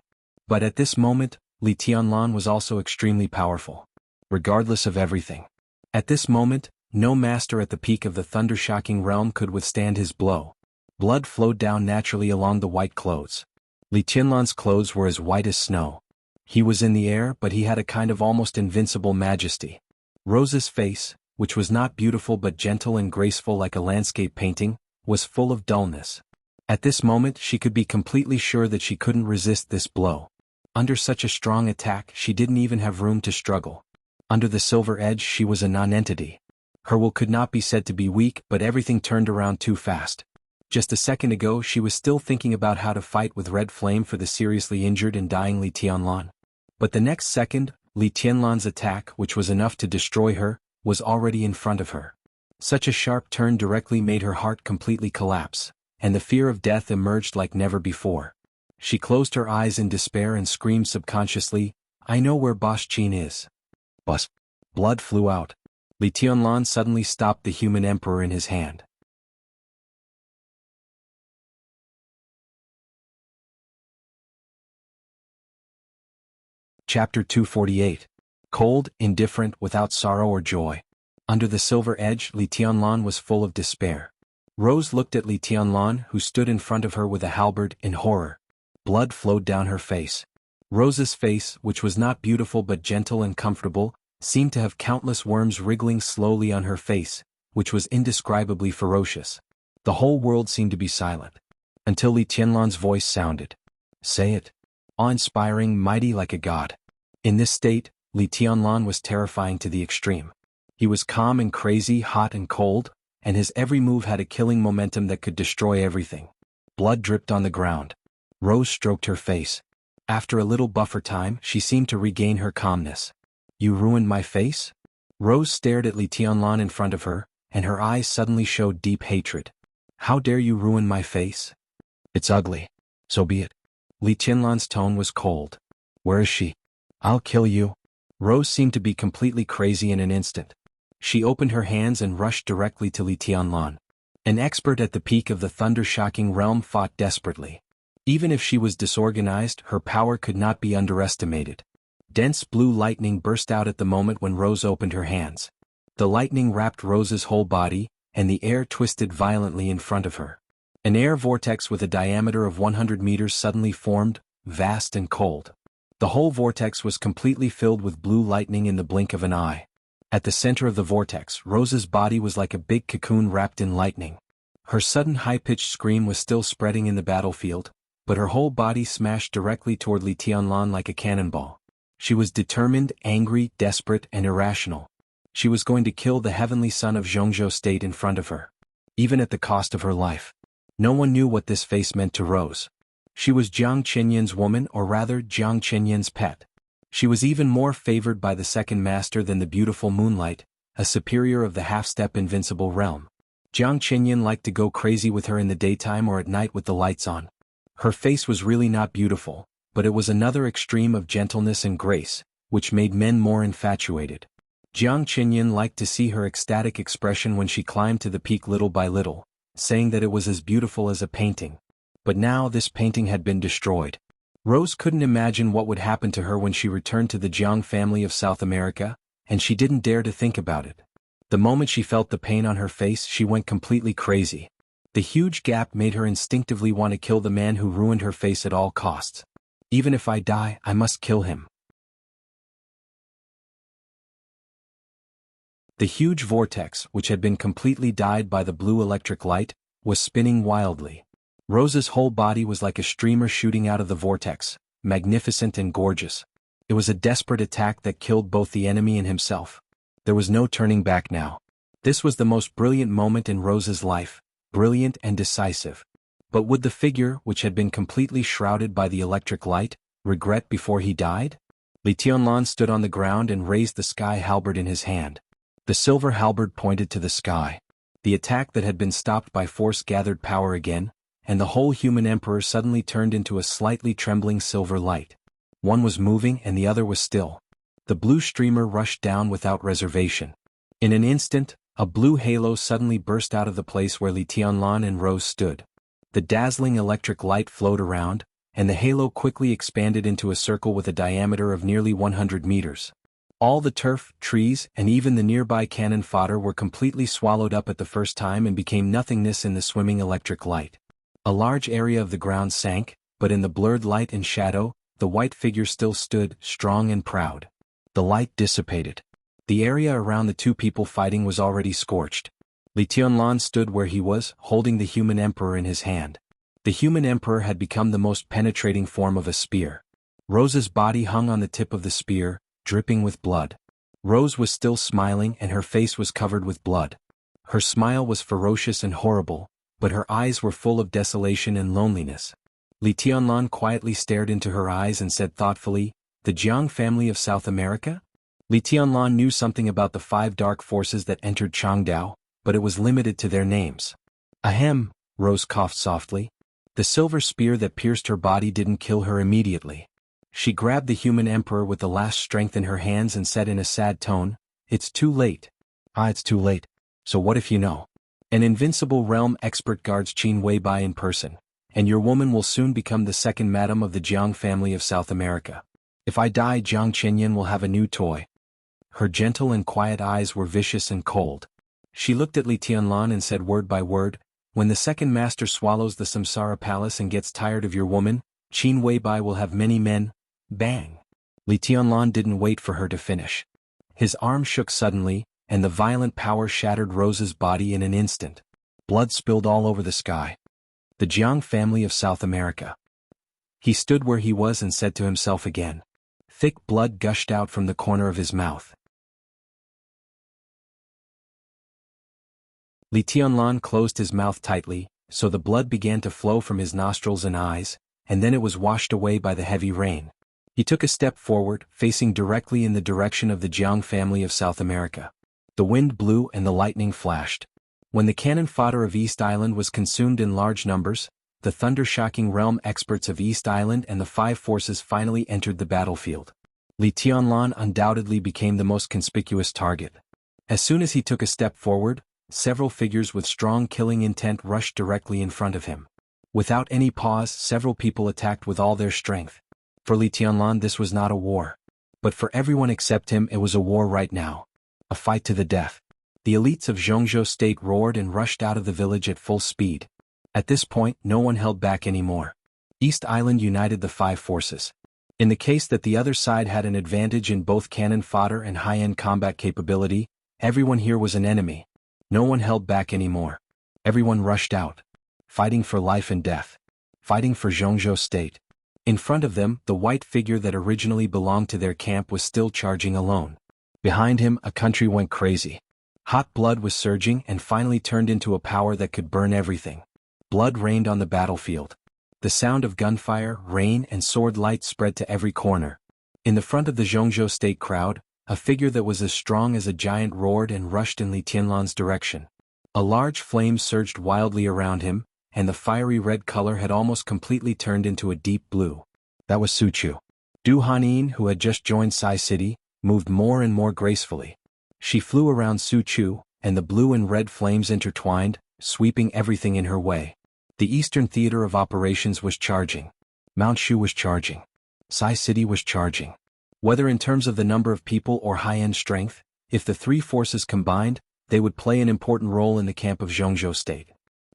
But at this moment, Li Tianlan was also extremely powerful. Regardless of everything. At this moment, no master at the peak of the thunder-shocking realm could withstand his blow. Blood flowed down naturally along the white clothes. Li Tianlan's clothes were as white as snow. He was in the air, but he had a kind of almost invincible majesty. Rose's face, which was not beautiful but gentle and graceful like a landscape painting, was full of dullness. At this moment she could be completely sure that she couldn't resist this blow. Under such a strong attack she didn't even have room to struggle. Under the silver edge she was a non-entity. Her will could not be said to be weak, but everything turned around too fast. Just a second ago she was still thinking about how to fight with Red Flame for the seriously injured and dying Li Tianlan. But the next second, Li Tianlan's attack, which was enough to destroy her, was already in front of her. Such a sharp turn directly made her heart completely collapse, and the fear of death emerged like never before. She closed her eyes in despair and screamed subconsciously, "I know where Boss Qin is." Bus. Blood flew out. Li Tianlan suddenly stopped the Human Emperor in his hand. Chapter 248. Cold, indifferent, without sorrow or joy. Under the silver edge, Li Tianlan was full of despair. Rose looked at Li Tianlan, who stood in front of her with a halberd, in horror. Blood flowed down her face. Rose's face, which was not beautiful but gentle and comfortable, seemed to have countless worms wriggling slowly on her face, which was indescribably ferocious. The whole world seemed to be silent. Until Li Tianlan's voice sounded. "Say it." Awe-inspiring, mighty like a god. In this state, Li Tianlan was terrifying to the extreme. He was calm and crazy, hot and cold, and his every move had a killing momentum that could destroy everything. Blood dripped on the ground. Rose stroked her face. After a little buffer time, she seemed to regain her calmness. "You ruined my face?" Rose stared at Li Tianlan in front of her, and her eyes suddenly showed deep hatred. "How dare you ruin my face? It's ugly. So be it." Li Tianlan's tone was cold. "Where is she? I'll kill you." Rose seemed to be completely crazy in an instant. She opened her hands and rushed directly to Li Tianlan. An expert at the peak of the thunder-shocking realm fought desperately. Even if she was disorganized, her power could not be underestimated. Dense blue lightning burst out at the moment when Rose opened her hands. The lightning wrapped Rose's whole body, and the air twisted violently in front of her. An air vortex with a diameter of 100 meters suddenly formed, vast and cold. The whole vortex was completely filled with blue lightning in the blink of an eye. At the center of the vortex, Rose's body was like a big cocoon wrapped in lightning. Her sudden high-pitched scream was still spreading in the battlefield, but her whole body smashed directly toward Li Tianlan like a cannonball. She was determined, angry, desperate, and irrational. She was going to kill the heavenly son of Zhongzhou State in front of her, even at the cost of her life. No one knew what this face meant to Rose. She was Jiang Qinyin's woman, or rather Jiang Qinyin's pet. She was even more favored by the second master than the beautiful Moonlight, a superior of the half-step invincible realm. Jiang Qinyan liked to go crazy with her in the daytime or at night with the lights on. Her face was really not beautiful, but it was another extreme of gentleness and grace, which made men more infatuated. Jiang Qinyan liked to see her ecstatic expression when she climbed to the peak little by little, saying that it was as beautiful as a painting. But now this painting had been destroyed. Rose couldn't imagine what would happen to her when she returned to the Jiang family of South America, and she didn't dare to think about it. The moment she felt the pain on her face, she went completely crazy. The huge gap made her instinctively want to kill the man who ruined her face at all costs. Even if I die, I must kill him. The huge vortex, which had been completely dyed by the blue electric light, was spinning wildly. Rose's whole body was like a streamer shooting out of the vortex, magnificent and gorgeous. It was a desperate attack that killed both the enemy and himself. There was no turning back now. This was the most brilliant moment in Rose's life, brilliant and decisive. But would the figure, which had been completely shrouded by the electric light, regret before he died? Li Tianlan stood on the ground and raised the sky halberd in his hand. The silver halberd pointed to the sky. The attack that had been stopped by force gathered power again, and the whole human emperor suddenly turned into a slightly trembling silver light. One was moving and the other was still. The blue streamer rushed down without reservation. In an instant, a blue halo suddenly burst out of the place where Li Tianlan and Rose stood. The dazzling electric light flowed around, and the halo quickly expanded into a circle with a diameter of nearly 100 meters. All the turf, trees, and even the nearby cannon fodder were completely swallowed up at the first time and became nothingness in the swimming electric light. A large area of the ground sank, but in the blurred light and shadow, the white figure still stood, strong and proud. The light dissipated. The area around the two people fighting was already scorched. Li Tianlan stood where he was, holding the human emperor in his hand. The human emperor had become the most penetrating form of a spear. Rose's body hung on the tip of the spear, dripping with blood. Rose was still smiling and her face was covered with blood. Her smile was ferocious and horrible, but her eyes were full of desolation and loneliness. Li Tianlan quietly stared into her eyes and said thoughtfully, "The Jiang family of South America?" Li Tianlan knew something about the 5 dark forces that entered Changdao, but it was limited to their names. Ahem, Rose coughed softly. The silver spear that pierced her body didn't kill her immediately. She grabbed the human emperor with the last strength in her hands and said in a sad tone, "It's too late." "Ah, it's too late. So what if you know? An invincible realm expert guards Qin Weibai in person, and your woman will soon become the second madam of the Jiang family of South America. If I die, Jiang Qinyan will have a new toy." Her gentle and quiet eyes were vicious and cold. She looked at Li Tianlan and said word by word, "When the second master swallows the Samsara palace and gets tired of your woman, Qin Weibai will have many men." Bang! Li Tianlan didn't wait for her to finish. His arm shook suddenly, and the violent power shattered Rose's body in an instant. Blood spilled all over the sky. The Jiang family of South America. He stood where he was and said to himself again. Thick blood gushed out from the corner of his mouth. Li Tianlan closed his mouth tightly, so the blood began to flow from his nostrils and eyes, and then it was washed away by the heavy rain. He took a step forward, facing directly in the direction of the Jiang family of South America. The wind blew and the lightning flashed. When the cannon fodder of East Island was consumed in large numbers, the thunder-shocking realm experts of East Island and the 5 forces finally entered the battlefield. Li Tianlan undoubtedly became the most conspicuous target. As soon as he took a step forward, several figures with strong killing intent rushed directly in front of him. Without any pause, several people attacked with all their strength. For Li Tianlan this was not a war. But for everyone except him it was a war right now. A fight to the death. The elites of Jianghu state roared and rushed out of the village at full speed. At this point, no one held back anymore. East Island united the 5 forces. In the case that the other side had an advantage in both cannon fodder and high-end combat capability, everyone here was an enemy. No one held back anymore. Everyone rushed out. Fighting for life and death. Fighting for Jianghu state. In front of them, the white figure that originally belonged to their camp was still charging alone. Behind him, a country went crazy. Hot blood was surging and finally turned into a power that could burn everything. Blood rained on the battlefield. The sound of gunfire, rain, and sword light spread to every corner. In the front of the Zhongzhou state crowd, a figure that was as strong as a giant roared and rushed in Li Tianlan's direction. A large flame surged wildly around him, and the fiery red color had almost completely turned into a deep blue. That was Su Chu. Du Hanyin, who had just joined Sai City, moved more and more gracefully. She flew around Su Chu, and the blue and red flames intertwined, sweeping everything in her way. The Eastern Theater of Operations was charging. Mount Shu was charging. Sai City was charging. Whether in terms of the number of people or high-end strength, if the three forces combined, they would play an important role in the camp of Zhongzhou State.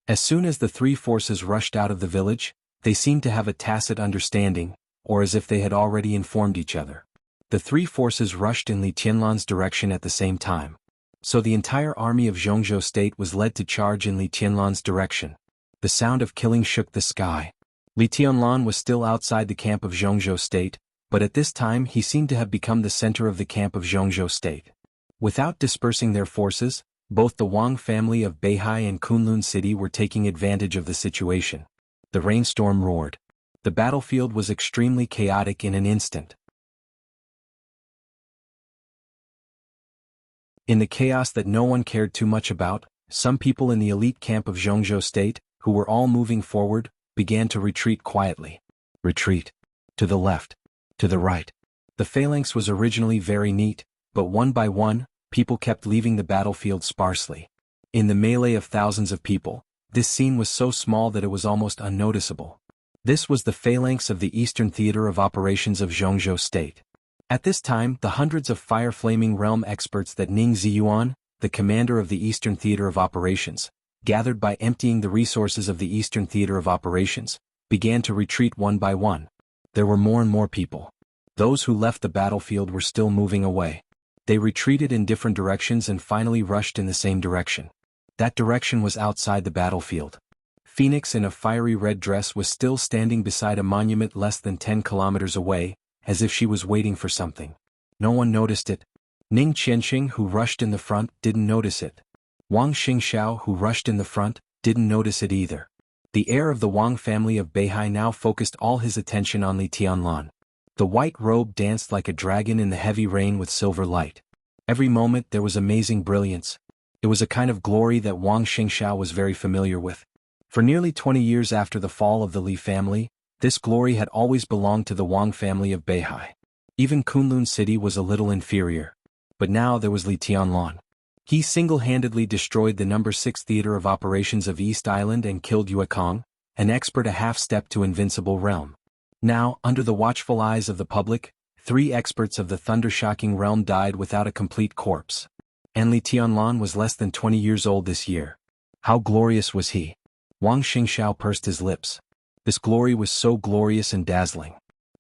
As soon as the three forces rushed out of the village, they seemed to have a tacit understanding, or as if they had already informed each other. The three forces rushed in Li Tianlan's direction at the same time. So the entire army of Zhongzhou State was led to charge in Li Tianlan's direction. The sound of killing shook the sky. Li Tianlan was still outside the camp of Zhongzhou State, but at this time he seemed to have become the center of the camp of Zhongzhou State. Without dispersing their forces, both the Wang family of Beihai and Kunlun City were taking advantage of the situation. The rainstorm roared. The battlefield was extremely chaotic in an instant. In the chaos that no one cared too much about, some people in the elite camp of Zhongzhou State, who were all moving forward, began to retreat quietly. Retreat. To the left. To the right. The phalanx was originally very neat, but one by one, people kept leaving the battlefield sparsely. In the melee of thousands of people, this scene was so small that it was almost unnoticeable. This was the phalanx of the Eastern Theater of Operations of Zhongzhou State. At this time, the hundreds of fire-flaming realm experts that Ning Ziyuan, the commander of the Eastern Theater of Operations, gathered by emptying the resources of the Eastern Theater of Operations, began to retreat one by one. There were more and more people. Those who left the battlefield were still moving away. They retreated in different directions and finally rushed in the same direction. That direction was outside the battlefield. Phoenix in a fiery red dress was still standing beside a monument less than 10 kilometers away, as if she was waiting for something. No one noticed it. Ning Qianxing, who rushed in the front, didn't notice it. Wang Xingxiao, who rushed in the front, didn't notice it either. The heir of the Wang family of Beihai now focused all his attention on Li Tianlan. The white robe danced like a dragon in the heavy rain with silver light. Every moment there was amazing brilliance. It was a kind of glory that Wang Xingxiao was very familiar with. For nearly 20 years after the fall of the Li family, this glory had always belonged to the Wang family of Beihai. Even Kunlun City was a little inferior. But now there was Li Tianlan. He single-handedly destroyed the No. 6 Theater of Operations of East Island and killed Yue Kong, an expert a half-step to invincible realm. Now, under the watchful eyes of the public, 3 experts of the thunder-shocking realm died without a complete corpse. And Li Tianlan was less than 20 years old this year. How glorious was he! Wang Xingxiao pursed his lips. This glory was so glorious and dazzling.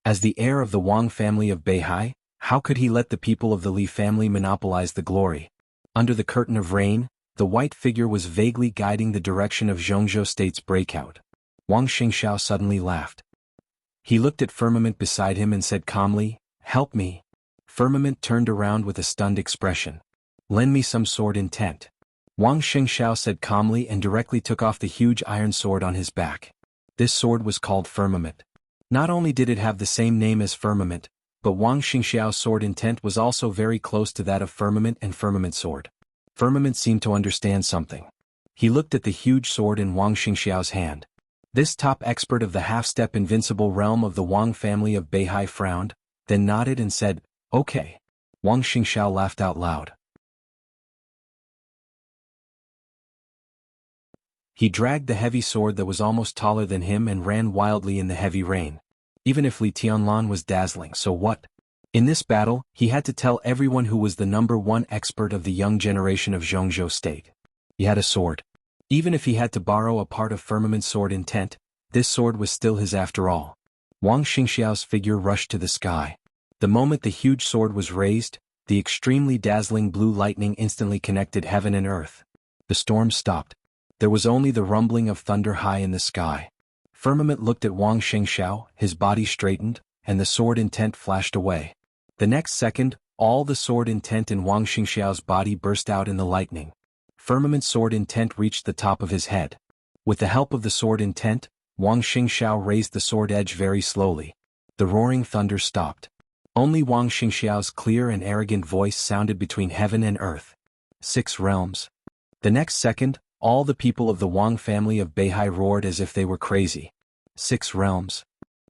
As the heir of the Wang family of Beihai, how could he let the people of the Li family monopolize the glory? Under the curtain of rain, the white figure was vaguely guiding the direction of Zhongzhou State's breakout. Wang Xingxiao suddenly laughed. He looked at Firmament beside him and said calmly, "Help me." Firmament turned around with a stunned expression. "Lend me some sword intent." Wang Xingxiao said calmly and directly took off the huge iron sword on his back. This sword was called Firmament. Not only did it have the same name as Firmament, but Wang Xingxiao's sword intent was also very close to that of Firmament and Firmament sword. Firmament seemed to understand something. He looked at the huge sword in Wang Xingxiao's hand. This top expert of the half-step invincible realm of the Wang family of Beihai frowned, then nodded and said, "Okay." Wang Xingxiao laughed out loud. He dragged the heavy sword that was almost taller than him and ran wildly in the heavy rain. Even if Li Tianlan was dazzling, so what? In this battle, he had to tell everyone who was the number 1 expert of the young generation of Zhongzhou State. He had a sword. Even if he had to borrow a part of Firmament's sword intent, this sword was still his after all. Wang Xingxiao's figure rushed to the sky. The moment the huge sword was raised, the extremely dazzling blue lightning instantly connected heaven and earth. The storm stopped. There was only the rumbling of thunder high in the sky. Firmament looked at Wang Xingxiao, his body straightened, and the sword intent flashed away. The next second, all the sword intent in Wang Xingxiao's body burst out in the lightning. Firmament's sword intent reached the top of his head. With the help of the sword intent, Wang Xingxiao raised the sword edge very slowly. The roaring thunder stopped. Only Wang Xingxiao's clear and arrogant voice sounded between heaven and earth. 6 realms. The next second, all the people of the Wang family of Beihai roared as if they were crazy. 6 realms.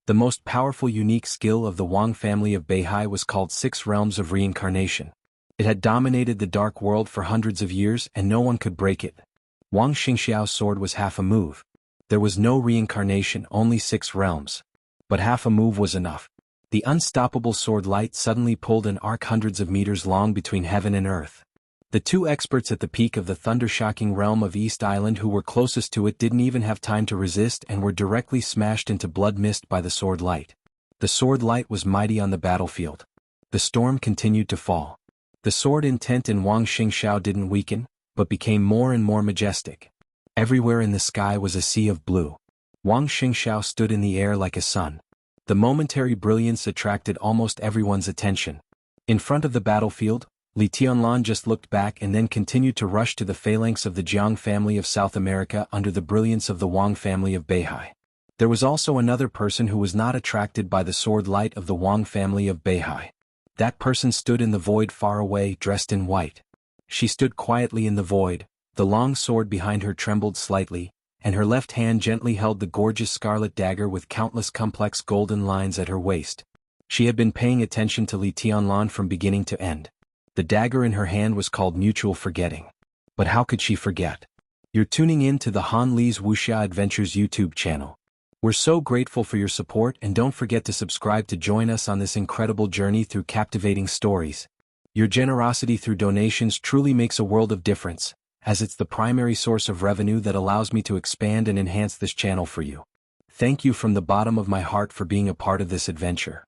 The most powerful unique skill of the Wang family of Beihai was called 6 realms of reincarnation. It had dominated the dark world for hundreds of years and no one could break it. Wang Xingxiao's sword was half a move. There was no reincarnation, only 6 realms. But half a move was enough. The unstoppable sword light suddenly pulled an arc hundreds of meters long between heaven and earth. The 2 experts at the peak of the thunder-shocking realm of East Island who were closest to it didn't even have time to resist and were directly smashed into blood mist by the sword light. The sword light was mighty on the battlefield. The storm continued to fall. The sword intent in Wang Xingxiao didn't weaken, but became more and more majestic. Everywhere in the sky was a sea of blue. Wang Xingxiao stood in the air like a sun. The momentary brilliance attracted almost everyone's attention. In front of the battlefield, Li Tianlan just looked back and then continued to rush to the phalanx of the Jiang family of South America under the brilliance of the Wang family of Beihai. There was also another person who was not attracted by the sword light of the Wang family of Beihai. That person stood in the void far away, dressed in white. She stood quietly in the void, the long sword behind her trembled slightly, and her left hand gently held the gorgeous scarlet dagger with countless complex golden lines at her waist. She had been paying attention to Li Tianlan from beginning to end. The dagger in her hand was called Mutual Forgetting. But how could she forget? You're tuning in to the Han Li's Wuxia Adventures YouTube channel. We're so grateful for your support and don't forget to subscribe to join us on this incredible journey through captivating stories. Your generosity through donations truly makes a world of difference, as it's the primary source of revenue that allows me to expand and enhance this channel for you. Thank you from the bottom of my heart for being a part of this adventure.